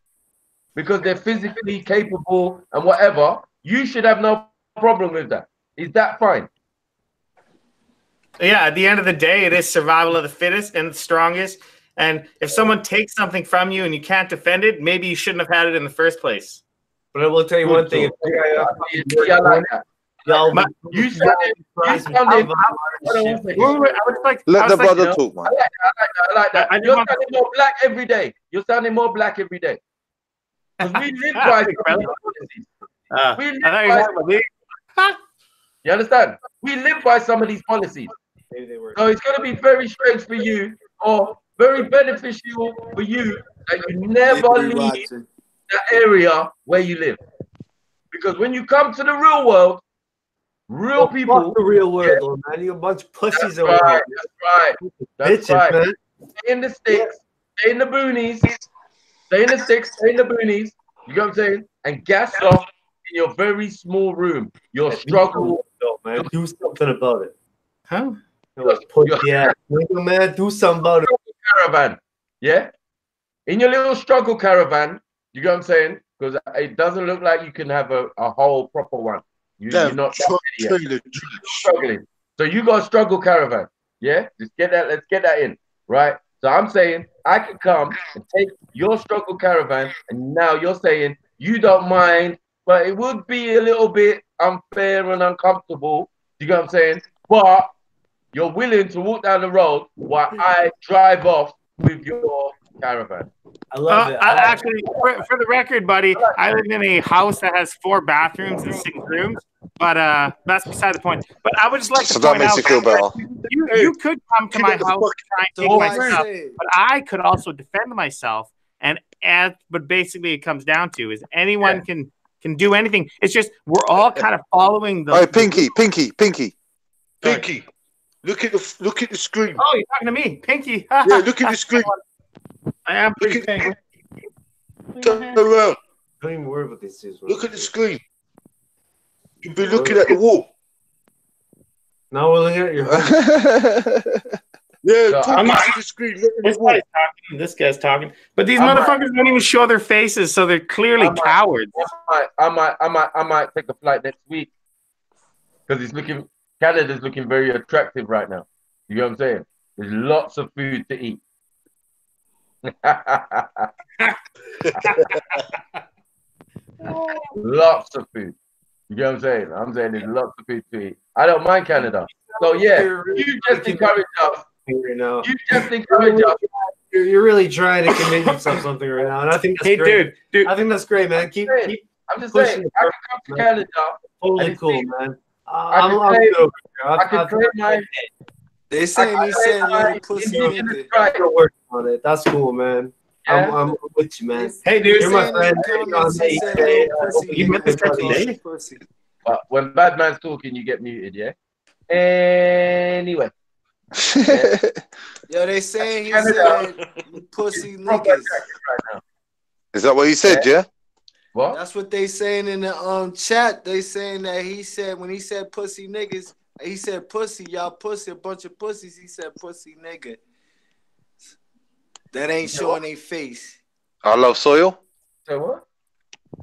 because they're physically capable and whatever, you should have no problem with that. Is that fine? Yeah, at the end of the day, it is survival of the fittest and the strongest. And if someone takes something from you and you can't defend it, maybe you shouldn't have had it in the first place. But I will tell you one thing. You sounded. Let the brother talk, man. I like that. You're sounding more black every day. You're sounding more black every day. Because we live by policies. You understand? We live by some of these policies. So it's going to be very strange for you, or very beneficial for you, that you never leave the area where you live. Because when you come to the real world, real people. Fuck the real world, man. You're a bunch of pussies over here. That's bitches, right. Man. Stay in the sticks, stay in the boonies, stay in the sticks, stay in the boonies. You know what I'm saying? And gas off in your very small room. Your struggle. Man, do something about it. Huh? Yeah, man, do something about it. Caravan, yeah? In your little struggle caravan, you know what I'm saying? Because it doesn't look like you can have a whole proper one. You're not struggling. So you got a struggle caravan, yeah? Just get that. Let's get that in, right? So I'm saying I can come and take your struggle caravan, and now you're saying you don't mind, but it would be a little bit unfair and uncomfortable. You know what I'm saying? But you're willing to walk down the road while I drive off with your caravan. I love it. Actually, for the record, buddy, I live in a house that has 4 bathrooms and 6 rooms, but that's beside the point. But I would just like to point out, you feel better. You could come to my house and try and take my stuff, but I could also defend myself. But basically, it comes down to is anyone can do anything. It's just we're all kind of following the. Hey, Pinky. Look at the screen. Oh, you're talking to me, Pinky. Yeah, look at the screen. I am pretty pink. Turn around. Don't even worry about these dudes. Look at the screen. You've been looking at the wall. Now we're looking at your Yeah, So talking to the screen. Look at the wall. This guy's talking, but these motherfuckers don't even show their faces, so they're clearly cowards. I might take a flight next week because Canada's looking very attractive right now. You know what I'm saying? There's lots of food to eat. Lots of food. You know what I'm saying? I'm saying there's lots of food to eat. I don't mind Canada. So yeah, you just encourage us. Right now. You just encourage us. You're really trying to convince yourself something right now, and I think that's great. Dude, I think that's great, man. Keep I'm just saying, I can come to Canada. Totally cool, man. They saying he said little pussy nigga. You're working on it. That's cool, man. Yeah. I'm with you, man. Hey, dude, you're my friend. But when bad man's talking, you get muted, yeah? Anyway. Yo, they saying he said pussy niggas. Right, is that what he said, yeah? What? That's what they saying in the chat. They saying that he said when he said pussy niggas, he said pussy, y'all pussy, a bunch of pussies. He said pussy nigga. That ain't showing their face. I love soil. Say what?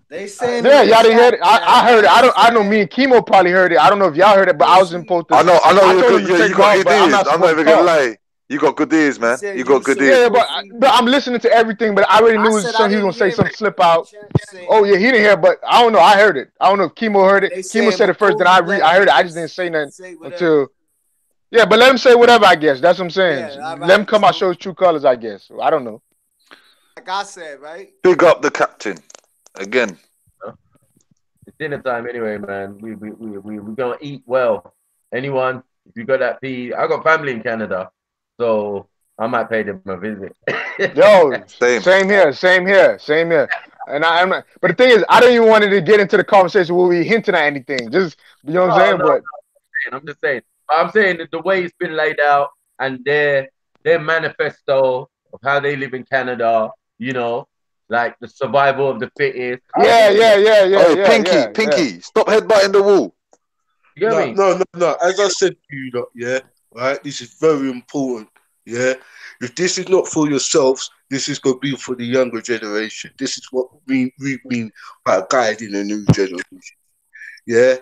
They saying y'all didn't hear it. I heard it. I know me and Chemo probably heard it. I don't know if y'all heard it, but I was supposed to. I know you got good ears. I'm not even gonna lie. You got good ears, man. You got good ears. Yeah, but I'm listening to everything, but I already knew he was gonna say something slip out. Oh yeah, he didn't hear, but I don't know. I heard it. I don't know if Chemo heard it. Chemo said it first, then I heard it. I just didn't say nothing until. Yeah, but let him say whatever, I guess. That's what I'm saying. Yeah, let him come out, show his true colors, I guess. I don't know. Like I said, right? Big up the captain. Again. It's dinner time anyway, man. We're gonna eat well. Anyone, if you got that fee, I got family in Canada, so I might pay them a visit. Yo, same here. And I'm not, but the thing is, I don't even want to get into the conversation where we hinting at anything. Just you know what I'm saying? But I'm just saying. I'm saying that the way it's been laid out and their manifesto of how they live in Canada, you know, like the survival of the fittest. Yeah. Oh, Pinky, stop headbutting the wall. You know what I mean? No. As I said to you, yeah, right. This is very important. Yeah, if this is not for yourselves, this is going to be for the younger generation. This is what we mean by guiding a new generation. Yeah,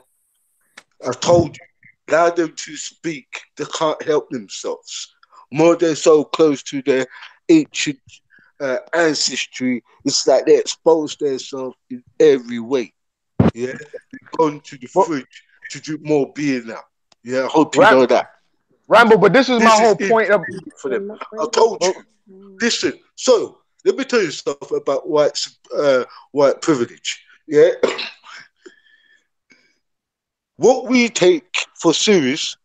I've told you. Allow them to speak. They can't help themselves. More they're so close to their ancient ancestry, it's like they expose themselves in every way. Yeah, they've gone to the fridge to drink more beer now. Yeah, I hope you know that. Rambo, but this is my whole point of for them. I told you. Listen, so let me tell you something about white privilege. Yeah. What we take for serious,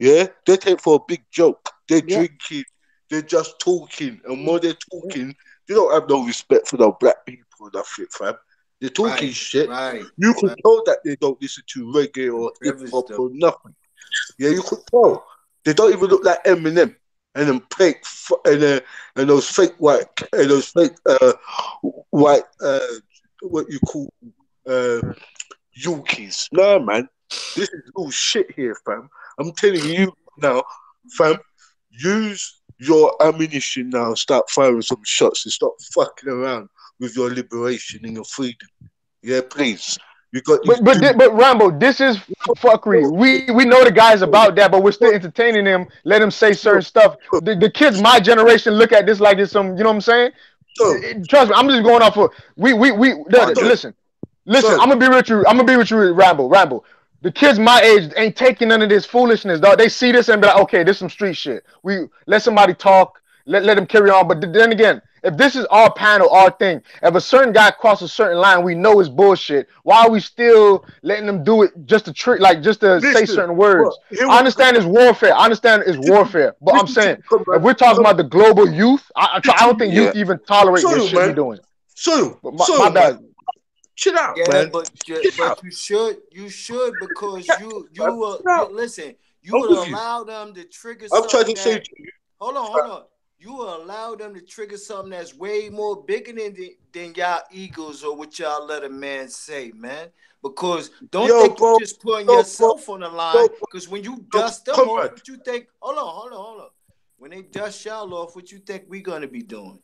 yeah, they take for a big joke. They're drinking, they're just talking, and more they're talking, they don't have no respect for the black people or nothing, fam. They're talking shit. You can tell that they don't listen to reggae or hip hop or nothing. Yeah, you could tell. They don't even look like Eminem and them fake and those fake white what you call Yukis. Nah, man. This is all shit here, fam. I'm telling you now, fam, use your ammunition now. Start firing some shots and stop fucking around with your liberation and your freedom. Yeah, please. You got. But Rambo, this is fuckery. We know the guy's about that, but we're still entertaining him. Let him say certain stuff. The kids my generation look at this like it's some. You know what I'm saying? Trust me, I'm just going off of listen. I'm gonna be with you, Rambo. The kids my age ain't taking none of this foolishness, dog. They see this and be like, okay, this is some street shit. We let somebody talk, let them carry on. But then again, if this is our panel, our thing, if a certain guy crosses a certain line, we know it's bullshit. Why are we still letting them do it just to trick, like just to say certain words? I understand it's warfare. But I'm saying if we're talking about the global youth, I don't think youth even tolerate this shit we're doing. My bad. Chill out, man. But you should because you listen. You would allow them to trigger. I'm trying to say to you. Hold on. you will allow them to trigger something that's way more bigger than y'all egos or what y'all let a man say, man. Because don't think you're just putting yourself on the line. Because when you dust them off, what you think? Hold on. When they dust y'all off, what you think we gonna be doing?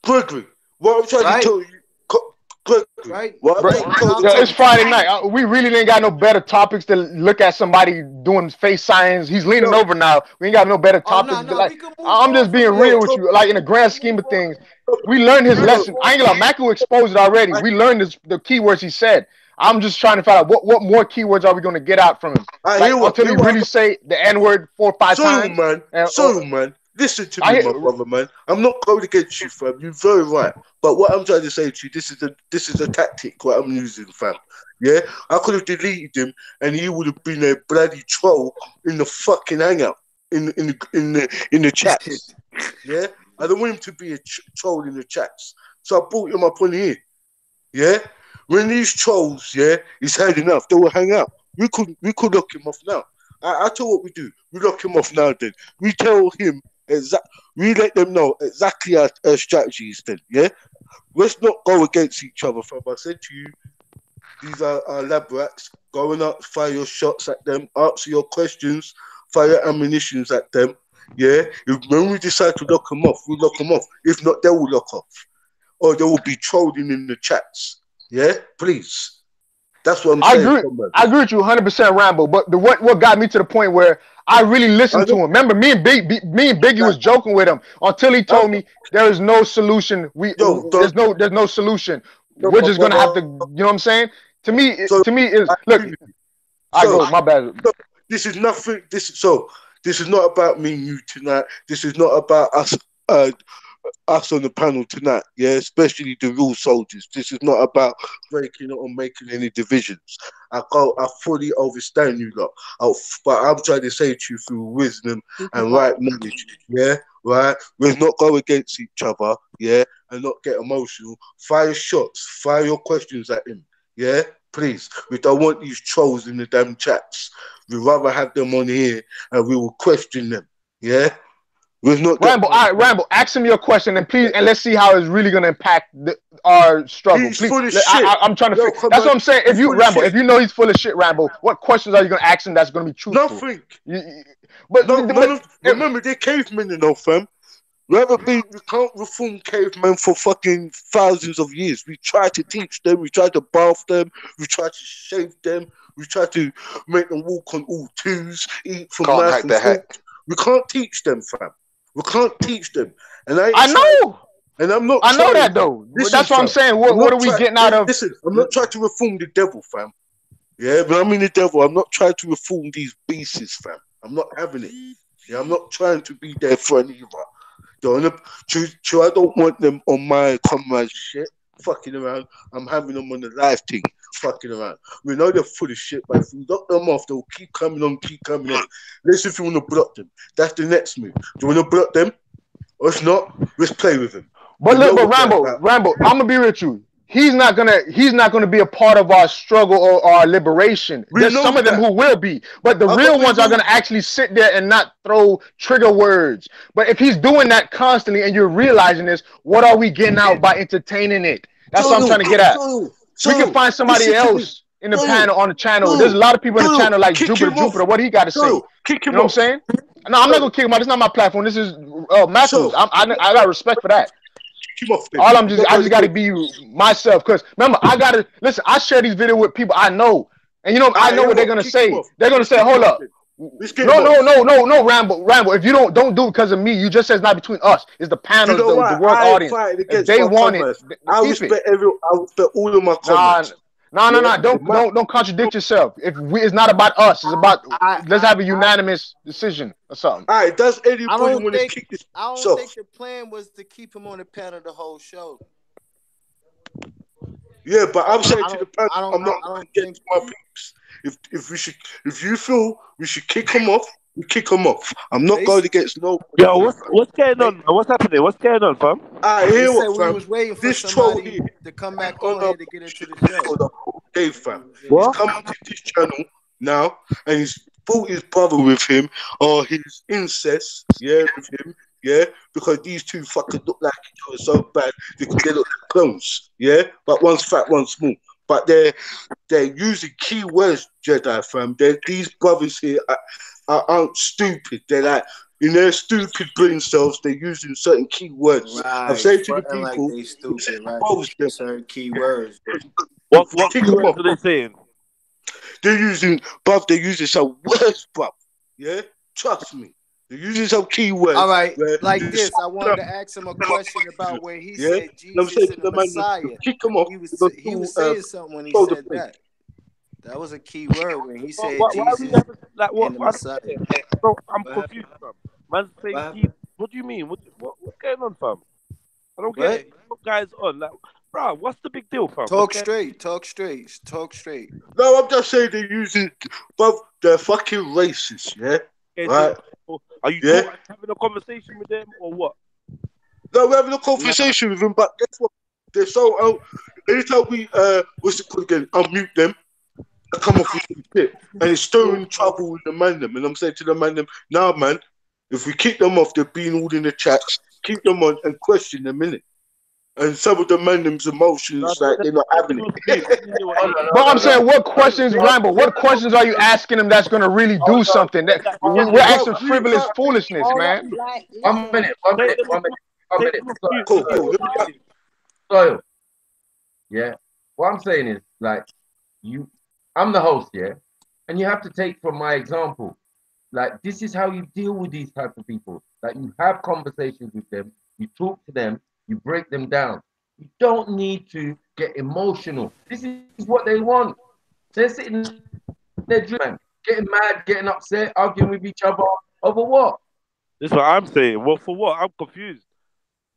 Gregory, what I'm trying to tell you. Right. It's Friday night. We really ain't got no better topics to look at somebody doing face signs. He's leaning over now. We ain't got no better topics. I'm just being real with you. Like in the grand scheme of things, we learned his lesson. I ain't gonna lie, Mac exposed it already. We learned the keywords he said. I'm just trying to find out what more keywords are we gonna get out from him. Until he really say the N-word 4 or 5 times. Man. Listen to me, my brother, man. I'm not going against you, fam. You're very right. But what I'm trying to say to you, this is a tactic what I'm using, fam. Yeah? I could have deleted him and he would have been a bloody troll in the fucking hangout. In the chats. Yeah? I don't want him to be a troll in the chats. So I brought him up on here. Yeah? When these trolls, he's had enough, they will hang out. We could lock him off now. I tell what we do. We lock him off now then. We tell him we let them know exactly our strategies then, yeah? Let's not go against each other, fam. I said to you, these are our lab rats. Going up, fire your shots at them, answer your questions, fire ammunitions at them, yeah? When we decide to lock them off, we lock them off. If not, they will lock off. Or they will be trolling in the chats, yeah? Please. That's what I'm saying. I agree with you 100%, Rambo. But what got me to the point where I really listened to him. Remember, me and Biggie was joking with him until he told me there is no solution. There's no solution. We're just gonna have to. You know what I'm saying? To me, is look. I go. My bad. This is nothing. This is not about me and you tonight. This is not about us. Us on the panel tonight, yeah, especially the real soldiers. This is not about breaking or making any divisions. I fully understand you lot, but I'm trying to say to you through wisdom and right knowledge, yeah, right. Let's not go against each other, yeah, and not get emotional. Fire shots, fire your questions at him, yeah, please. We don't want these trolls in the damn chats. We'd rather have them on here and we will question them, yeah. Rambo, all right, Rambo, ask him your question and please, and let's see how it's really gonna impact our struggle. He's full of shit. I'm trying to figure. That's what I'm saying. If you, Rambo, if you know he's full of shit, Rambo, what questions are you gonna ask him that's gonna be truthful? Nothing. Remember, they're cavemen, you know, fam. We can't reform cavemen for fucking thousands of years. We try to teach them. We try to bath them. We try to shave them. We try to make them walk on all twos, eat from knife and fork. We can't teach them, fam. We can't teach them. And I know. And I'm not. I know that though. That's what I'm saying. What are we getting out of? Listen, I'm not trying to reform the devil, fam. Yeah, but I mean the devil. I'm not trying to reform these beasts, fam. I'm not having it. Yeah, I'm not trying to be their friend either. I don't want them on my comrades shit, fucking around. I'm having them on the live thing, fucking around. We know they're full of shit, but if we lock them off, they'll keep coming on. Let's see if you want to block them. That's the next move. Do you want to block them? Or if not, let's play with them. But look, Rambo, I'm gonna be with you. He's not gonna be a part of our struggle or our liberation. There's some of them who will be, but the real ones are gonna actually sit there and not throw trigger words. But if he's doing that constantly and you're realizing this, what are we getting out by entertaining it? That's what I'm trying to get at. We can find somebody else in the panel on the channel. There's a lot of people in the channel like Jupiter. What he got to say? You know what I'm saying? No, I'm not gonna kick him out. It's not my platform. This is Matthew's. I got respect for that. I just gotta be myself, because remember, I gotta listen. I share these videos with people I know, and I know what they're gonna say. They're gonna say, "Hold up, no, Rambo. If you don't do it because of me, you just say it's not between us. It's the panel, the world audience. If they want it, I respect all of my comments. No. Don't contradict yourself. It's not about us. It's about let's have a unanimous decision or something. All right. Does anybody want to kick this? I don't think the plan was to keep him on the panel the whole show. Yeah, but I'm saying to the panel, I'm not against my peeps. If you feel we should kick him off, we kick him off. I'm not going against no. Yo, what's going on? What's happening? What's going on, fam? I hear what, fam. We was waiting for this somebody to come back on here to get into the show. Hey, fam. What? He's come onto this channel now, and he's brought his brother with him, or his incest, with him. yeah, because these two fucking look like each other so bad because they look like clones, yeah, but one's fat, one's small. But they're using key words, Jedi fam. These brothers here aren't stupid. They're like in their stupid brain selves. They're using certain key words. Right. I've said to the Fronting people, like they stupid, right? them. Certain key words. What keywords are they saying? They're using, bruv. They're using some words, bruv. Yeah, trust me. They're using some keywords. All right, like this, I wanted to ask him a question about when he said Jesus is the Messiah. He was saying something when he said that. That was a key word when he said Jesus in the Messiah. Bro, I'm confused, fam. Man saying, what do you mean? What's going on, fam? I don't get it. You guys on like, bro, what's the big deal, fam? Talk straight. No, I'm just saying they're using, bruv. They're fucking racist, yeah. Okay, right? So, are you having a conversation with them or what? No, we're having a conversation with them, but guess what? They're so anytime we what's it called again? Unmute them, they come off with some shit, and it's stirring trouble with the man them. And I'm saying to the man them, now, man, if we kick them off, they're being all in the chats. Keep them on and question them, innit? And some of the man them's emotions, like they're not having it. But I'm saying, what questions, Rambo? What questions are you asking them that's gonna really do something? That we're asking frivolous foolishness, man. One minute. Cool. So, yeah. What I'm saying is, like, I'm the host, yeah, and you have to take from my example. Like, this is how you deal with these type of people. Like, you have conversations with them, you talk to them, you break them down. You don't need to get emotional. This is what they want. They're sitting there dreaming, getting mad, getting upset, arguing with each other over what? This is what I'm saying. Well, for what? I'm confused.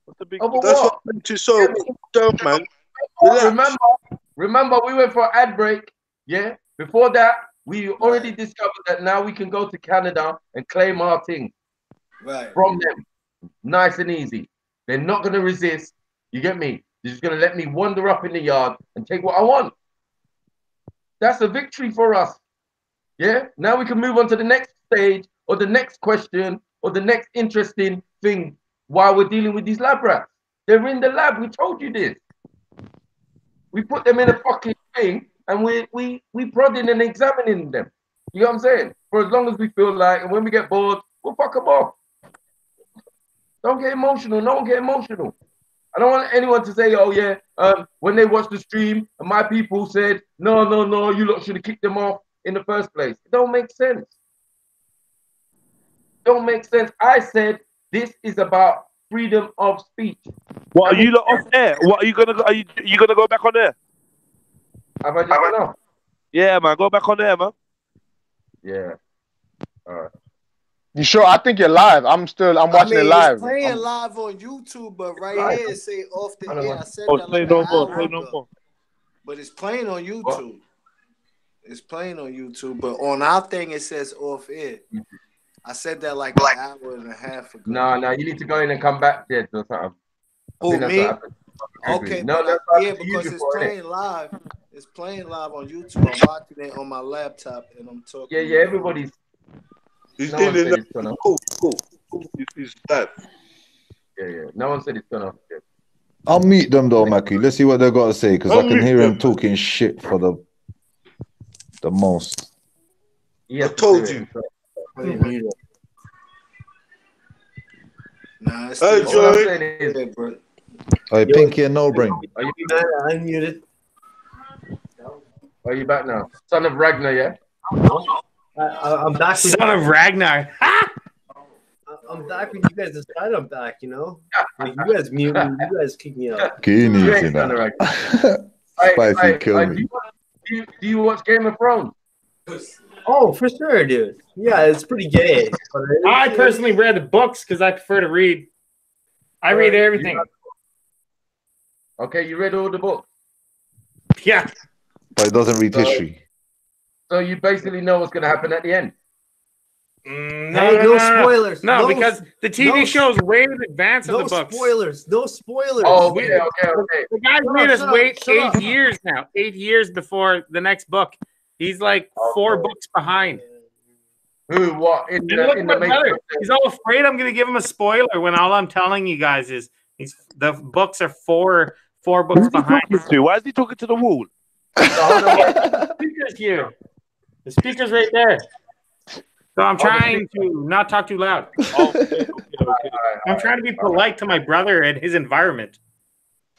What's the big over That's what? what makes it so down, man. Remember, we went for an ad break. Yeah. Before that, we already discovered that now we can go to Canada and claim our thing from them. Nice and easy. They're not going to resist. You get me? They're just going to let me wander up in the yard and take what I want. That's a victory for us. Yeah? Now we can move on to the next stage or the next question or the next interesting thing while we're dealing with these lab rats. They're in the lab. We told you this. We put them in a fucking thing and we prodding and examining them. You know what I'm saying? For as long as we feel like, and when we get bored, we'll fuck them off. Don't get emotional. No one get emotional. I don't want anyone to say, oh yeah, when they watched the stream, and my people said, no, you lot should have kicked them off in the first place. It don't make sense. Don't make sense. I said this is about freedom of speech. What are you lot off air? What are you gonna go? Are you gonna go back on air? Have I just gone off? Yeah, man, go back on air, man. Yeah. All right. You sure? I think you're live. I'm watching it live. It's playing live on YouTube, but right here it say off the air. I said that say like no an more. hour Say no ago. more. But it's playing on YouTube. It's playing on YouTube, but on our thing it says off air. I said that like an hour and a half ago. No, you need to go in and come back, Jed, or something. Who, me? Okay, no, because it's playing live. It's playing live on YouTube. I'm watching it on my laptop and I'm talking. Yeah, everybody's. He's no one said it's gone off. Cool. He's that. Yeah. No one said it's gone off. I'll meet them though, Mackie. Let's see what they got to say because I can hear him talking shit for the most. Yeah, I told you. Nah, it's hey, Joey. Hey, Pinky and No Brain. Are you unmuted? Are you back now? Son of Ragnar, yeah? I'm back. Son of Ragnar. I'm back when you guys decide I'm back, you know? Like, you guys mute me. You guys kick me out. Keen easy now. Spicy kill me. Do you watch Game of Thrones? Oh, for sure, dude. Yeah, it's pretty gay. I personally read the books because I prefer to read. I read everything. Okay, you read all the books? Yeah. But it doesn't read history. So you basically know what's going to happen at the end? No spoilers. No, because the TV show's way in advance of the books. No spoilers. Oh, okay. The guy made us wait 8 years now. 8 years before the next book. He's like 4 books behind. Who? What? In And the look at in my the brother. making? He's all afraid I'm going to give him a spoiler when all I'm telling you guys is the books are four books Who's he behind. talking to? Why is he talking to the wall? The speaker's here. The speaker's right there. So I'm trying to not talk too loud. Okay. I'm trying to be polite to my brother and his environment.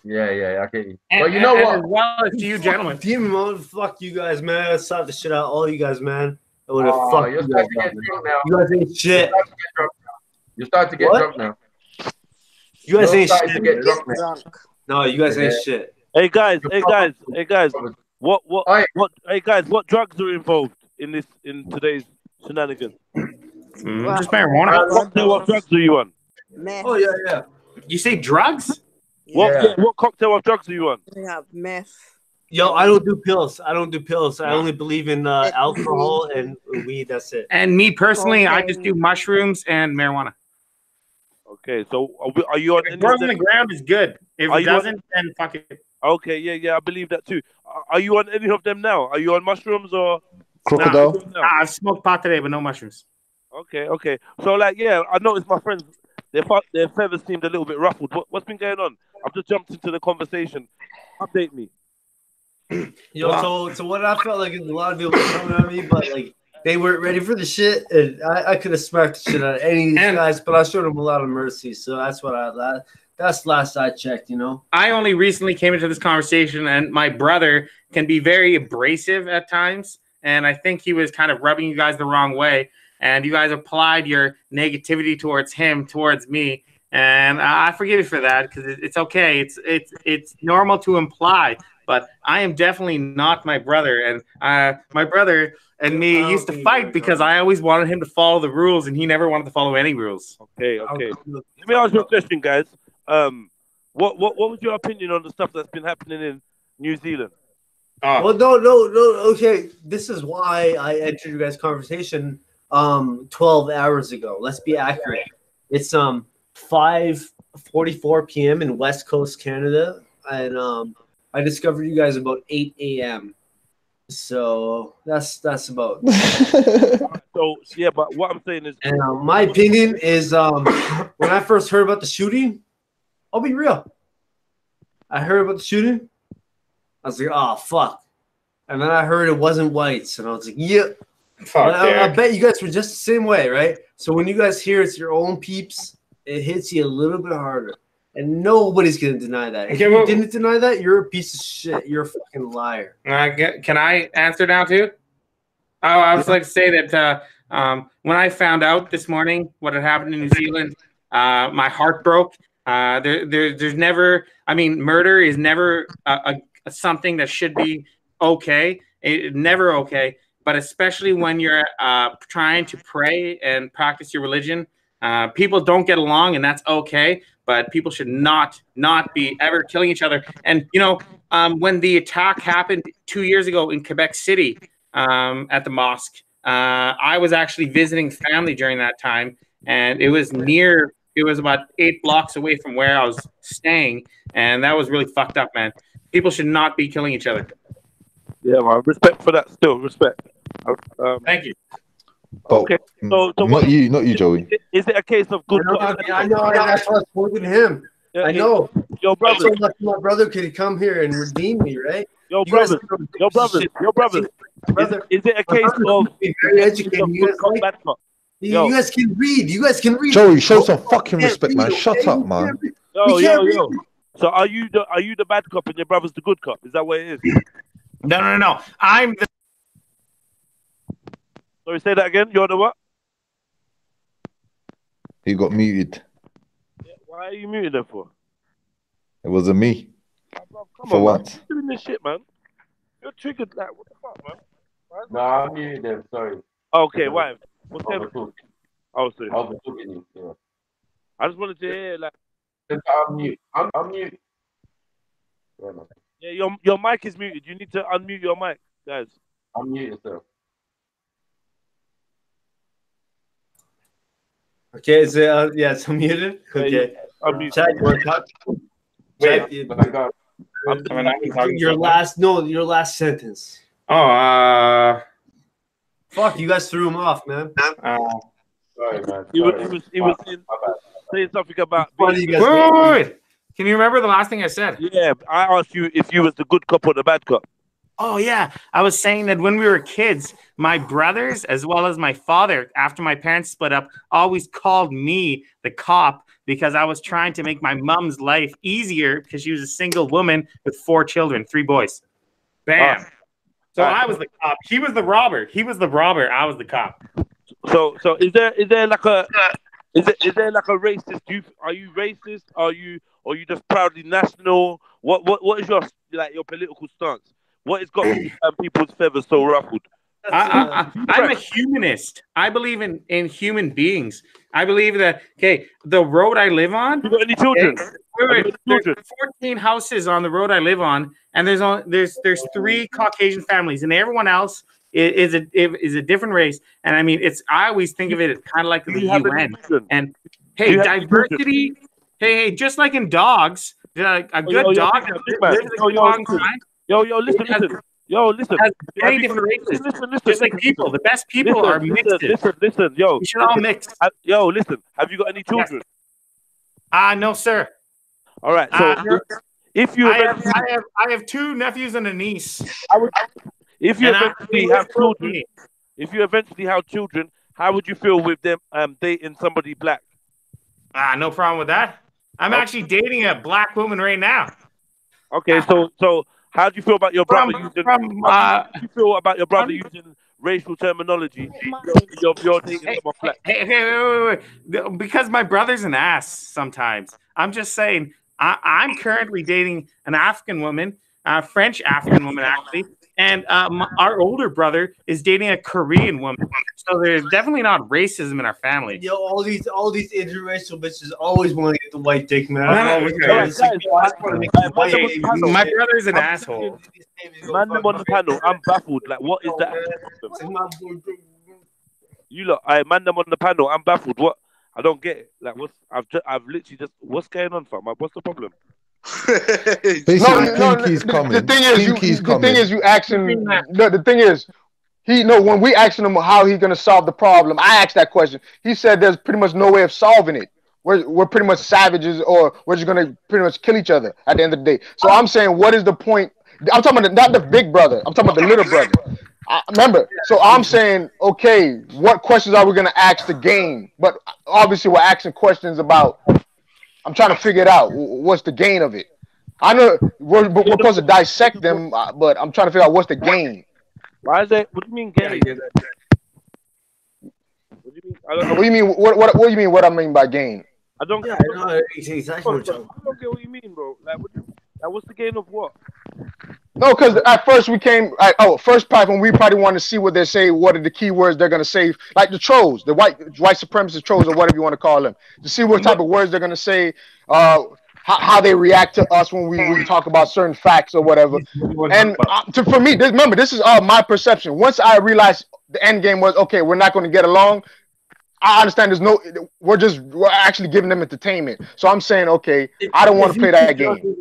Yeah, I get you. And, Well, you know and what? as well as to you, gentlemen. Demon mode, fuck you guys, man. I slapped the shit out of all you guys, man. I would have fucked you're you guys starting to up, get man. drunk now. You guys ain't shit. You're starting to get drunk now. You guys You're ain't starting shit. to get drunk now. No, you guys ain't shit. Hey guys. What? Hey guys, what drugs are involved in today's shenanigans? Just marijuana. What cocktail of drugs are you on? Meth. Oh yeah. You say drugs? What cocktail of drugs are you on? We have meth. Yo, I don't do pills. I only believe in alcohol and weed. That's it. And me personally, I just do mushrooms and marijuana. Okay, so are you on? If it grows on the ground is good. If it doesn't, then fuck it. Okay, yeah, I believe that too. Are you on any of them now? Are you on mushrooms or crocodile? No. I've smoked pot today, but no mushrooms. Okay. So I noticed my friends, their feathers seemed a little bit ruffled. What's been going on? I've just jumped into the conversation. Update me. Yo, so what I felt like is a lot of people were coming at me, but like they weren't ready for the shit, and I could have smacked the shit out of any of these guys, but I showed them a lot of mercy. So that's that's last I checked, I only recently came into this conversation, and my brother can be very abrasive at times, and I think he was kind of rubbing you guys the wrong way, and you guys applied your negativity towards him, towards me, and I forgive you for that because it's okay. It's normal to imply. But I am definitely not my brother, and my brother and me used to fight because I always wanted him to follow the rules, and he never wanted to follow any rules. Okay. Let me ask you a question, guys. What was your opinion on the stuff that's been happening in New Zealand? Well, no. Okay, this is why I entered you guys' conversation 12 hours ago. Let's be accurate. It's 5:44 p.m. in West Coast Canada, and I discovered you guys about 8 a.m. So that's about. So yeah, but what I'm saying is, and my opinion is, when I first heard about the shooting, I'll be real. I heard about the shooting. I was like, oh fuck, and then I heard it wasn't whites, and I was like, yeah. I bet you guys were just the same way, right? So when you guys hear it's your own peeps, it hits you a little bit harder. And nobody's going to deny that. If you didn't deny that, you're a piece of shit. You're a fucking liar. Can I answer now too? Oh, I was like to say that when I found out this morning what had happened in New Zealand, my heart broke. There's never, murder is never something that should be okay. Never okay. But especially when you're trying to pray and practice your religion, people don't get along, and that's okay. But people should not be ever killing each other. And when the attack happened 2 years ago in Quebec City at the mosque, I was actually visiting family during that time, and it was about 8 blocks away from where I was staying, and that was really fucked up, man. People should not be killing each other. Yeah, man. Respect for that. Still respect. Thank you. But okay, so not you, Joey. Is it a case of good? I know. That's why I spoke to him. Yeah, I know. Your brother. So much my brother could come here and redeem me, right? Your brothers. Is it a case of very educated? You guys can read. You guys can read. Joey, show some fucking respect, man. Shut up, man. Yo. So are you the bad cop and your brother's the good cop? Is that what it is? No. I'm the. Sorry, say that again. You're the what? He got muted. Yeah, why are you muting him for? It wasn't me. Come for on, once. man. You're doing this shit, man. You're triggered. Like, what the fuck, man? No, I muted them. Sorry. Okay, why? What's that? Oh, sorry. I was talking you. Yeah. I just wanted to hear, like. I'm mute. I'm mute. Yeah, your mic is muted. You need to unmute your mic, guys. Unmute yourself. Okay, so it's unmuted. Okay. Chad, you want to talk? Wait, your last sentence. Oh, Fuck, you guys threw him off, man. Sorry, man. He was saying something about Funny being. you guys Wait. Can you remember the last thing I said? Yeah, I asked you if you was the good cop or the bad cop. Oh, yeah. I was saying that when we were kids, my brothers, as well as my father, after my parents split up, always called me the cop because I was trying to make my mom's life easier because she was a single woman with 4 children, 3 boys. Bam. So I was the cop. He was the robber. He was the robber. I was the cop. So is there like a is there like a racist? Are you racist? Are you just proudly national? What is your political stance? What has got people's feathers so ruffled? I'm a humanist. I believe in human beings. I believe that the road I live on. You got any children? There's 14 houses on the road I live on, and there's 3 Caucasian families, and everyone else is a different race. And I mean, I always think of it kind of like the UN. And hey, diversity. Hey, just like in dogs, a good dog lives a long time. Listen. Has many different races. Listen. Just like people, the best people are mixed. Listen. We should all mix. Listen. Have you got any children? No, sir. All right. So if you, I have 2 nephews and a niece. If you eventually have children, how would you feel with them dating somebody black? No problem with that. I'm actually dating a black woman right now. Okay, so how do you feel about your brother using racial terminology? You're dating someone black. Wait. Because my brother's an ass sometimes. I'm just saying, I'm currently dating an African woman, a French African woman actually, and our older brother is dating a Korean woman. So there's definitely not racism in our family. Yo, all these interracial bitches always want to get the white dick, man. My brother's an asshole. Man, them on the panel, I'm baffled. Like, what is that? You look, man, them on the panel, I'm baffled. What? I don't get it. Like, I've literally just, what's going on, fam? What's the problem? Pinky's coming. The thing is, you asking. The thing is, when we asking him how he's gonna solve the problem, I asked that question. He said there's pretty much no way of solving it. We're pretty much savages, or we're just gonna pretty much kill each other at the end of the day. So I'm saying, what is the point? I'm talking about not the big brother. I'm talking about the little brother. Remember, so I'm saying, okay, what questions are we gonna ask the game? But obviously, we're asking questions about. I'm trying to figure it out. What's the gain of it? I know we're supposed to dissect them, but I'm trying to figure out what's the gain. Why is that? What do you mean gain? What do you mean? What do you mean? What I mean by gain? I don't get. I don't get what you mean, bro. Like, what's the gain of what? No, because at first we came. First part when we probably wanted to see what they say. What are the keywords they're gonna say? Like the trolls, the white supremacist trolls, or whatever you want to call them, to see what type of words they're gonna say. How they react to us when we talk about certain facts or whatever. And for me, remember, this is all my perception. Once I realized the end game was okay, we're not going to get along. I understand we're actually giving them entertainment. So I'm saying, okay, I don't want to play that game.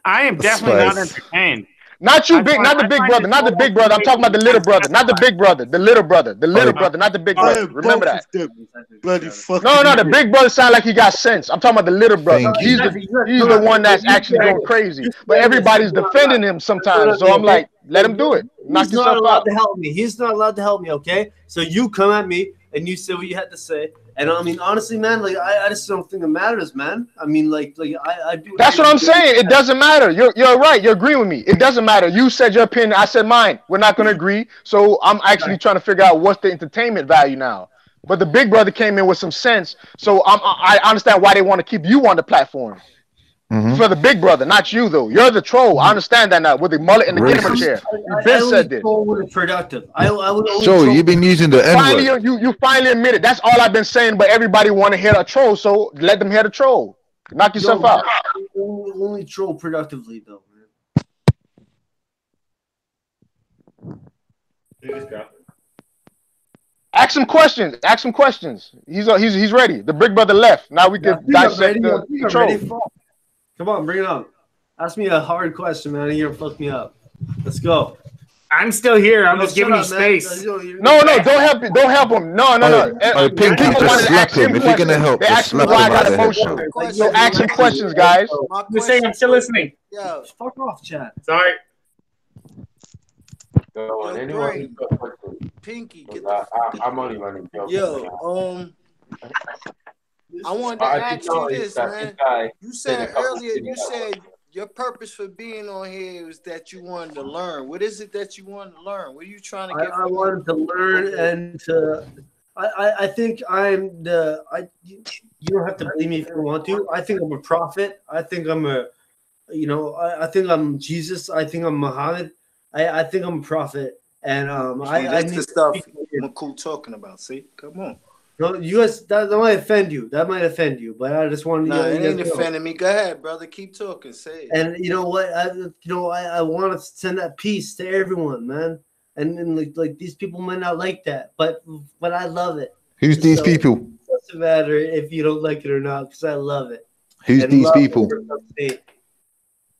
I am definitely not entertained. Not the big brother. I'm talking about the little brother, not the big brother, the little brother, not the big brother. Remember that. Bloody fuck. No, the big brother sound like he got sense. I'm talking about the little brother. He's the one that's actually going crazy. But everybody's defending him sometimes. So I'm like, let him do it. He's not allowed to help me. He's not allowed to help me. Okay, so you come at me and you say what you had to say. And I mean, honestly, man, like I just don't think it matters, man. I mean, like I do. That's what I'm saying. It doesn't matter. You're right. You agree with me. It doesn't matter. You said your opinion. I said mine. We're not going to agree. So I'm actually trying to figure out what's the entertainment value now. But the big brother came in with some sense. So I understand why they want to keep you on the platform. For the big brother, not you though. You're the troll. I understand that now with the mullet and the gamer chair. You been said this. Productive. Joe, you've been using the N-word. You finally admitted. That's all I've been saying. But everybody want to hear a troll, so let them hear the troll. Knock yourself out. Only troll productively though, man. Ask him questions. He's ready. The big brother left. Now we can dissect the troll. Come on, bring it on. Ask me a hard question, man. You're gonna fuck me up. Let's go. I'm still here. I'm No, just giving shut you up, man. space. No, don't help him. Don't help him. No. Pinky, People just wanted to slap ask him him. If you're gonna questions. help, They just asked me slap why I him got out the head. emotional. So ask him questions, guys. I'm saying I'm still listening. Yo, Fuck off, Chad. Sorry. Go on, yo, anyone Bray, who's got questions. Pinky, get 'Cause the I'm only running jokes. yo. I wanted to I did ask you notice this, that man. this guy You said a said couple earlier, things you that said your purpose for being on here was that you wanted to learn. What is it that you wanted to learn? What are you trying to get I from wanted to learn and to. I think I'm the. You don't have to believe me if you want to. I think I'm a prophet. I think I'm a. I think I'm Jesus. I think I'm Muhammad. I think I'm a prophet. And that's the stuff I'm cool talking about. See, come on. No, you guys, that might offend you. That might offend you, but I just wanted Nah, you it guys ain't to know. offending me. Go ahead, brother. Keep talking. Say it. And you know what? I want to send that peace to everyone, man. And like these people might not like that, but I love it. Who's these people? It doesn't matter if you don't like it or not, because I love it. Who's And these love people? it.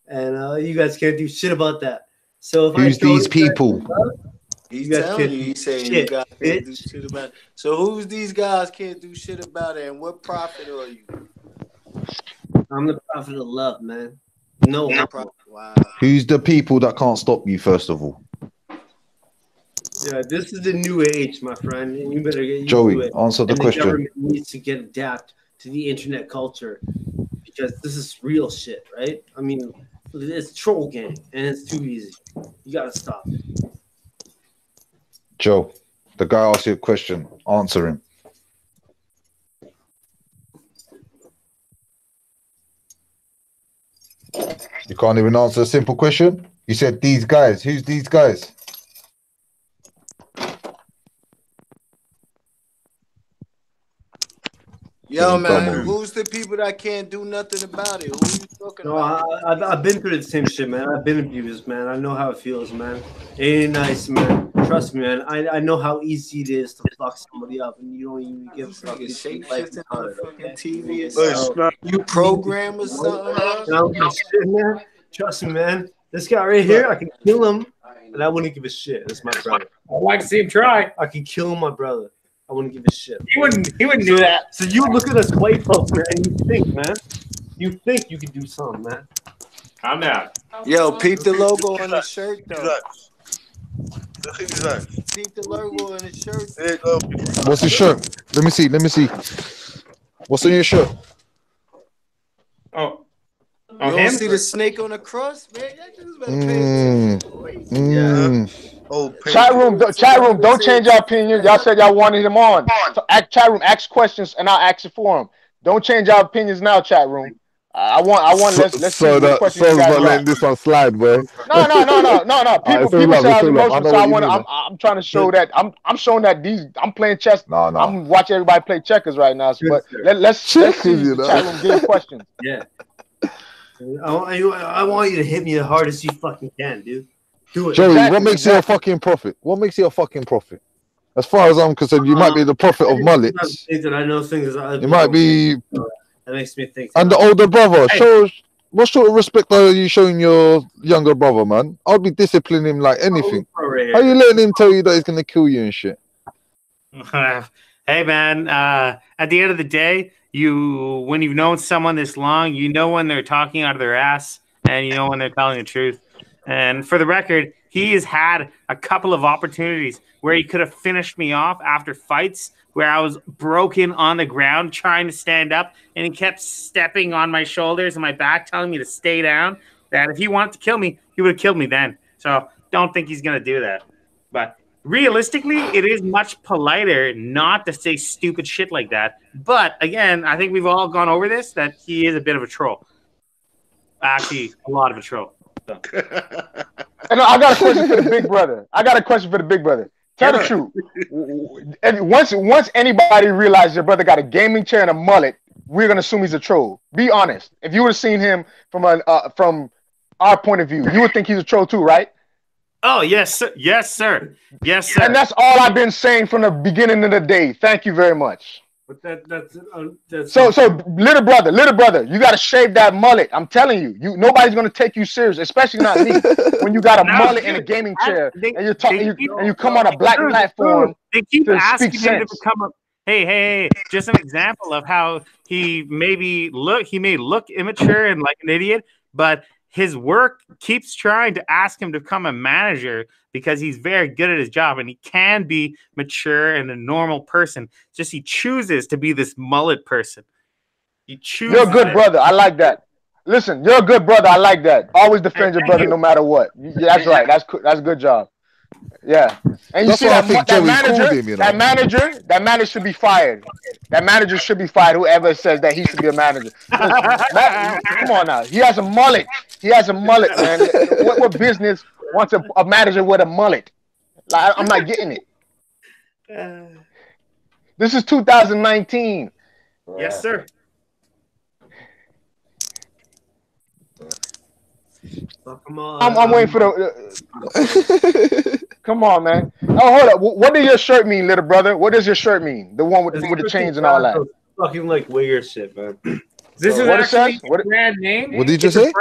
And you guys can't do shit about that. So if Who's these people? He's you guys telling can't you. do He's saying shit, you guys can't do bitch. shit about it. So who's these guys can't do shit about it? And what prophet are you? I'm the prophet of love, man. No. Wow. Who's the people that can't stop you? First of all, Yeah, this is the new age, my friend, and you better get used Joey, to it. answer the And question. The government needs to get adapt to the internet culture because this is real shit, right? I mean, it's troll gang, and it's too easy. You gotta stop it. Joe, the guy asked you a question. Answer him. You can't even answer a simple question. You said these guys. Who's these guys? Yo, man, who's the people that can't do nothing about it? Who are you talking about? I've been through the same shit, man. I've been abused, man. I know how it feels, man. It ain't nice, man. Trust me, man. I know how easy it is to fuck somebody up, and you don't even give a fuck. TV or you program or something, bro? Man. Trust me, man. This guy right here, I can kill him, and I wouldn't give a shit. That's my brother. I'd like to see him try. I can kill my brother. I wouldn't give a shit. He wouldn't do that. So you look at us white folks, man, and you think, man. You think you can do something, man. Calm down. Yo, peep the logo on the shirt, though. Peep the logo on the shirt. What's his shirt? Let me see. Let me see. What's on your shirt? Oh. You don't see the snake on the cross, man? Chat room, don't change your opinion. Y'all said y'all wanted him on. So chat room, ask questions, and I'll ask it for him. Don't change your opinions now, chat room. I want. Let's see so what questions you so guys not got. letting this one slide, boy. No. People say I was emotional, so I know I'm trying to show that I'm showing that I'm playing chess. No. I'm watching everybody play checkers right now. But let's see the chat room give questions. Yeah. I want you to hit me as hard as you fucking can, dude. Do it. Joey, what makes you a fucking prophet? What makes you a fucking prophet? As far as I'm concerned, you might be the prophet of mullets. I know things. You might be. That makes me think. And the older brother, what sort of respect are you showing your younger brother, man? I'll be disciplining him like anything. How are you letting him tell you that he's gonna kill you and shit? Hey, man. At the end of the day, when you've known someone this long, you know when they're talking out of their ass, and you know when they're telling the truth. And for the record, he has had a couple of opportunities where he could have finished me off after fights where I was broken on the ground trying to stand up, and he kept stepping on my shoulders and my back, telling me to stay down. That if he wanted to kill me, he would have killed me then. So don't think he's going to do that. But realistically, it is much politer not to say stupid shit like that. But again, I think we've all gone over this, that he is a bit of a troll. Actually, a lot of a troll. So. And I got a question for the big brother. Tell the truth. And once anybody realizes your brother got a gaming chair and a mullet, we're gonna assume he's a troll. Be honest. If you would have seen him from our point of view, you would think he's a troll too, right? Oh yes, sir. Yes, sir. Yes, sir. And that's all I've been saying from the beginning of the day. Thank you very much. But that's So little brother, you gotta shave that mullet. I'm telling you, nobody's gonna take you serious, especially not me. When you got a mullet and a gaming chair, and you're talking, and you come on a black platform they keep to asking speak him to sense. become a. Hey! Just an example of how he may look immature and like an idiot, but his work keeps trying to ask him to become a manager because he's very good at his job and he can be mature and a normal person. Just he chooses to be this mullet person. He chooses. You're a good brother. I like that. Listen, you're a good brother. I like that. Always defend your brother no matter what. Yeah, that's right. That's a good job. Yeah. And you That's see why I that, think that Joey manager, called him, you know. that manager should be fired. That manager should be fired. Whoever says that he should be a manager. Come on now. He has a mullet. He has a mullet, man. What business wants a manager with a mullet? Like, I'm not getting it. This is 2019. Yes, sir. Come on. I'm waiting for the. Come on, man. Oh, hold up. What does your shirt mean, little brother? What does your shirt mean? The one with the chains and all that. Fucking like wigger shit, man. This is what actually what a brand name. What did you It's a say?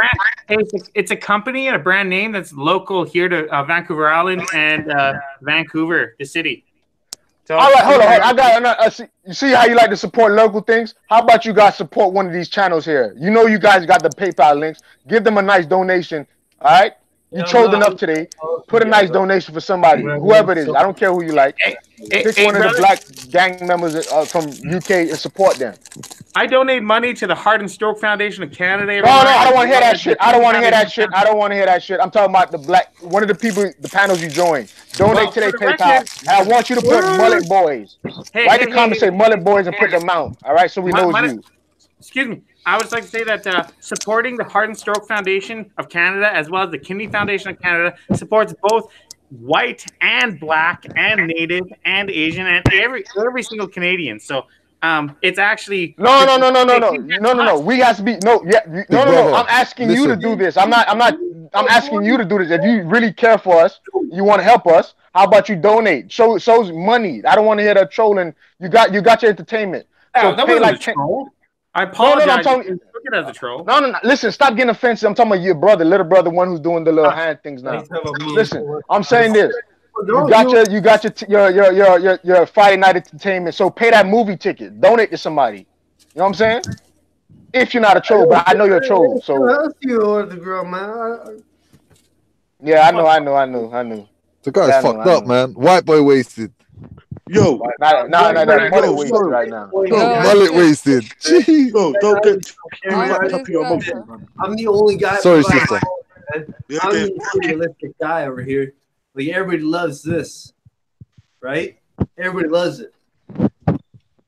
it's a company and a brand name that's local here to Vancouver Island and Vancouver, the city. So, all right, hold on. I got. You see how you like to support local things? How about you guys support one of these channels here? You know, you guys got the PayPal links. Give them a nice donation. All right. You trolled enough today. Put a nice donation for somebody, whoever it is. I don't care who you like. Pick one of the black gang members from UK and support them. I donate money to the Heart and Stroke Foundation of Canada. No, I don't want to hear that shit. I don't want to hear that shit. I don't want to hear that shit. I'm talking about the black, one of the people, the panels you join. Donate to their PayPal. And I want you to put Mullet Boys. Write the comment, say Mullet Boys, and put them out. All right, so we know it's you. Excuse me. I would like to say that supporting the Heart and Stroke Foundation of Canada, as well as the Kidney Foundation of Canada, supports both white and black and Native and Asian and every single Canadian. So it's actually no. We have to be no. I'm asking you to do this. I'm asking you to do this. If you really care for us, you want to help us. How about you donate? Shows money. I don't want to hear that trolling. You got your entertainment. So that pay wasn't like a troll. I apologize. I'm talking, you took it as a troll. No. Listen, stop getting offensive. I'm talking about your brother, little brother, one who's doing the little hand things now. Listen, I'm saying this. You got your Friday night entertainment. So pay that movie ticket. Donate to somebody. You know what I'm saying? If you're not a troll, but I know you're a troll. So the girl, man. Yeah, I know. The guy's fucked up, man. White boy wasted. Yo, no, mullet wasted right now. Mullet wasted. Jeez. Yo, don't get up your emotions, man. I'm the only guy. Sorry, sister. I'm the realistic guy over here. Like everybody loves this, right? Everybody loves it.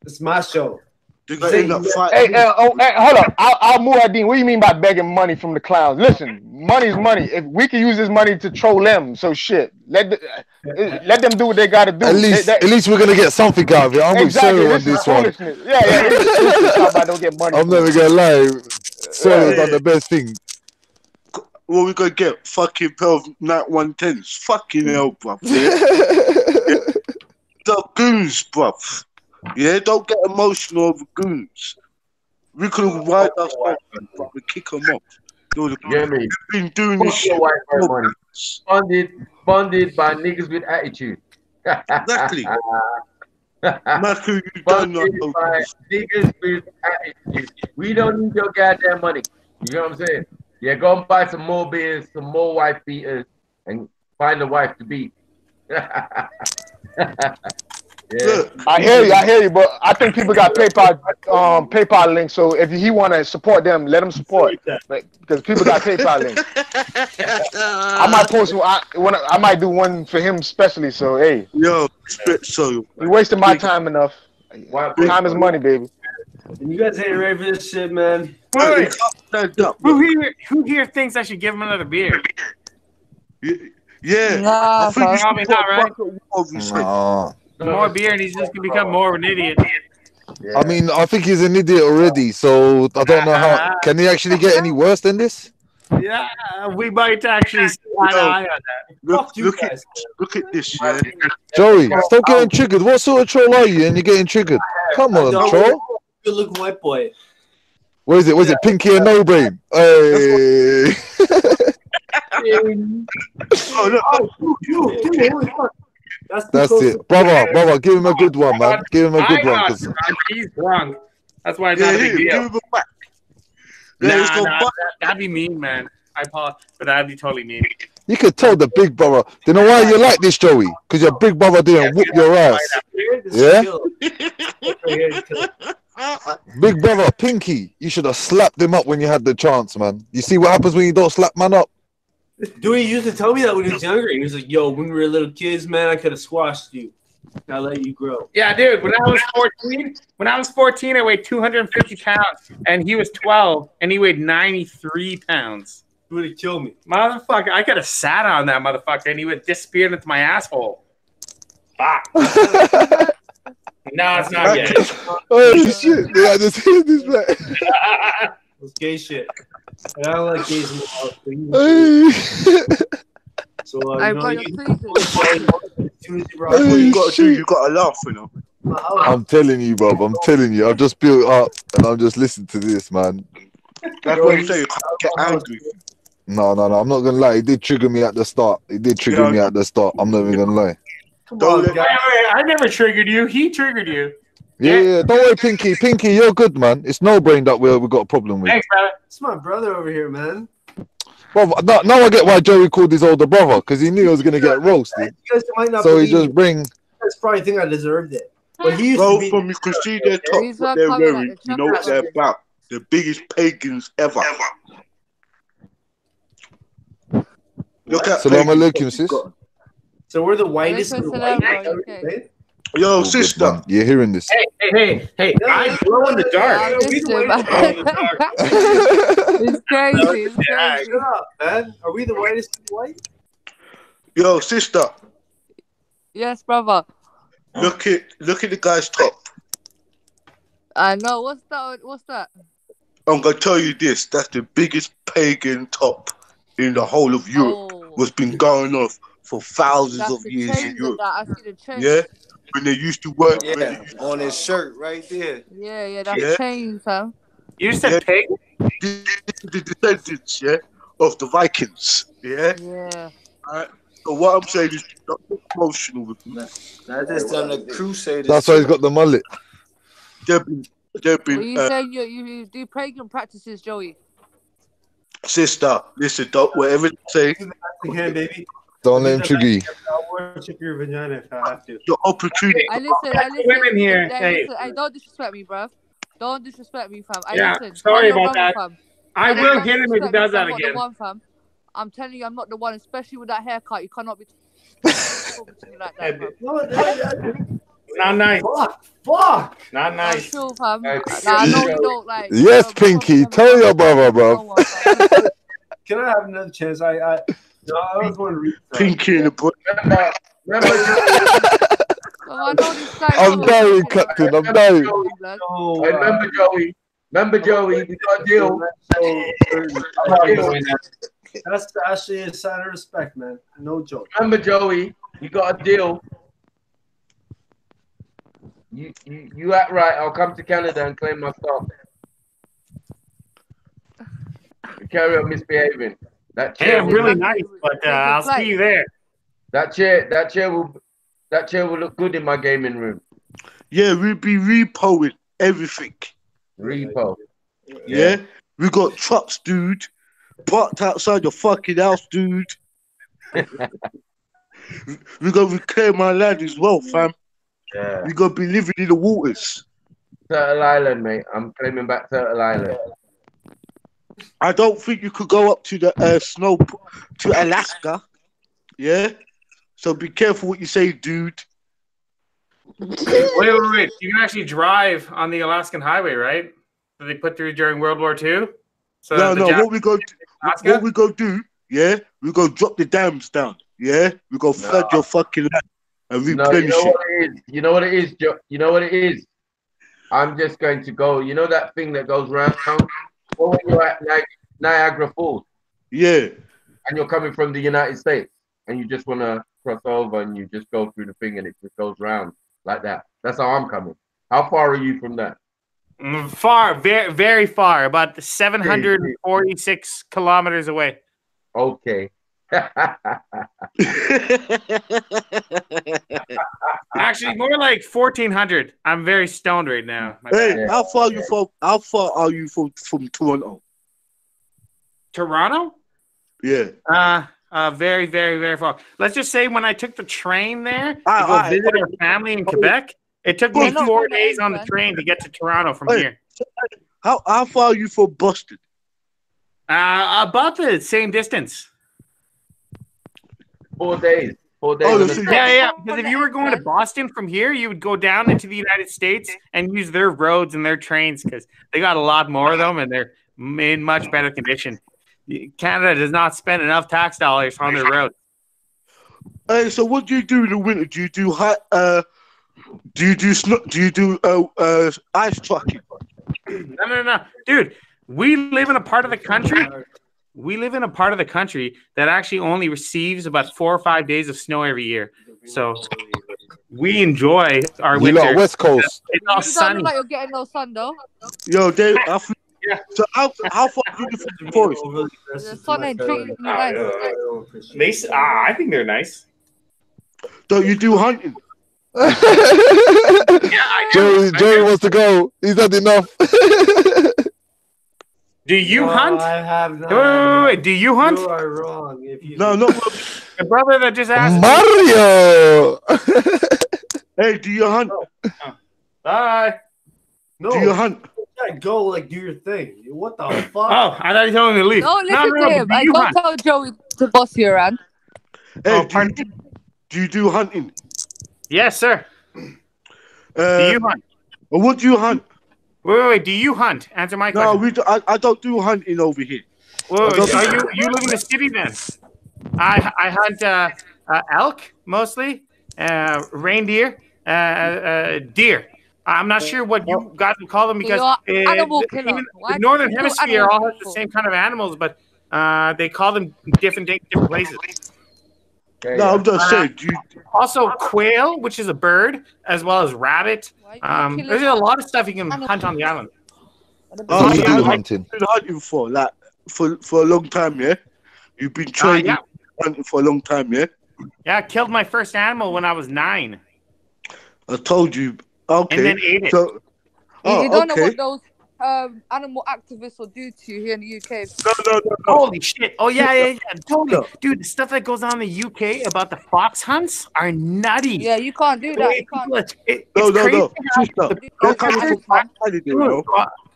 It's my show. Hey, hold up. I'll Muad'Dib. What do you mean by begging money from the clowns? Listen, money is money. If we can use this money to troll them, so shit. Let them do what they got to do. At least we're gonna get something out of it. I'm with Sarah on this one. Yeah. Don't get money. I'm never gonna lie. Sarah's done the best thing. What we gonna get? Fucking 12 Nat 110s. Fucking hell, bruv. Yeah? The goons, bruv. Yeah, don't get emotional over goons. We could ride us off and kick them off. They've been doing this shit. Funded by niggas with attitude. Exactly. Funded by niggas with attitude. We don't need your goddamn money. You know what I'm saying? Yeah, go and buy some more beers, some more wife beaters, and find a wife to beat. Yeah. I hear you, but I think people got PayPal links. So if he want to support them, let him support. Because people got PayPal links. I might post I might do one for him especially. So hey, yo, so you wasting my time enough. Time is money, baby. You guys ain't ready for this shit, man. Wait. Who here thinks I should give him another beer? Yeah. Nah, probably not, right? No. More beer and he's just gonna become more of an idiot. I mean, I think he's an idiot already, so I don't know how. Can he actually get any worse than this? Yeah, we might actually see eye to eye on that. Look at this, yeah. Joey, stop getting triggered. What sort of troll are you? And you're getting triggered. Come on, troll. Good looking white boy. What is it? Was it Pinky and No Brain? Hey. That's it, brother. Give him a good one, man. Give him a good one. Cause... He's drunk. That's why it's not a big deal. Nah, that'd be mean, man. I apologize, but that'd be totally mean. You could tell the big brother. You know why you like this, Joey? Because your big brother didn't whoop your ass. Yeah? Big brother, Pinky, you should have slapped him up when you had the chance, man. You see what happens when you don't slap man up? Dewey used to tell me that when he was younger. He was like, yo, when we were little kids, man, I could have squashed you. I let you grow. Yeah, dude. When I was 14, I weighed 250 pounds, and he was 12, and he weighed 93 pounds. He would have killed me, motherfucker. I could have sat on that motherfucker, and he would have disappeared into my asshole. Fuck. No, it's not gay. Oh shit! Did I just hear this, man? It's gay shit. I don't like gays in the house. So, that's what you got to do. You got to laugh, you know. I'm telling you, Bob. I'm telling you. I've just built up, and I'm just listening to this, man. That's what you say. You can't get angry. No. I'm not gonna lie. It did trigger me at the start. I'm not even gonna lie. Come on, guys. I never triggered you. He triggered you. Yeah. Don't worry, Pinky. Pinky, you're good, man. It's No Brain that we got a problem with. Thanks, brother. It's my brother over here, man. Well, now I get why Joey called his older brother, because he knew he was gonna get roasted. You guys might not so he just bring. You guys probably think I deserved it. But he used Bro, to be... from you can see their top, what they're wearing. You know what they're about. The biggest pagans ever. Look at Salam alaikum, sis. So we're the whitest. Yo, sister. You're hearing this. Hey, I glow in the dark. It's crazy. It's crazy. Shut up, man. Are we the whitest white? Yo, sister. Yes, brother. Look at the guy's top. I know. What's that? I'm gonna tell you this. That's the biggest pagan top in the whole of Europe. What's been going on for thousands of years in Europe. I see the change. Yeah. When they used to work. On his shirt right there. Yeah, that's change, huh? You said pig? The descendants, of the Vikings. Yeah. Alright. So what I'm saying is not emotional with me. That's just on the Crusaders. That's why he's got the mullet. They've been Well, you say you do pagan practices, Joey. Sister, listen, whatever you say. Baby. Don't let him trigger you. I'll chip your vagina if I have to. The opportunity. I listen. Women here. Listen, don't disrespect me, bruv. Don't disrespect me, fam. Listen, sorry I'm about that. Fam. I will hit him if he does that I'm again. not the one, fam. I'm telling you, I'm not the one, especially with that haircut. You cannot be talking to me like that, fam. Not nice. Fuck. Not nice. Sure, fam. I know you don't like. Yes, Pinky. Tell your brother, bro. Can I have another chance? I was going to read. Pinky in the book. I'm dying, Captain. I'm dying. Remember, Joey, we got a deal. That's actually a sign of respect, man. No joke. Remember, Joey, you got a deal. You act right. I'll come to Canada and claim my stuff. You carry on misbehaving. That chair I'm really nice, but I'll see you there. That chair will look good in my gaming room. Yeah, we'll be repoing everything. Repo. Yeah. We got trucks, dude. Parked outside your fucking house, dude. We gonna reclaim our land as well, fam. Yeah. We gonna be living in the waters. Turtle Island, mate. I'm claiming back Turtle Island. I don't think you could go up to the snow to Alaska. Yeah. So be careful what you say, dude. Wait. You can actually drive on the Alaskan highway, right? That they put through during World War II? So no. What we go do, yeah, we go drop the dams down. Yeah, we go flood your fucking land and replenish it. You know what it is? You know what it is? I'm just going to go. You know that thing that goes round? When you're at Niagara Falls, Yeah. And you're coming from the United States, and you just want to cross over, and you just go through the thing, and it just goes round like that. That's how I'm coming. How far are you from that? Far, very, very far. About 746 kilometers away. Okay. Actually, more like 1,400. I'm very stoned right now. My Hey, bad. how far are you from Toronto? Toronto? Yeah. Very, very, very far. Let's just say when I took the train there to go visit our family in Quebec, it took me 4 days on the train to get to Toronto from here. How far are you from Boston? About the same distance. 4 days. 4 days. Oh, Yeah. Because if you were going to Boston from here, you would go down into the United States and use their roads and their trains because they got a lot more of them and they're in much better condition. Canada does not spend enough tax dollars on their roads. Hey, so what do you do in the winter? Do you do ice trucking? No, dude. We live in a part of the country. We live in a part of the country that actually only receives about 4 or 5 days of snow every year. So we enjoy our winter. You lot West Coast. It's all You don't sunny. look like you're getting no sun though. Yo, Dave. So how far are you from the forest? The sun ain't treating you nice. I think they're nice. Don't you do hunting? Joey wants to go. He's had enough. Do you hunt? I have not. Wait. Do you hunt? You are wrong. If you No. The brother that just asked. Mario. Hey, do you hunt? Bye. No. Do you hunt? You gotta go like do your thing. What the fuck? Oh, I thought you told me to leave. No, listen to him. I don't tell Joey to boss you around. Hey, do you do hunting? Yes, sir. Do you hunt? What do you hunt? Wait. Do you hunt? Answer my question. No, I don't do hunting over here. Wait, you live in the city then? I hunt elk mostly, reindeer, deer. I'm not sure what you guys would call them because the northern hemisphere all has the same kind of animals, but they call them different things, different places. No, I'm just saying. Also, quail, which is a bird, as well as rabbit. There's a lot of stuff you can hunt on the island. I've been hunting for a long time, yeah. You've been training hunting for a long time, yeah. Yeah, I killed my first animal when I was 9. I told you. Okay. And then ate it. So, You don't know what those animal activists will do to you here in the UK. No. Holy shit. Oh, yeah. Totally. Dude, the stuff that goes on in the UK about the fox hunts are nutty. Yeah, you can't do that. You can't. No. They're coming from outside, you know.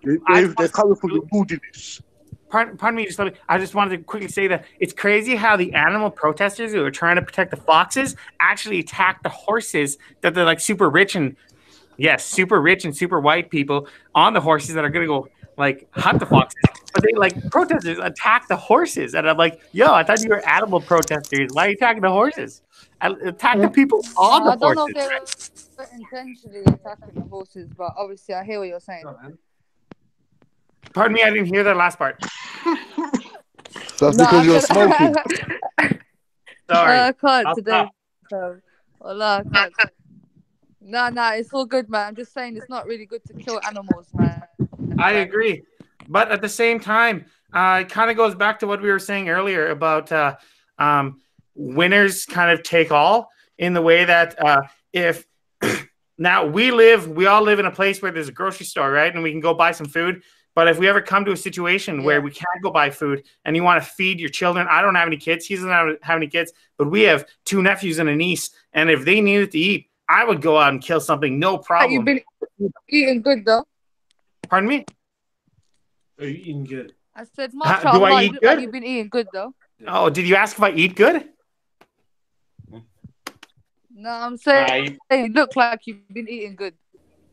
They're coming from the wilderness. Pardon me, I just wanted to quickly say that it's crazy how the animal protesters who are trying to protect the foxes actually attack the horses that they're like super rich and super white people on the horses that are going to go like hunt the foxes. But they like protesters attack the horses. And I'm like, yo, I thought you were animal protesters. Why are you attacking the horses? Attack the people on the horses. I don't know if they were intentionally attacking the horses, but obviously I hear what you're saying. Pardon me, I didn't hear that last part. That's because you're smoking. Sorry. I can't today. I can't. Nah, it's all good, man. I'm just saying it's not really good to kill animals, man. I agree. But at the same time, it kind of goes back to what we were saying earlier about winners kind of take all in the way that if now we all live in a place where there's a grocery store, right? And we can go buy some food. But if we ever come to a situation where we can't go buy food and you want to feed your children, I don't have any kids. He doesn't have any kids, but we have 2 nephews and a niece. And if they needed to eat, I would go out and kill something, no problem. You've been eating good, though. Pardon me? Are you eating good? I said, do I eat good? You've been eating good, though. Oh, did you ask if I eat good? No, I'm saying you look like you've been eating good.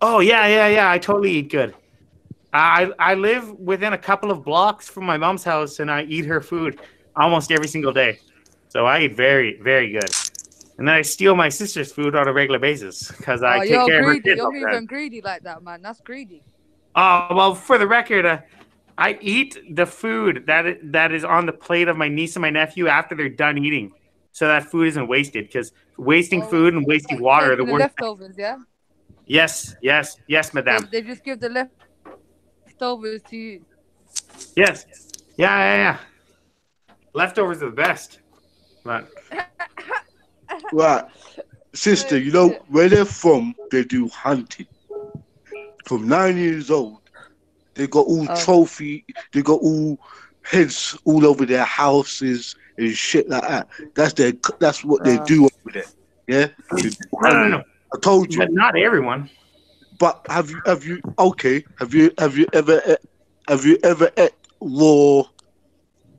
Oh, yeah. I totally eat good. I live within a couple of blocks from my mom's house, and I eat her food almost every single day. So I eat very, very good. And then I steal my sister's food on a regular basis because I take care of her kids. You're even greedy like that, man. That's greedy. Oh, well, for the record, I eat the food that is on the plate of my niece and my nephew after they're done eating, so that food isn't wasted. Because wasting food and wasting water are the Taking the worst. leftovers, yeah. Yes, So madame. they just give the leftovers to you. Yes. Yeah. Leftovers are the best. But Right, sister, you know where they're from? They do hunting. From 9 years old, they got all trophy. They got all heads all over their houses and shit like that. That's what they do over there. Yeah. They do hunting. No. I told you. But not everyone. But have you ever ate raw?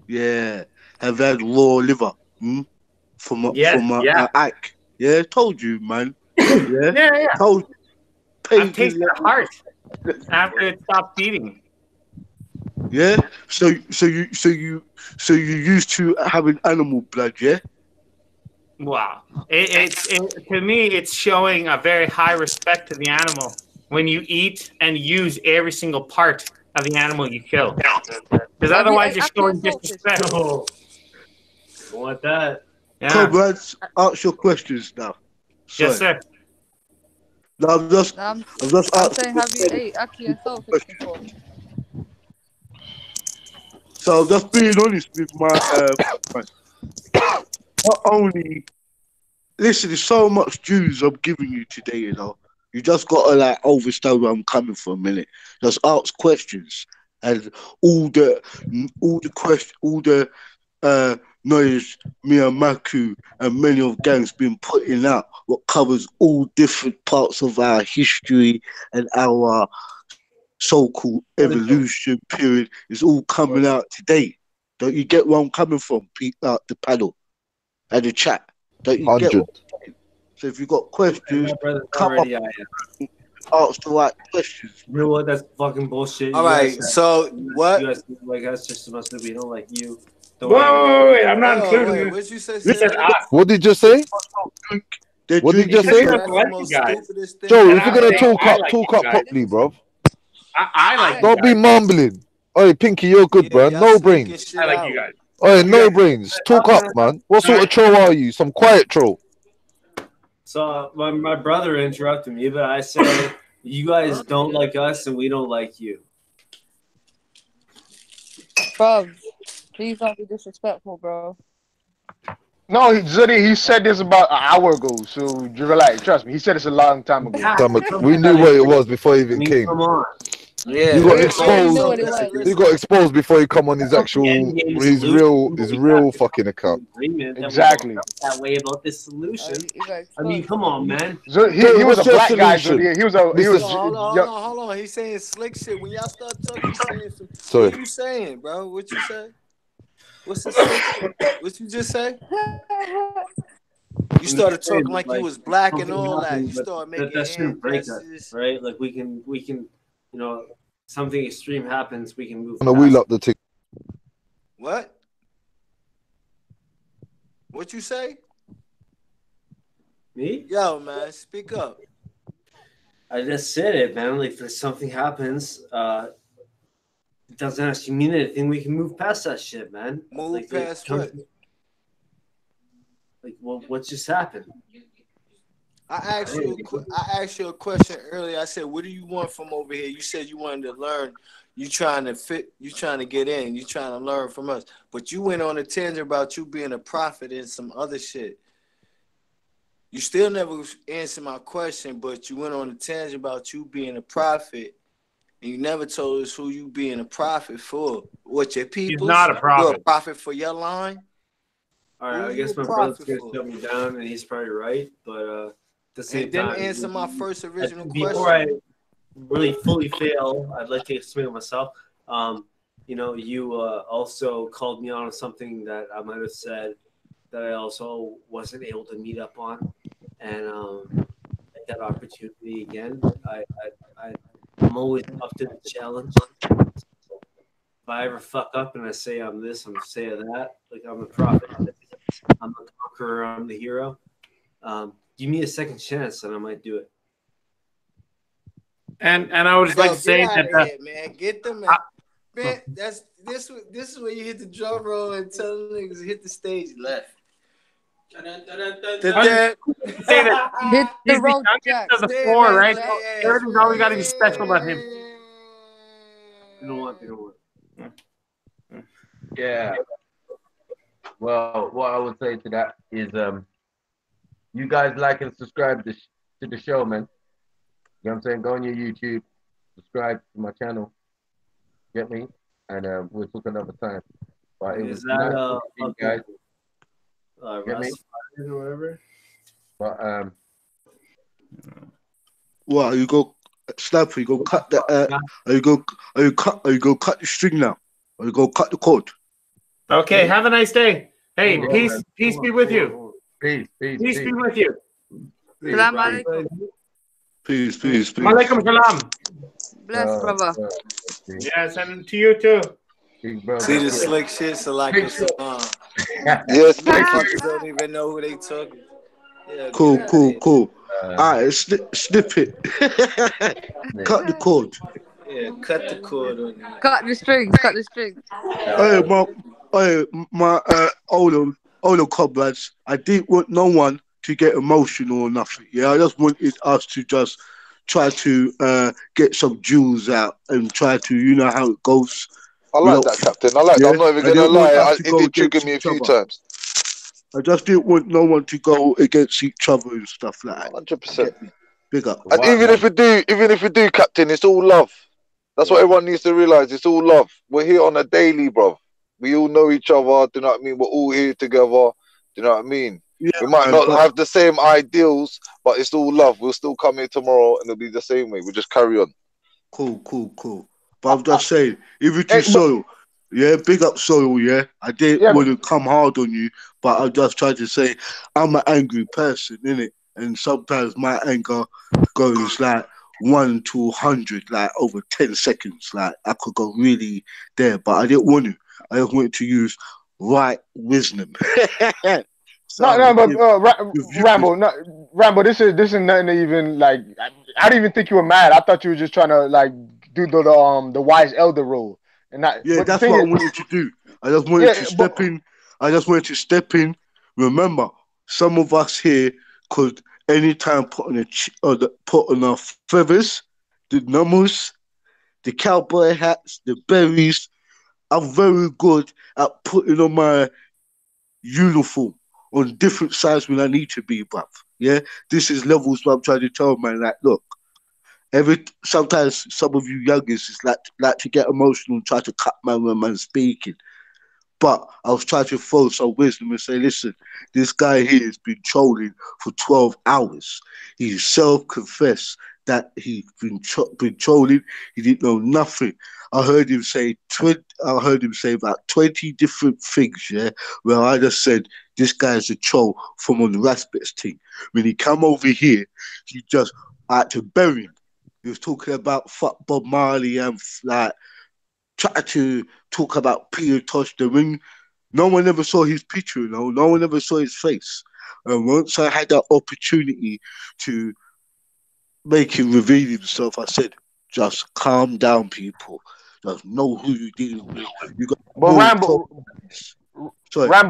Yeah. Have had raw liver? From a Ike. Yeah, told you, man. Yeah. Yeah. Told you. I've tasted the heart after it stopped beating. Yeah. So you used to having animal blood, yeah? Wow. To me, it's showing a very high respect to the animal when you eat and use every single part of the animal you kill. Because otherwise, you're showing disrespect. Oh, don't want that. Yeah. Comrades, ask your questions now. Sorry. Yes, sir. No, I'm just I'm asking. saying, have you ate Aki and Soulfish before? So I'm just being honest with my. Not only listen, there's so much Jews I'm giving you today. You know, you just gotta like overstand where I'm coming from a minute. Just ask questions, and all the knowledge me and Maku and many of gangs been putting out, what covers all different parts of our history and our so-called evolution period, is all coming out today. Don't you get where I'm coming from, the panel and the chat? Don't you get what I'm saying? So if you've got questions, come up and ask the right questions. You know what? That's fucking bullshit. All right, so what? You guys like us just as much as we don't like you. Wait, I'm not including you. What you say? What did you say? What did you say? Joe, if you're gonna talk up properly, bro. I like. Don't be mumbling. Hey, Pinky, you're good, bro. No brains. I like you guys. Hey, no brains. Talk up, man. What sort of troll are you? Some quiet troll. So my brother interrupted me, but I said you guys don't like us and we don't like you. Bro, please don't be disrespectful, bro. No, he said this about an hour ago, so you relax. Trust me, he said this a long time ago. We knew what it was before he even came. Come on. Yeah, you got exposed. He got exposed before he come on his actual, his real fucking account. Exactly. That way about this solution. I mean, come on, man. So he was a black guy. So he was. Hold on. He's saying slick shit. When y'all start talking, he's saying some. Sorry. What you saying, bro? What you say? What's the slick shit? What you just say? You started talking like you was black and all that. You started making that shouldn't break us, right? Like we can, you know, something extreme happens, we can move. No, wheel up the tick. What? What you say? Me? Yo, man, speak up. I just said it, man. Like if something happens, it doesn't actually mean anything. We can move past that shit, man. Move like, past what? Like, what just happened? I asked you a question earlier. I said, "What do you want from over here?" You said you wanted to learn. You trying to fit. You trying to get in. You trying to learn from us. But you went on a tangent about you being a prophet and some other shit. You still never answered my question, but you went on a tangent about you being a prophet, and you never told us who you being a prophet for. What, your people? He's not a prophet. You're a prophet for your line? All right, I guess my brother's going to shut me down, and he's probably right, but the same and didn't time, answer my first original before question. I really fully fail, I'd like to explain myself. You know, you also called me on something that I might have said that I also wasn't able to meet up on, and that opportunity again. I'm always up to the challenge. If I ever fuck up and I say I'm this, I'm saying that, like I'm a prophet, I'm a conqueror, I'm the hero. Give me a second chance and I might do it. And I would just like to say that man, get them. Man, this is where you hit the drum roll and tell the niggas to hit the stage left. Say that Hit the he's the road, youngest Jack. of the four, right? So everything's always got to be special about him. You know what? Yeah. Well, what I would say to that is, you guys like and subscribe to the show, man. You know what I'm saying? Go on your YouTube, subscribe to my channel. Get me? And we'll talk another time. But it was Is nice that talking to you guys. Get me? or whatever? But What you go, Snapper? You go cut the. Are you go cut the string now? Or you go cut the cord? Okay, have a nice day. Hey, peace be with you. Peace be with you. Salam alaikum. Peace. Alaikum salam. Bless, brother. Yes, and to you too. See the slick shit, Salaka Salam. Yes, Motherfuckers don't even know who they talking. Yeah, Cool. Alright, snip it. Cut the cord. Yeah, cut the cord on you. Cut the strings. Hey, my older comrades, I didn't want no one to get emotional or nothing. Yeah, I just wanted us to just try to get some jewels out and try to, you know how it goes. I like that, Captain. I like that. I'm not even gonna lie. It did trigger me a few times. I just didn't want no one to go against each other and stuff like that. 100%. Big up. And even if we do, Captain, it's all love. That's what everyone needs to realize. It's all love. We're here on a daily, bro. We all know each other. Do you know what I mean? We're all here together. Do you know what I mean? Yeah, we might not have the same ideals, but it's all love. We'll still come here tomorrow and it'll be the same way. We'll just carry on. Cool. But I'm just saying, even to Soil, yeah, big up Soil, yeah. I didn't want to come hard on you, but I'm just trying to say I'm an angry person, innit? And sometimes my anger goes like 1 to 100, like over 10 seconds. Like I could go really there, but I didn't want to. I just wanted to use right wisdom. Rambo, this is nothing to even like. I didn't even think you were mad. I thought you were just trying to like do the wise elder role. And that, yeah, that's what I wanted to do. I just wanted to step in. I just wanted to step in. Remember, some of us here could anytime put on our feathers, the numbers, the cowboy hats, the berries. I'm very good at putting on my uniform on different sides when I need to be, bruv. Yeah, this is levels what I'm trying to tell man. Like, look, sometimes some of you youngers is like to get emotional and try to cut man when man's speaking. But I was trying to throw some wisdom and say, listen, this guy here has been trolling for 12 hours. He self-confessed that he's been trolling. He didn't know nothing. I heard him say about 20 different things, yeah, where I just said, this guy's a troll from on the Raspberries team. When he come over here, he just had to bury him. He was talking about fuck Bob Marley and like, try to talk about Peter Tosh the Ring. No one ever saw his picture, no one ever saw his face. And once I had that opportunity to make him reveal himself, I said, just calm down, people. Just know who you're dealing with. You got Rambo,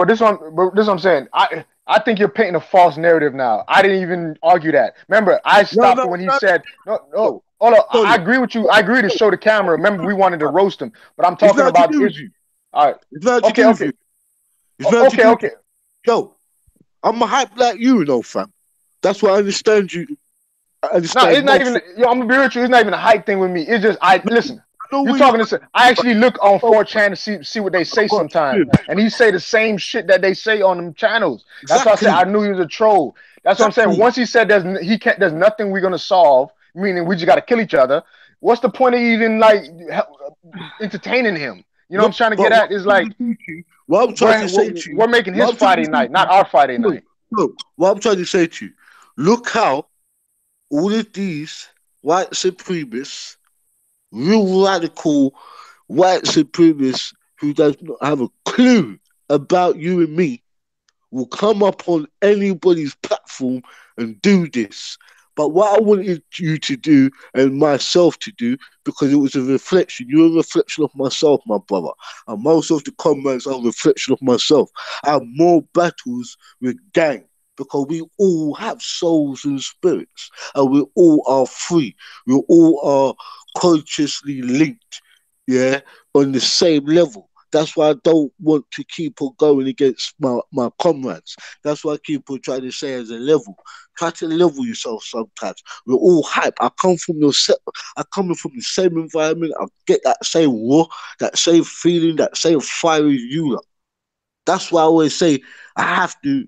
this one I'm saying. I think you're painting a false narrative now. I didn't even argue that. Remember, I stopped when he said no. Hold on, I agree with you. I agree to show the camera. Remember, we wanted to roast him, but I'm talking about the issue. All right. It's not okay. Yo, I'm a hype like you, fam. That's why I understand you. No, it's not even. Yo, I'm gonna be with you. It's not even a hype thing with me. It's just listen. You talking to? I actually look on 4chan to see what they say sometimes, and he say the same shit that they say on them channels. That's why I said I knew he was a troll. That's what I'm saying. Once he said there's nothing we're gonna solve, meaning we just gotta kill each other. What's the point of even like entertaining him? You know what I'm trying to get at? Is like what I'm trying to say to you. We're making his Friday night, not our Friday night. Look, what I'm trying to say to you. Look how all of these white supremacists, real radical white supremacists who does not have a clue about you and me will come up on anybody's platform and do this. But what I wanted you to do and myself to do, because it was a reflection, you're a reflection of myself, my brother. And most of the comrades are a reflection of myself. I have more battles with gang because we all have souls and spirits, and we all are free. We all are consciously linked, yeah, on the same level. That's why I don't want to keep on going against my comrades. That's why I keep on trying to say as a level. Try to level yourself sometimes. We're all hype. I come from the same environment. I get that same raw, that same feeling, that same fire as you lot. That's why I always say I have to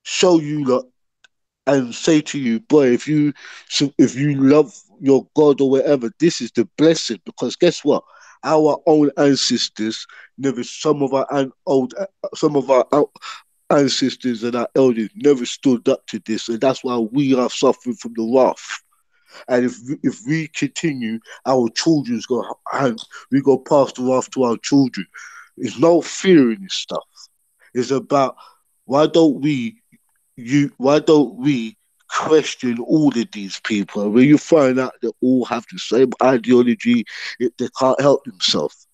show you lot and say to you, boy, if you love your God or whatever, this is the blessing. Because guess what? Our own ancestors never. Some of our ancestors and our elders never stood up to this, and that's why we are suffering from the wrath. And if we continue, our children's go and we go pass the wrath to our children. There's no fear in this stuff. It's about why don't we question all of these people? And when you find out they all have the same ideology, they can't help themselves.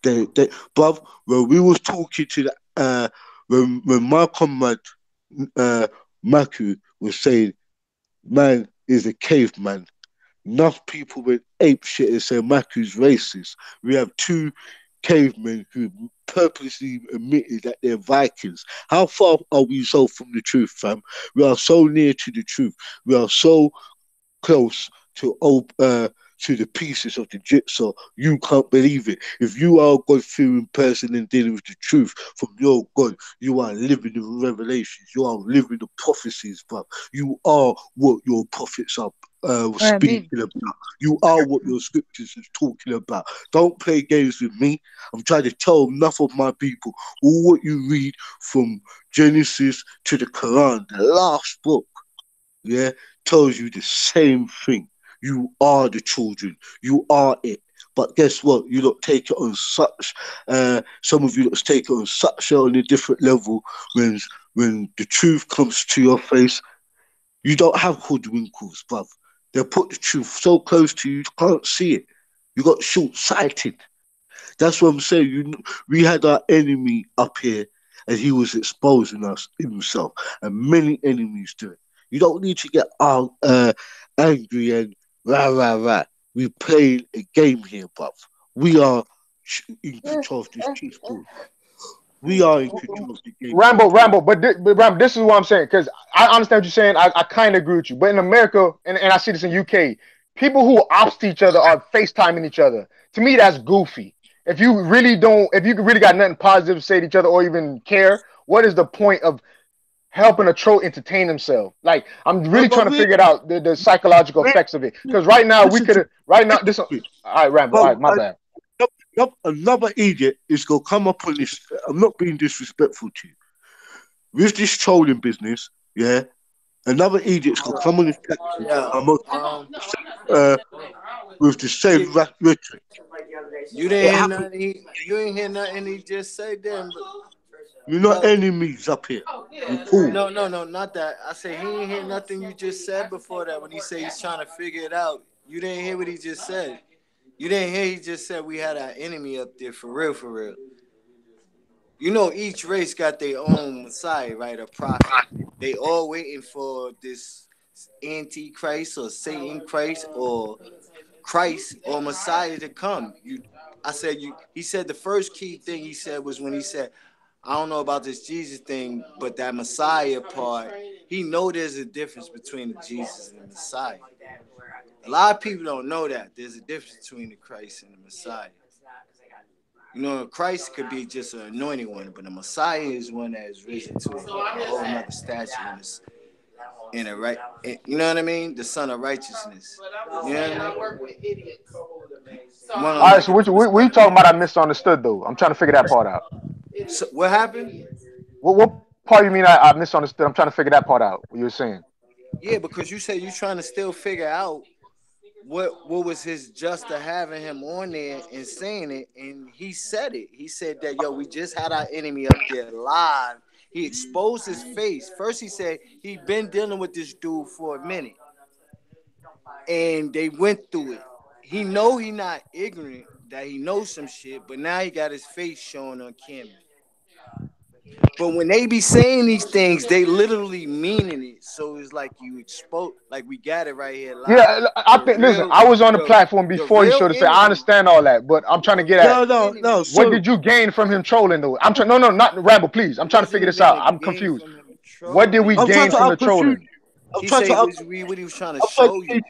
Bruv, when we was talking to when my comrade Maku was saying, man is a caveman. Enough people went ape shit and said Maku's racist. We have two cavemen who purposely admitted that they're Vikings. How far are we so from the truth, fam? We are so near to the truth. We are so close to the pieces of the jigsaw. You can't believe it. If you are a God-fearing person and dealing with the truth from your God, you are living the revelations. You are living the prophecies, bro. You are what your prophets are speaking about. You are what your scriptures is talking about. Don't play games with me. I'm trying to tell enough of my people all what you read from Genesis to the Quran, the last book, yeah, tells you the same thing. You are the children. You are it. But guess what? You don't take it on such. Some of you don't take it on such on a different level. When the truth comes to your face, you don't have hoodwinkles, bruv. They put the truth so close to you, you can't see it. You got short sighted. That's what I'm saying. We had our enemy up here, and he was exposing us himself, and many enemies do it. You don't need to get angry and rah rah rah. We playing a game here, bruv. We are in control of this chessboard. We are in control of the game. Rambo, but Rambo, this is what I'm saying, because I understand what you're saying. I kind of agree with you. But in America, and I see this in UK, people who opt each other are FaceTiming each other. To me, that's goofy. If you really got nothing positive to say to each other or even care, what is the point of helping a troll entertain himself? Like, I'm really trying to figure out the psychological effects of it. Because right now, all right, Rambo, all right, my bad. Another idiot is going to come up on this. I'm not being disrespectful to you. With this trolling business, yeah, another idiot's going to come on this platform with the same rhetoric. You didn't hear nothing he just said then. You're not enemies up here. You're cool. No, not that. I said he ain't hear nothing you just said before that when he said he's trying to figure it out. You didn't hear what he just said. You didn't hear he just said we had our enemy up there for real, for real. You know, each race got their own Messiah, right? A prophet. They all waiting for this Antichrist or Satan Christ or Christ or Messiah to come. He said the first key thing he said was when he said, I don't know about this Jesus thing, but that Messiah part, he know there's a difference between the Jesus and the Messiah. A lot of people don't know that. There's a difference between the Christ and the Messiah. You know, Christ could be just an anointed one, but the Messiah is one that is risen to a whole nother stature in a right. You know what I mean? The Son of Righteousness. You know what I mean? All right, so what you talking about? I misunderstood though. I'm trying to figure that part out. So, what happened? What part you mean I misunderstood? I'm trying to figure that part out. What you were saying? Yeah, because you said you're trying to still figure out what was his just to having him on there and saying it, and he said it. He said that, yo, we just had our enemy up there live. He exposed his face. First he said he'd been dealing with this dude for a minute. and they went through it. He know he not ignorant, that he knows some shit, but now he got his face showing on camera. But when they be saying these things, they literally meaning it. So it's like you expose, like we got it right here live. Yeah, I think. Listen, I was on the platform before he showed us. I understand all that, but I'm trying to get at. No. What did you gain from him trolling though? I'm trying. No, not ramble, please. I'm trying to figure this out. I'm confused. What did we gain from the trolling? He said what he was trying to show you.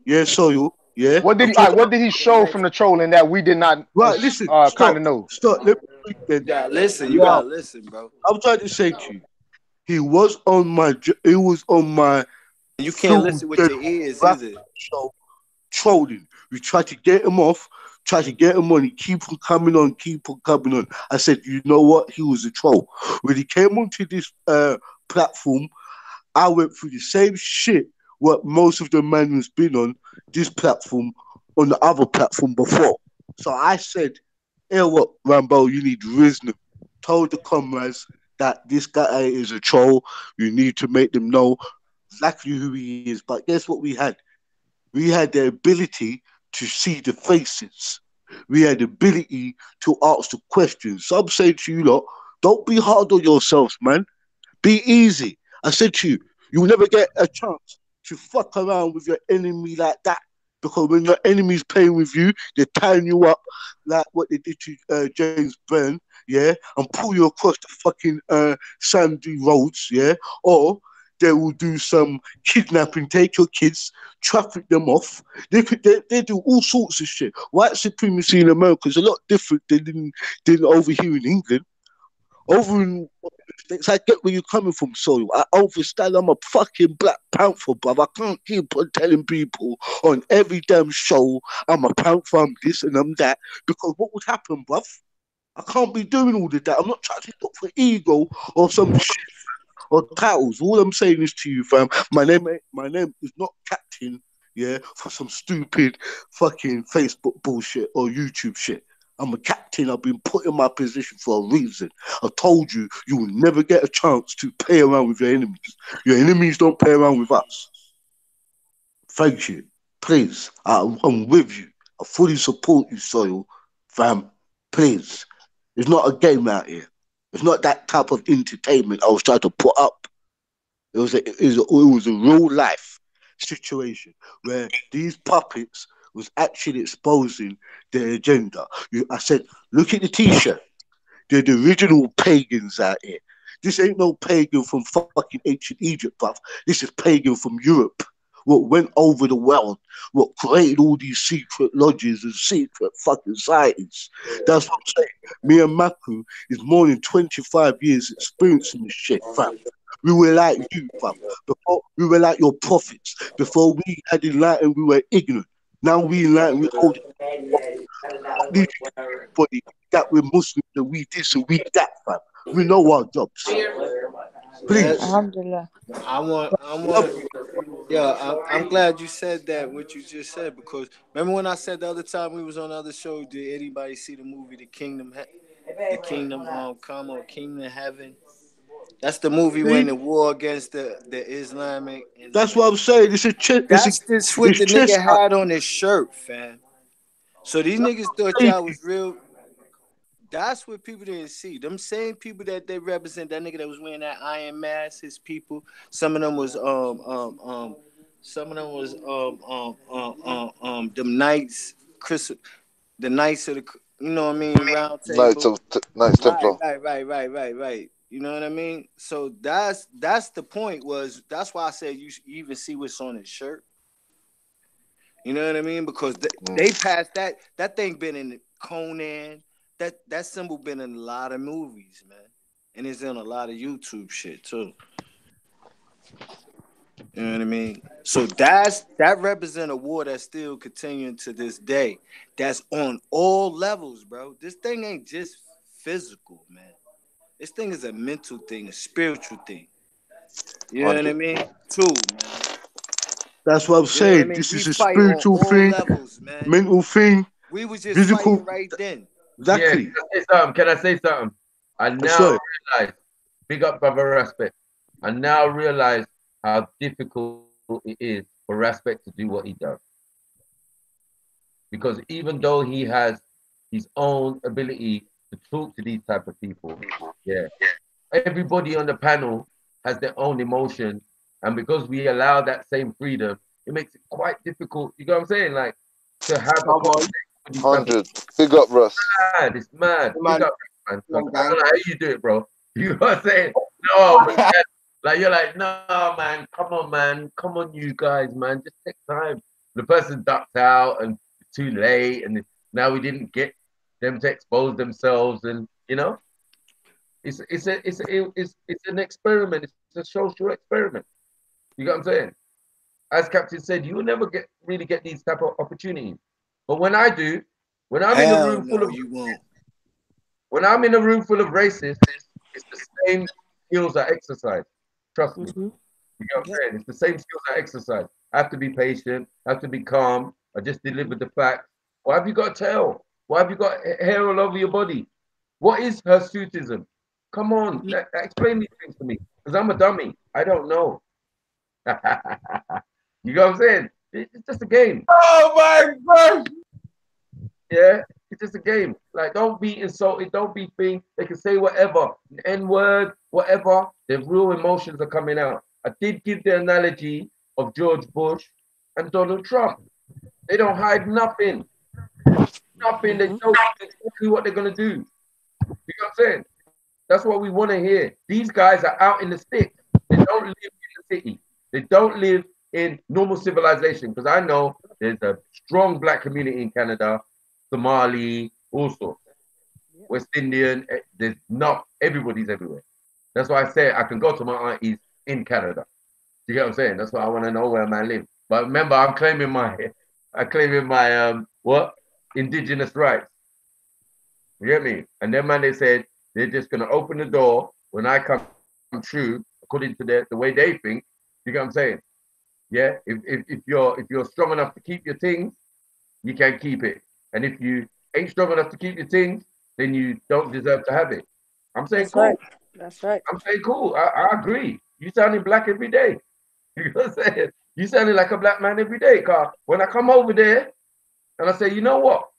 Yeah, show you. Yeah. What did he show from the trolling that we did not listen, kind of know? Stop. Let me You gotta listen. You gotta listen, bro. I'm trying to say to you, he was on my. You can't listen with your ears either. Show trolling. We tried to get him off. Tried to get him on. He keep on coming on. I said, you know what? He was a troll. When he came onto this platform, I went through the same shit what most of the man has been on this platform, on the other platform before. So I said, hey, what, Rambo, you need wisdom. Told the comrades that this guy is a troll. You need to make them know exactly who he is. But guess what we had? We had the ability to see the faces. We had the ability to ask the questions. So I'm saying to you lot, don't be hard on yourselves, man. Be easy. I said to you, you'll never get a chance to fuck around with your enemy like that. Because when your enemy's playing with you, they're tying you up like what they did to James Byrne, yeah, and pull you across the fucking sandy roads, yeah, or they will do some kidnapping, take your kids, traffic them off. They do all sorts of shit. White supremacy in America is a lot different than over here in England. Over in I get where you're coming from, so I understand. I'm a fucking Black Panther, bruv. I can't keep on telling people on every damn show I'm a Panther, I'm this and I'm that, because what would happen, bruv? I can't be doing all of that. I'm not trying to look for ego or some shit or titles. All I'm saying is to you, fam, my name is not Captain, yeah, for some stupid fucking Facebook bullshit or YouTube shit. I'm a captain. I've been put in my position for a reason. I told you, you will never get a chance to play around with your enemies. Your enemies don't play around with us. Thank you. Please, I'm with you. I fully support you, Soil, fam. Please. It's not a game out here. It's not that type of entertainment I was trying to put up. It was a real life situation where these puppets was actually exposing their agenda. I said, look at the t-shirt. They're the original pagans out here. This ain't no pagan from fucking ancient Egypt, bruv. This is pagan from Europe. What went over the world, what created all these secret lodges and secret fucking societies. That's what I'm saying. Me and Maku is more than 25 years experiencing this shit, fam. We were like you, fam. Before we were like your prophets. Before we had enlightened, we were ignorant. Now we enlightened, we hold it. Everybody that we're Muslims and we this and we that, fam. We know our jobs. Please. Alhamdulillah. I'm glad you said that, what you just said, because remember when I said the other time we was on the other show, did anybody see the movie The Kingdom Come or Kingdom Heaven? That's the movie when the war against the Islamic. That's what I'm saying. That's the switch the nigga had on his shirt, fam. So these niggas thought y'all was real. That's what people didn't see. Them same people that they represent, that nigga that was wearing that iron mask, his people. Some of them was them knights, the knights of the, you know what I mean, round table. Knights Templar. Right. You know what I mean? So that's the point. That's why I said you even see what's on his shirt. You know what I mean? Because they passed that thing been in Conan. That symbol been in a lot of movies, man. And it's in a lot of YouTube shit too. You know what I mean? So that represents a war that's still continuing to this day. That's on all levels, bro. This thing ain't just physical, man. This thing is a mental thing, a spiritual thing. You know what I mean? Too, man. That's what I'm saying. I mean? This is a spiritual thing, levels, mental thing. We was just physical right then. Exactly. Yeah, can I say something? I now realize, big up brother respect. I now realize how difficult it is for for respect to do what he does. Because even though he has his own ability to talk to these type of people, yeah, everybody on the panel has their own emotion, and because we allow that same freedom, it makes it quite difficult. You know what I'm saying? Like to have a conversation with these type of 100. Big up, Russ. mad, it's mad. Man. Big up, man. Come on, I don't gang. know how you do it, bro. You know what I'm saying? No, man. Like you're like, no, man. Come on, man. Come on, you guys, man. Just take time. The person ducked out and it's too late, and now we didn't get them to expose themselves, and you know, it's an experiment. It's a social experiment. You know what I'm saying? As Captain said, you will never really get these type of opportunities. But when I do, when I'm in a room full of you won't. when I'm in a room full of racists, it's the same skills I exercise. Trust me. You know what I'm saying? It's the same skills I exercise. I have to be patient. I have to be calm. I just delivered the facts. Why have you got a tail? Why have you got hair all over your body? What is hirsutism? Come on, explain these things to me. Because I'm a dummy. I don't know. You know what I'm saying? It's just a game. Oh my God! Yeah, it's just a game. Like, don't be insulted. Don't be thing. They can say whatever, N-word, whatever. Their real emotions are coming out. I did give the analogy of George Bush and Donald Trump. They don't hide nothing. Nothing. They tell you exactly what they're gonna do. You know what I'm saying? That's what we want to hear. These guys are out in the sticks. They don't live in the city. They don't live in normal civilization. Because I know there's a strong black community in Canada, Somali, all sorts. West Indian, there's not, everybody's everywhere. That's why I say I can go to my aunties in Canada. You get what I'm saying? That's why I want to know where man live. But remember, I'm claiming my what? Indigenous rights. You get me? And then man, they said they're just gonna open the door when I come true, according to the way they think. You get what I'm saying? Yeah. If you're strong enough to keep your things, you can keep it. And if you ain't strong enough to keep your things, then you don't deserve to have it. I'm saying That's cool. right. That's right. I'm saying cool. I agree. You sounding black every day. You know what I'm saying? You sounding like a black man every day. Cause when I come over there and I say, you know what?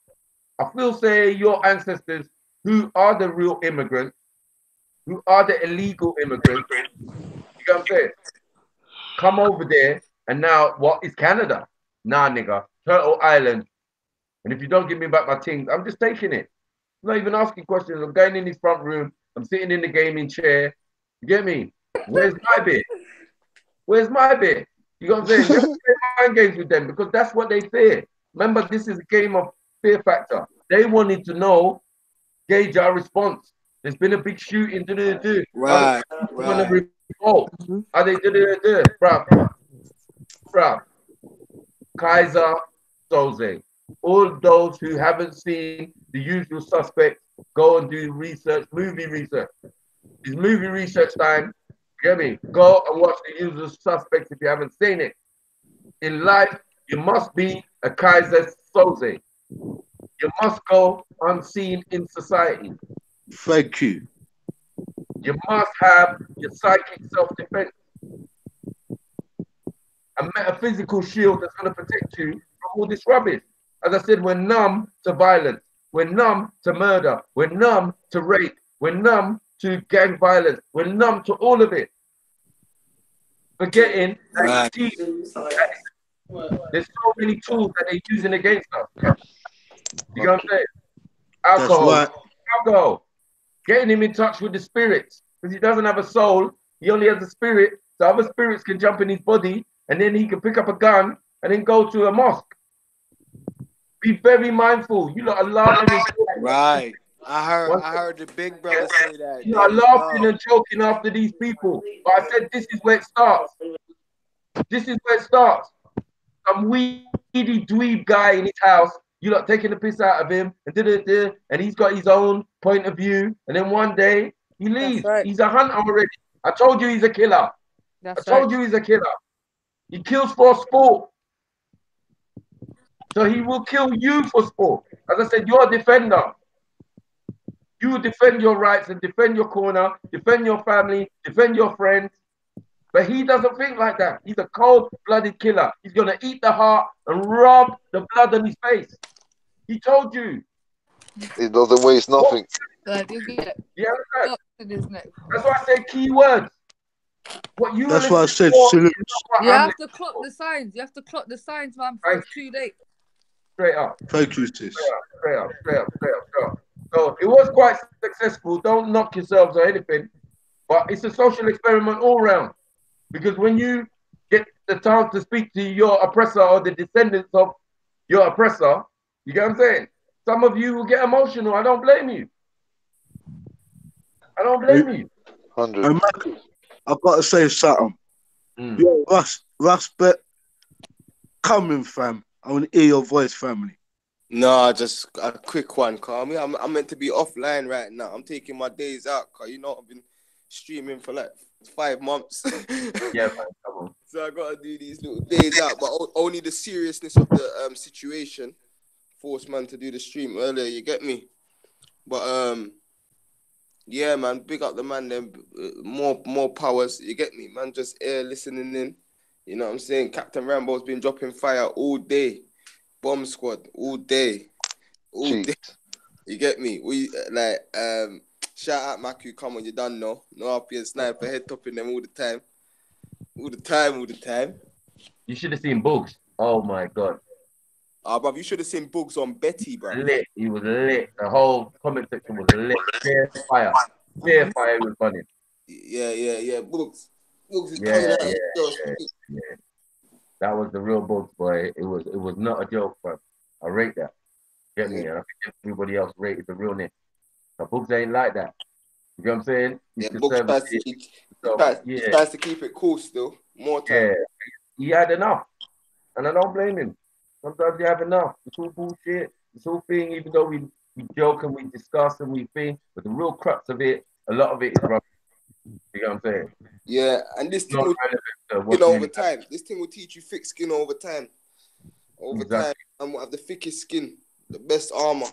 I feel say your ancestors who are the real immigrants, who are the illegal immigrants, you know what I'm saying? Come over there and now what is Canada? Nah, nigga, Turtle Island. And if you don't give me back my things, I'm just taking it. I'm not even asking questions. I'm going in this front room. I'm sitting in the gaming chair. You get me? Where's my bit? Where's my bit? You know what I'm saying? You have to play mind games with them because that's what they fear. Remember, this is a game of fear factor. They wanted to know, gauge our response. There's been a big shooting. Right. Are they Are they bruv? Kaiser Soze. All those who haven't seen The Usual Suspects, go and do research, movie research. It's movie research time. Get me? Go and watch The Usual Suspects if you haven't seen it. In life, you must be a Kaiser Soze. You must go unseen in society. Thank you. You must have your psychic self-defense. A metaphysical shield that's going to protect you from all this rubbish. As I said, we're numb to violence. We're numb to murder. We're numb to rape. We're numb to gang violence. We're numb to all of it. Forgetting that there's so many tools that they're using against us. You know what I'm saying? Alcohol. Getting him in touch with the spirits. Because he doesn't have a soul. He only has a spirit. So other spirits can jump in his body and then he can pick up a gun and then go to a mosque. Be very mindful. You lot are laughing. Right. I heard the big brother say that. You are laughing and choking after these people. But I said this is where it starts. This is where it starts. Some weedy dweeb guy in his house, you lot taking the piss out of him, and he's got his own point of view, and then one day he leaves. Right. He's a hunter already. I told you he's a killer. I told you he's a killer. He kills for sport. So he will kill you for sport. As I said, you're a defender. You defend your rights and defend your corner, defend your family, defend your friends. But he doesn't think like that. He's a cold-blooded killer. He's gonna eat the heart and rub the blood on his face. He told you. He doesn't waste nothing. Like, you get Yeah, in his neck. that's why I said key words. What you That's why I said for, salute. You have to clock the signs. You have to clock the signs, man. Before it's too late. Straight up. Thank you, sis. Straight up. So it was quite successful. Don't knock yourselves or anything. But it's a social experiment all round. Because when you get the chance to speak to your oppressor or the descendants of your oppressor, you get what I'm saying? Some of you will get emotional. I don't blame you. I don't blame you. 100. And Michael, I've got to say something. Yo, respect coming, fam. I want to hear your voice, family. Nah, just a quick one, call me. I'm meant to be offline right now. I'm taking my days out, cause you know I've been streaming for like 5 months. Yeah, man, come on. So I gotta do these little days out, but only the seriousness of the situation forced man to do the stream earlier. You get me? But yeah, man, big up the man. Then more powers. You get me, man? Just listening in. You know what I'm saying? Captain Rambo's been dropping fire all day. Bomb squad all day. All day. You get me? We like shout out Maku, come on, you done know. No RP sniper head topping them all the time. All the time. You should have seen Bugs. Oh my god. Bruv, you should have seen Bugs on Betty, bro. Lit. He was lit. The whole comment section was lit. Clear fire. Clear fire was funny. Yeah. Bugs is coming out. Yeah. That was the real Bugs, boy. It was not a joke, bro. I rate that. Get me? And I think everybody else rated the realness. But Bugs ain't like that. You know what I'm saying? He's Bugs tries to keep it cool still. More time. Yeah. He had enough. And I don't blame him. Sometimes you have enough. It's all bullshit. It's all thing, even though we joke and we discuss and we think, but the real crux of it, a lot of it is rubbish. You know what I'm saying? Yeah, and this thing will over time. This thing will teach you thick skin over time. Time, and we'll have the thickest skin, the best armor.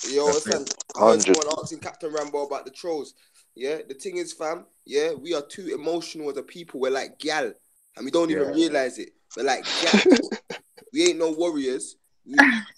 You understand? I heard someone asking Captain Rambo about the trolls. Yeah, the thing is, fam, yeah, we are too emotional as a people. We're like gal, and we don't even realize it. We're like gal. We ain't no warriors.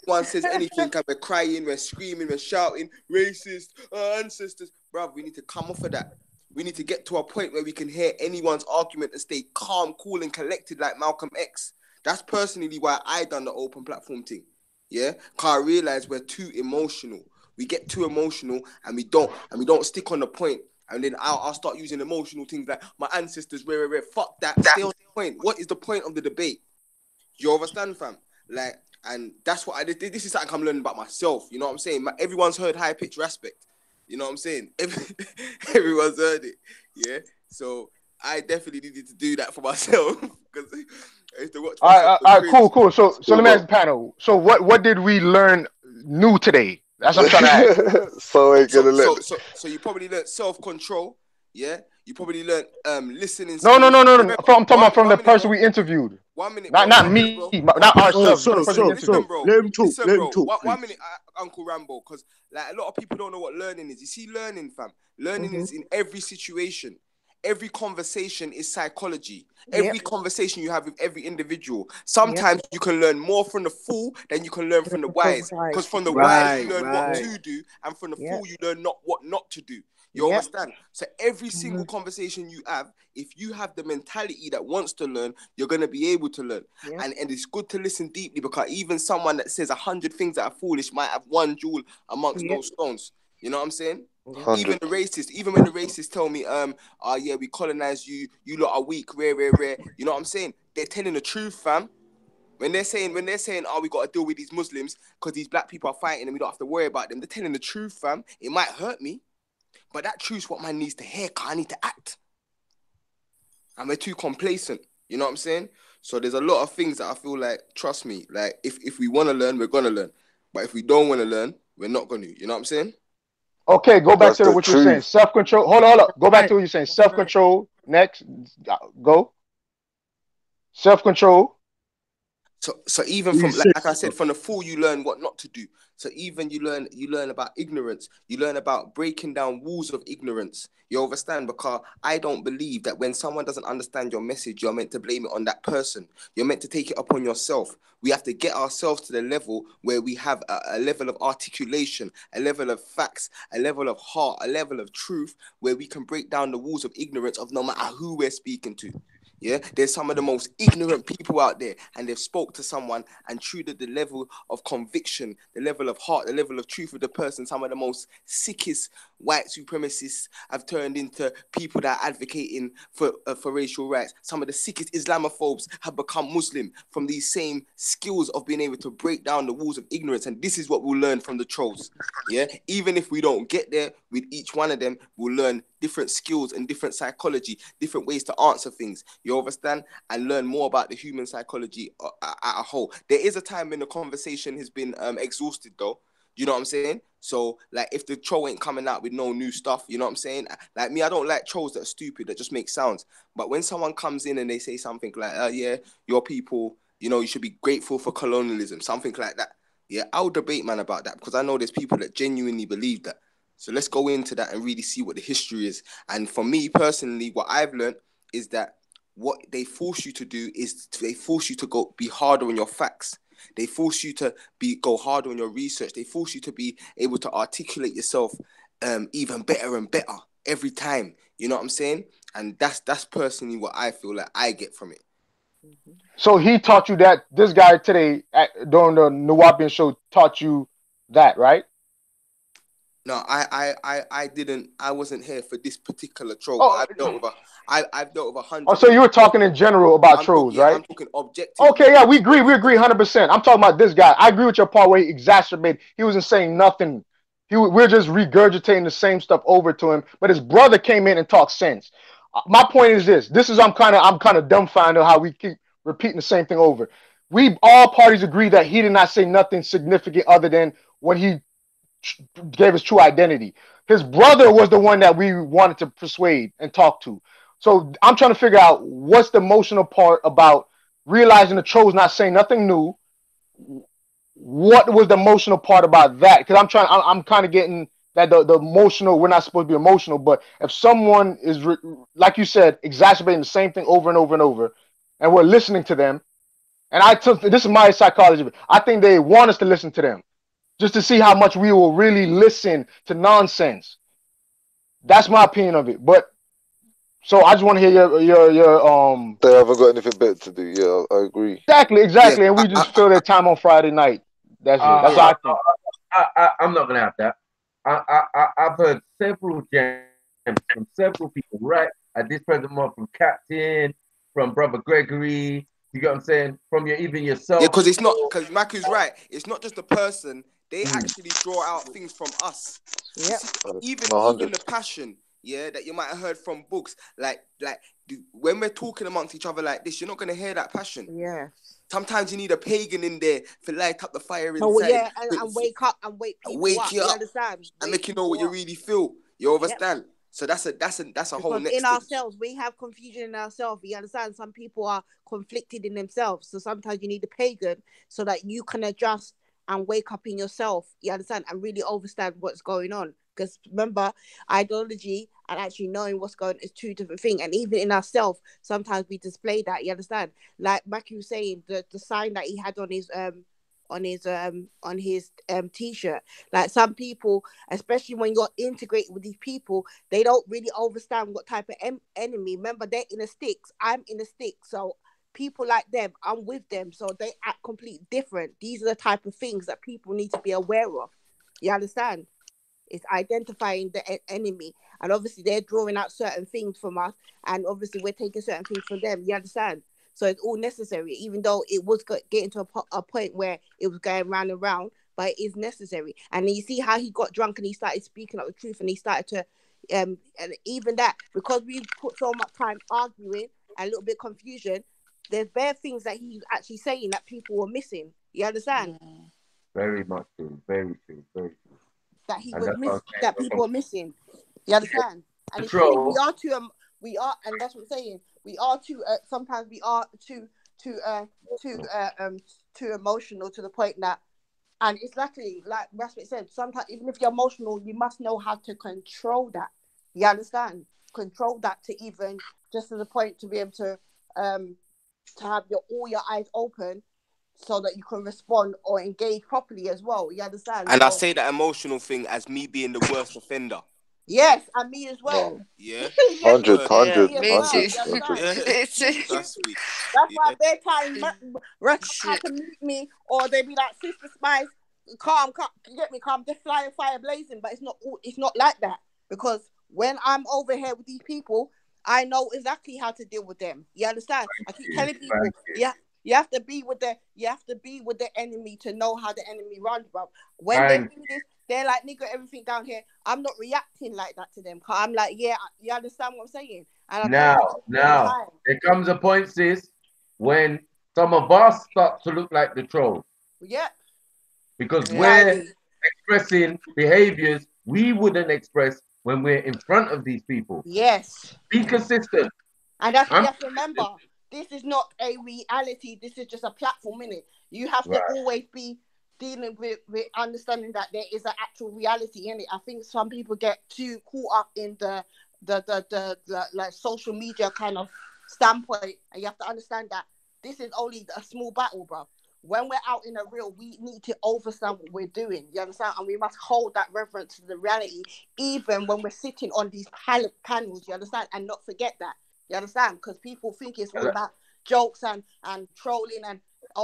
One says anything, and we're crying, we're screaming, we're shouting, racist, ancestors. Bruv, we need to come off of that. We need to get to a point where we can hear anyone's argument and stay calm, cool, and collected like Malcolm X. That's personally why I done the open platform thing. Yeah? Because I realize we're too emotional. We get too emotional and we don't stick on the point. And then I'll start using emotional things like my ancestors, rare. Fuck that. Stay on the point. What is the point of the debate? You understand, fam? Like, and that's what I did. This is something I'm learning about myself. You know what I'm saying? Everyone's heard high pitch respect. You know what I'm saying? Everyone's heard it. Yeah. So I definitely needed to do that for myself because I used to watch. All right, cool. So let me ask the panel. So what did we learn new today? That's what I'm trying to ask. So you probably learned self-control. Yeah. You probably learned listening. No. I'm talking about from the person we interviewed. 1 minute. Not me. Not ourselves. Let him talk. One minute, Uncle Rambo, because like a lot of people don't know what learning is. You see, learning, fam. Learning is in every situation. Every conversation is psychology. Every conversation you have with every individual. Sometimes you can learn more from the fool than you can learn from the wise. Because from the wise, you learn what to do, and from the fool, you learn what not to do. You understand? So every single conversation you have, if you have the mentality that wants to learn, you're going to be able to learn. And it's good to listen deeply, because even someone that says 100 things that are foolish might have one jewel amongst those stones. You know what I'm saying? 100. Even when the racists tell me, we colonized you, you lot are weak, rare. You know what I'm saying? They're telling the truth, fam. When they're saying, we got to deal with these Muslims because these black people are fighting and we don't have to worry about them, they're telling the truth, fam. It might hurt me, but that truth's what man needs to hear, because I need to act. And we're too complacent. You know what I'm saying? So there's a lot of things that I feel like, trust me, like if we want to learn, we're going to learn. But if we don't want to learn, we're not going to. You know what I'm saying? Okay, go back to what you're saying. Self-control. Hold on. Go back to what you're saying. Self-control. Next. Go. Self-control. So even from like I said, from the fool you learn what not to do. So even you learn about ignorance. You learn about breaking down walls of ignorance. You understand? Because I don't believe that when someone doesn't understand your message, you're meant to blame it on that person. You're meant to take it upon yourself. We have to get ourselves to the level where we have a level of articulation, a level of facts, a level of heart, a level of truth, where we can break down the walls of ignorance of no matter who we're speaking to. Yeah, there's some of the most ignorant people out there, and they've spoke to someone, and true to the level of conviction, the level of heart, the level of truth of the person, some of the most sickest white supremacists have turned into people that are advocating for racial rights. Some of the sickest Islamophobes have become Muslim from these same skills of being able to break down the walls of ignorance, and this is what we'll learn from the trolls. Yeah, even if we don't get there with each one of them, we'll learn different skills and different psychology, different ways to answer things. You understand? And learn more about the human psychology at a whole. There is a time when the conversation has been exhausted, though. You know what I'm saying? So, like, if the troll ain't coming out with no new stuff, you know what I'm saying? Like me, I don't like trolls that are stupid, that just make sounds. But when someone comes in and they say something like, yeah, your people, you know, you should be grateful for colonialism, something like that. Yeah, I'll debate, man, about that, because I know there's people that genuinely believe that. So let's go into that and really see what the history is. And for me personally, what I've learned is that what they force you to do is they force you to go be harder on your facts. They force you to go harder on your research. They force you to be able to articulate yourself even better and better every time. You know what I'm saying? And that's personally what I feel like I get from it. So he taught you that, this guy today during the Nawapian show taught you that, right? No, I didn't. I wasn't here for this particular troll. But I've dealt with 100. Oh, so you were talking in general about trolls, right? I'm talking objective. Okay, yeah, we agree 100%. I'm talking about this guy. I agree with your part where he exacerbated. He wasn't saying nothing. We're just regurgitating the same stuff over to him. But his brother came in and talked sense. My point is this. I'm kind of dumbfounded how we keep repeating the same thing over. We all parties agree that he did not say nothing significant other than when he gave his true identity. His brother was the one that we wanted to persuade and talk to. So I'm trying to figure out what's the emotional part about realizing the troll's not saying nothing new. What was the emotional part about that? Because I'm kind of getting that the emotional, we're not supposed to be emotional, but if someone is, like you said, exacerbating the same thing over and over and over, and we're listening to them, and this is my psychology, I think they want us to listen to them, just to see how much we will really listen to nonsense. That's my opinion of it. But so I just want to hear your They haven't got anything better to do. Yeah, I agree. Exactly. Yeah. And we just fill their time on Friday night. That's it. That's what I think. I'm not gonna have that. I've heard several gems from several people right at this present moment, from Captain, from Brother Gregory. You get what I'm saying? From even yourself. Yeah, because it's not, because Maku's right. It's not just the person. They actually draw out things from us. Yeah. Even the passion, yeah, that you might have heard from books. Like when we're talking amongst each other like this, you're not gonna hear that passion. Yeah. Sometimes you need a pagan in there to light up the fire inside. Oh yeah, and wake up and wake people up. You understand? And make you know what you really feel. You understand? Yep. So that's a whole next in ourselves, we have confusion in ourselves. You understand? Some people are conflicted in themselves. So sometimes you need a pagan so that you can adjust and wake up in yourself. You understand? And really understand what's going on. Because remember, ideology and actually knowing what's going on is two different things. And even in ourselves, sometimes we display that. You understand? Like Maki was saying, the sign that he had on his t-shirt. Like some people, especially when you're integrated with these people, they don't really understand what type of enemy. Remember, they're in the sticks. I'm in the sticks. So people like them, I'm with them. So they act completely different. These are the type of things that people need to be aware of. You understand? It's identifying the enemy. And obviously they're drawing out certain things from us. And obviously we're taking certain things from them. You understand? So it's all necessary, even though it was getting to a point where it was going round and round, but it is necessary. And then you see how he got drunk and he started speaking up the truth and he started to, and even that, because we put so much time arguing and a little bit confusion, there's bare things that he's actually saying that people were missing. You understand? Very much true. Very true. Very true. That he was missing, that people were missing. You understand? And it's true, we are, and that's what I'm saying. We are too. Sometimes we are too too emotional to the point that, and it's luckily like Rasmus said, sometimes even if you're emotional, you must know how to control that. You understand? Control that to even just to the point to be able to have all your eyes open so that you can respond or engage properly as well. You understand? And I say that emotional thing as me being the worst offender. Yes, and me as well. Yeah. Yes, 100, me 100, as well, 100, you understand? 100. Trust me. That's why they time rest try to meet me, or they be like, Sister Spice, calm, you get me, calm, just fly fire blazing. But it's not like that, because when I'm over here with these people, I know exactly how to deal with them. You understand? I keep telling people, you have to be with the enemy to know how the enemy runs, bro. When they do this, they're like, nigga, everything down here. I'm not reacting like that to them. Cause I'm like, yeah, you understand what I'm saying? And Now, there comes a point, sis, when some of us start to look like the trolls. Yeah. Because we're expressing behaviors we wouldn't express when we're in front of these people. Yes. Be consistent. And that's what you have to remember. This is not a reality. This is just a platform, innit? You have to always be dealing with understanding that there is an actual reality in it. I think some people get too caught up in the like social media kind of standpoint, and you have to understand that this is only a small battle, bro. When we're out in the real, we need to understand what we're doing. You understand? And we must hold that reverence to the reality, even when we're sitting on these panels. You understand? And not forget that. You understand? Because people think it's all about jokes and trolling and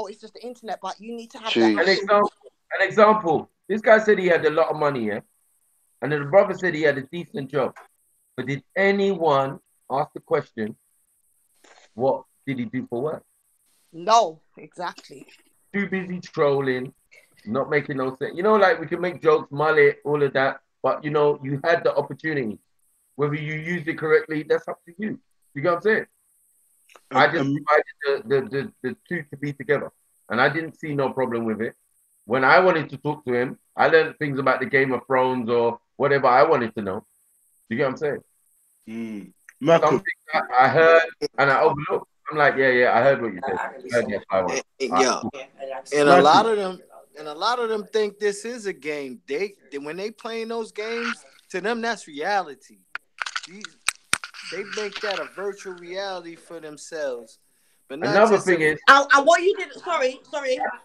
it's just the internet. But you need to have that. An example. This guy said he had a lot of money, yeah? And then the brother said he had a decent job. But did anyone ask the question, what did he do for work? No, exactly. Too busy trolling, not making no sense. You know, like we can make jokes, mullet, all of that. But, you know, you had the opportunity. Whether you used it correctly, that's up to you. You get what I'm saying? I just provided the two to be together. And I didn't see no problem with it. When I wanted to talk to him, I learned things about the Game of Thrones or whatever I wanted to know. You get what I'm saying? Something that I heard and I overlooked. I'm like, yeah, I heard what you said. I heard that I want. Yeah. And a lot of them think this is a game. They when they playing those games, to them that's reality. They make that a virtual reality for themselves. But another thing is, and what you didn't, sorry,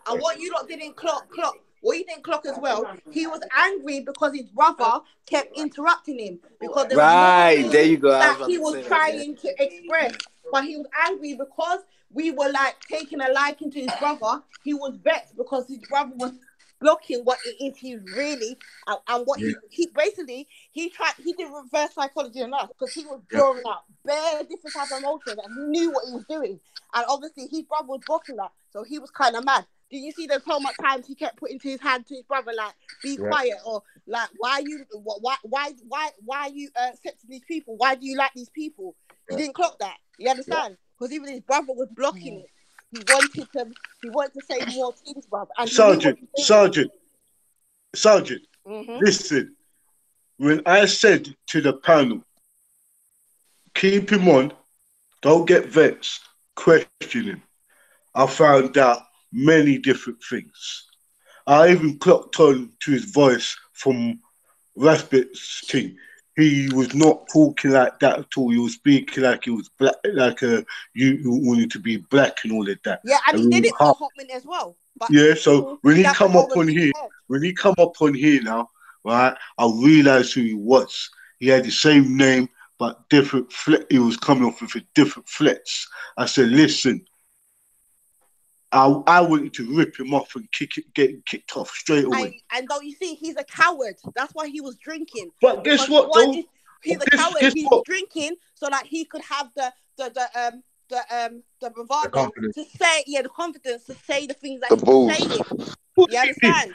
and what you lot didn't clock. What you didn't clock as well, he was angry because his brother kept interrupting him because there was there you go. That he was trying to express, but he was angry because we were like taking a liking to his brother. He was vexed because his brother was blocking what it is he's really and what he basically he did reverse psychology on us because he was drawing out bare different type of emotions and he knew what he was doing, and obviously his brother was blocking that, so he was kind of mad. Did you see the so much times he kept putting his hand to his brother like be quiet, or like why you accepting these people, why do you like these people? You didn't clock that, you understand? Because even his brother was blocking it. He wanted to say more things, brother. And Sergeant, listen. When I said to the panel, keep him on, don't get vexed, question him, I found out many different things. I even clocked on to his voice from Raspbert's thing. He was not talking like that at all. He was speaking like he was black, like you wanted to be black and all of that. Yeah, and he did it for Hotman as well. But so when he come up on here, now, right, I realized who he was. He had the same name, but different he was coming off with different flats. I said, listen, I wanted to rip him off and get him kicked off straight away. And don't you see, he's a coward. That's why he was drinking. But guess what, though? He's a coward. He was drinking so that he could have the bravado to say, the confidence to say the things that he's saying. You understand?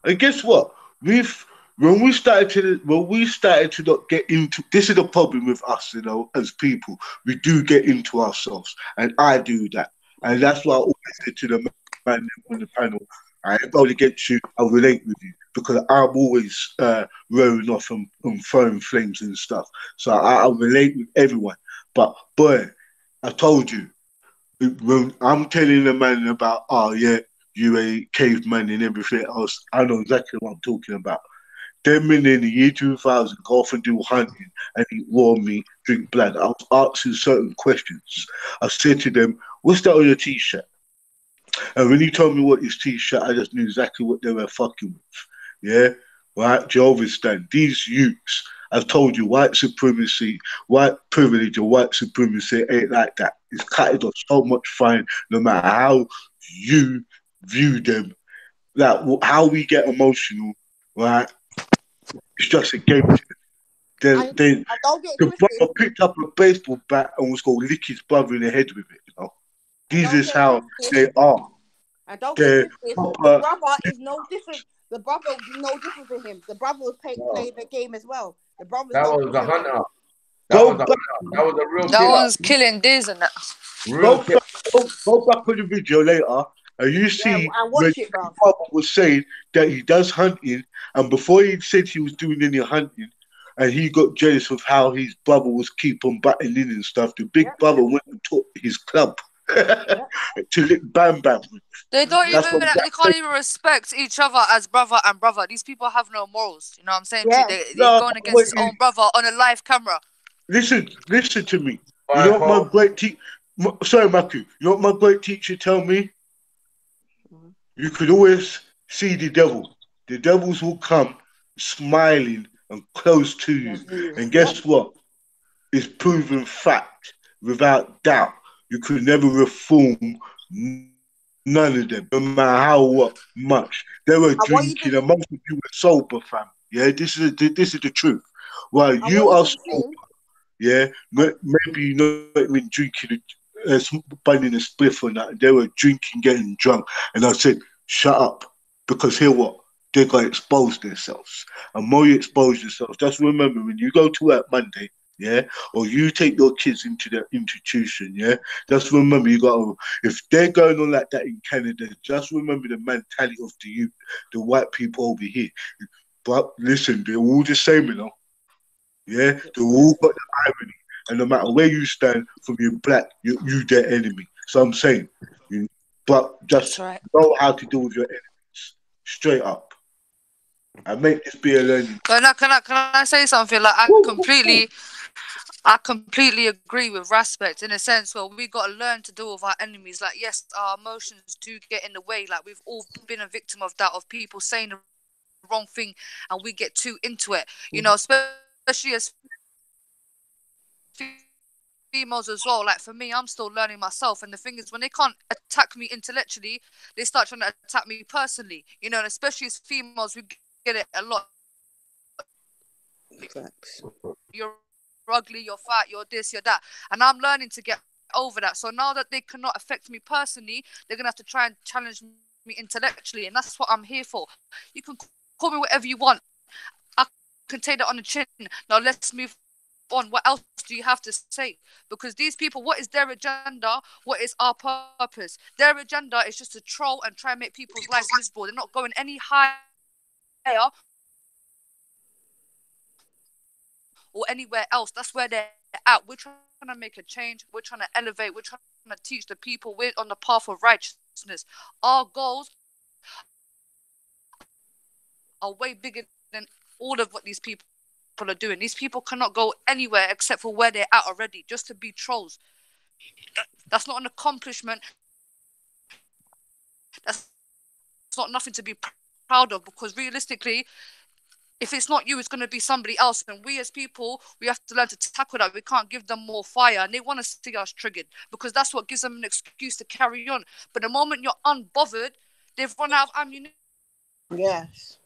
And guess what? When we started to not get into, this is the problem with us, as people. We do get into ourselves, and I do that. And that's why I always say to the man on the panel, I ain't going against you, I'll relate with you. Because I'm always rowing off and throwing flames and stuff. So I relate with everyone. But boy, I told you, when I'm telling the man about, oh yeah, you a caveman and everything else, I know exactly what I'm talking about. Them men in the year 2000 go off and do hunting and eat raw meat, drink blood. I was asking certain questions. I said to them, what's that on your t-shirt? And when he told me what his t-shirt, I just knew exactly what they were fucking with. Yeah? Right? Jehovah's stand. These youths, I've told you, white supremacy, white privilege, or white supremacy ain't like that. It's cutting off so much fine, no matter how you view them. Like how we get emotional, right? It's just a game. I The don't get brother twisted. picked up a baseball bat and was going to lick his brother in the head with it, you know? This Don't is get how twisted. they are. And don't get They're twisted. The proper. brother is no different. The brother is no different from him. The brother was playing the game as well. The brother's That no was a different. hunter. That Go was a back. hunter. That was a real That killer. one's killing deers and that. Real killer. Go back on the video later, and you see I when watch it, his bro. brother was saying that he does hunting, and before he said he was doing any hunting, and he got jealous of how his brother was keep on battling and stuff, the big brother went and took his club to lick Bam Bam with. They don't That's even, what they can't even respect each other as brother and brother. These people have no morals. You know what I'm saying? Yeah. They're No, going against wait, his own brother on a live camera. listen to me. You know what my great teacher, sorry, Maku, you know what my great teacher tell me? You could always see the devil. The devils will come smiling and close to you. And guess what? It's proven fact, without doubt. You could never reform none of them, no matter how much. They were drinking and most of you were sober, fam. Yeah, this is the truth. While you are sober, yeah, maybe you're not even drinking, burning a spliff or that. They were drinking, getting drunk. And I said, shut up. Because here what? They're going to expose themselves. And more you expose yourselves, just remember when you go to work Monday, yeah, or you take your kids into the institution, yeah, just remember you got to, if they're going on like that in Canada, just remember the mentality of the white people over here. But listen, they're all the same, you know. Yeah, they all got the irony, and no matter where you stand, from your black, you their enemy. So I'm saying, but just know how to deal with your enemies, straight up, and make this be a learning. Can I say something? Like I completely agree with Respect in a sense where we got to learn to deal with our enemies. Like, yes, our emotions do get in the way. Like, we've all been a victim of that, of people saying the wrong thing and we get too into it. You know, especially as females as well. Like, for me, I'm still learning myself. And the thing is, when they can't attack me intellectually, they start trying to attack me personally. You know, and especially as females, we get it a lot. Facts. You're ugly, you're fat, you're this, you're that. And I'm learning to get over that. So now that they cannot affect me personally, they're going to have to try and challenge me intellectually. And that's what I'm here for. You can call me whatever you want. I can take that on the chin. Now let's move on. What else do you have to say? Because these people, what is their agenda? What is our purpose? Their agenda is just to troll and try and make people's lives miserable. They're not going any higher or anywhere else. That's where they're at. We're trying to make a change. We're trying to elevate. We're trying to teach the people. We're on the path of righteousness. Our goals are way bigger than all of what these people are doing. These people cannot go anywhere except for where they're at already, just to be trolls. That's not an accomplishment. That's not nothing to be proud of, because realistically, if it's not you, it's going to be somebody else. And we as people, we have to learn to tackle that. We can't give them more fire. And they want to see us triggered because that's what gives them an excuse to carry on. But the moment you're unbothered, they've run out of ammunition. Yes.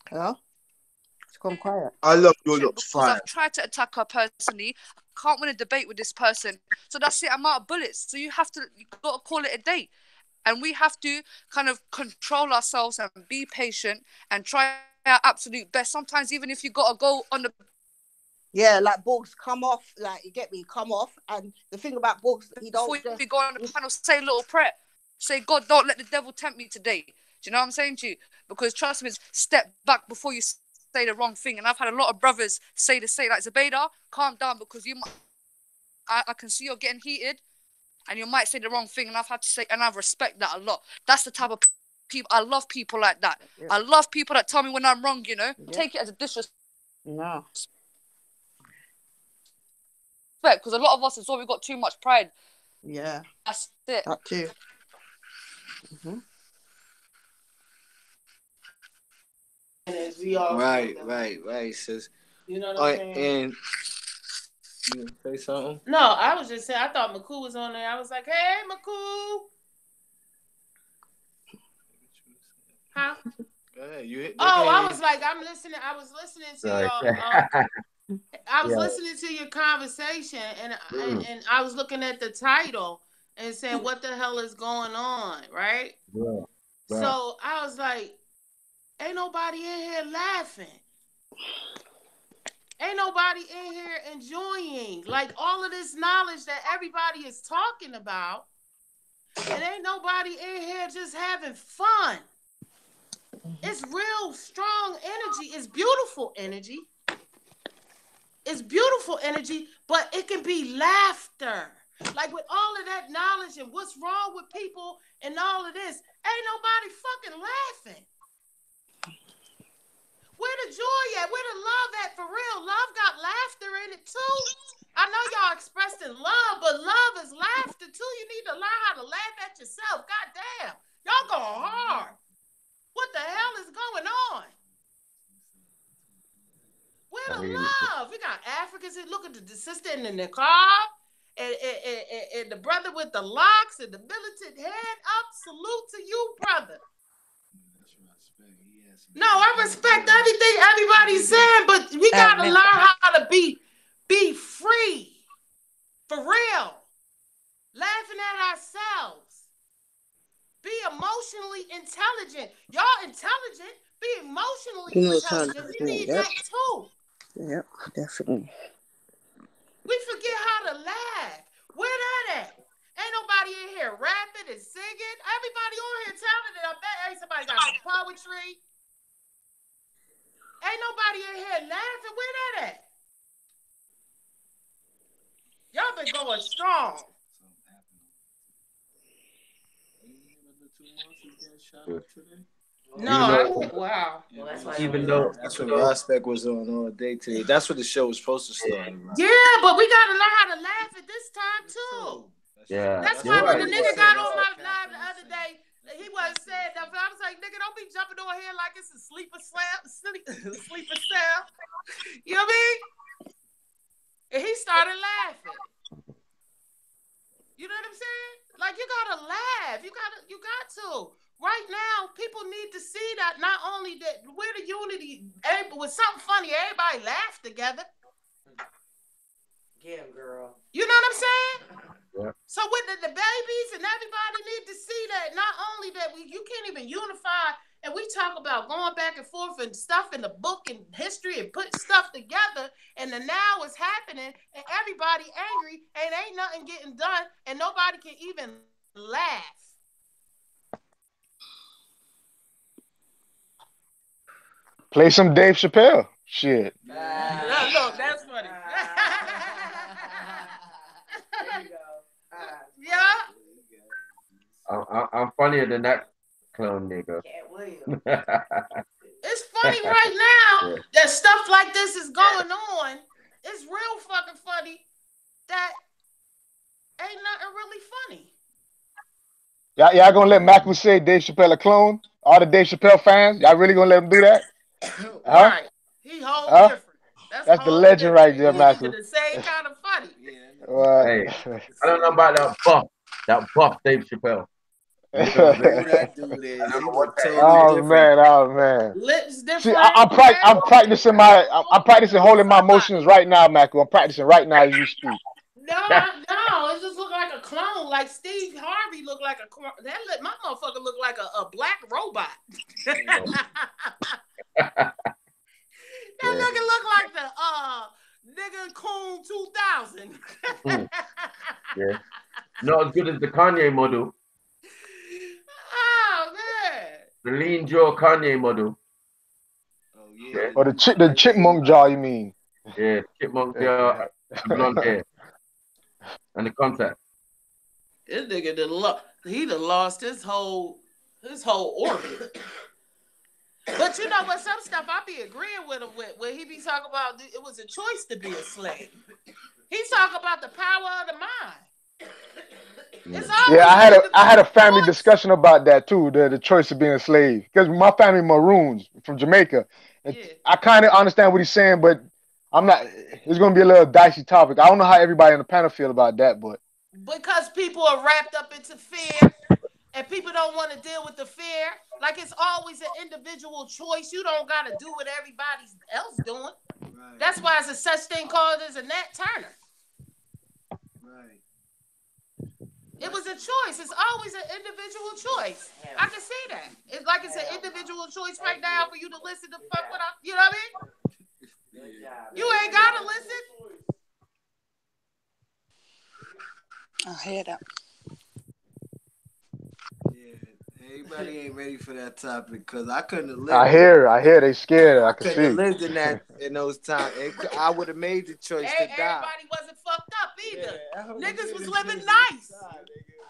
Hello? It's gone quiet. I love your looks Because fire. I've tried to attack her personally. I can't win a debate with this person. So that's it. I'm out of bullets. So you got to call it a day. And we have to kind of control ourselves and be patient and try our absolute best. Sometimes even if you got to go on the... Yeah, like Boggs, come off. Like, you get me? Come off. And the thing about Boggs, he don't Before just... you go on the panel, say a little prayer. Say, God, don't let the devil tempt me today. Do you know what I'm saying to you? Because trust me, step back before you step say the wrong thing. And I've had a lot of brothers say like, Zubaida, calm down, because I can see you're getting heated and you might say the wrong thing. And I've had to say, and I respect that a lot. That's the type of people, I love people like that. Yeah. I love people that tell me when I'm wrong, you know. Yeah. Take it as a disrespect. No. Because a lot of us, it's all, we've got too much pride. Yeah. That's it. That too. Mm-hmm. Right, sis. You know what I'm saying? And you say something? No, I was just saying, I thought Maku was on there. I was like, hey, Maku. Huh? Go ahead. You hit. I was like, I'm listening. I was listening to your. I was listening to your conversation, and I was looking at the title and saying, "What the hell is going on?" Right? Yeah. So I was like, "Ain't nobody in here laughing. Ain't nobody in here enjoying like all of this knowledge that everybody is talking about, and ain't nobody in here just having fun." It's real strong energy. It's beautiful energy. It's beautiful energy, but it can be laughter. Like with all of that knowledge and what's wrong with people and all of this, ain't nobody fucking laughing. Where the joy at? Where the love at for real? Love got laughter in it too. I know y'all expressing love, but love is laughter too. You need to learn how to laugh at yourself. God damn. Y'all going hard. What the hell is going on? Where the love? We got Africans. Look at the sister in the niqab, and the brother with the locks and the militant head up. Salute to you, brother. No, I respect everything everybody's saying, but we gotta learn how to be free, for real. Laughing at ourselves. Be emotionally intelligent. Y'all intelligent. Be emotionally intelligent. We need that too. Yep, definitely. We forget how to laugh. Where that at? Ain't nobody in here rapping and singing. Everybody on here talented. I bet somebody got some poetry. Ain't nobody in here laughing. Where that at? Y'all been going strong. No, wow. Well, that's why Even though that's what Prospect was on all day today. That's what the show was supposed to start. Yeah, but we gotta learn how to laugh at this time too. Yeah. That's why when the nigga got on my live the other day, he wasn't saying that. But I was like, nigga, don't be jumping on here like it's a sleeper cell. You know what I mean? And he started laughing. You know what I'm saying? Like you gotta laugh. You got to. Right now, people need to see that not only that we're the unity, with something funny, everybody laugh together. Yeah, girl. You know what I'm saying? Yeah. So with the babies and everybody need to see that not only that you can't even unify, and we talk about going back and forth and stuff in the book and history and put stuff together, and the now is happening, and everybody angry, and ain't nothing getting done, and nobody can even laugh. Play some Dave Chappelle. Shit. Look, that's funny. There you go. Yeah. I'm funnier than that clone nigga. It's funny right now that stuff like this is going on. It's real fucking funny that ain't nothing really funny. Y'all gonna let Malcolm say Dave Chappelle a clone? All the Dave Chappelle fans, y'all really gonna let him do that? Right. He whole different. That's the legend right there, Malcolm. The same kind of funny. Hey, I don't know about that buff Dave Chappelle. Oh man. Lips different. See, I'm practicing holding my emotions right now, Malcolm. I'm practicing right now as you speak. No, it just look like a clone. Like Steve Harvey looked like a clone. My motherfucker look like a black robot. That nigga look like the nigga Coon 2000. Yeah. Not as good as the Kanye model. Oh man. The lean jaw Kanye model. Yeah. Or the chipmunk jaw, you mean? Yeah, chipmunk jaw, blonde hair, and the contact. This nigga he done lost his whole orbit. But you know what? Some stuff I be agreeing with him with when he be talking about it was a choice to be a slave. He's talking about the power of the mind. It's always Yeah, I had a family discussion about that too, the choice of being a slave. Because my family Maroons from Jamaica. And I kind of understand what he's saying, but I'm not. It's gonna be a little dicey topic. I don't know how everybody on the panel feel about that, but because people are wrapped up into fear and people don't want to deal with the fear. Like it's always an individual choice. You don't got to do what everybody else doing. Right. That's why it's a such thing called as a Nat Turner. Right. It was a choice. It's always an individual choice. I can see that. It's like it's an individual choice right now for you to listen to fuck what you know what I mean? You ain't gotta listen. I hear that. Yeah, everybody ain't ready for that topic because I couldn't have lived. I hear they scared. I can couldn't have see. lived in those times. I would have made the choice to die. Everybody wasn't fucked up either. Niggas was living nice.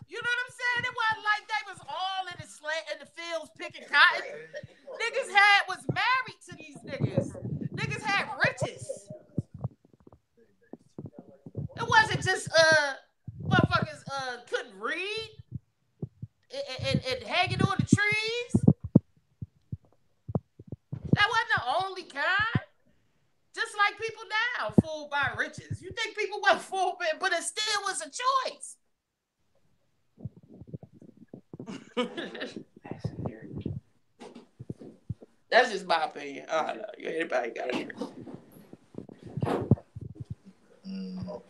You know what I'm saying? It wasn't like they was all in the fields picking cotton. Niggas was married to these niggas. Niggas had riches. It wasn't just motherfuckers couldn't read and hanging on the trees. That wasn't the only kind. Just like people now, fooled by riches. You think people weren't fooled, but it still was a choice. That's just my opinion. I don't know. Anybody got it?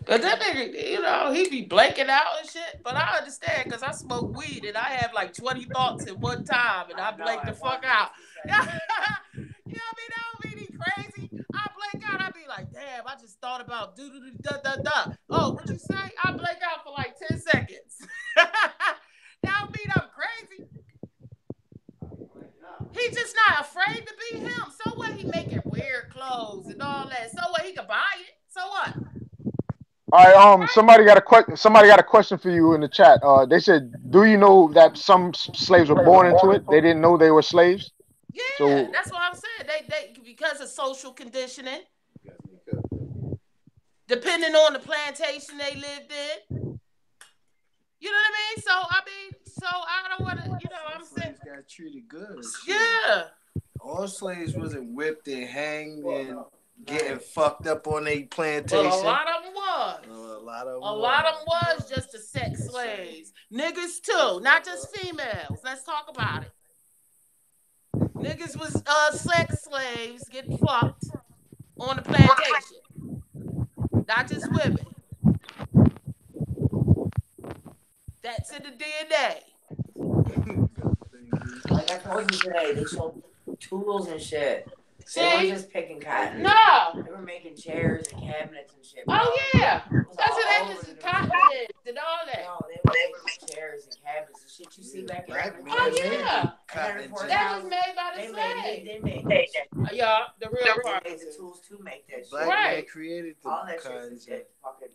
But that nigga, you know, he be blanking out and shit. But I understand because I smoke weed and I have like 20 thoughts at one time and I blank the fuck out. You know what I mean? That don't mean he crazy. I blank out. I be like, damn, I just thought about da-da-da-da-da. Oh, what you say? I blank out for like 10 seconds. That don't mean I'm crazy. He just not afraid to be him. So what? He making weird clothes and all that. So what? He can buy it. So what? All right, somebody got a question for you in the chat. They said, do you know that some slaves were born into it? They didn't know they were slaves. Yeah, so, that's what I'm saying. They because of social conditioning, depending on the plantation they lived in. You know what I mean? So I don't want to. You know, I'm saying got treated good. Yeah. All slaves wasn't whipped and hanged and getting fucked up on a plantation. Well, a lot of them was. A lot of them was just the sex slaves. Niggas too, not just females. Let's talk about it. Niggas was sex slaves getting fucked on the plantation. Not just women. That's in the DNA. Like I told you today, they sold tools and shit. See? They weren't just picking cotton. No. They were making chairs and cabinets and shit. Oh yeah. That's what they just cotton heads and all that. No, they were making chairs and cabinets and shit you see back there. Oh yeah. That was made by the slaves. They made yeah, the real part. They made the tools to make that shit. Black man created the all that kinds shit.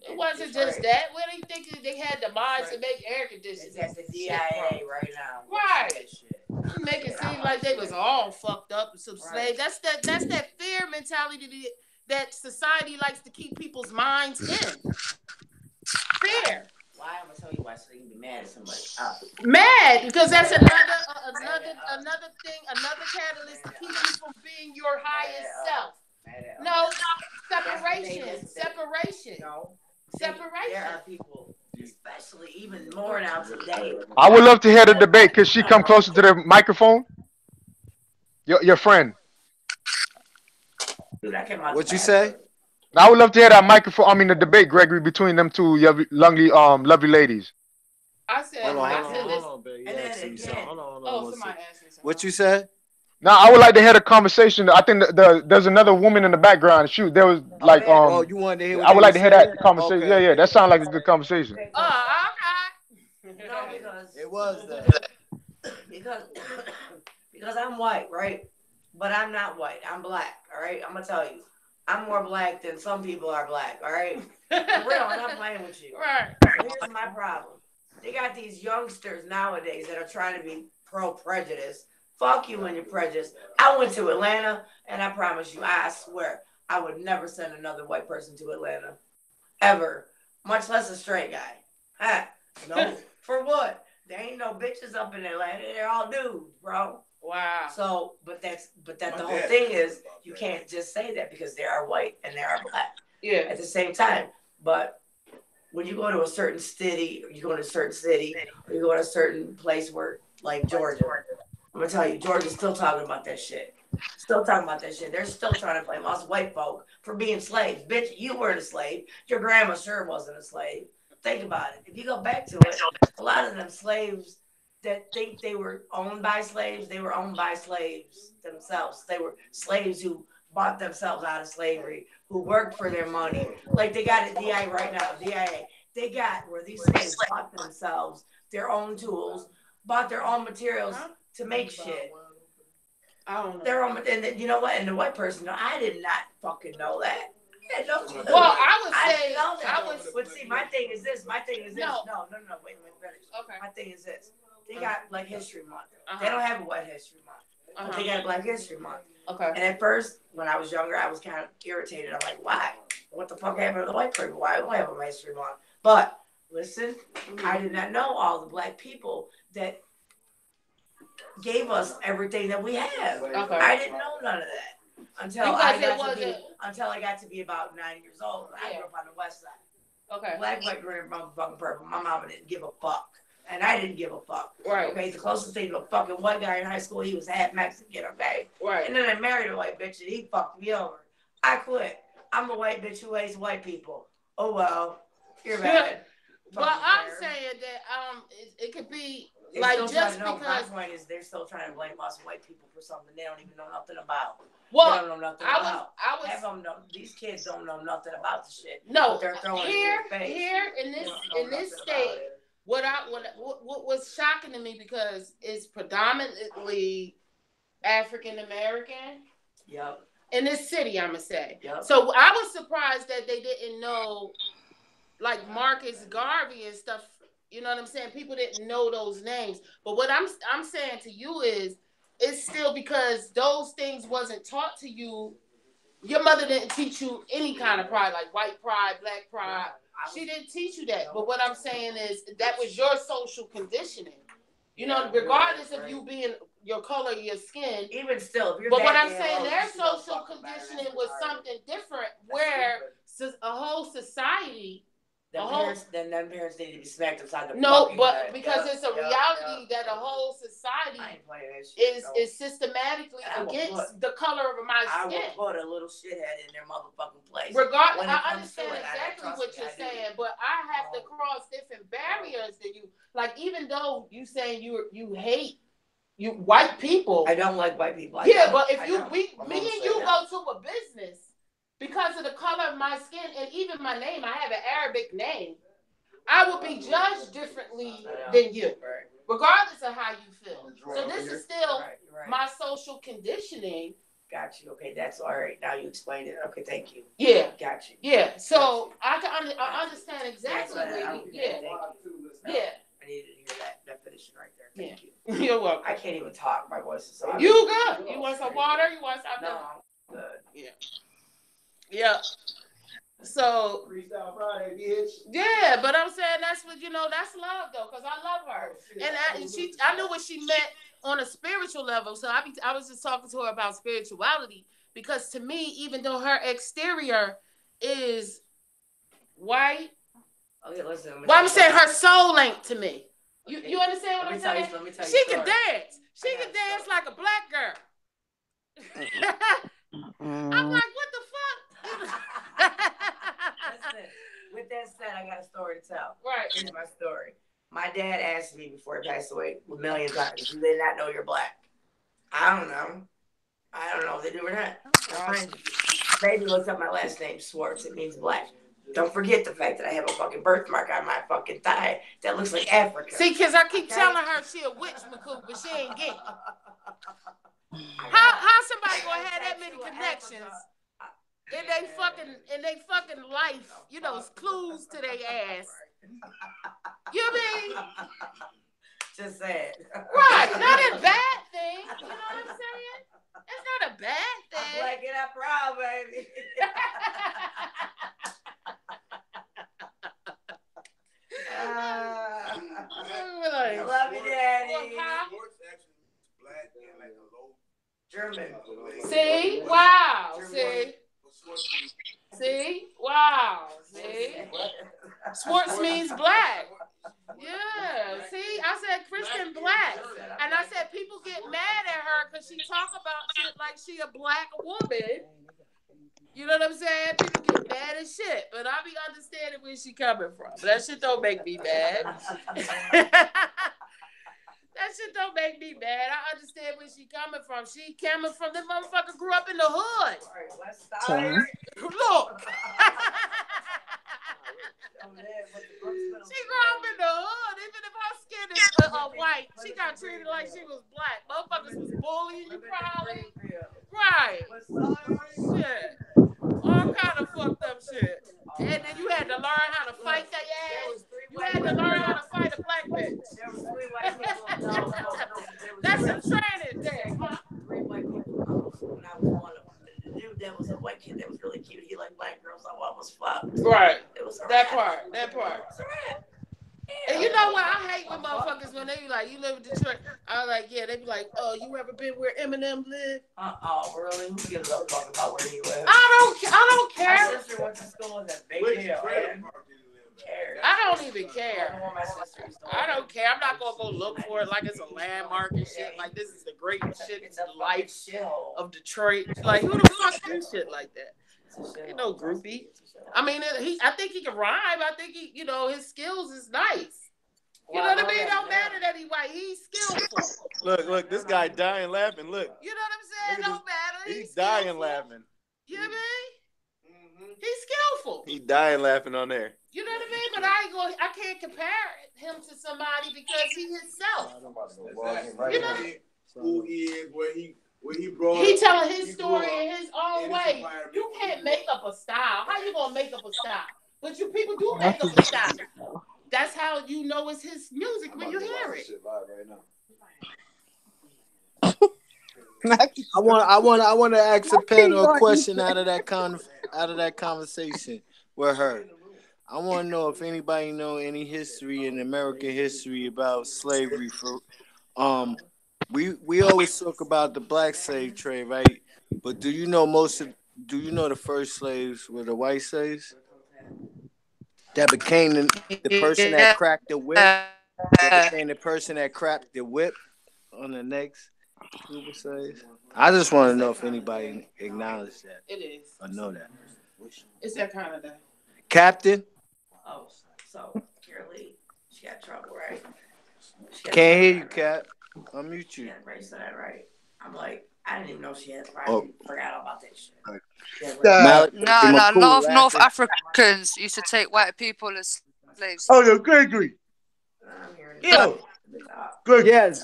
It wasn't just that. Where do you think they had the minds to make air conditioners? That's the DIA right now. Right. You make it seem like they was all fucked up and some slaves. That's that fear mentality that society likes to keep people's minds in. Fear. Why? I'm gonna tell you why, so you can be mad at somebody. Mad because that's another thing, another catalyst to keep you from being your highest self. No, separation. There are people, especially even more now today. I would love to hear the debate. Could she come closer to the microphone? Your friend. What you say? I would love to hear that microphone. I mean, the debate, Gregory, between them two lovely ladies. I said, hold on, baby. Hold on. What you said? Now, I would like to hear the conversation. I think there's another woman in the background. Shoot, there was like you wanted to hear what I would like to hear saying? that conversation. Okay. Yeah, that sounds like a good conversation. Okay. It was that. Because I'm white, right? but I'm not white. I'm black. All right, I'm gonna tell you, I'm more black than some people are black. All right, for real. I'm not playing with you. Right. So here's my problem. They got these youngsters nowadays that are trying to be pro-prejudice. Fuck you and your prejudice. I went to Atlanta, and I promise you, I swear, I would never send another white person to Atlanta. Ever. Much less a straight guy. Huh? No. For what? There ain't no bitches up in Atlanta. They're all dudes, bro. Wow. So, but the whole thing is, you can't just say that because they are white and they are black. Yeah. At the same time. But when you go to a certain city, or you go to a certain city, or you go to a certain place where, like Georgia, I'm gonna tell you, Georgia's still talking about that shit. Still talking about that shit. They're still trying to blame us white folk for being slaves. Bitch, you weren't a slave. Your grandma sure wasn't a slave. Think about it. If you go back to it, a lot of them slaves that think they were owned by slaves, they were owned by slaves themselves. They were slaves who bought themselves out of slavery, who worked for their money. Like they got a DI right now, DIA. They got where these slaves bought themselves their own tools, bought their own materials to make shit. I don't know. Their own, and you know what? And the white person, I did not fucking know that. Yeah, no, Well, I would say, didn't know that. But see, my thing is this. No, wait a minute, finish. Okay. My thing is this. They got Black History Month. They don't have a White History Month. But they got Black History Month. Okay. And at first, when I was younger, I was kind of irritated. I'm like, why? What the fuck happened to the white people? Why don't we have a History Month? But listen, I did not know all the black people that gave us everything that we have. Okay. I didn't know none of that until I got to be about 9 years old. I grew up on the west side. Okay. Black, white, green, and motherfucking purple. My mama didn't give a fuck. And I didn't give a fuck. Right. Okay, the closest thing to a fucking white guy in high school, he was half Mexican, okay? Right. And then I married a white bitch and he fucked me over. I quit. I'm a white bitch who hates white people. Oh well. You're bad. But I'm saying that it could be like just because my point is they're still trying to blame us white people for something they don't even know nothing about. Well, they don't know nothing about. Have them know, these kids don't know nothing about the shit. No, they're throwing here it in their face. Here in this state, what was shocking to me because it's predominantly African American. Yep. In this city, I'm gonna say. Yep. So I was surprised that they didn't know, like Marcus Garvey and stuff. You know what I'm saying? People didn't know those names. But what I'm saying to you is, it's still because those things wasn't taught to you. Your mother didn't teach you any kind of pride, like white pride, black pride. She didn't teach you that. But what I'm saying is that was your social conditioning. You know, regardless of you being your color, your skin. Even still, if you're but what I'm saying, their social conditioning was something different, where a whole society. Then parents need to be smacked upside the but because it's a reality that a whole society is systematically against the color of my skin. I will put a little shithead in their motherfucking place. Regardless, I understand exactly what you're saying, but I have to cross different barriers than you. Like, even though you saying you hate you white people, I don't like white people. But if me and you go to a business. Because of the color of my skin and even my name, I have an Arabic name, I will be judged differently than you, regardless of how you feel. So this is still my social conditioning. Got you. Okay, that's all right. Now you explained it. Okay, thank you. Yeah. Got you. Yeah. So I understand exactly what you. Yeah. Yeah. I needed to hear that definition right there. Thank you. You're welcome. I can't even talk. My voice is so. You good? You want some water? You want something? No, I'm good. Yeah. Yeah. So Freestyle Friday, bitch. Yeah, but I'm saying that's what that's love though, because I love her. And I knew what she meant on a spiritual level. So I was just talking to her about spirituality, because to me, even though her exterior is white, okay, listen. I'm saying her soul ain't to me. You understand what I'm saying? Let me tell you she can dance. She can dance like a black girl. I'm like, what the fuck? Listen, with that said, I got a story to tell. Right. Here's my story. My dad asked me before he passed away a million times, do they not know you're black? I don't know. If they do or not. Baby looked up my last name, Swartz. It means black. Don't forget the fact that I have a fucking birthmark on my fucking thigh that looks like Africa. See, because I keep telling her she a witch, McCool, but she ain't getting. How somebody gonna have that many connections in they fucking life? You know, it's clues to their ass. You mean? Just say it. Right, not a bad thing. You know what I'm saying? It's not a bad thing. I'm like, get that proud, baby. I love you, Daddy. German. See? Wow. See? Wow. See? Sports means black. Yeah. See? I said Christian black. And I said people get mad at her because she talk about shit like she a black woman. You know what I'm saying? People get mad as shit. But I be understanding where she coming from. That shit don't make me mad. That shit don't make me mad. I understand where she coming from. She coming from, the motherfucker grew up in the hood. Look. She grew up in the hood. Even if her skin is white, she got treated like she was black. Motherfuckers was bullying you probably. Right. Shit. All kind of fucked up shit. And then you had to learn how to fight that ass. You had to learn how to fight a black bitch. That's some training there, huh? 3 white people when I was one of them. The dude that was a white kid that was really cute. He liked black girls. I was fucked. Right. It was that part. And you know what? I hate when motherfuckers when they be like, you live in Detroit. I was like, yeah, they be like, oh, you ever been where Eminem lived? Really? Who gives a fuck about where he lives? I don't care. My sister went to school in that big hill, man. I don't even care. I don't care. I'm not gonna go look for it like it's a landmark and shit. Like this is the great shit in the life of Detroit. Like who the fuck do shit like that? Ain't no groupie. I mean, I think he can rhyme. I think his skills is nice. You know what I mean? Don't matter that he white. He's skillful. Look, this guy dying laughing. Look. You know what I'm saying? Don't matter. He's dying laughing. You know what I mean? He's skillful. He dying laughing on there. You know what I mean? But I can't compare him to somebody because he himself. You know? Who he is, where he brought. He telling his story in his own way. You can't make up a style. How you gonna make up a style? But people do make up a style. That's how you know it's his music when you hear it. I want to ask a panel a question out of that conversation with her. I want to know if anybody know any history in American history about slavery. We always talk about the black slave trade, right? But do you know the first slaves were the white slaves that became the person that cracked the whip? That became the person that cracked the whip on the next group of slaves. I just want to know if anybody acknowledged that. It is. Or know that. It's that kind of thing. Captain? Oh, so Carolee, she got trouble, right? Can't hear you, Cap. Unmute you. She had bracelet, right? I'm like, I didn't even know she had. I forgot all about that shit. A lot of North Africans used to take white people as slaves. Oh, yo, Gregory. Yeah. Gregory. Yes.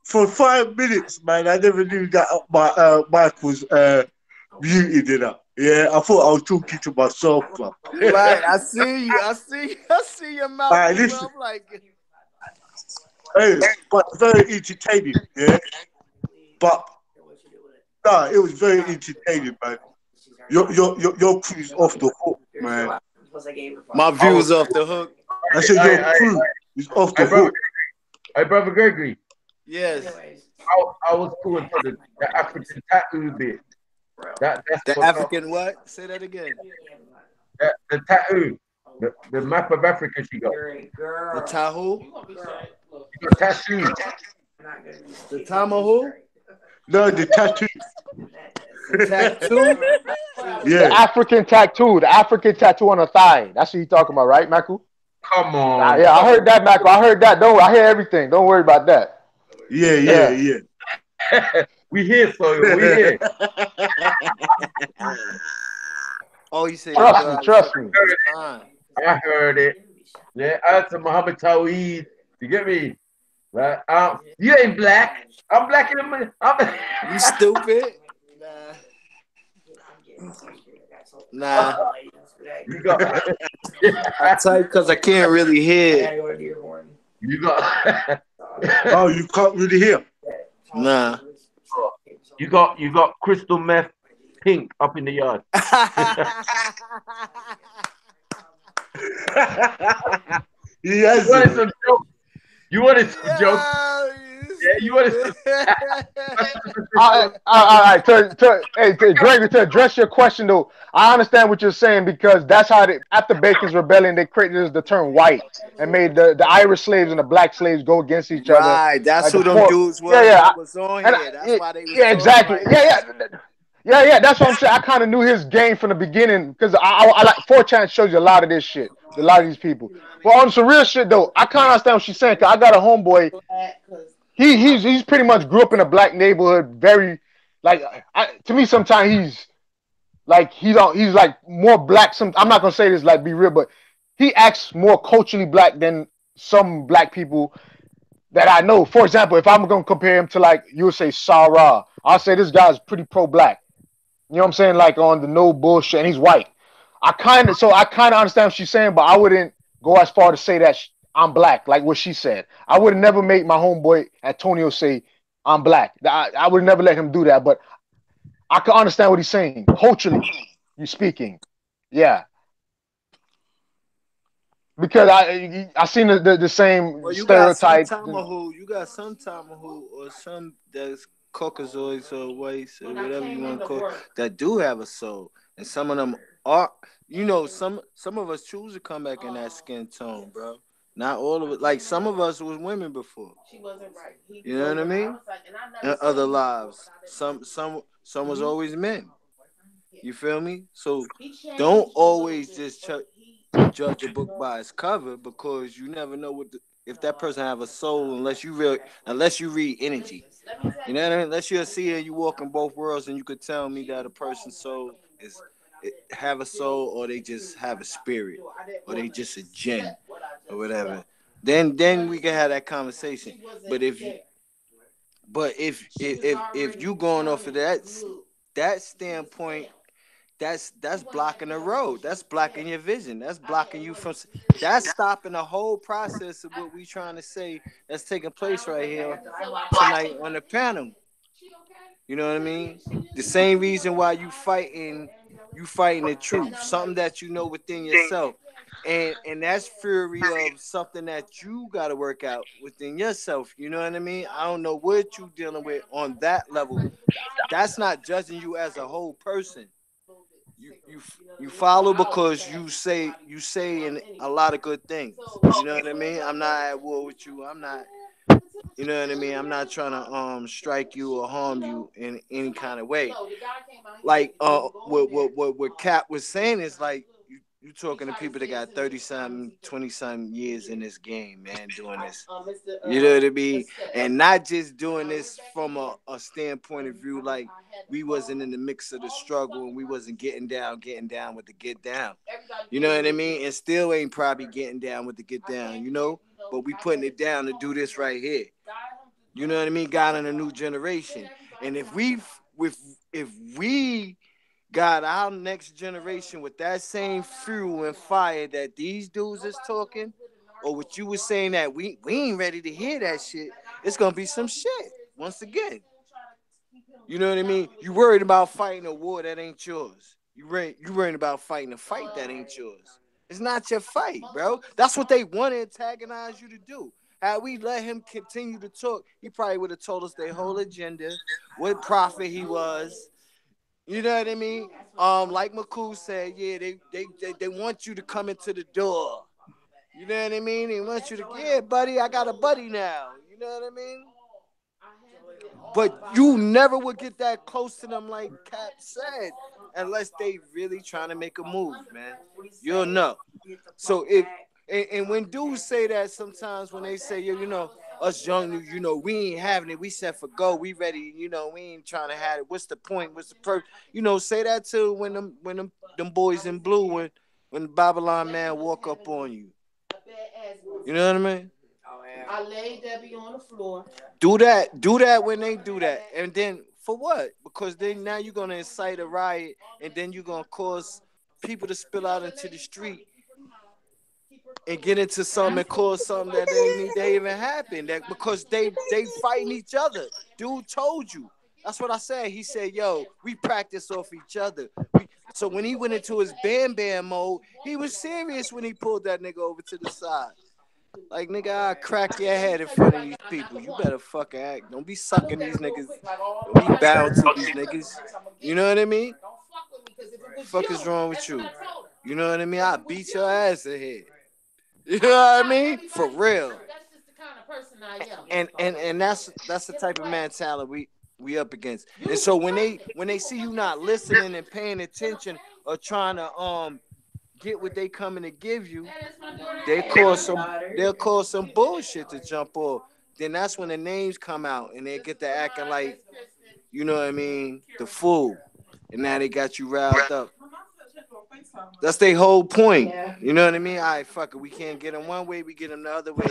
For 5 minutes, man, I never knew that my mic was muted enough. Yeah, I thought I was talking to myself, bro. Right, I see you. I see your mouth. Right, listen. I'm like, hey, but very entertaining, yeah. But nah, it was very entertaining, man. Your crew's off the hook, man. My view's off the hook. I said your crew is off the hook. Hey, brother Gregory. Yes. I was cool for the African tattoo bit. That's the African what? Say that again. The tattoo. The map of Africa she got. The tattoo? She got tattoo. The Tamahu? No, the tattoo. The tattoo? Yeah. The African tattoo on the thigh. That's what you talking about, right, Maku? Come on. Yeah, I heard that, Maku. I heard that. I hear everything. Don't worry about that. Yeah. We here, so we here. Oh, you say trust me. I heard it. Yeah, I to Muhammad Tawheed. You get me? Right? You ain't black. I'm black in the You stupid. Nah. You got. I type because I can't really hear. You got. Oh, you can't really hear. Nah. You got crystal meth pink up in the yard. Yes. You wanted some jokes. You wanted some jokes. Yeah, you wanted some. All right. Hey, Gregory, to address your question though, I understand what you're saying because that's how after Bacon's Rebellion they created the term white and made the Irish slaves and the black slaves go against each other. Right, that's who them dudes was. Yeah, That was on here. That's why they was talking exactly. like Yeah. That's what I'm saying. I kind of knew his game from the beginning because I like 4chan shows you a lot of this shit, a lot of these people. But on some real shit though, I kind of understand what she's saying. Cause I got a homeboy. He's pretty much grew up in a black neighborhood. Very like to me sometimes he's like he's like more black. I'm not gonna say this like be real, but he acts more culturally black than some black people that I know. For example, if I'm gonna compare him to like you would say Sarah, I'll say this guy's pretty pro-black. You know what I'm saying? Like on the no bullshit, and he's white. I kind of understand what she's saying, but I wouldn't go as far to say that I'm black, like what she said. I would never make my homeboy Antonio say I'm black. I would never let him do that. But I can understand what he's saying. Culturally, you speaking, yeah. Because I seen the same stereotype. You got some Tamahu or some that's Caucasoids or whites or whatever you want to call it, that do have a soul, and some of them are. Some of us choose to come back in that skin tone, bro. Not all of it. Like some of us was women before. She wasn't right. You know what I mean? In other lives, some was always men. You feel me? So don't always just judge a book by its cover because you never know if that person have a soul unless you read energy. You know what I mean? Unless you're a seer, you walk in both worlds, and you could tell me that a person's soul have a soul, or they just have a spirit, or they just a jinn, or whatever. Then we can have that conversation. But if you going off of that standpoint, that's blocking the road. That's blocking your vision. That's blocking you from. That's stopping the whole process of what we trying to say that's taking place right here tonight on the panel. You know what I mean? The same reason why you fighting the truth, something that you know within yourself, and that's fury of something that you got to work out within yourself. You know what I mean? I don't know what you dealing with on that level. That's not judging you as a whole person. You follow because you say in a lot of good things. You know what I mean? I'm not at war with you. I'm not. You know what I mean? I'm not trying to strike you or harm you in any kind of way. Like what Cap was saying is like you talking to people that got 30-something, 20-something years in this game, man, doing this. You know what I mean? And not just doing this from a standpoint of view like we wasn't in the mix of the struggle and we wasn't getting down with the get down. You know what I mean? And still ain't probably getting down with the get down, you know? But we putting it down to do this right here. You know what I mean? God in a new generation. And if we got our next generation with that same fuel and fire that these dudes is talking, or what you were saying that we ain't ready to hear that shit, it's gonna be some shit once again. You know what I mean? You worried about fighting a war that ain't yours. You worried about fighting a fight that ain't yours. It's not your fight, bro. That's what they want to antagonize you to do. Had we let him continue to talk, he probably would have told us their whole agenda, what prophet he was. You know what I mean? Like Maku said, yeah, they want you to come into the door. You know what I mean? They want you to, yeah, buddy, I got a buddy now. You know what I mean? But you never would get that close to them, like Cap said, unless they really trying to make a move, man. You'll know. So and when dudes say that sometimes when they say, you know, us young, you know, we ain't having it. We set for go. We ready. You know, we ain't trying to have it. What's the point? What's the purpose? You know, say that too when them boys in blue when the Babylon man walk up on you. You know what I mean? I laid Debbie on the floor. Do that when they do that, and then for what? Because then now you're gonna incite a riot, and then you're gonna cause people to spill out into the street and get into something and cause something that ain't need to even happen. That because they fighting each other. Dude told you. That's what I said. He said, "Yo, we practice off each other." So when he went into his bam mode, he was serious when he pulled that nigga over to the side. Like, nigga, I'll crack your head in front of these people. You better fucking act. Don't be sucking these niggas. Don't be bound to these niggas. You know what I mean? Fuck is wrong with you? You know what I mean? I'll beat your ass ahead. You know what I mean? For real. And that's the type of mentality we up against. And so when they see you not listening and paying attention or trying to get what they coming to give you, they'll cause some bullshit to jump off. Then that's when the names come out and they get to acting like, you know what I mean, the fool. And now they got you riled up. That's their whole point. You know what I mean? All right, fuck it. We can't get them one way, we get them the other way.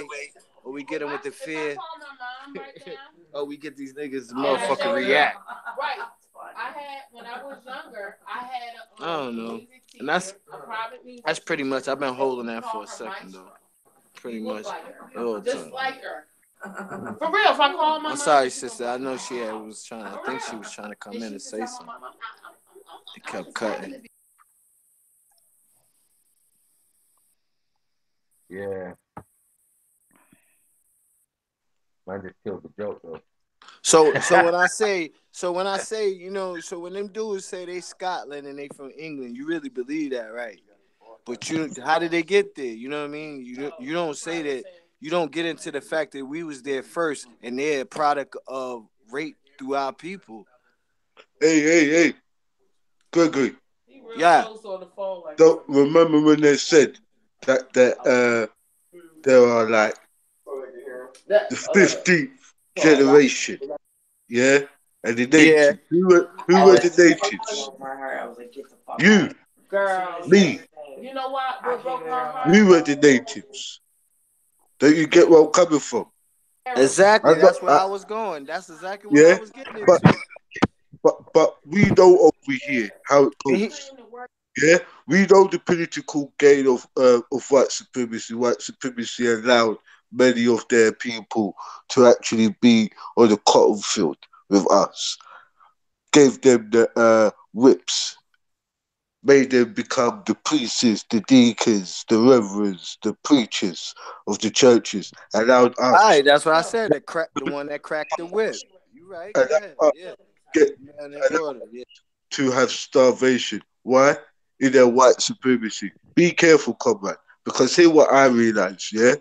Or we get them with the fear. Or we get these niggas to motherfucking react. Right. I had, when I was younger, I don't know. And that's pretty much, I've been holding that for a second, though. Pretty much. Just like her. For real, if I call my I'm sorry, sister. I know she was trying. I think she was trying to come in and say something. It kept cutting. Yeah. I just killed the joke though. So when I say, you know, so when them dudes say they Scotland and they from England, you really believe that, right? But how did they get there? You know what I mean? You don't say that. You don't get into the fact that we was there first and they're a product of rape through our people. Hey, Gregory. Yeah. Don't remember when they said that there are like the 15th generation, yeah, and the natives. Who were the natives? You, me. You know what? We were the natives. Don't you get where I'm coming from? Exactly. That's where I was going. That's exactly what I was getting into. But we know over here how it goes. Yeah, we know the political gain of white supremacy. White supremacy allowed many of their people to actually be on the cotton field with us. Gave them the whips. Made them become the priests, the deacons, the reverends, the preachers of the churches. Allowed us. All right, that's what I said. The one that cracked the whip. You right? Go ahead. Yeah. To have starvation. Why? In their white supremacy. Be careful, comrade. Because here's what I realized, yeah?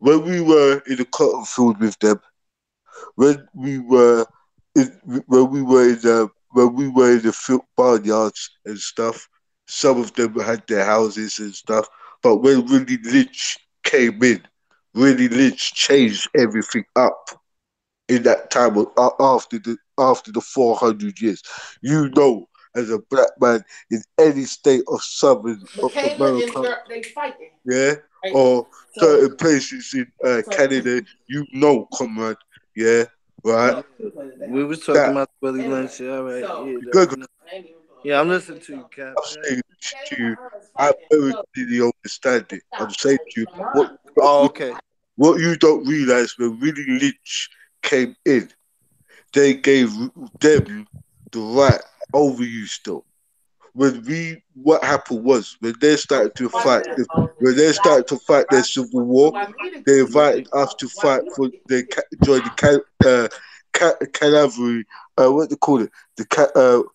When we were in the cotton field with them, when we were in the barnyards and stuff, some of them had their houses and stuff. But when Willie Lynch came in, Willie Lynch changed everything up in that time after the 400 years. You know, as a black man in any state of Southern America, they fighting. Yeah, or certain places in Canada, you know, comrade. Yeah, right. We was talking about Willie Lynch. Yeah, right. Yeah, I'm listening to you, Cap. I'm saying to you, I very clearly understand it. I'm saying to you, what you don't realize when Willie Lynch came in, they gave them the right over you still. What happened was when they started to fight their civil war, they invited us to fight for join the cavalry. What do they call it?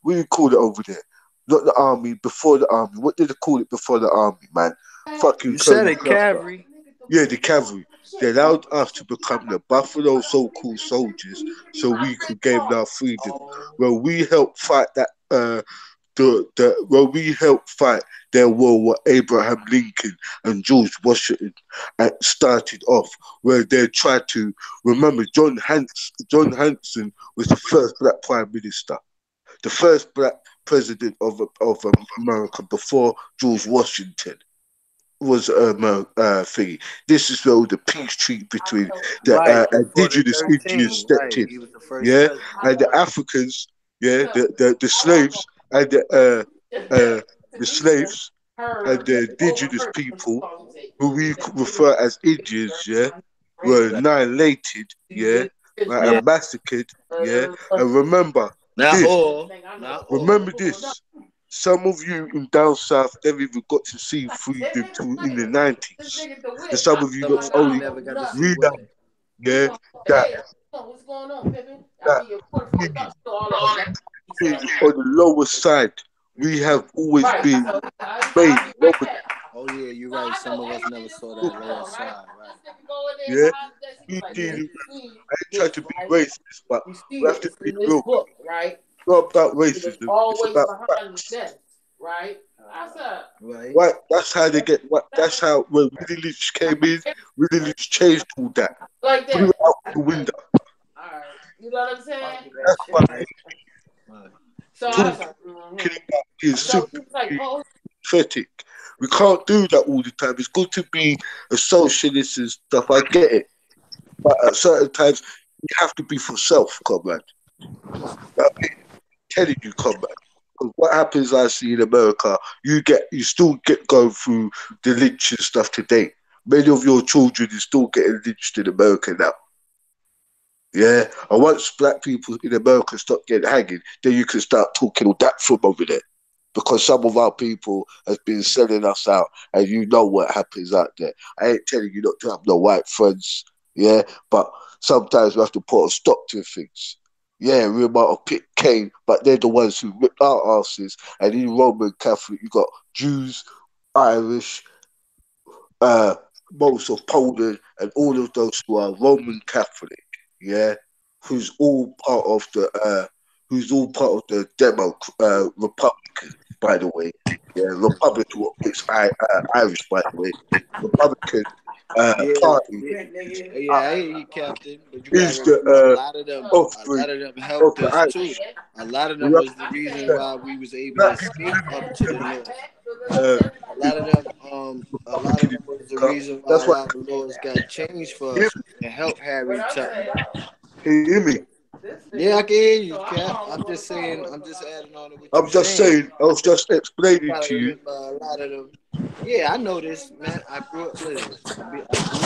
What do you call it over there? Not the army. Before the army. What did they call it before the army, man? Fucking. You said it, cavalry. Yeah, the cavalry. They allowed us to become the Buffalo so-called soldiers, so we could gain our freedom. Well, we helped fight that. When we helped fight their war with Abraham Lincoln and George Washington started off, where they tried to remember John Hanson was the first black prime minister, the first black president of America before George Washington. was thingy. This is where the peace treaty between the Right, before the indigenous Indians 13, stepped right. in, He was the first yeah, president. and the Africans, yeah, the slaves and the slaves and the indigenous people, who we refer as Indians, yeah, were annihilated, yeah, right, Yeah. and massacred, yeah. And remember Not this, all. Not all. remember this. Some of you in down south never even got to see freedom till in the 90s. And some of you Some not of them only never got to see realize, what. yeah, that What's going on, Pippin? that being on the lower side, we have always been made lower. Oh yeah, you're right. Some of us never saw that lower side, right? Yeah, we dealing with. I ain't trying to be racist, but we have to be real. Right? It's not about It was racism. It's always about behind the facts. desk, right? That's a Right. Right? That's how they get. What? That's how when Willie Lynch came in, Willie Lynch changed all that. like Threw that. it out the window. All right. You know what I'm saying? That's why So I was talking like, about being so he's like, oh, sympathetic. We can't do that all the time. It's good to be a socialist and stuff. I get it, but at certain times you have to be for self, comrade. I'm telling you, comrade. 'Cause what happens, I see in America, you still get going through the lynching stuff today. Many of your children is still getting lynched in America now. Yeah, and once black people in America stop getting hanging, then you can start talking all that from over there. Because some of our people has been selling us out, and you know what happens out there. I ain't telling you not to have no white friends, yeah, but sometimes we have to put a stop to things. Yeah, we might have picked Cain, but they're the ones who ripped our asses. And in Roman Catholic, you got Jews, Irish, uh, most of Poland, and all of those who are Roman Catholic, yeah, who's all part of the Republican, by the way. Yeah, Republican, what makes Irish, by the way. Republican Yeah, Party yeah, I hear you, Captain. But you is gotta the remember, a offspring lot of them of helped the us too. Irish. A lot of We them have was the reason that why we was able to black people escape up to the north. A is lot of them, a lot of Republican in them was the America. reason why That's a why. lot of laws got changed for Hear us and help Harry Tubman. Can you hear me? Yeah, I can hear you, Cap. I'm just saying, I'm just adding on to what I'm you're just saying. saying, I was just You explaining gotta to you. remember a lot of them. Yeah, I know this, man. I grew up. Listen, I grew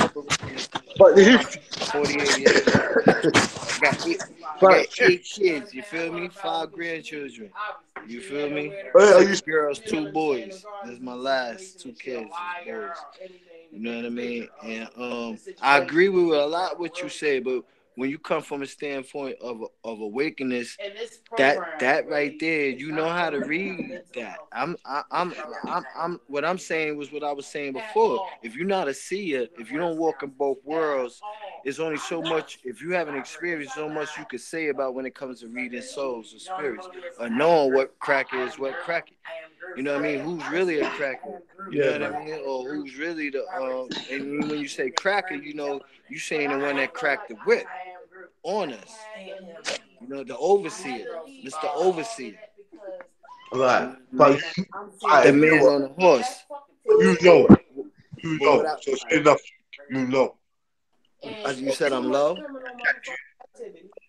up around this. But the history, 48 years old. I got eight. I got but 8 kids. You feel me? 5 grandchildren. You feel me? are 6 you girls, 2 boys. That's my last 2 kids. Is boys. You know what I mean? And I agree with a lot what you say, but when you come from a standpoint of awakeness, that right there, you know how to read that. I'm what I'm saying was what I was saying before. If you're not a seer, if you don't walk in both worlds, it's only so much. If you haven't experienced so much, you could say about when it comes to reading souls or spirits, or knowing what crack is, what crack it. You know what I mean? Who's really a cracker? You know yeah, what I man. mean? Or who's really the and when you say cracker, you know, you saying the one that cracked the whip on us. You know, the overseer. Mr. Overseer. Right. You know what I But mean? The you know man what? on the horse. You But know, what you but what know. So say nothing. You know. as you said I'm low?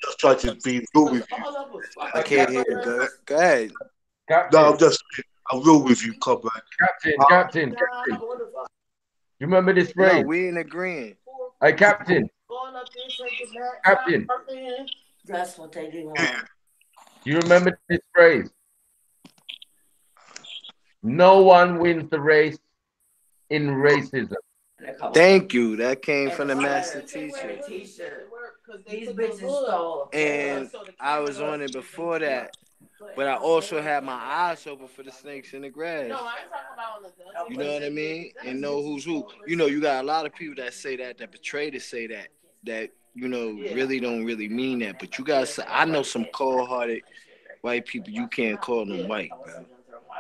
Just trying to be real with you. I can't hear it. Go ahead. No, Captain, I'm just I'm real with you, comrade. Captain. You remember this No, phrase? we ain't agreeing. Hey, Captain. Captain. That's what they do. Do you remember this phrase? No one wins the race in racism. Thank you. That came from the master teacher. These bitches stole. And I was on it before that. But I also had my eyes open for the snakes in the grass. You know what I mean? And know who's who. You know, you got a lot of people that say that betray to say that, you know, really don't really mean that. But you guys, I know some cold-hearted white people, you can't call them white, bro.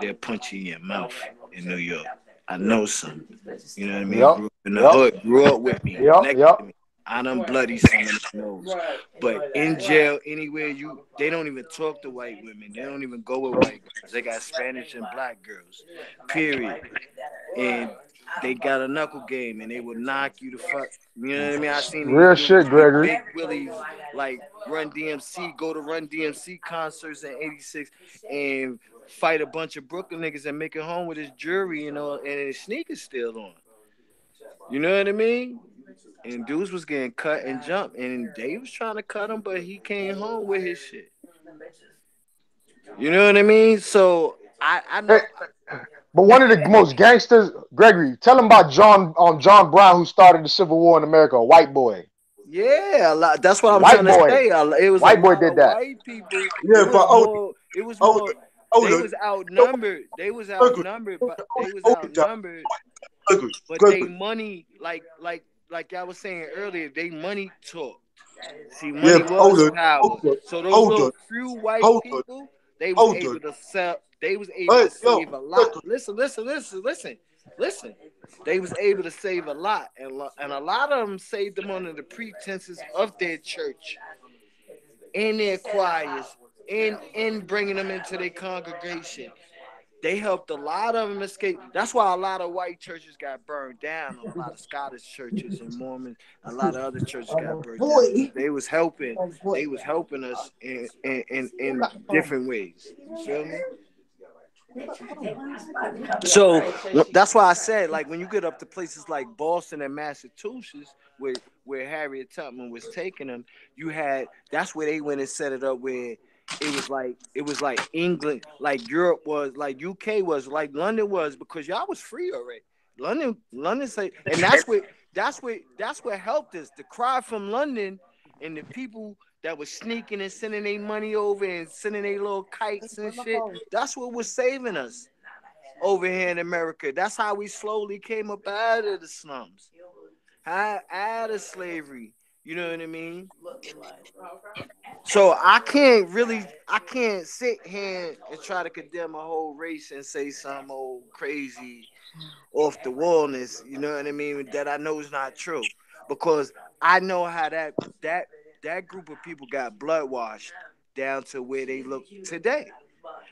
They'll punch you in your mouth in New York. I know some. You know what I mean? Yep. Grew up in the hood, grew up with me, Yep. next Yep. to me. I done bloody some of the nose. But in jail, anywhere they don't even talk to white women. They don't even go with white girls. They got Spanish and black girls. Period. And they got a knuckle game and they would knock you the fuck. You know what I mean? I seen these Real dudes shit, get Gregory. big willies like Run DMC, go to Run DMC concerts in '86 and fight a bunch of Brooklyn niggas and make it home with his jewelry, you know, and his sneakers still on. You know what I mean? And dudes was getting cut and jumped, and they was trying to cut him, but he came home with his shit. You know what I mean? So I know. But one of the most gangsters, Gregory, tell him about John Brown, who started the Civil War in America, a white boy. Yeah, a lot. That's what I'm White trying to boy. say. It was White a boy lot did of that. white people. Yeah, It was but more. It was more. They on. was outnumbered. They was outnumbered, but they was outnumbered. But they money, like I was saying earlier, they money talked. See, money was power. So those little few white people, they was able to sell. They was able to save a lot. Listen. They was able to save a lot, and a lot of them saved them under the pretenses of their church, in their choirs, in bringing them into their congregation. They helped a lot of them escape. That's why a lot of white churches got burned down. A lot of Scottish churches and Mormons, a lot of other churches got burned down. They was helping. They was helping us in different ways. You feel me? So that's why I said, like, when you get up to places like Boston and Massachusetts, where Harriet Tubman was taking them, that's where they went and set it up where it was like England, like Europe was, like UK was, like London was, because y'all was free already. London say, and that's what helped us. The cry from London and the people that was sneaking and sending their money over and sending their little kites and shit. That's what was saving us over here in America. That's how we slowly came up out of the slums, out of slavery. You know what I mean? So I can't sit here and try to condemn a whole race and say some old crazy off the wallness, you know what I mean, that I know is not true. Because I know how that group of people got blood washed down to where they look today.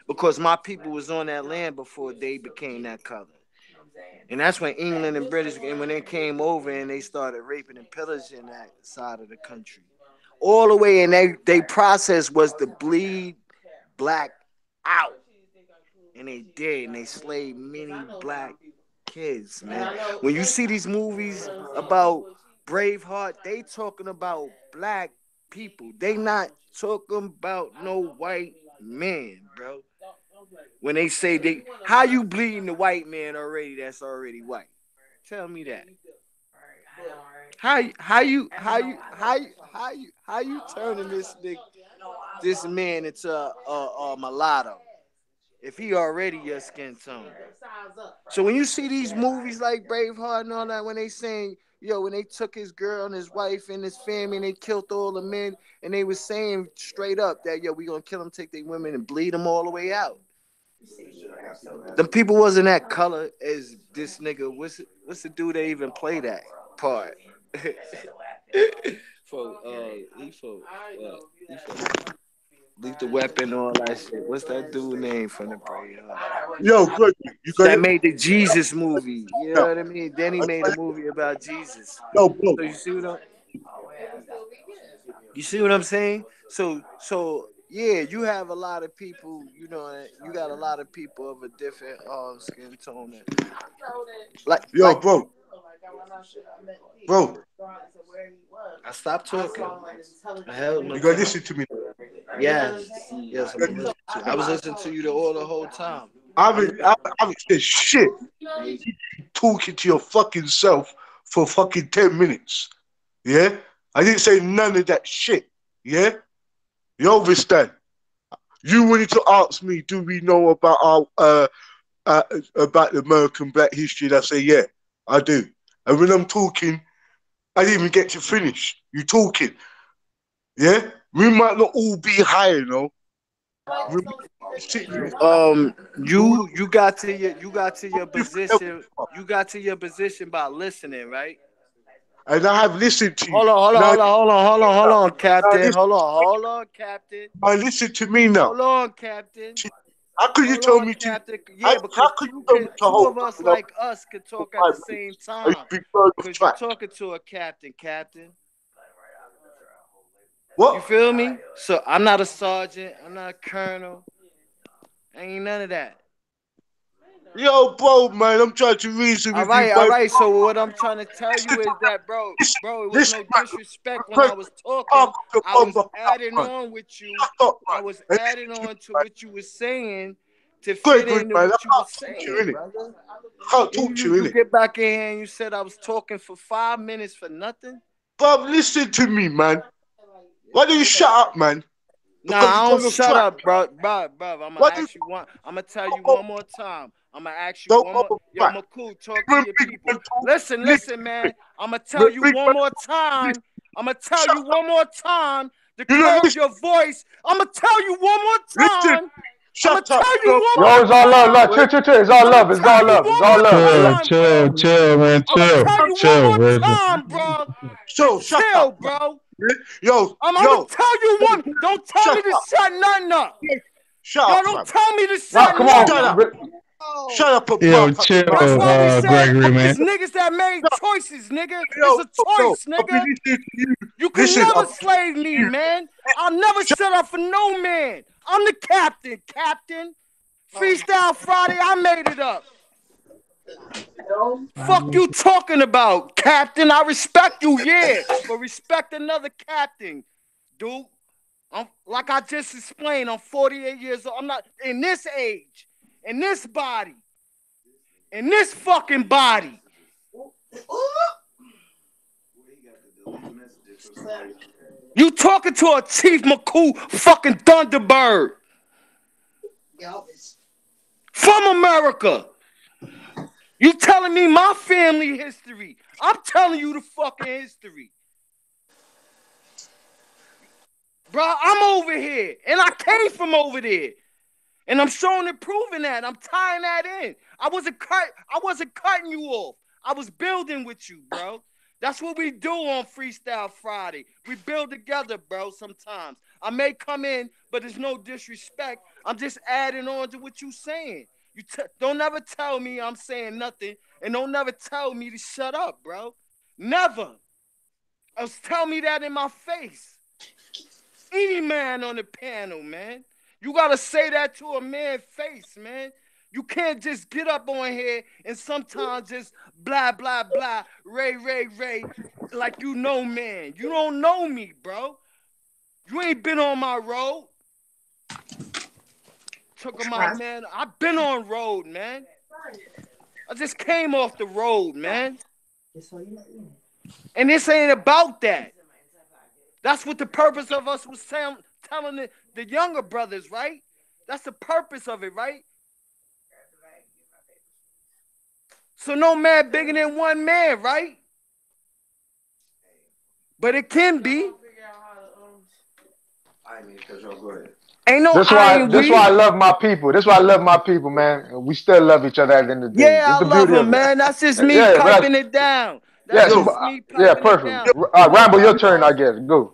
Because my people was on that land before they became that color. And that's when England and British, and when they came over and they started raping and pillaging that side of the country. All the way, and they process was to bleed black out. And they did, and they slaved many black kids, man. When you see these movies about Braveheart, they talking about black people. They not talking about no white man, bro. When they say how you bleeding the white man already that's already white? Tell me that. How you turning this man into a mulatto if he already your skin tone? So when you see these movies like Braveheart and all that, when they saying, when they took his girl and his wife and his family and they killed all the men, and they was saying straight up that we gonna kill them, take their women and bleed them all the way out. Them people wasn't that color as this nigga. What's the dude that even play that part? He for Lethal Weapon, all that shit. What's that dude name from the Brave? Yo, good. That made the Jesus movie. You know what I mean? Then he made a movie about Jesus. Yo, bro. So you see what I'm saying? So yeah, you have a lot of people, you got a lot of people of a different skin tone. Bro. I stopped talking. You gotta listen to me. Yes, I was listening to you the whole time. I haven't said shit. Talking to your fucking self for fucking 10 minutes. Yeah? I didn't say none of that shit. Yeah? You understand? You wanted to ask me, do we know about about the American Black history? And I say, yeah, I do. And when I'm talking, I didn't even get to finish. You talking. Yeah? We might not all be high, you know. You got to your position. You got to your position by listening, right? And I have listened to you. Hold on, Captain. Hold on, Captain. Listen to me now. Hold on, Captain. How could you Hold tell on, me to? Captain. Yeah, because How could you tell me to two hold of us something up like us could talk for at the 5 same minutes? time. Big bird of Because you're track. talking to a captain, What? You feel me? So I'm not a sergeant. I'm not a colonel. Ain't none of that. Yo, bro, man, I'm trying to reason All with you, right, bro. all right. So what I'm trying to tell you is that, bro, it was no disrespect when I was talking. I was adding on with you. I was adding on to what you were saying to fit Gregory, into man, what you I were can't talk to you, saying, innit? brother. Can't talk to you, You innit? get back in here and you said I was talking for 5 minutes for nothing. Bob, listen to me, man. Why don't you shut up, man? Nah, Because I you're don't gonna shut track. up, bro. I'm gonna Why do ask you one. I'm gonna tell you one more time. I'm gonna ask you don't one go more. Yo, back? Maku, talk to your people. Listen, man. I'm gonna tell you Big one more time. I'm gonna tell you one more time to You don't curb your voice. I'm gonna tell you one more time. I'm Shut gonna up. tell you one Yo, more it's all love. time. Chill. It's all love. It's all love. It's all love. Chill, man. I'm gonna tell you one more man. time, bro. So shut Chill, up, bro. Yo, I'm gonna tell you one. Don't tell me to shut nothing up. Shut Yo, up, don't fam. tell me to Nah, shut come nothing on. up. Shut up, Yo, chill, That's why we said Gregory, man. it's niggas that made choices, nigga. It's a choice, I've been nigga. listening to you. You can Listen, never slave me, man. I'll never shut up for no man. I'm the captain. Freestyle Friday, I made it up. Fuck you talking about, captain? I respect you, yeah, but respect another captain, dude. Like I just explained, I'm 48 years old. I'm not in this age, in this body, in this fucking body. You talking to a Chief McCool fucking Thunderbird from America. You telling me my family history. I'm telling you the fucking history. Bro, I'm over here. And I came from over there. And I'm showing and proving that. I'm tying that in. I wasn't cutting you off. I was building with you, bro. That's what we do on Freestyle Friday. We build together, bro, sometimes. I may come in, but there's no disrespect. I'm just adding on to what you saying. Don't never tell me I'm saying nothing, and don't never tell me to shut up, bro. Never. Tell me that in my face. Any man on the panel, man. You gotta say that to a man's face, man. You can't just get up on here and sometimes just blah, blah, blah, Ray, like you know, man. You don't know me, bro. You ain't been on my road. Talking about, man, I've been on road, man. I just came off the road, man. And this ain't about that. That's what the purpose of us was telling the younger brothers, right? That's the purpose of it, right? So no man bigger than one man, right? But it can be. Ain't no This why I love my people. This why I love my people, man. And we still love each other at the end of the day. Yeah, It's I the love beauty him, of it. man. That's just me Yeah, piping it down. That's just me piping it perfect. down. Rambo, your turn, I guess. Go.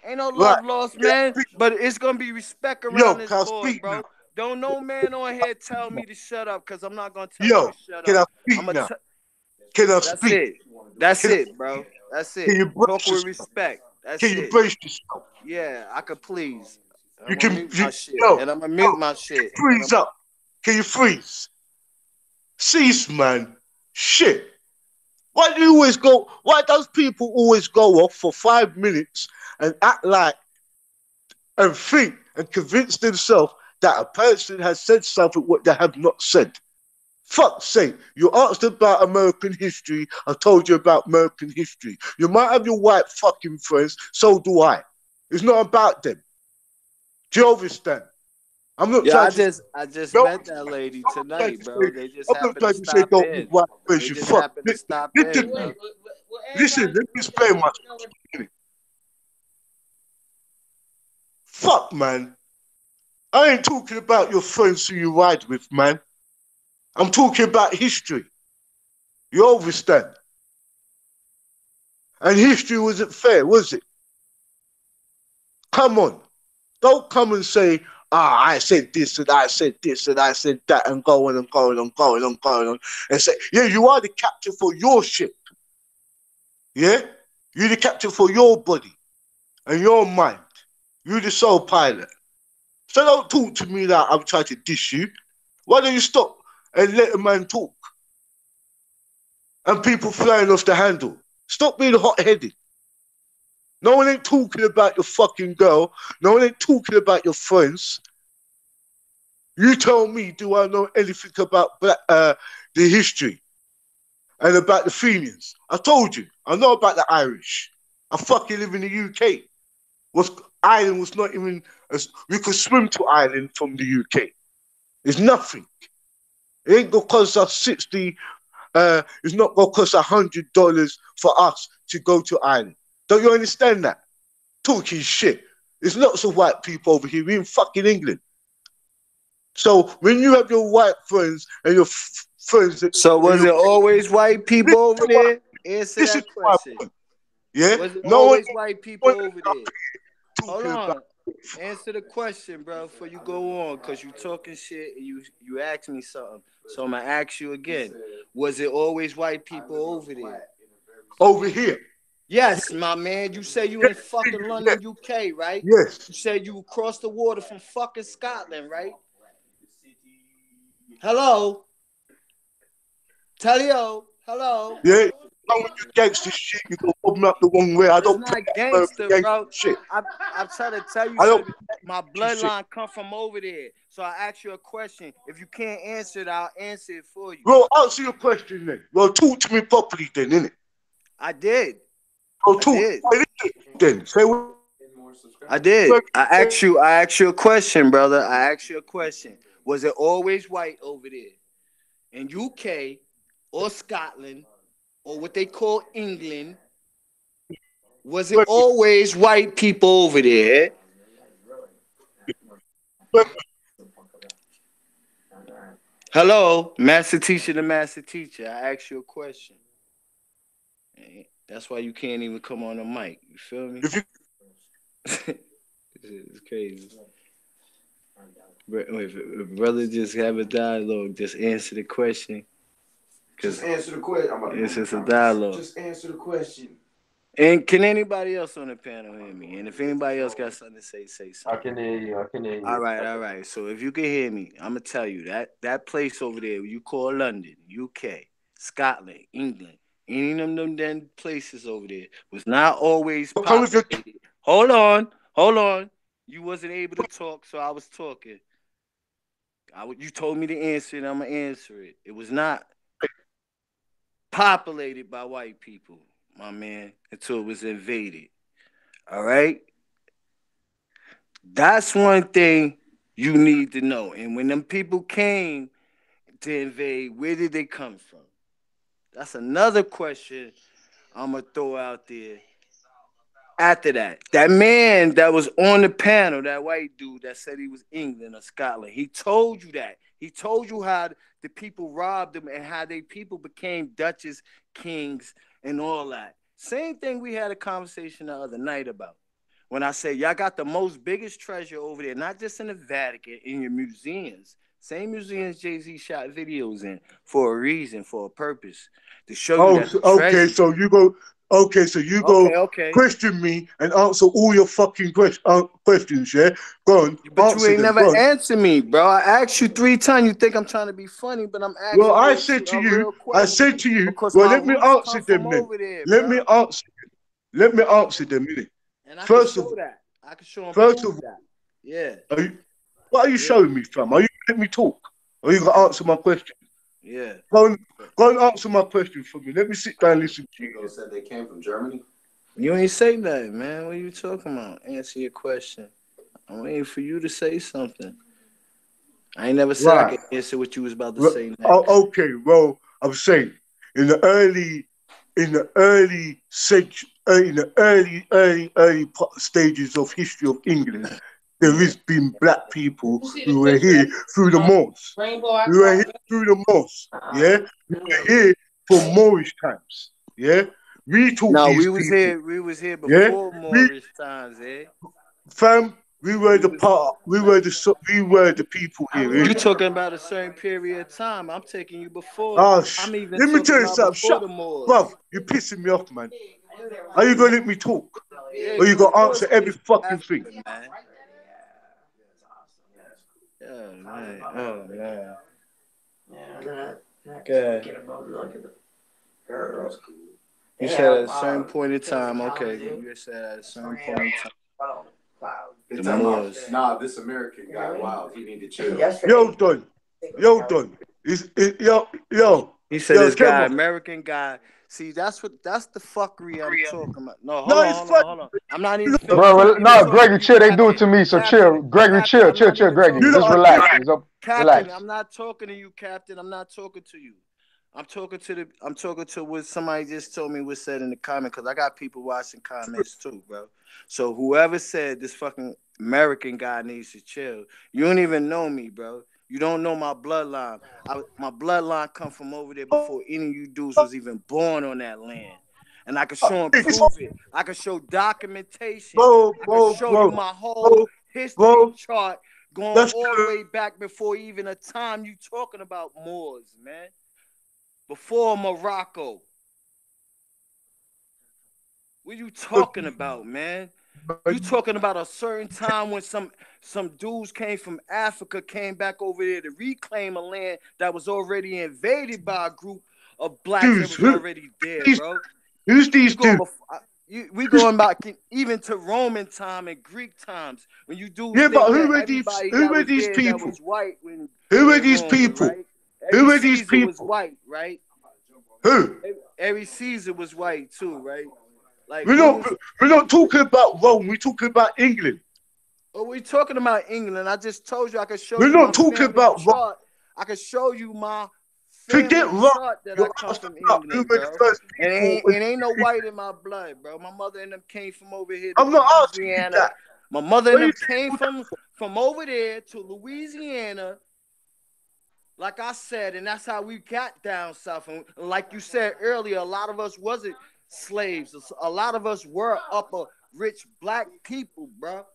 Ain't no love lost, man. But it's gonna be respect around this board, bro. Don't no man on here tell me to shut up, cause I'm not gonna tell you to shut can I up. speak now? Can I That's speak? it. That's it, bro. That's it. Can you brace Talk with yourself? respect. That's Can you it. brace yourself? Yeah, I could please. You I'm can gonna mute my shit. yo, And I'm gonna mute my shit. Freeze up. Can you freeze? Cease, man. Shit. Why does people always go off for 5 minutes and act like and think and convince themselves that a person has said something what they have not said? Fuck's sake, you asked about American history, I told you about American history. You might have your white fucking friends, so do I. It's not about them. Do you understand? I'm not Yeah, trying I just met that lady tonight, bro. They just I'm not happened to trying to say stop don't in. be white friends, They you just fuck. happened to stop in, bro. Listen, let me explain myself. Fuck, man. I ain't talking about your friends who you ride with, man. I'm talking about history. You understand? And history wasn't fair, was it? Come on. Don't come and say, I said this and I said this and I said that, and going and going and going and going on, and say, yeah, you are the captain for your ship. Yeah? You're the captain for your body and your mind. You're the sole pilot. So don't talk to me like I'm trying to dish you. Why don't you stop and let a man talk? And people flying off the handle. Stop being hot-headed. No one ain't talking about your fucking girl. No one ain't talking about your friends. You tell me, do I know anything about the history and about the Fenians? I told you, I know about the Irish. I fucking live in the UK. Ireland was not even, we could swim to Ireland from the UK. It's nothing. It ain't gonna cost us 60, it's not gonna cost $100 for us to go to Ireland. Don't you understand that? Talking shit. There's lots of white people over here. We're in fucking England. So when you have your white friends and your friends... So was it always white people over there? Answer that question. Yeah? Was it always white people over there? Hold on. Answer the question, bro, before you go on, because you talking shit and you asked me something. So I'm going to ask you again. Was it always white people over there? Over here? Yes, my man. You say you in fucking London, UK, right? Yes. You said you crossed the water from fucking Scotland, right? Hello? Telio, hello? Yeah. When you gangster shit, you can open up the wrong way. I don't not gangster, bro. Shit. I'm trying to tell you I don't something. My bloodline come from over there. So I ask you a question. If you can't answer it, I'll answer it for you. Well, answer your question then. Well, talk to me properly then, innit? I did. Oh, talk. Then. Say what? I did. I asked you a question, brother. I asked you a question. Was it always white over there? In UK or Scotland or what they call England? Was it always white people over there? Hello, master teacher to master teacher. I asked you a question. That's why you can't even come on the mic. You feel me? It's crazy. Brother, just have a dialogue. Just answer the question. Just answer the question. It's just a dialogue. Just answer the question. And can anybody else on the panel hear me? And if anybody else got something to say something. I can hear you. All right. So if you can hear me, I'm gonna tell you that place over there you call London, UK, Scotland, England, any of them places over there was not always populated. Hold on. You wasn't able to talk, so I was talking. You told me to answer it, I'm gonna answer it. It was not populated by white people, my man, until it was invaded. All right? That's one thing you need to know. And when them people came to invade, where did they come from? That's another question I'm going to throw out there. After that man that was on the panel, that white dude that said he was England or Scotland, he told you that. He told you how the people robbed them and how they people became duchess, kings, and all that. Same thing we had a conversation the other night about. When I say y'all got the most biggest treasure over there, not just in the Vatican, in your museums. Same museums Jay-Z shot videos in for a reason, for a purpose. To show you that the treasure... So you go question me and answer all your fucking questions, yeah? Go on. But you ain't never answered me, bro. I asked you 3 times. You think I'm trying to be funny, but I'm asking Well, I said to you, well, let me answer them then. Let me answer them, innit? And I can show that. I can show them that. Yeah. What are you showing me, fam? Are you letting me talk? Or are you going to answer my question? Yeah. Go and answer my question for me. Let me sit down and listen to you. You said they came from Germany? You ain't say nothing, man. What are you talking about? Answer your question. I'm waiting for you to say something. I ain't never said I could answer what you was about to say next. Oh, okay, well, I'm saying in the early stages of history of England, there has been black people who were here through the Moors. We were here through the Moors, yeah? We were here for Moorish times, yeah? We was here before Moorish times, eh? Fam, We were the part. We were the people here. You talking about a certain period of time? I'm taking you before. I'm even Let me talking tell you about something. before the Moors. Bro, you're pissing me off, man. Are you gonna let me talk? Yeah, Or you the gonna Moors answer every came fucking after, thing? man. Oh man. Oh man. Good. You said at a certain point in time. Okay, you said at a certain point in time. The Moors. Nah, this American guy. Wow, he need to chill. Yo, Don. Yo. He said this guy, American guy. See, that's the fuckery I'm talking about. No, hold on. I'm not even finished. Bro, no, Gregory, chill. They do it to me, so chill. Gregory, chill, Gregory. Just relax. Captain, I'm not talking to you, Captain. I'm not talking to you. I'm talking to what somebody just told me was said in the comment, because I got people watching comments too, bro. So whoever said this fucking American guy needs to chill, you don't even know me, bro. You don't know my bloodline. My bloodline come from over there before any of you dudes was even born on that land. And I can show and prove it. I can show documentation. I can show you my whole history chart going all the way back before even a time you talking about Moors, man. Before Morocco. What you talking about, man? You talking about a certain time when some dudes came from Africa, came back over there to reclaim a land that was already invaded by a group of blacks that was already there, bro. Who's these dudes? We going back even to Roman time and Greek times when you do. Yeah, but who are these people? That was white when who are these people? Right? Who are these people? Was white, right? Who? Every Caesar was white too, right? Like we're not talking about Rome. We're talking about England. Oh, we're talking about England. I just told you I could show you. We're not talking about chart. I could show you my forget chart that I come from England, bro. And ain't no white in my blood, bro. My mother and them came from over here. I'm not asking you that. My mother and them came from over there to Louisiana. Like I said, and that's how we got down south. And like you said earlier, a lot of us wasn't slaves. A lot of us were upper rich black people, bro.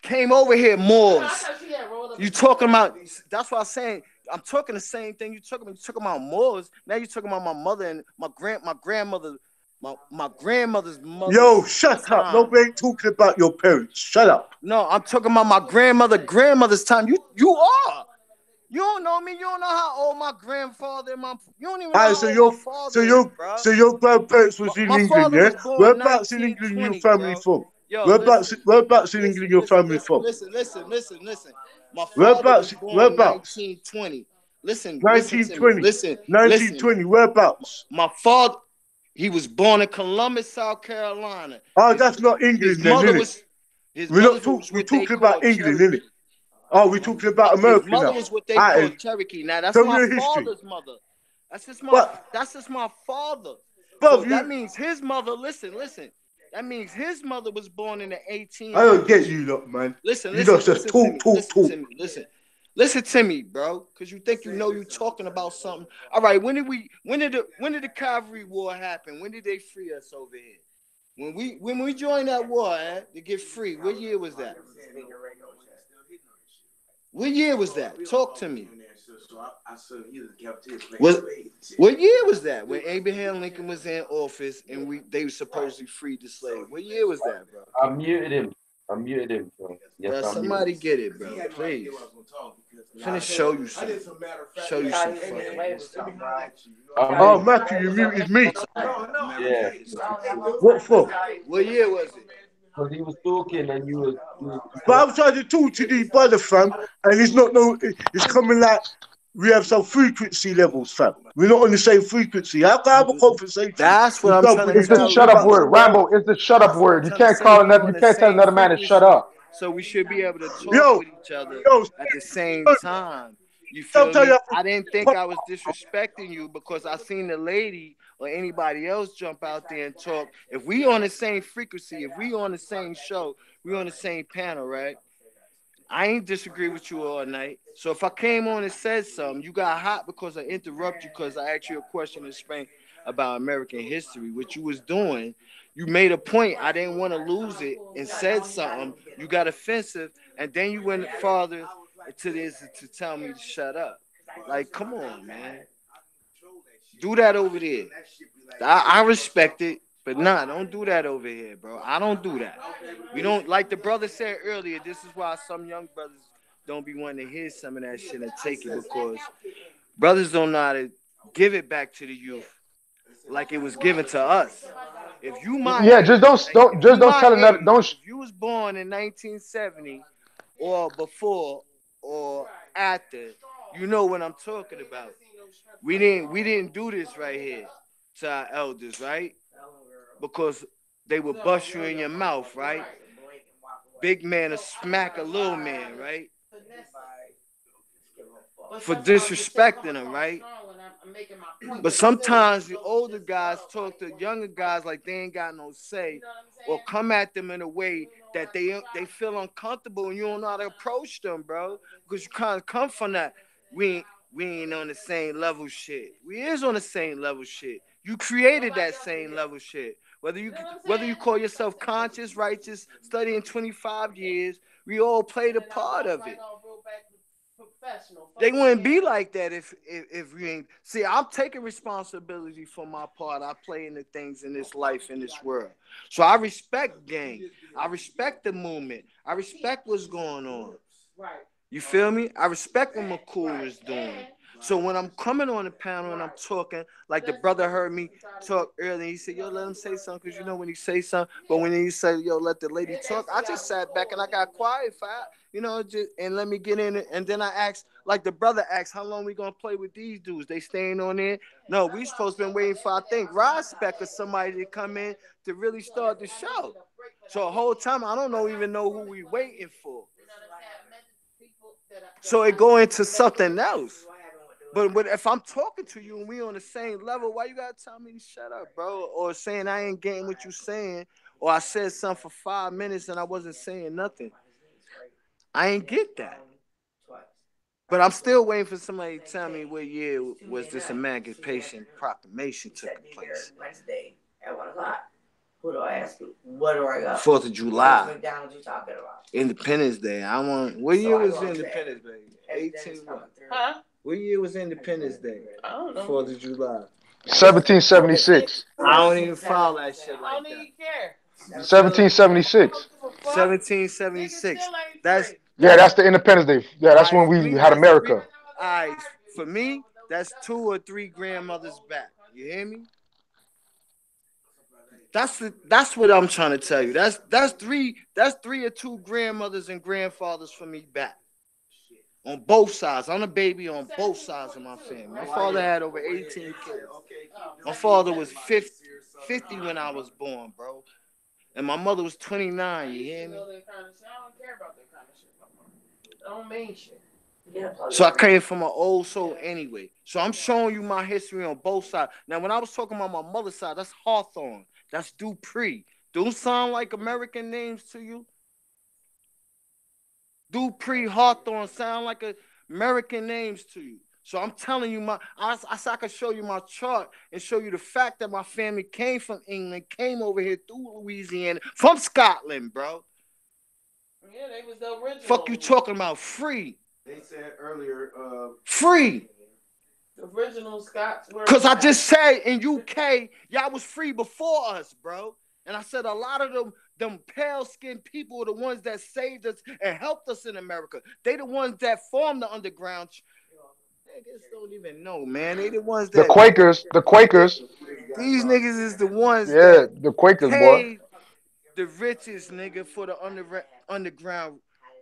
Came over here, Moors. You talking about? That's what I'm saying. I'm talking the same thing you talking about. You talking about Moors. Now you talking about my mother and my grandmother. My grandmother's mother. Yo, shut up. Nobody ain't talking about your parents. Shut up. No, I'm talking about my grandmother's time. You are. You don't know me. You don't know how old my grandfather and you don't even know how old my father is, bro. So your grandparents was in England, yeah? Whereabouts in England your family from? Whereabouts in England your family from? Listen. My father was born in 1920. Listen. 1920. Whereabouts? My father, he was born in Columbus, South Carolina. Oh, that's not England then, innit? We're talking about England, innit? Oh, we're talking about America his mother now. was what they call Cherokee. Now that's my father's mother. That's just my father. So that means his mother. Listen. That means his mother was born in the 1800s. I don't get you, look, man. Listen. You don't just talk. Listen to me, bro, because you think you talking about something. All right, when did the Cavalry War happen? When did they free us over here? When we joined that war to get free, what year was that? What year was that? Talk to me. What year was that? When Abraham Lincoln was in office and they were supposedly freed the slave. What year was that, bro? I muted him, bro. Yes, bro, somebody get it, bro. Please. I'm finna show you something. Show you some fucking stuff. Oh, Matthew, you muted me. Yeah. What for? What year was it? Because he was talking and you was. But I'm trying to talk to the brother, fam, and it's coming like we have some frequency levels, fam. We're not on the same frequency. How can I have a conversation? That's what I'm trying to tell you. It's the shut up word, Rambo. It's the shut up word. You can't call another. You can't tell another man to shut up. So we should be able to talk with each other at the same time. You feel me? I didn't think I was disrespecting you because I seen the lady or anybody else jump out there and talk. If we on the same frequency, if we on the same show, we on the same panel, right? I ain't disagree with you all night. So if I came on and said something, you got hot because I interrupt you because I asked you a question in Spain. about American history. What you was doing, you made a point. I didn't want to lose it and said something. You got offensive, and then you went farther to this to tell me to shut up. Like, come on, man. Do that over there. I respect it, but nah, don't do that over here, bro. I don't do that. We don't, like the brother said earlier, this is why some young brothers don't be wanting to hear some of that shit and take it, because brothers don't know how to give it back to the youth like it was given to us. If you my Yeah, age, just don't tell another. Don't. if you was born in 1970 or before or after, you know what I'm talking about. We didn't do this right here to our elders, right? Because they would bust you in your mouth, right? Big man to smack a little man, right? For disrespecting them, right? But sometimes the older guys talk to younger guys like they ain't got no say, or come at them in a way that they feel uncomfortable, and you don't know how to approach them, bro, because you kind of come from that. We ain't on the same level shit. We is on the same level shit. You created that same level shit. Whether you call yourself conscious, righteous, studying 25 years, we all played a part of it. They wouldn't be like that if we ain't. See, I'm taking responsibility for my part. I play in the things in this life, in this world. So I respect gang. I respect the movement. I respect what's going on. You feel me? I respect what McCool is doing. So when I'm coming on the panel and I'm talking, like the brother heard me talk earlier, he said, yo, let him say something, because you know when he say something, but when he say, yo, let the lady talk, I just sat back and I got quiet for, and let me get in it. And then I asked, like the brother asked, how long we gonna play with these dudes? They staying on there? No, we supposed to been waiting for, I think, Prospect or somebody to come in to really start the show. So the whole time, I don't even know who we waiting for. So it go into something else. But if I'm talking to you and we on the same level, why you gotta tell me to shut up, bro? Or saying I ain't getting what you saying, or I said something for 5 minutes and I wasn't saying nothing. I ain't get that. But I'm still waiting for somebody to tell me what year was this Emancipation Proclamation took place. Next day at 1 o'clock. Who do I ask? What do I got? 4th of July. McDonald's you talking about? Independence Day. What year was Independence Day? 18 what? Huh? What year was Independence Day? I don't know. 4th of July. 1776. I don't even follow that shit I like don't that. even care. 1776. 1776. That's the Independence Day. Yeah, that's when we had America. For me, that's 2 or 3 grandmothers back. You hear me? That's what I'm trying to tell you. That's three or 2 grandmothers and grandfathers for me back. On both sides. I'm a baby on both sides of my family. My father had over 18 kids. My father was 50 when I was born, bro. And my mother was 29, you hear me? I don't care about that kind of shit no more. It don't mean shit. So I came from an old soul anyway. So I'm showing you my history on both sides. Now, when I was talking about my mother's side, that's Hawthorne. That's Dupree. Those sound like American names to you? Dupree, Hawthorne sound like American names to you. So I'm telling you, I could show you my chart and show you the fact that my family came from England, came over here through Louisiana, from Scotland, bro. Yeah, they was the original. Fuck you talking about? Free. They said earlier, free. The original Scots were. Because I just said in UK, y'all was free before us, bro. And I said a lot of them pale-skinned people are the ones that saved us and helped us in America. They the ones that formed the underground. Niggas don't even know, man. They the ones that... The Quakers. These niggas is the ones that the Quakers, paid boy. The richest nigga for the underground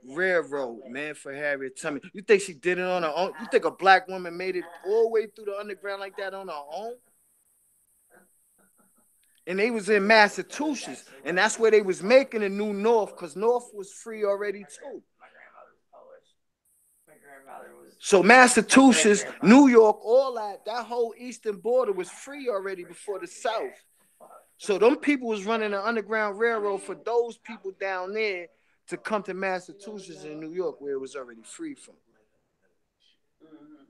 railroad, man, for Harriet Tubman. You think she did it on her own? You think a black woman made it all the way through the underground like that on her own? And they was in Massachusetts, and that's where they was making the New North, because North was free already too. So Massachusetts, New York, all that whole eastern border was free already before the South. So them people was running the Underground Railroad for those people down there to come to Massachusetts and New York, where it was already free from. Mm-hmm.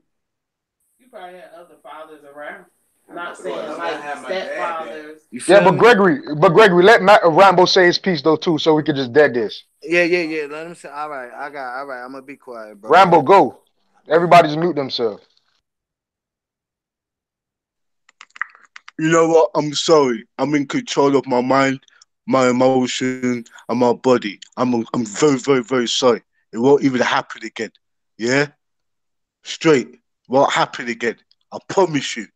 You probably had other fathers around. Not saying like stepfathers. You feel Yeah, me? but Gregory, let Matt Rambo say his piece though too, so we could just dead this. Yeah. Let him say. All right, all right. I'm gonna be quiet, bro. Rambo, go. Everybody just mute themselves. You know what? I'm sorry. I'm in control of my mind, my emotion, and my body. I'm very, very, very sorry. It won't even happen again. Yeah? Straight. Won't happen again. I promise you.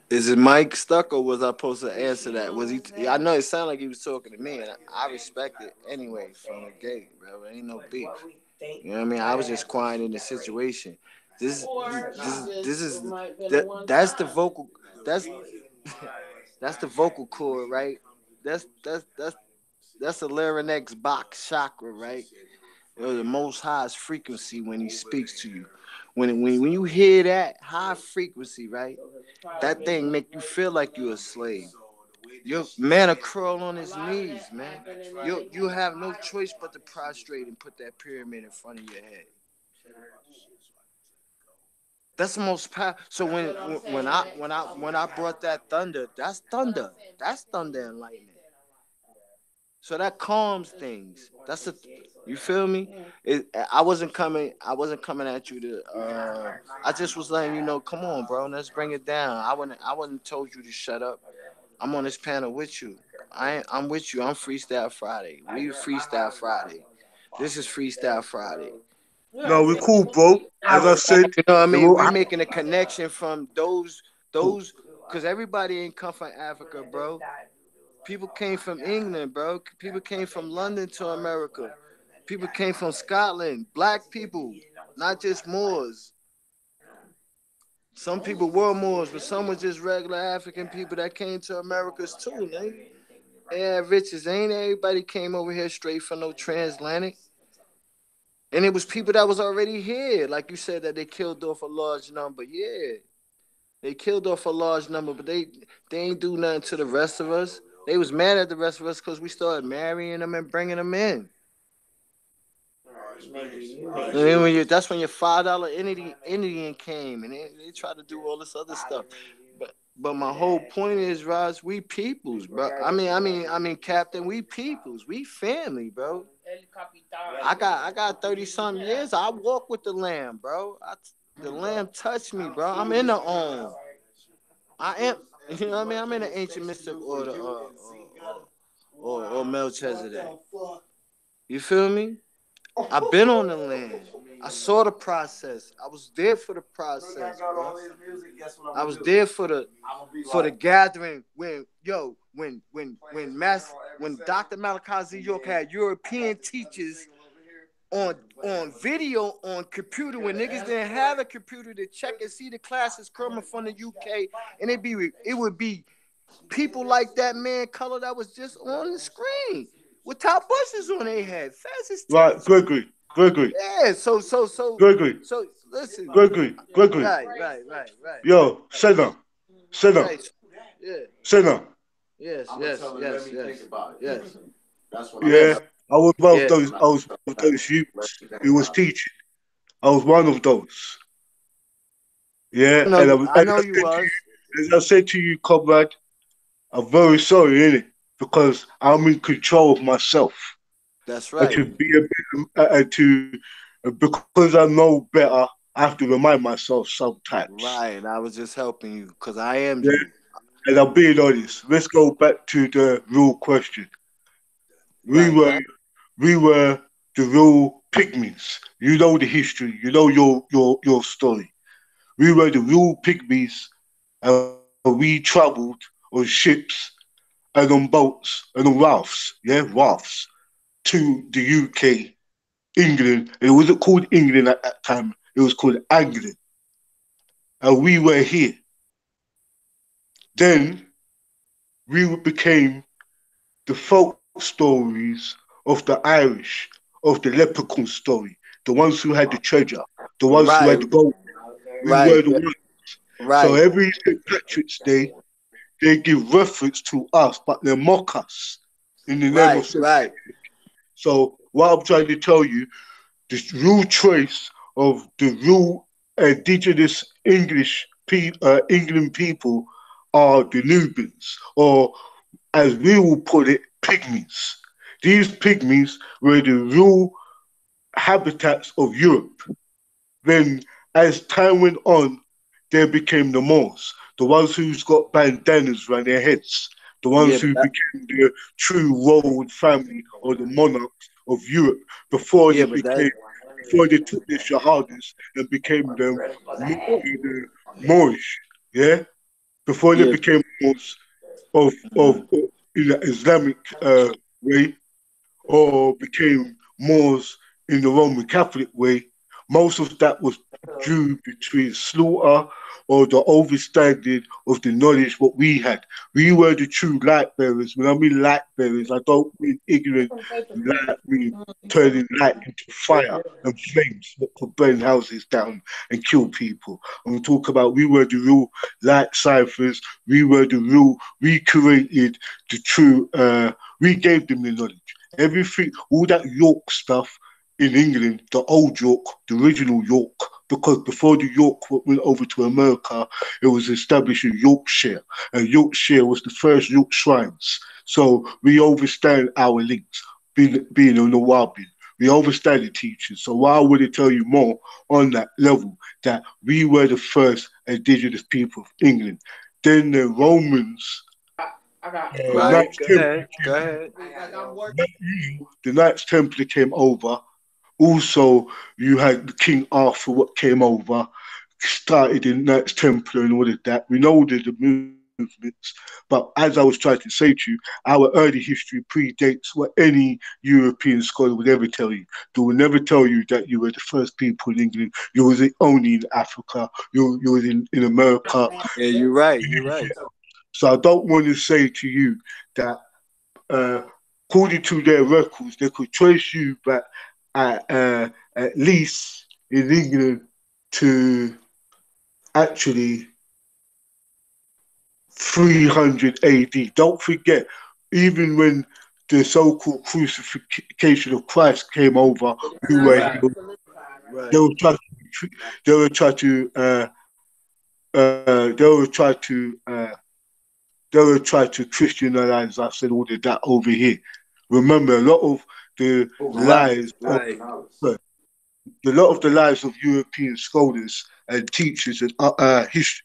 Is it Mike stuck or was I supposed to answer that? Was he? I know it sounded like he was talking to me, and I respect it anyway from the gate, bro. Ain't no beef. You know what I mean? I was just quiet in the situation. This is that's the vocal that's that's the vocal cord, right? That's the larynx box chakra, right? The most highest frequency when he speaks to you. When you hear that high frequency, right? That thing make you feel like you're a slave. Your man will crawl on his knees, man. You have no choice but to prostrate and put that pyramid in front of your head. That's the most power. So when I brought that thunder, that's thunder. That's thunder and lightning. So that calms things. That's a, you feel me? I wasn't coming. I wasn't coming at you to. I just was letting you know. Come on, bro. Let's bring it down. I wouldn't told you to shut up. I'm on this panel with you. I'm with you. I'm Freestyle Friday. We Freestyle Friday. This is Freestyle Friday. No, we're cool, bro. As I said, You know what I it mean? won't We happen. making a connection from those, because everybody ain't come from Africa, bro. People came from England, bro. People came from London to America. People came from Scotland. Black people, not just Moors. Some people were Moors, but some were just regular African people that came to Americas too, man. They had riches. Ain't everybody came over here straight from no transatlantic. And it was people that was already here. Like you said, that they killed off a large number. Yeah. They killed off a large number, but they ain't do nothing to the rest of us. They was mad at the rest of us because we started marrying them and bringing them in. And then that's when your $5 Indian came, and they tried to do all this other stuff. But my whole point is, Roz, we peoples, bro. I mean, Captain, we peoples, we family, bro. I got 30-something years. I walk with the lamb, bro. The lamb touched me, bro. I'm in the on. I am. You know what I mean? I'm in the ancient mystic order or Melchizedek. You feel me? I've been on the land. I saw the process. I was there for the process, bro. I was there for the gathering when Dr. Malachi Z. York had European teachers on video on computer when niggas didn't have a computer to check and see the classes coming from the UK, and it would be people like that man color that was just on the screen with top bushes on their head, fast as Right, Gregory. yeah. So Gregory. So listen. Gregory. Right. Yo, Senna. Right. Yeah. Senna. Yes. Yeah. I was one of Yeah. those. I was one of those youths who was teaching. I was one of those. Yeah, and I know you was. As I said to you, comrade, I'm very sorry, innit? Because I'm in control of myself. That's right. And to be because I know better, I have to remind myself sometimes. Right. I was just helping you because I am Yeah. you. And I'm being honest. Let's go back to the real question. We were the real pygmies. You know the history. You know your story. We were the real pygmies, and we travelled on ships and on boats and on rafts to the UK, England. It wasn't called England at that time. It was called England. And we were here. Then we became the folk stories of the Irish, of the leprechaun story, the ones who had the treasure, the ones who had the gold. We were the ones. Right. So every St. Patrick's Day, they give reference to us, but they mock us. in the name of Right. So what I'm trying to tell you, the real choice of the real indigenous England people are the Nubians, or as we will put it, pygmies. These pygmies were the real habitats of Europe. Then, as time went on, they became the Moors, the ones who's got bandanas around their heads, the Yeah, ones who became the true royal family or the monarchs of Europe before they became, before they took their shahadas and became the Moorish, yeah, before they became Moors of in the Islamic way, or became Moors in the Roman Catholic way. Most of that was due between slaughter or the overstanding of the knowledge what we had. We were the true light bearers. When I mean light bearers, I don't mean ignorant light, mean turning light into fire and flames that could burn houses down and kill people. And we talk about we were the real light ciphers, we created the true, we gave them the knowledge. Everything, all that York stuff in England, the old York, the original York, because before the York went over to America, it was established in Yorkshire, and Yorkshire was the first York shrines. So we understand our links, being on the Wabin. We understand the teachings. So why would it tell you more on that level that we were the first indigenous people of England? Then the Romans. Right. Go ahead. The Knights Templar came over. Also, you had King Arthur what came over, started in Knights Templar and all of that. We know there's the movements, but as I was trying to say to you, our early history predates what any European scholar would ever tell you. They will never tell you that you were the first people in England. You was only in Africa. You was in America. Yeah, you're right. So I don't want to say to you that according to their records, they could trace you back at least in England to actually 300 AD. Don't forget, even when the so-called crucifixion of Christ came over, we were Right. they were trying to they were trying to they were trying to they were trying to Christianize us and all of that over here. Remember, a lot of the lies of a lot of the lives of European scholars and teachers and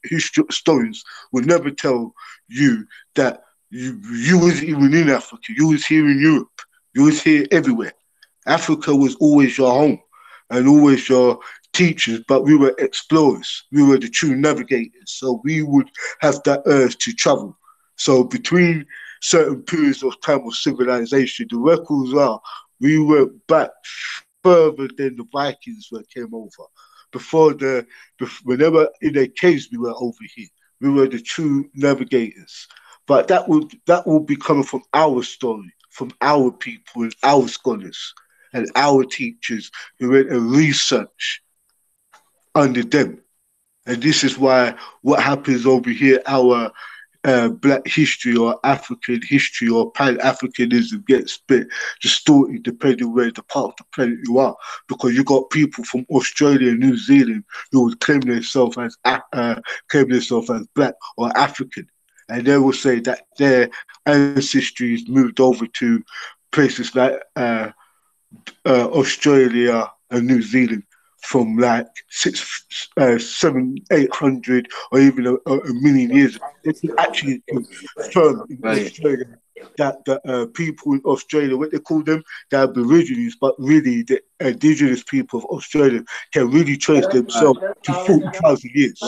historians will never tell you that you was even in Africa. You was here in Europe. You was here everywhere. Africa was always your home and always your teachers, but we were explorers. We were the true navigators. So we would have that urge to travel. So between certain periods of time of civilization, the records are we went back further than the Vikings came over. Whenever in their caves we were over here, we were the true navigators. But that will be coming from our story, from our people and our scholars and our teachers who went and research under them. And this is why what happens over here, our Black history or African history or Pan-Africanism gets split, distorted depending where the part of the planet you are. Because you got people from Australia and New Zealand who would claim themselves as Black or African, and they will say that their ancestries moved over to places like Australia and New Zealand from like 800, or even a million years ago. They can actually confirm in Australia that the people in Australia, what they call them, the Aborigines, but really the indigenous people of Australia can really trace themselves to 40,000 years.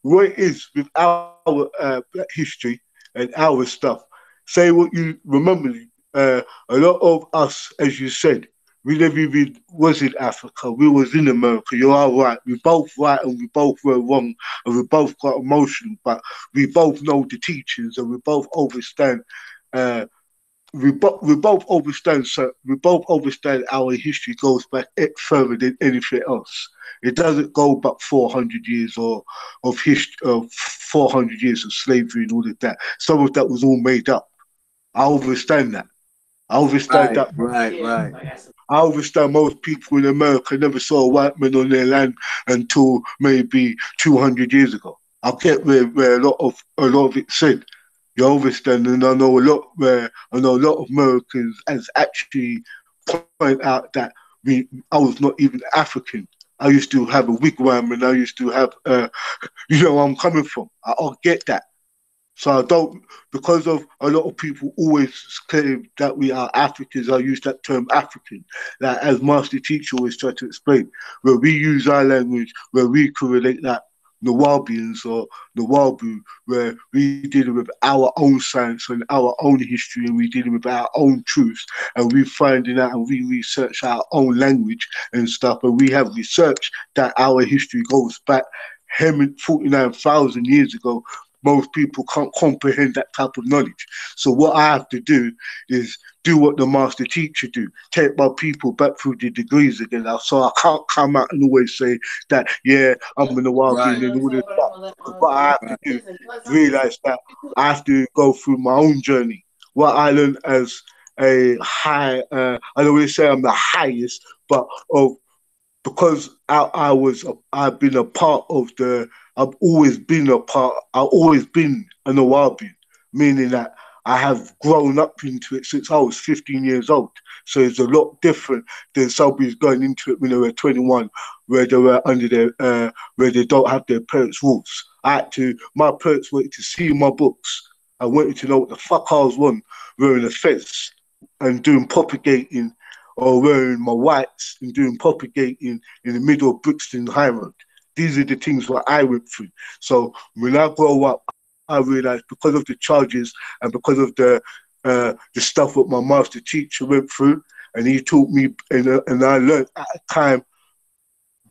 What it is with our Black history and our stuff, say what you remember, a lot of us, as you said, we never even was in Africa. We was in America. You are right. We both right and we both were wrong, and we both got emotional. But we both know the teachings, and we both understand. We both understand. So we both understand our history goes back further than anything else. It doesn't go back 400 years of history, 400 years of slavery and all of that. Some of that was all made up. I understand that. I understand that. Right. I understand most people in America never saw a white man on their land until maybe 200 years ago. I get where a lot of it said. You understand, and I know a lot of Americans has actually point out that I was not even African. I used to have a wigwam, and I used to have you know where I'm coming from. I get that. So I don't, because of a lot of people always claim that we are Africans, I use that term African, like as Master Teacher always tried to explain, where we use our language, where we can relate that Nawabians or Nawabu, where we deal with our own science and our own history, and we deal with our own truths, and we finding out and we research our own language and stuff, and we have researched that our history goes back 49,000 years ago. Most people can't comprehend that type of knowledge. So what I have to do is do what the master teacher do, take my people back through the degrees again. So I can't come out and always say that, yeah, I'm in the wild Right. and all this stuff. Because what I have to do is realize that I have to go through my own journey. What I learned as a high, I don't really say I'm the highest, but because I've been a part of I've always been an Awabi, meaning that I have grown up into it since I was 15 years old. So it's a lot different than somebody's going into it when they were 21, where they were under where they don't have their parents' rules. My parents wanted to see my books. I wanted to know what the fuck I was on, wearing a fence and doing propagating, or wearing my whites and doing propagating in the middle of Brixton High Road. These are the things that I went through. So when I grow up, I realized because of the charges and because of the stuff that my master teacher went through, and he taught me, and I learned at a time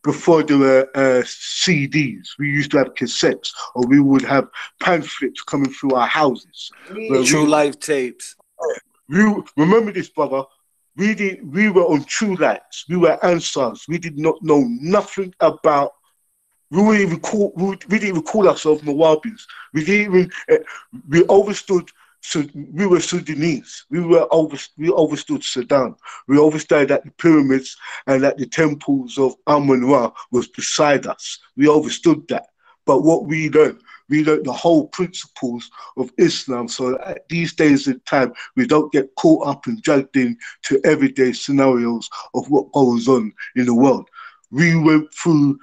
before there were CDs. We used to have cassettes, or we would have pamphlets coming through our houses. True life tapes. Remember this, brother. We were on True Lights. We were Ansars. We did not know nothing about. We didn't even call ourselves Nawabis. We didn't even. We overstood. So we were Sudanese. We overstood Sudan. We overstood that the pyramids and that the temples of Amun-Ra was beside us. We overstood that. But what we learned the whole principles of Islam. So at these days in time, we don't get caught up and dragged into everyday scenarios of what goes on in the world. We went through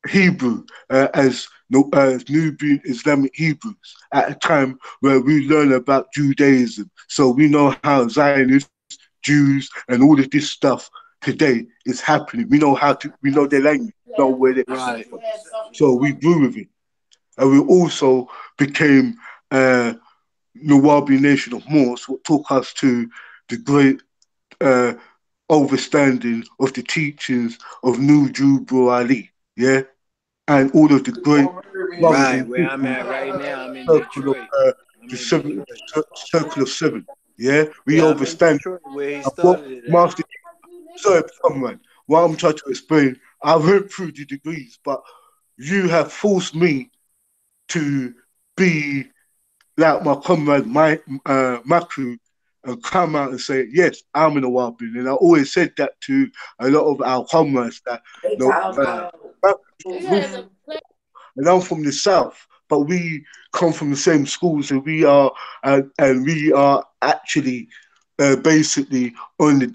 Hebrew as Nubian Islamic Hebrews at a time where we learn about Judaism. So we know how Zionists, Jews, and all of this stuff today is happening. We know their language, we know where they're right. from. So we grew with it. And we also became Nawabi Nation of Moors, what took us to the great overstanding of the teachings of Nujubur Ali, yeah? And all of the great Right, where I'm at right now, I'm in Detroit. Circle of Seven, yeah? We I'm in overstand Detroit, where he what started it at. Master. Sorry, man. What I'm trying to explain, I went through the degrees, but you have forced me to be like my comrade, Maku, and come out and say, yes, I'm in a Wabi. And I always said that to a lot of our comrades that, and I'm from the South, but we come from the same schools, and we are actually basically on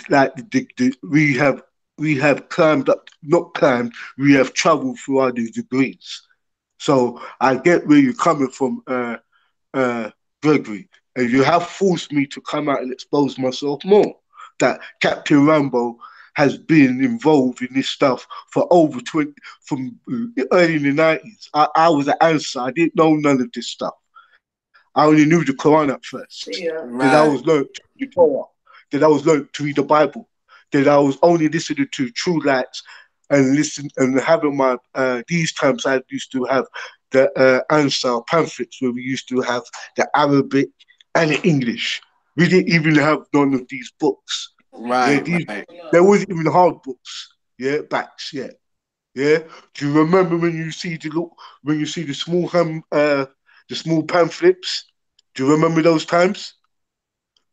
we have climbed up, not climbed, we have traveled throughout these degrees. So I get where you're coming from, Gregory, and you have forced me to come out and expose myself more. That Captain Rambo has been involved in this stuff for over 20, from early in the 90s. I was an answer. I didn't know none of this stuff. I only knew the Quran at first. Then I was learned to read the Torah. Then I was learned to read the Bible. Then I was only listening to True Lights and having my these times I used to have the Ansar pamphlets where we used to have the Arabic and the English. We didn't even have none of these books. Right, There wasn't even hard books. Yeah, backs. Yeah, yeah. Do you remember when you see the small the small pamphlets? Do you remember those times?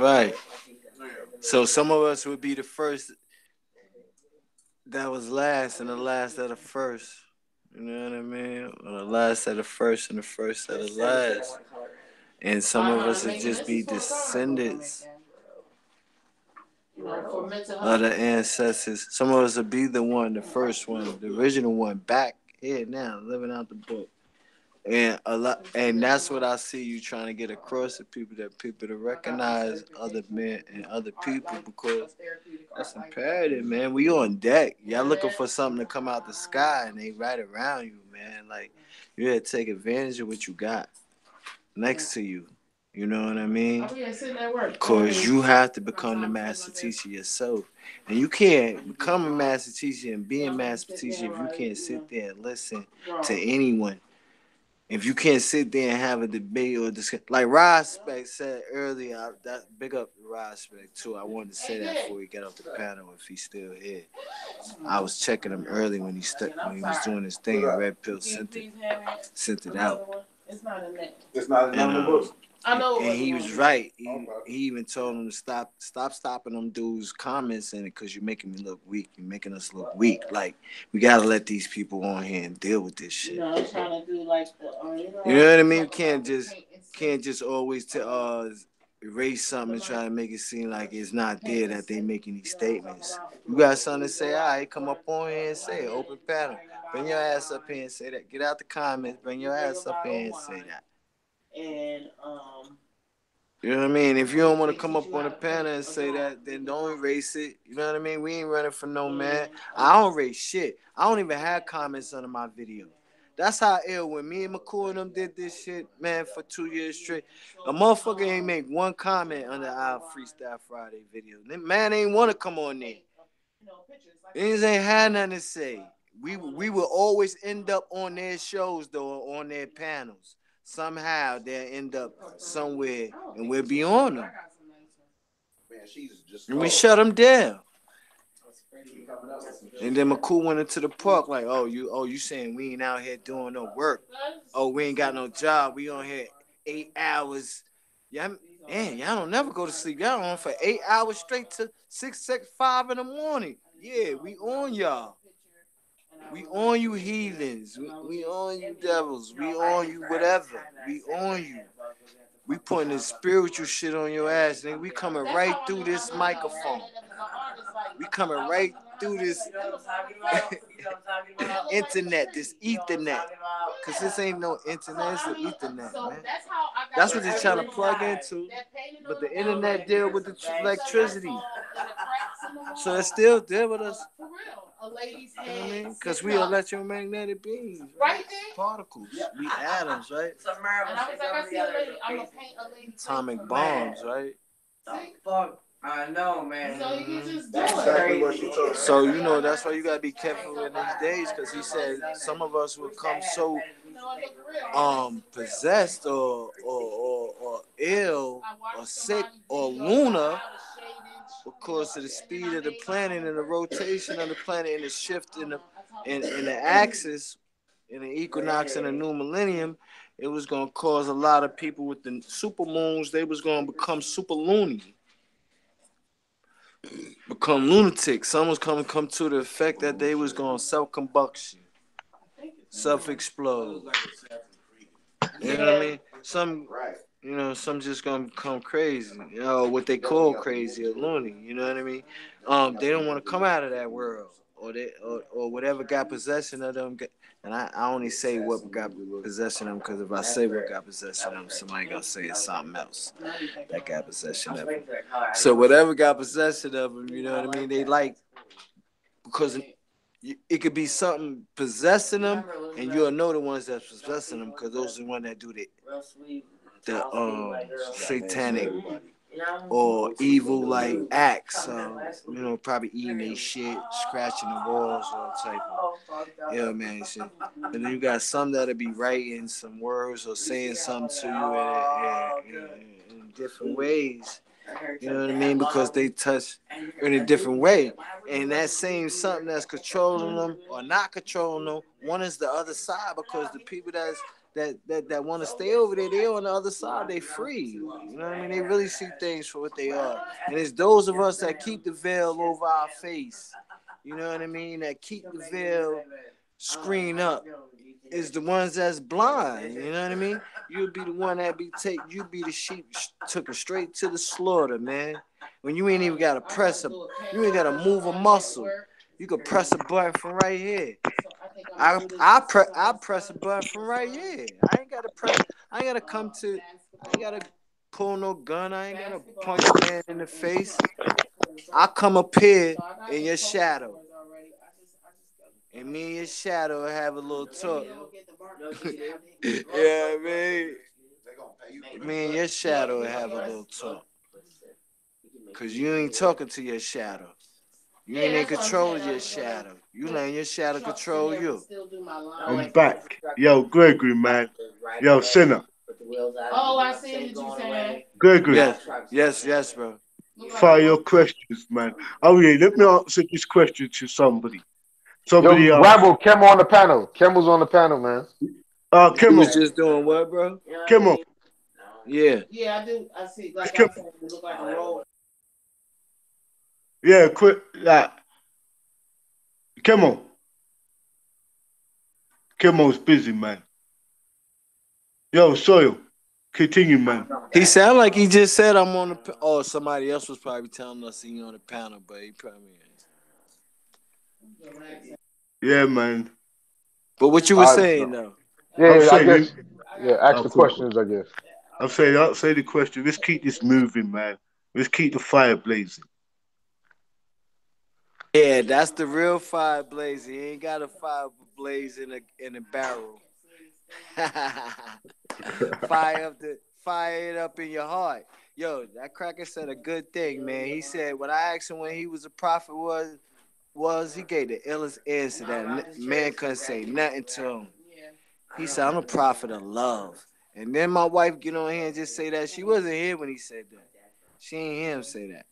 Right. So some of us would be the first that was last, and the last that the first. You know what I mean? Or the last that the first, and the first that the last. And some of us would just be descendants of the ancestors. Some of us would be the one, the first one, the original one, back here now, living out the book. And a lot, and that's what I see you trying to get across to people, that people to recognize other men and other people, because that's imperative, man. We on deck. Y'all looking for something to come out the sky, and they right around you, man. Like, you had to take advantage of what you got next to you. You know what I mean? Because you have to become the master teacher yourself. And you can't become a master teacher and be a master teacher if you can't sit there and listen to anyone. If you can't sit there and have a debate or discuss, like Rod Speck said earlier, that big up Rod Speck too. I wanted to say that before he got off the panel, if he's still here. I was checking him early when he was doing his thing, and Red Pill sent it out. It's not in that. It's not in the book. I know. And he was right. He even told him to stop stopping them dudes' comments in it, because you're making me look weak. You're making us look weak. Like, we gotta let these people on here and deal with this shit. I'm trying to do like the. You know what I mean? Can't just always erase something and try to make it seem like it's not there that they making these statements. You got something to say? All right, come up on here and say it. Open panel. Bring your ass up here and say that. Get out the comments. Bring your ass up here and say that. And you know what I mean? If you don't want to come up on the panel and say that, then don't erase it. You know what I mean? We ain't running for no man. I don't erase shit. I don't even have comments under my video. That's how ill when me and McCool and them did this shit, man, for 2 years straight. A motherfucker ain't make one comment under our Freestyle Friday video. That man ain't want to come on there. Niggas ain't had nothing to say. We will always end up on their shows, though, on their panels. Somehow they'll end up somewhere, and we'll be on them. And we shut them down. And then McCool went into the park like, oh, you saying we ain't out here doing no work? Oh, we ain't got no job. We on here 8 hours. Yeah, man, y'all don't never go to sleep. Y'all on for 8 hours straight to 5 in the morning. Yeah, we on y'all. We on you heathens. We on you devils. We on you whatever. We on you. We putting this spiritual shit on your ass, nigga. We coming right through this microphone. We coming right through this internet, this ethernet. Because this ain't no internet, it's the ethernet, man. That's what they're trying to plug into. But the internet deal with the electricity. So it's still there with us. A lady's head. You know what I mean? Because we electromagnetic beings. Right? Particles. We atoms, right? Atomic bombs, right? Fuck. I know, man. So you just do Exactly what she told me. So, you know, that's why you got to be careful in these days, because he said some of us will come so possessed or ill or sick or lunar because of the speed of the planet and the rotation of the planet and the shift in the axis in the equinox and the new millennium. It was going to cause a lot of people with the super moons, they was going to become super loony. Become lunatics. Some was come to the effect that they was going to self-combustion, self-explode. You know what I mean? Some just gonna become crazy. You know what they call crazy or loony. You know what I mean? They don't want to come out of that world, or whatever got possession of them. And I only say what got possession of them because if I say what got possession of them, somebody gonna say it's something else that got possession of them. So whatever got possession of them, you know what I mean? They like, because it could be something possessing them, and you'll know the ones that's possessing them because those are the ones that do the satanic or evil like acts. Probably eating their shit, scratching the walls, all type of man shit. And then you got some that'll be writing some words or saying something to you in different ways. You know what I mean? Because they touch in a different way. And that same something that's controlling them or not controlling them, one is the other side, because the people that want to stay over there, they on the other side, they free. You know what I mean? They really see things for what they are. And it's those of us that keep the veil over our face. You know what I mean? That keep the veil screen up is the ones that's blind. You know what I mean? You'll be the one that you be the sheep took it straight to the slaughter, man. When you ain't even gotta you ain't gotta move a muscle. You could press a button from right here. I press a button from right here. I ain't gotta pull no gun. I ain't gotta punch a man in the face. I come up here in your shadow. And me and your shadow have a little talk. Yeah, man. Me and your shadow have a little talk. Cause you ain't talking to your shadow. You ain't in control of your shadow. You letting your shadow control you. I'm back. Yo, Gregory, man. Yo, Sinner. Oh, I see what you saying. Gregory. Yes, bro. Fire your questions, man. Oh, yeah, let me answer this question to somebody. Yo, Rambo, Kim on the panel. Kim was on the panel, man. Kim was just doing what, bro? Kim on. Yeah. Yeah, I do. I see. Like I'm saying, it look like a roll. Yeah, quick. Like, Kim on. Kimmo's busy, man. Yo, Soil, continue, man. He sounded like he just said I'm on the. Oh, somebody else was probably telling us he on the panel, but he probably ain't. Yeah, man. But what you were saying, though? Yeah, I guess. Yeah, ask the questions, I guess. I'll say the question. Let's keep this moving, man. Let's keep the fire blazing. Yeah, that's the real fire blazing. He ain't got a fire blaze in a barrel. Fire it up in your heart. Yo, that cracker said a good thing, man. He said when I asked him when he was a prophet was he gave the illest answer that man couldn't say nothing to him. He said, I'm a prophet of love. And then my wife get on here and just say that. She wasn't here when he said that. She ain't hear him say that.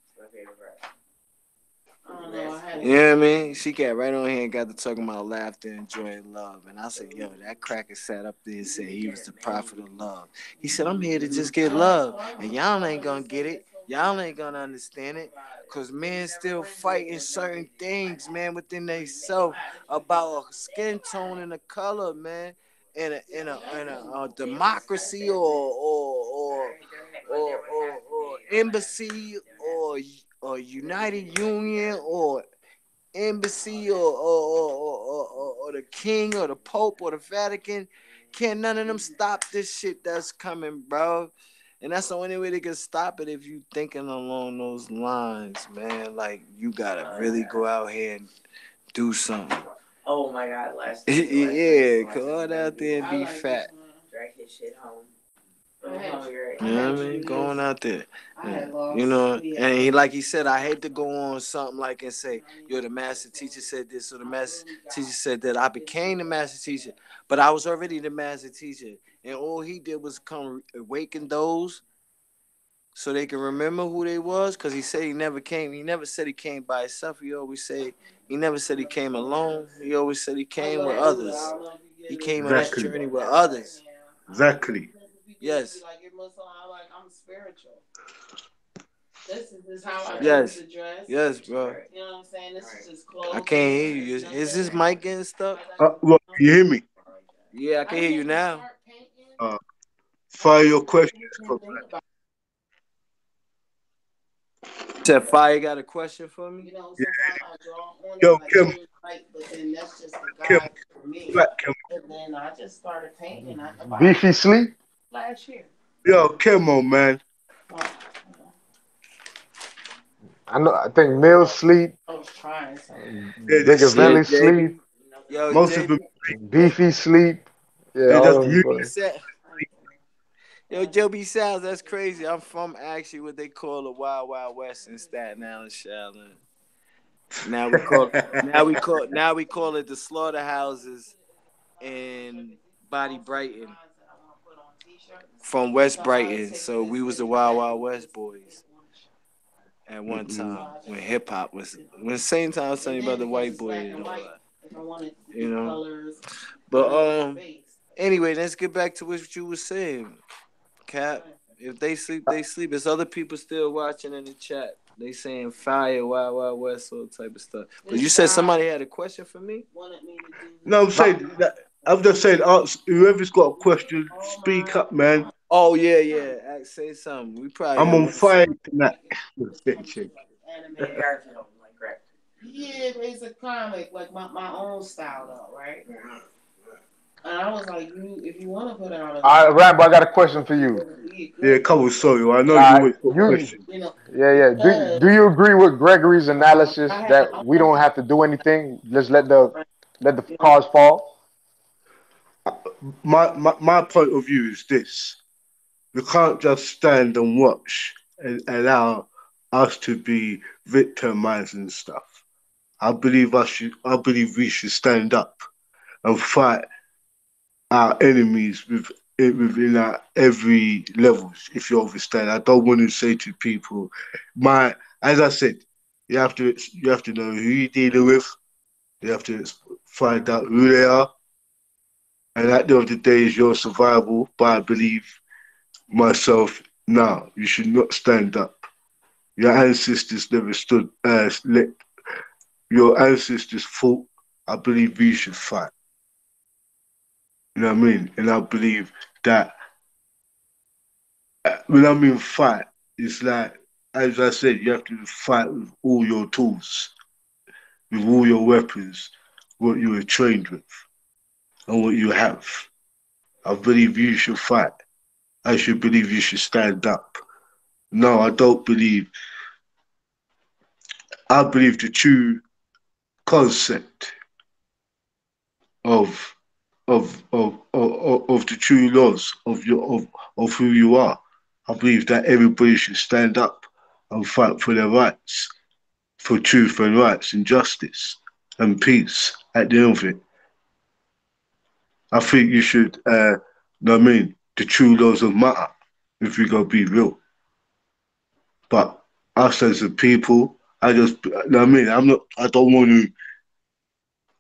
You know what I mean? She got right on here and got to talking about laughter and joy and love. And I said, yo, that cracker sat up there and said he was the prophet of love. He said, I'm here to just get love. And y'all ain't going to get it. Y'all ain't going to understand it. Because men still fighting certain things, man, within themselves about a skin tone and a color, man. In a democracy or embassy or United Union or embassy or the king or the pope or the Vatican, can't none of them stop this shit that's coming, bro. And that's the only way they can stop it if you thinking along those lines, man. Like you gotta really go out here and do something. Oh my God, yeah, go out there and be fat. Drag his shit home. You know what I mean? Going out there. You know, and he said, I hate to go on something like and say, yo, the master teacher said this, or the master teacher said that. I became the master teacher, but I was already the master teacher. And all he did was come awaken those so they can remember who they was. Because he said he never came. He never said he came by himself. He always said, he never said he came alone. He always said he came with others. He came on this journey with others. Exactly. Yes. I'm spiritual. This is how I yes. Dress. Yes, bro. You know what I'm saying? This is just clothes. I can't hear you. Is this mic getting stuck? Well, can you hear me? Yeah, I can hear you now. Fire your questions. Said Fire got a question for me? Yo, Kim. Kim. Black Kim. And then I just started painting. Beefy sleep? Last year. Yo, Kim on, man. I think Mills sleep. I was trying something. Bigger Valley sleep. Yo, most of them. Beefy sleep. Yeah, all of them. Yo, Joe B. Sounds, that's crazy. I'm from actually what they call the Wild Wild West in Staten Island, Shaolin. Now we call it the slaughterhouses in Body Brighton. From West Brighton. So we was the Wild Wild West boys at one time when hip hop was when same time I was telling you about the white boy and all that. You know. But Anyway, let's get back to what you were saying, Cap. If they sleep, they sleep. There's other people still watching in the chat. They saying fire, wild, wild west, all type of stuff. But you said somebody had a question for me. No, I'm saying that. I'm just saying, ask whoever's got a question, speak up, man. Oh yeah, yeah. Say something. We probably I'm got on one. fire tonight. Yeah, it's a comic like my own style though, right? And I was like, if you want to put out All right, Rambo, I got a question for you. Yeah, come on, sorry. I know All you right, always got questions. yeah. Do you agree with Gregory's analysis that we don't have to do anything? Just let the cars fall. My point of view is this: we can't just stand and watch and allow us to be victimized and stuff. I believe we should stand up and fight our enemies within our every levels. If you understand, I don't want to say to people, as I said, you have to know who you're dealing with. You have to find out who they are, and at the end of the day, is your survival. But I believe myself now, you should not stand up. Your ancestors never stood. Let your ancestors fought. I believe we should fight. You know what I mean? And I believe that when I mean fight, it's like, as I said, you have to fight with all your tools, with all your weapons, what you were trained with, and what you have. I believe you should fight. I should believe you should stand up. No, I don't believe. I believe the true concept of of the true laws of who you are. I believe that everybody should stand up and fight for their rights, for truth and rights and justice and peace at the end of it. I think you should, know what I mean, the true laws of matter, if we go be real. But us as a people, know what I mean, I don't want to,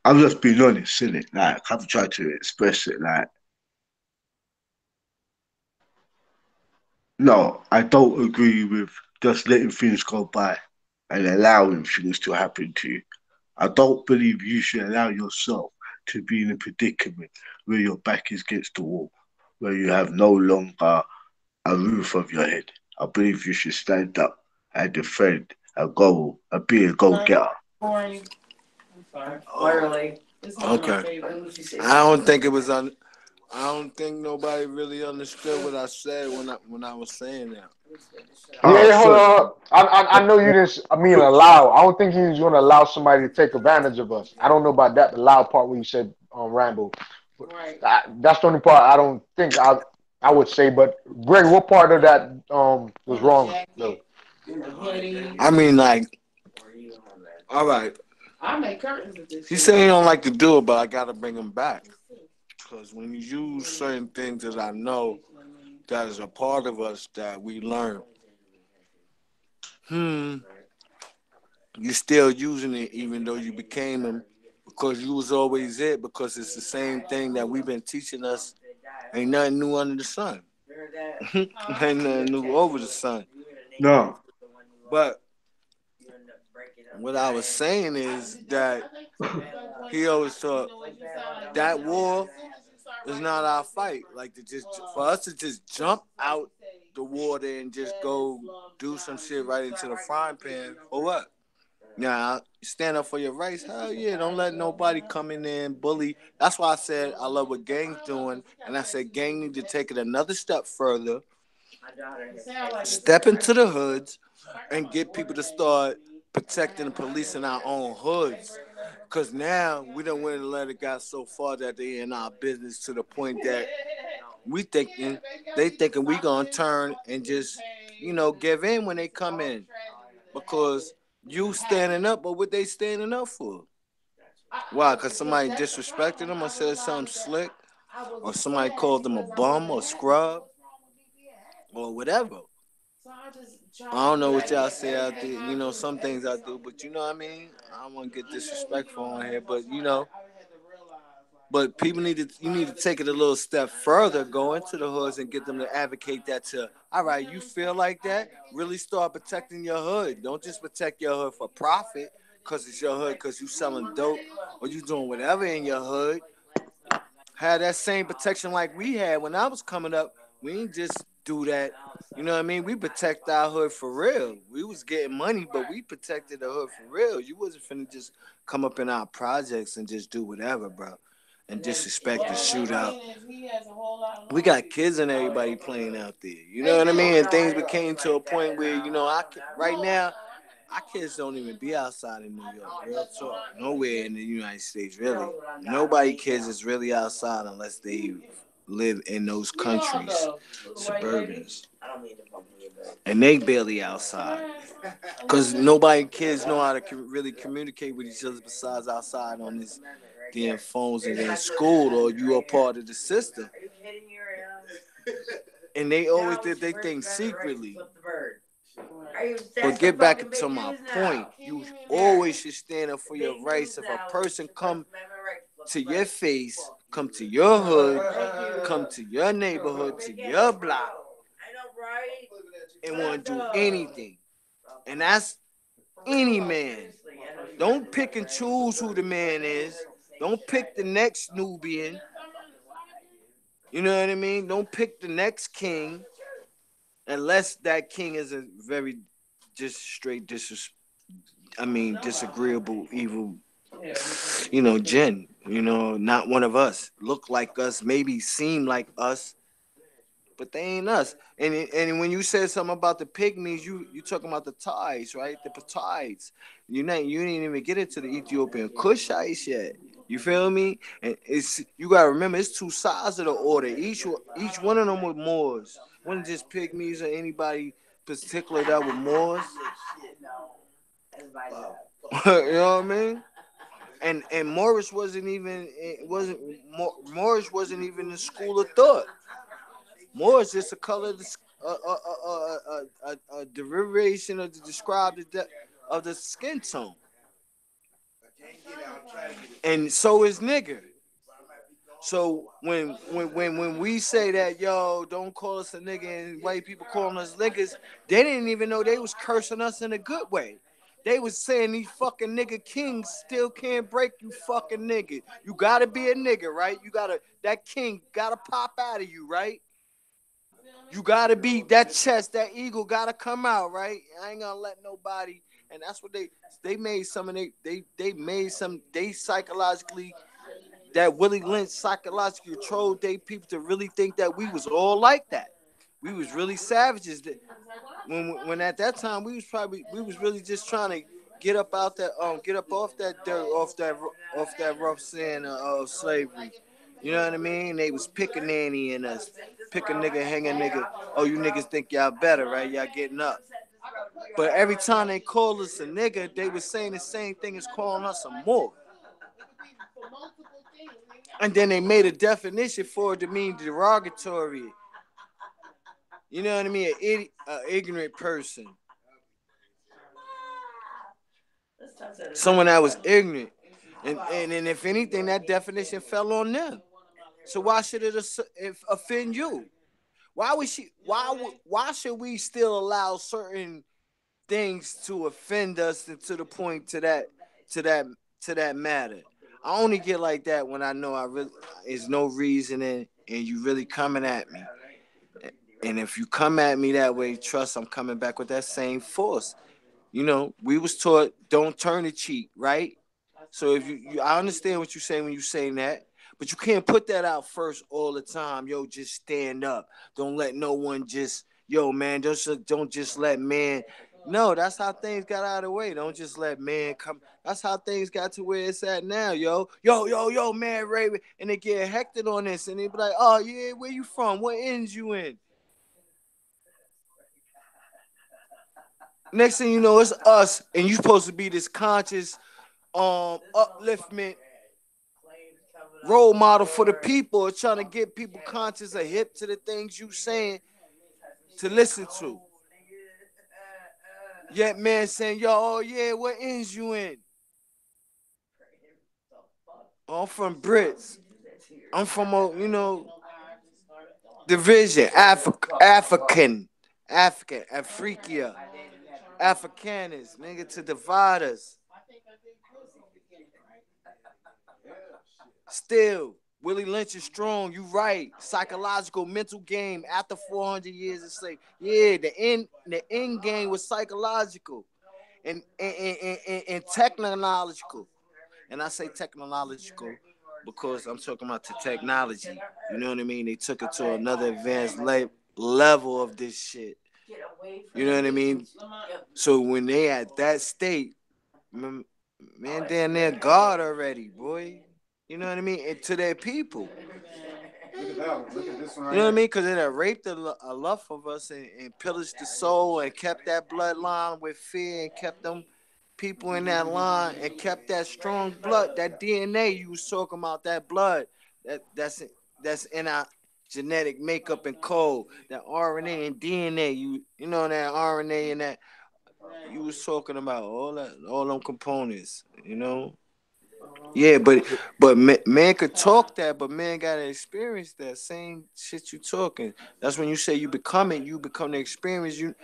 I'm just being honest, innit? Like, I've tried to express it, like, no, I don't agree with just letting things go by and allowing things to happen to you. I don't believe you should allow yourself to be in a predicament where your back is against the wall, where you have no longer a roof over your head. I believe you should stand up and defend a goal and be a goal getter. I'm sorry. Literally. This is one of my Okay. favorite. I don't think it was on. I don't think nobody really understood what I said when I was saying that. Yeah, hold on. I know you didn't. I mean, allow. I don't think he was going to allow somebody to take advantage of us. I don't know about that. The allow part where you said Rambo. That's the only part I don't think I would say. But Greg, what part of that was wrong? No. I mean, like, all right. I make curtains with this. He said he don't like to do it, but I gotta bring him back because when you use certain things that I know that is a part of us that we learn, you still using it even though you became him because you was always it because it's the same thing that we've been teaching us. Ain't nothing new under the sun. Ain't nothing new over the sun. No. But what I was saying is that he always thought that war is not our fight. Like to just for us to just jump out the water and just go do some shit right into the frying pan or what? Now stand up for your rights. Hell yeah! Don't let nobody come in there and bully. That's why I said I love what gang's doing, and I said gang need to take it another step further. Step into the hoods and get people to start protecting and policing our own hoods. Cause now we don't want to let it got so far that they in our business to the point that they thinking we gonna turn and just give in when they come in because you standing up, but what they standing up for? Why? Cause somebody disrespected them or said something slick, or somebody called them a bum or scrub or whatever. I don't know what y'all say out there. Some things I do, but you know what I mean? I don't want to get disrespectful on here, but But you need to take it a little step further, go into the hoods and get them to advocate that to, all right, you feel like that? Really start protecting your hood. Don't just protect your hood for profit because it's your hood, because you selling dope or you doing whatever in your hood. Have that same protection like we had when I was coming up. We didn't just do that. You know what I mean? We protect our hood for real. We was getting money, but we protected the hood for real. You wasn't finna just come up in our projects and just do whatever, bro, and disrespect the shootout. We got kids and everybody playing out there. You know what I mean? And things became to a point where, you know, right now, our kids don't even be outside in New York. Real talk. Nowhere in the United States, really. Nobody kids is really outside unless they live in those countries, suburbans. And they barely outside. Because nobody kids know how to really communicate with each other besides outside on this damn phones and in school, or you are part of the system. And they always did their thing secretly. But get back to my point. You always should stand up for your rights. If a person come to your face, come to your hood, come to your neighborhood, to your block, and want to do anything, and that's any man. Don't pick and choose who the man is. Don't pick the next Nubian. You know what I mean? Don't pick the next king unless that king is a very just straight disagreeable, evil, you know, jinn. You know, not one of us. Look like us, maybe seem like us, but they ain't us. And when you said something about the pygmies, you talking about the tides, right? The tides. You didn't even get into the Ethiopian Kushites yet. You feel me? And you gotta remember, it's two sides of the order. Each one of them was Moors. Wasn't just pygmies or anybody particular that were Moors. You know what I mean? And Moorish wasn't even the school of thought. Moorish is a color, a derivation of the described of the skin tone. And so is nigger. So when we say that, yo, don't call us a nigga, and white people calling us niggas, they didn't even know they was cursing us in a good way. They was saying these fucking nigga kings still can't break you fucking nigga. You gotta be a nigga, right? That king gotta pop out of you, right? You gotta be that chest, that eagle gotta come out, right? I ain't gonna let nobody, and that's what they made some of they psychologically, that Willie Lynch psychologically controlled they people to really think that we was all like that. We was really savages. That when at that time we was really just trying to get up off that dirt, off that rough sand of slavery. You know what I mean? They was picking nanny and us, pick a nigga, hang a nigga. Oh, you niggas think y'all better, right? Y'all getting up. But every time they called us a nigga, they was saying the same thing as calling us a Moor. And then they made a definition for it to mean derogatory. You know what I mean? An ignorant person. Someone that was ignorant. And if anything, that definition fell on them. So why should it offend you? Why should we still allow certain things to offend us to the point to that matter? I only get like that when I know there's no reasoning and you really coming at me. And if you come at me that way, trust I'm coming back with that same force. You know, we was taught don't turn the cheek, right? So if I understand what you're saying when you're saying that, but you can't put that out first all the time. Yo, just stand up. Don't let no one man, don't just let man. No, that's how things got out of the way. Don't just let man come. That's how things got to where it's at now, yo. Yo, man, Raven. And they get hected on this. And they be like, oh, yeah, where you from? What ends you in? Next thing you know, it's us. And you supposed to be this conscious, upliftment role model for the people, trying to get people conscious or hip to the things you saying to listen to. Yet man saying, yo, oh yeah, what ends you in? Oh, I'm from Brits. I'm from a, division, African, Africa, Afrikaners, nigga, to divide us. Still, Willie Lynch is strong. You right. Psychological mental game after 400 years of slave. Yeah, the end game was psychological and technological. And I say technological because I'm talking about the technology. You know what I mean? They took it to another advanced level of this shit. You know what I mean? So when they at that state, man, damn near God already, boy. You know what I mean? And to their people. You know what I mean? Because they done raped a lot of us and pillaged the soul and kept that bloodline with fear and kept them people in that line and kept that strong blood, that DNA you was talking about, that blood that's in our genetic makeup and code, that RNA and DNA, you know that RNA and that you was talking about, all them components, you know. Yeah, but man could talk that, but man gotta experience that same shit you talking. That's when you say you become it, you become the experience. You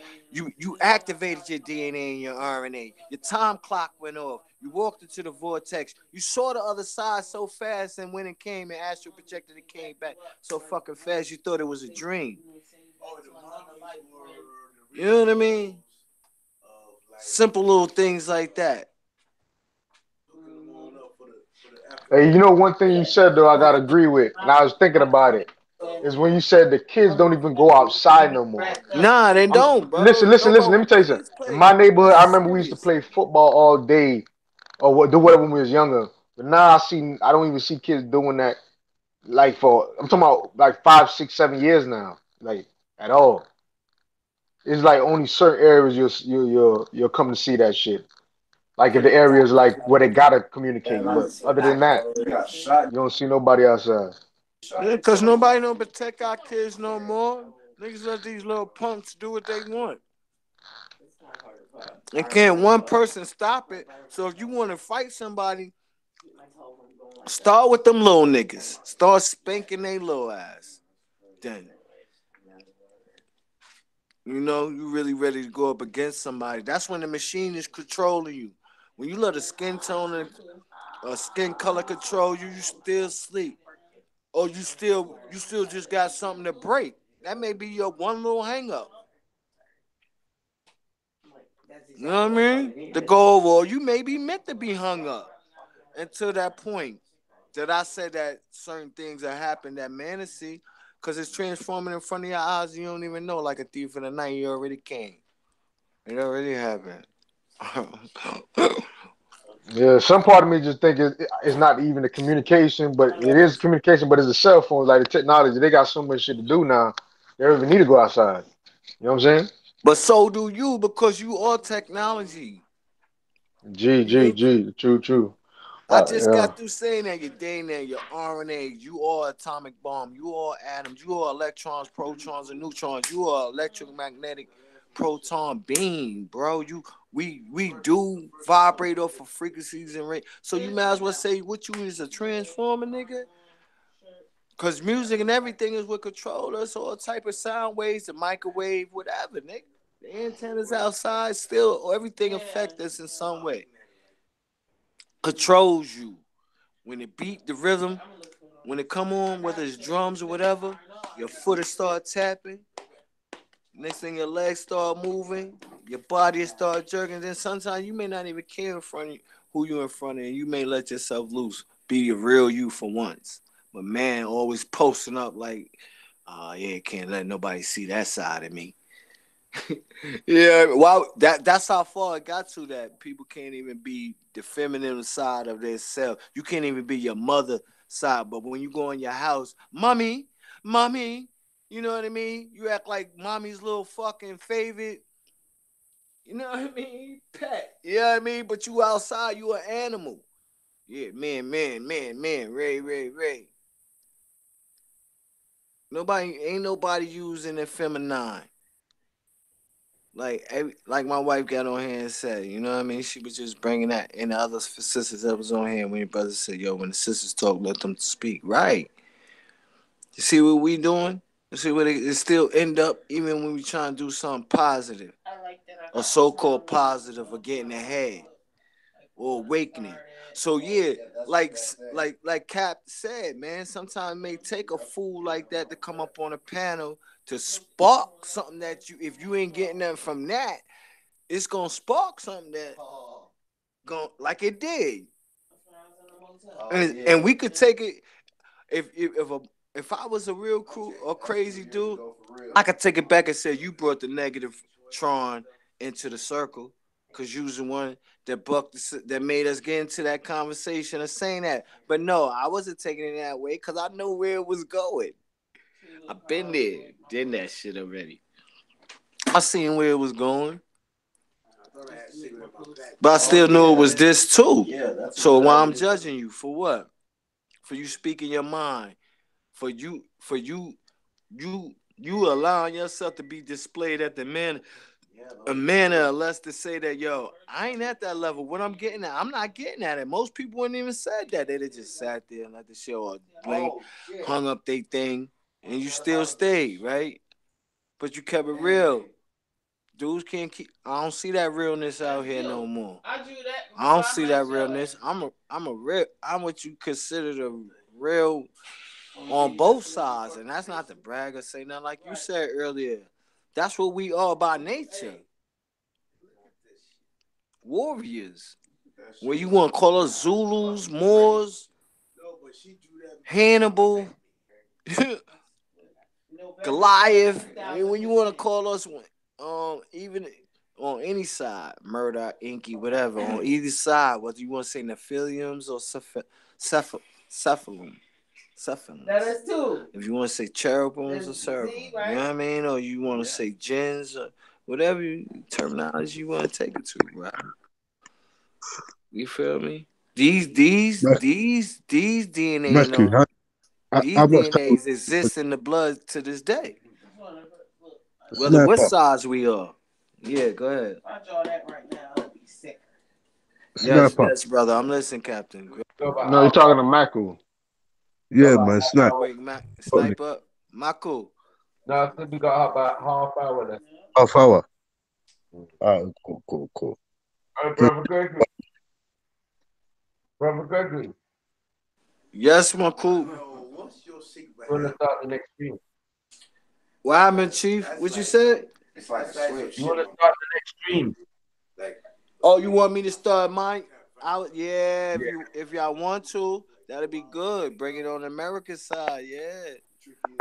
activated your DNA and your RNA. Your time clock went off. You walked into the vortex. You saw the other side so fast, and when it came and astral projected, it came back so fucking fast. You thought it was a dream. You know what I mean? Simple little things like that. Hey, you know one thing you said though, I gotta agree with, and I was thinking about it, is when you said the kids don't even go outside no more. Nah, they don't, bro. Listen. Let me tell you something. In my neighborhood, I remember we used to play football all day, or do whatever when we was younger. But now I don't even see kids doing that. Like I'm talking about like 5, 6, 7 years now, like at all. It's like only certain areas you'll come to see that shit. Like if the areas like where they gotta communicate, but other than that, you don't see nobody outside. Yeah, cause nobody don't protect our kids no more. Niggas let these little punks do what they want. And can't one person stop it? So if you want to fight somebody, start with them little niggas. Start spanking they little ass. Then you really ready to go up against somebody. That's when the machine is controlling you. When you let a skin tone and a skin color control you, you still sleep. Or you still just got something to break. That may be your one little hang up. You know what I mean? The goal, or you may be meant to be hung up until that point that I said that certain things that happen that man to see, because it's transforming in front of your eyes. You don't even know, like a thief in the night. You already came. It already happened. Yeah, some part of me just think it's not even the communication, but it is communication, but it's the cell phones, like the technology. They got so much shit to do now. They don't even need to go outside. You know what I'm saying? But so do you, because you are technology. True. I just Yeah. got through saying that your DNA, your RNA, you are atomic bomb, you are atoms, you are electrons, protons, and neutrons, you are electromagnetic proton beam, bro. We do vibrate off of frequencies and rate. So you might as well say what you is a transformer, nigga. Cause music and everything is what control us, all type of sound waves, the microwave, whatever, nigga. The antennas outside still everything affect us in some way. Controls you. When it beat the rhythm, when it come on, whether it's drums or whatever, your foot will start tapping. Next thing your legs start moving, your body will start jerking. Then sometimes you may not even care in front of you, who you in front of, and you may let yourself loose, be the real you for once. But man, always posting up like, yeah, can't let nobody see that side of me. Yeah, well, that's how far it got to that people can't even be the feminine side of their self. You can't even be your mother side. But when you go in your house, mommy, you know what I mean? You act like mommy's little fucking favorite. You know what I mean? Pet. You know what I mean? But you outside, you an animal. Yeah, man, Ray. Ain't nobody using the feminine. Like my wife got on here and said, you know what I mean? She was just bringing that, and the other sisters that was on here when your brother said, yo, when the sisters talk, let them speak. Right. You see what we doing? You see what it still end up even when we trying to do something positive, or so-called positive, or getting ahead, or awakening. So yeah, like Cap said, man, sometimes it may take a fool like that to come up on a panel to spark something that you, if you ain't getting nothing from that, it's gonna spark something that like it did. And we could take it if I was a real cool or crazy dude, I could take it back and say you brought the negative Tron into the circle, because you was the one that that made us get into that conversation of saying that. But no, I wasn't taking it that way because I know where it was going. I've been there, did that shit already. I seen where it was going. But I still knew it was this too. So why I'm judging you for what? For you speaking your mind. For you allowing yourself to be displayed at a manner less to say that, yo, I ain't at that level. What I'm getting at, I'm not getting at it. Most people wouldn't even said that. They'd just sat there and let the show blink, hung up their thing, and you still stayed, right? But you kept it real. Dudes can't keep. I don't see that realness out here no more. I don't see that realness. I'm what you consider the real on both sides, and that's not to brag or say nothing. Like you said earlier, that's what we are by nature. Warriors. Where you want to call us Zulus, Moors, Hannibal, Goliath. I mean, when you want to call us, even on any side, murder, inky, whatever, on either side, whether you want to say Nephiliums or Cephalum. That is too. If you want to say cherubims or seraphim, right? You know what I mean? Or you want to say jinns or whatever terminology you want to take it to, right? You feel me? These DNA, Matthew, these how much time DNAs exist in the blood to this day. Whether what sniper? size we are. Yeah, go ahead. I draw that right now. I'll be sick. Sniper. Yes, brother. I'm listening, Captain. No, you're talking to Michael. Yeah, man, sniper. Wait, Sniper. Mako. No, I think we got about half hour left. Half hour. Alright, cool. Brother Gregory. Brother Gregory. Yes, Mako. You want to start the next stream? What happened, Chief? What you said? You want to start the next stream? Oh, you want me to start mine? If y'all want to, that'd be good. Bring it on the American side, yeah.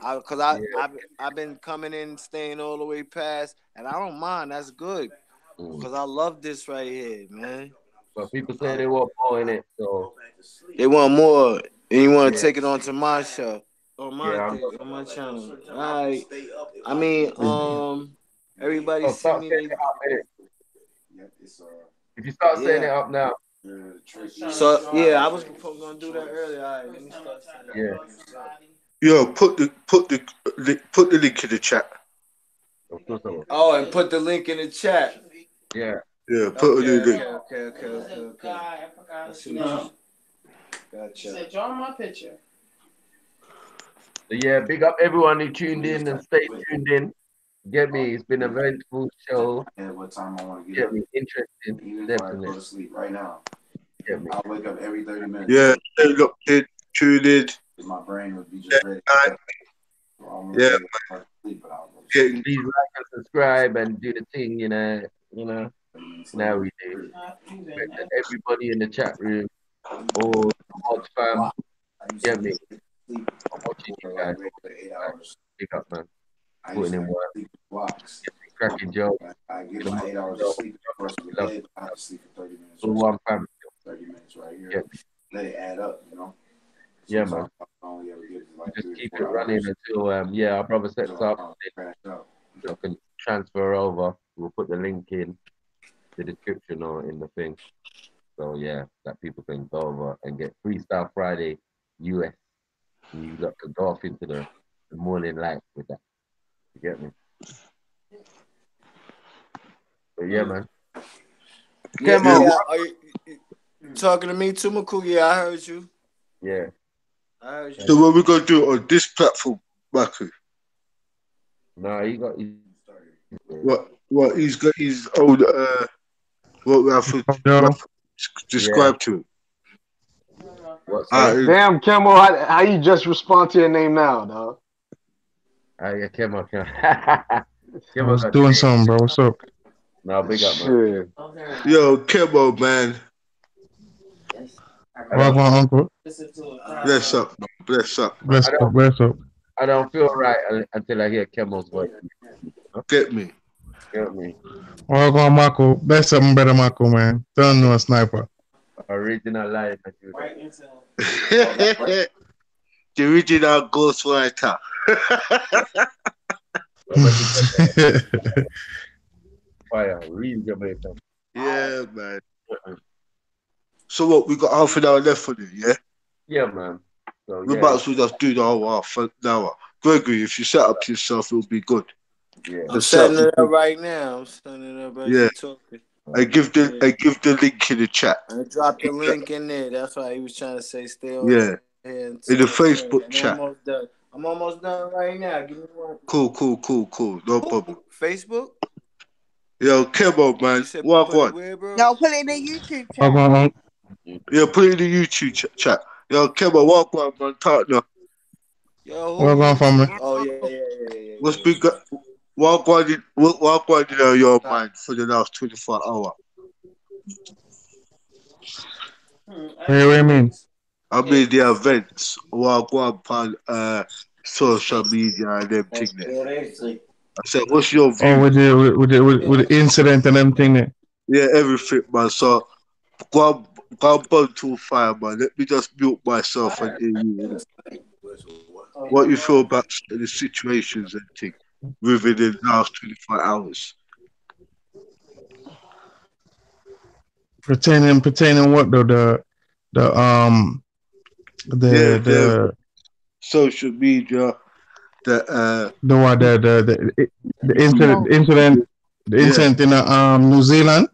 I've been coming in, staying all the way past, and I don't mind. That's good because I love this right here, man. But people say they want more in it, so they want more, and you want to take it onto my show, on my channel. All right. I mean, everybody see me. If you start setting it up now. So yeah, I was gonna do that earlier. All right, let me start. Yeah. Yo, put the link in the chat. Oh, and put the link in the chat. Yeah. Yeah, put the link. Okay. I forgot. Gotcha. Said, draw my picture. So yeah, big up everyone who tuned in and stay tuned in. Get me? It's been a eventful show. Get me? Interesting. Definitely. Go to sleep right now. Get me? I'll wake up every 30 minutes. Yeah, stay locked in, tuned in. My brain would be just ready. Yeah. Please like and subscribe and do the thing, you know. Now we do. Everybody in the chat room, all the Hodge fam. Get me? I'm watching you guys. Pick up, man. Putting in work. Cracking job. I get my 8 hours of sleep. First of the day, I have to sleep for 30 minutes. All one family. 30 minutes right here. Let it add up, Yeah, man. Just keep it running until our brother sets up. I can transfer over. We'll put the link in the description or in the thing. So yeah, that people can go over and get Freestyle Friday US. And you got to go off into the morning light with that. You get me? But yeah, man. Yeah, are you talking to me too, Maku? Yeah, I heard you. Yeah. I heard you. So what we gonna do on this platform, Baku? Nah, he got. What he's got his own. What we have to describe to him. What's Damn, Camel, how you just respond to your name now, dog? Yeah, come on. I was doing something, bro. What's up? No, big up, man. Yo, Kemo, man. Welcome, uncle. Bless up, man. Bless up. Bless up, bless up. I don't feel right until I hear Kemo's voice. Get me. Get me. Welcome, Marco. Bless up, better Marco, man. Don't know a sniper. Original life. The original ghostwriter. Fire, real Jamaican. Yeah, man. So what? We got half an hour left for it, yeah? Yeah, man. So, we might as well just do the whole half an hour. Gregory, if you set up yourself, it'll be good. Yeah. I'm setting it up right now. I'm setting it up as Yeah. you talking. I give the link in the chat. I dropped the link in there. That's why he was trying to say stay on Yeah. here In the Facebook chat. I'm almost done right now. Give me one. Cool. No problem. Facebook? Yo, Kemo, man. Walk on. No, put it in the YouTube chat. Welcome, Yeah, put it in the YouTube chat. Yo, Kemo, walk on, man. Talk now. Yo, welcome, family. Oh, yeah. What's been good? Walk on in your mind for the last 24 hours. What do you mean? I mean the events. Walk on social media and everything there. I said, what's your view? Oh, with the incident and everything there. Yeah, everything, man. So go on burn too fire, man. Let me just mute myself and hear you. What you feel about the situations and things within the last 24 hours? Pertaining what though? The social media, the incident in New Zealand.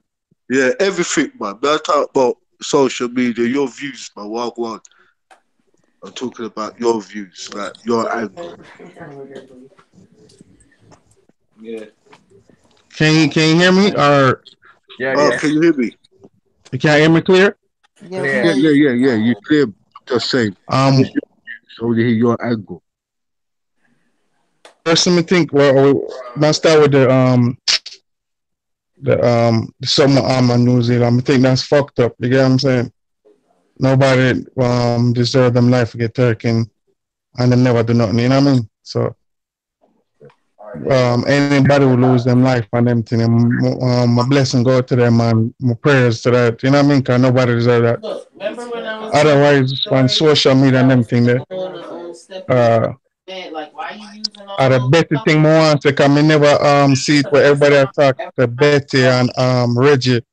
Yeah, everything, man. But I talk about social media, your views, man. What? I'm talking about your views, like your angle. Yeah. Can you hear me or? Yeah. Can you hear me? You can't hear me clear? Yeah. You clear. Just saying. So to hear your angle. First, let me think. Well, let's start with the summer in New Zealand. I think that's fucked up. You get what I'm saying? Nobody deserve them life to get taken, and them never do nothing. You know what I mean? So anybody will lose them life and them thing. My blessing go to them and my prayers to that. You know what I mean? Cause nobody deserve that. Otherwise, on social media and them thing there. Are the better thing more want to come. I never see it where everybody attack the Betty and Reggie.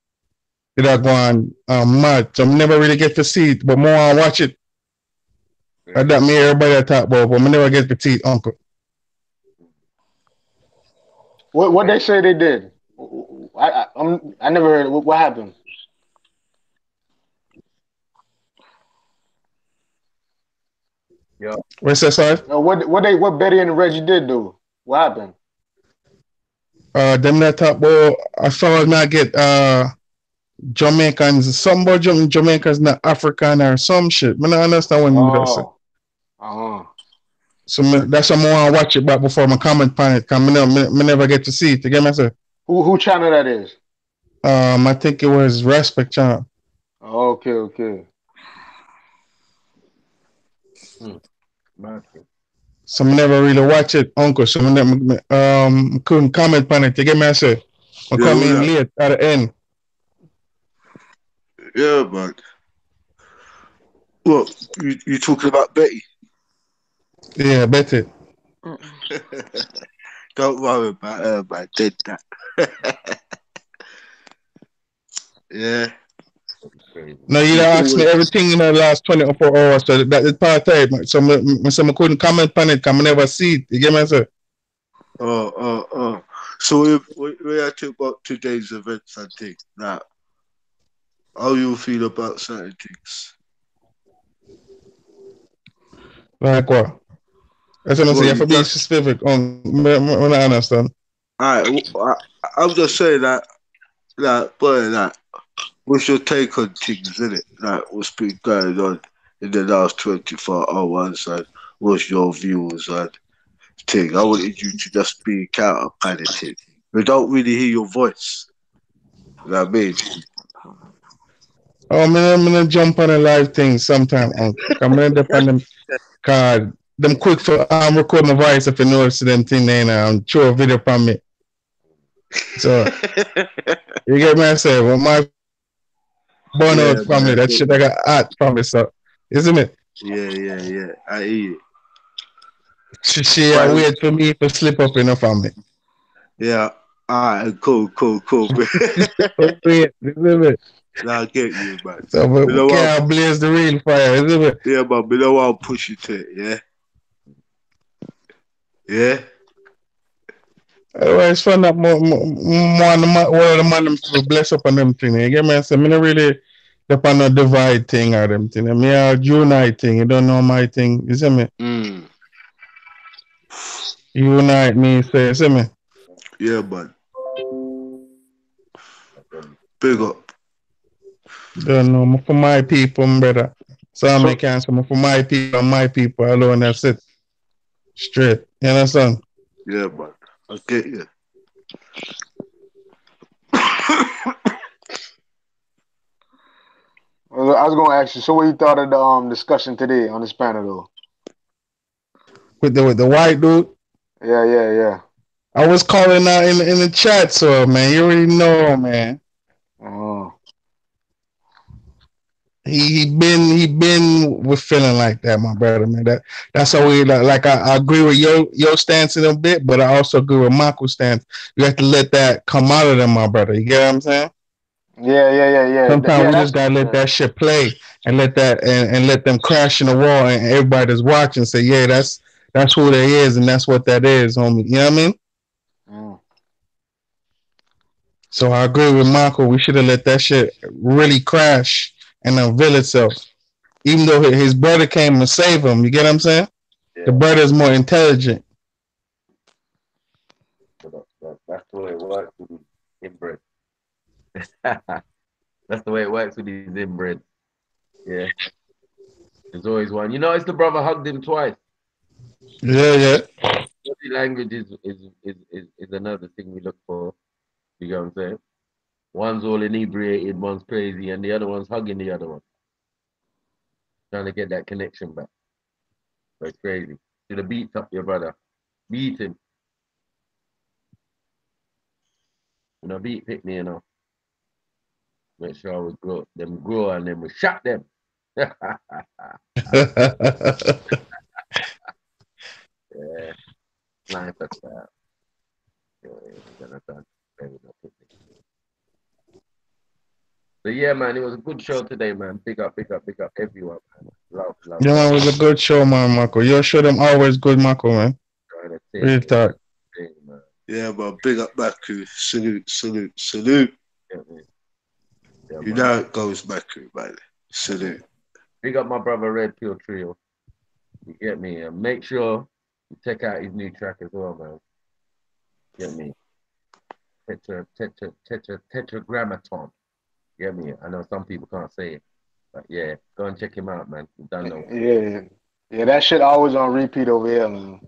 It are going mad. So I never really get to see it, but more I watch it. That me everybody attack about, but I never get to see it, uncle. What they say they did? I never heard. What happened? Yeah. What's that, sorry? What Betty and Reggie did do? What happened? Them that talk about as far as not get Jamaicans, some about Jamaicans not African or some shit. I don't understand what you mean. So that's why I want to watch it back before I comment on it. Cause me never get to see it. You get me? Who channel that is? I think it was Respect channel. Okay. So I never really watch it, uncle. So I couldn't comment on it. You get me? I come in late at the end. Yeah, man. What you talking about, Betty? Yeah, Betty. Don't worry about her, man. Did that. Yeah. No, you don't ask me everything in the last 24 hours. So that is part of it. So I couldn't comment on it because I never see it. You get me, sir? So we are talking about today's events and things. Now, how you feel about certain things? Like what? That's what I'm saying. You Well, have to be specific on when I understand. I'm just saying that, boy, what's your take on things, innit? Like, what's been going on in the last 24 hours, and what's your views and thing? I wanted you to just speak out kind of thing. We don't really hear your voice. You know what I mean? Oh, I'm gonna jump on a live thing sometime. I'm gonna depend them card. Them quick for record my voice if you notice them thing then throw a video from me. So you get me I say, well my burnout family, that shit I got art from it, so isn't it? Yeah. I hear you. She wait for me to slip up in her family. Yeah. Alright, cool. Wait, isn't it? Now I get you, man. So we can't blaze the real fire, isn't it? Yeah, but we don't want to push you to it, yeah? Yeah? It's fun that more the man to bless up on them thing. You get me? So I don't really depend on divide thing or them thing. I mean a unite thing. You don't know my thing, you see me? Unite me, say, you see me? Yeah, man. Big up. Don't know for my people, brother. So I make answer for my people alone, that's it. Straight. You understand? Yeah, man. I get you. I was going to ask you, so what you thought of the discussion today on this panel, though? With the white dude? Yeah. I was calling out in the chat, so man, you already know, man. Oh. He been with feeling like that, my brother, man. That's how we like. I agree with your stance in a bit, but I also agree with Marco's stance. You have to let that come out of them, my brother. You get what I'm saying? Yeah. Sometimes we just gotta let that shit play and let that and let them crash in the wall, and everybody that's watching say, yeah, that's who they is, and that's what that is, homie. You know what I mean? So I agree with Marco. We should have let that shit really crash and unveil itself. Even though his brother came and saved him. You get what I'm saying? Yeah. The brother's more intelligent. That's the way it works with these inbred. That's the way it works with these inbred. Yeah. There's always one. You notice the brother hugged him twice. Yeah. Body language is another thing we look for. You know what I'm saying? One's all inebriated, one's crazy, and the other one's hugging the other one. Trying to get that connection back. But it's crazy. Should have beat up your brother. Beat him. You know, beat Pickney, you know. Make sure we grow and then we shot them. Yeah. Nice at that. So yeah, man, it was a good show today, man. Big up everyone, man. Love. Yeah, man, it was a good show, man, Marco. Your show them always good, Marco, man. Real talk. Yeah, man. Big up Baku. Salute. Yeah, you know it goes Baku, man. Salute. Big up my brother Red Pill Trio. You get me? And make sure you check out his new track as well, man. Get me? Tetragrammaton. Get me? I know some people can't say it, but yeah, go and check him out, man. You don't know. Yeah, that shit always on repeat over here, man.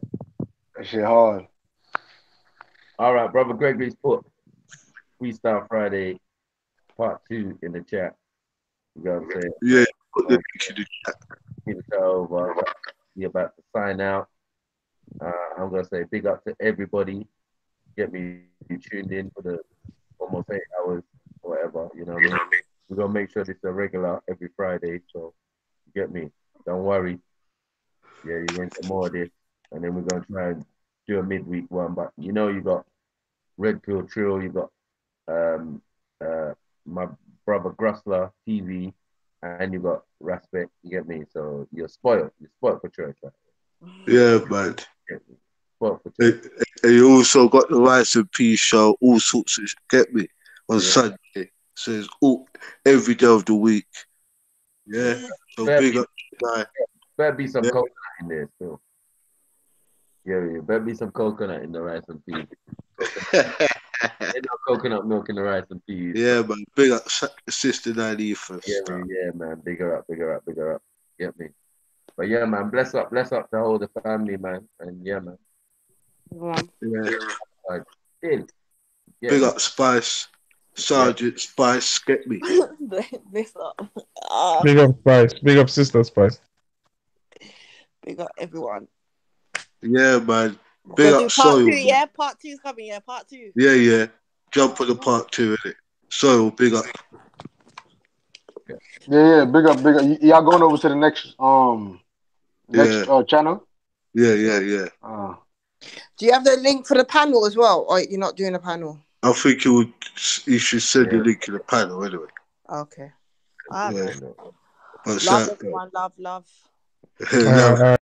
That shit hard. All right, brother Gregory's put Freestyle Friday Part 2 in the chat. You know what I'm saying? Yeah, put the link in the chat. Over. We're about to sign out. I'm gonna say big up to everybody. Get me tuned in for the almost 8 hours, or whatever. You know what I mean? We're gonna make sure this is a regular every Friday. So get me. Don't worry. Yeah, you're going to get more of this, and then we're gonna try and do a midweek one. But you know, you got Red Pill Trio, you got my brother Grussler TV, and you got Respect. You get me? So you're spoiled. You're spoiled for church, right? Yeah, man. And you also got the Rice and Peace show, all sorts of get me on Sunday. So it's all every day of the week. Yeah. So big up to the guy. Better be some Yeah. coconut in there still. Yeah, better be some coconut in the rice and peas. Ain't no coconut milk in the rice and peas. Yeah, man. Big up Sister 90 for Yeah, stuff. yeah, man. Bigger up, bigger up, bigger up. Get me. But yeah, man. Bless up the whole the family, man. And yeah, man. Yeah. Like, still, yeah. Big up Spice. Sergeant Spice, get me. This up. Big up Spice. Big up Sister Spice. Big up everyone. Yeah, man. We're Big gonna do up part Soil. two, Man. yeah? Part two's coming, yeah, part two. Yeah, yeah. Jump for the part 2, innit? Soil, big up. Yeah, big up, big up. Y'all going over to the next channel? Yeah. Do you have the link for the panel as well, or you're not doing a panel? I think you should send the link to the panel anyway. Okay. All right. Yeah. Love everyone, love. All right,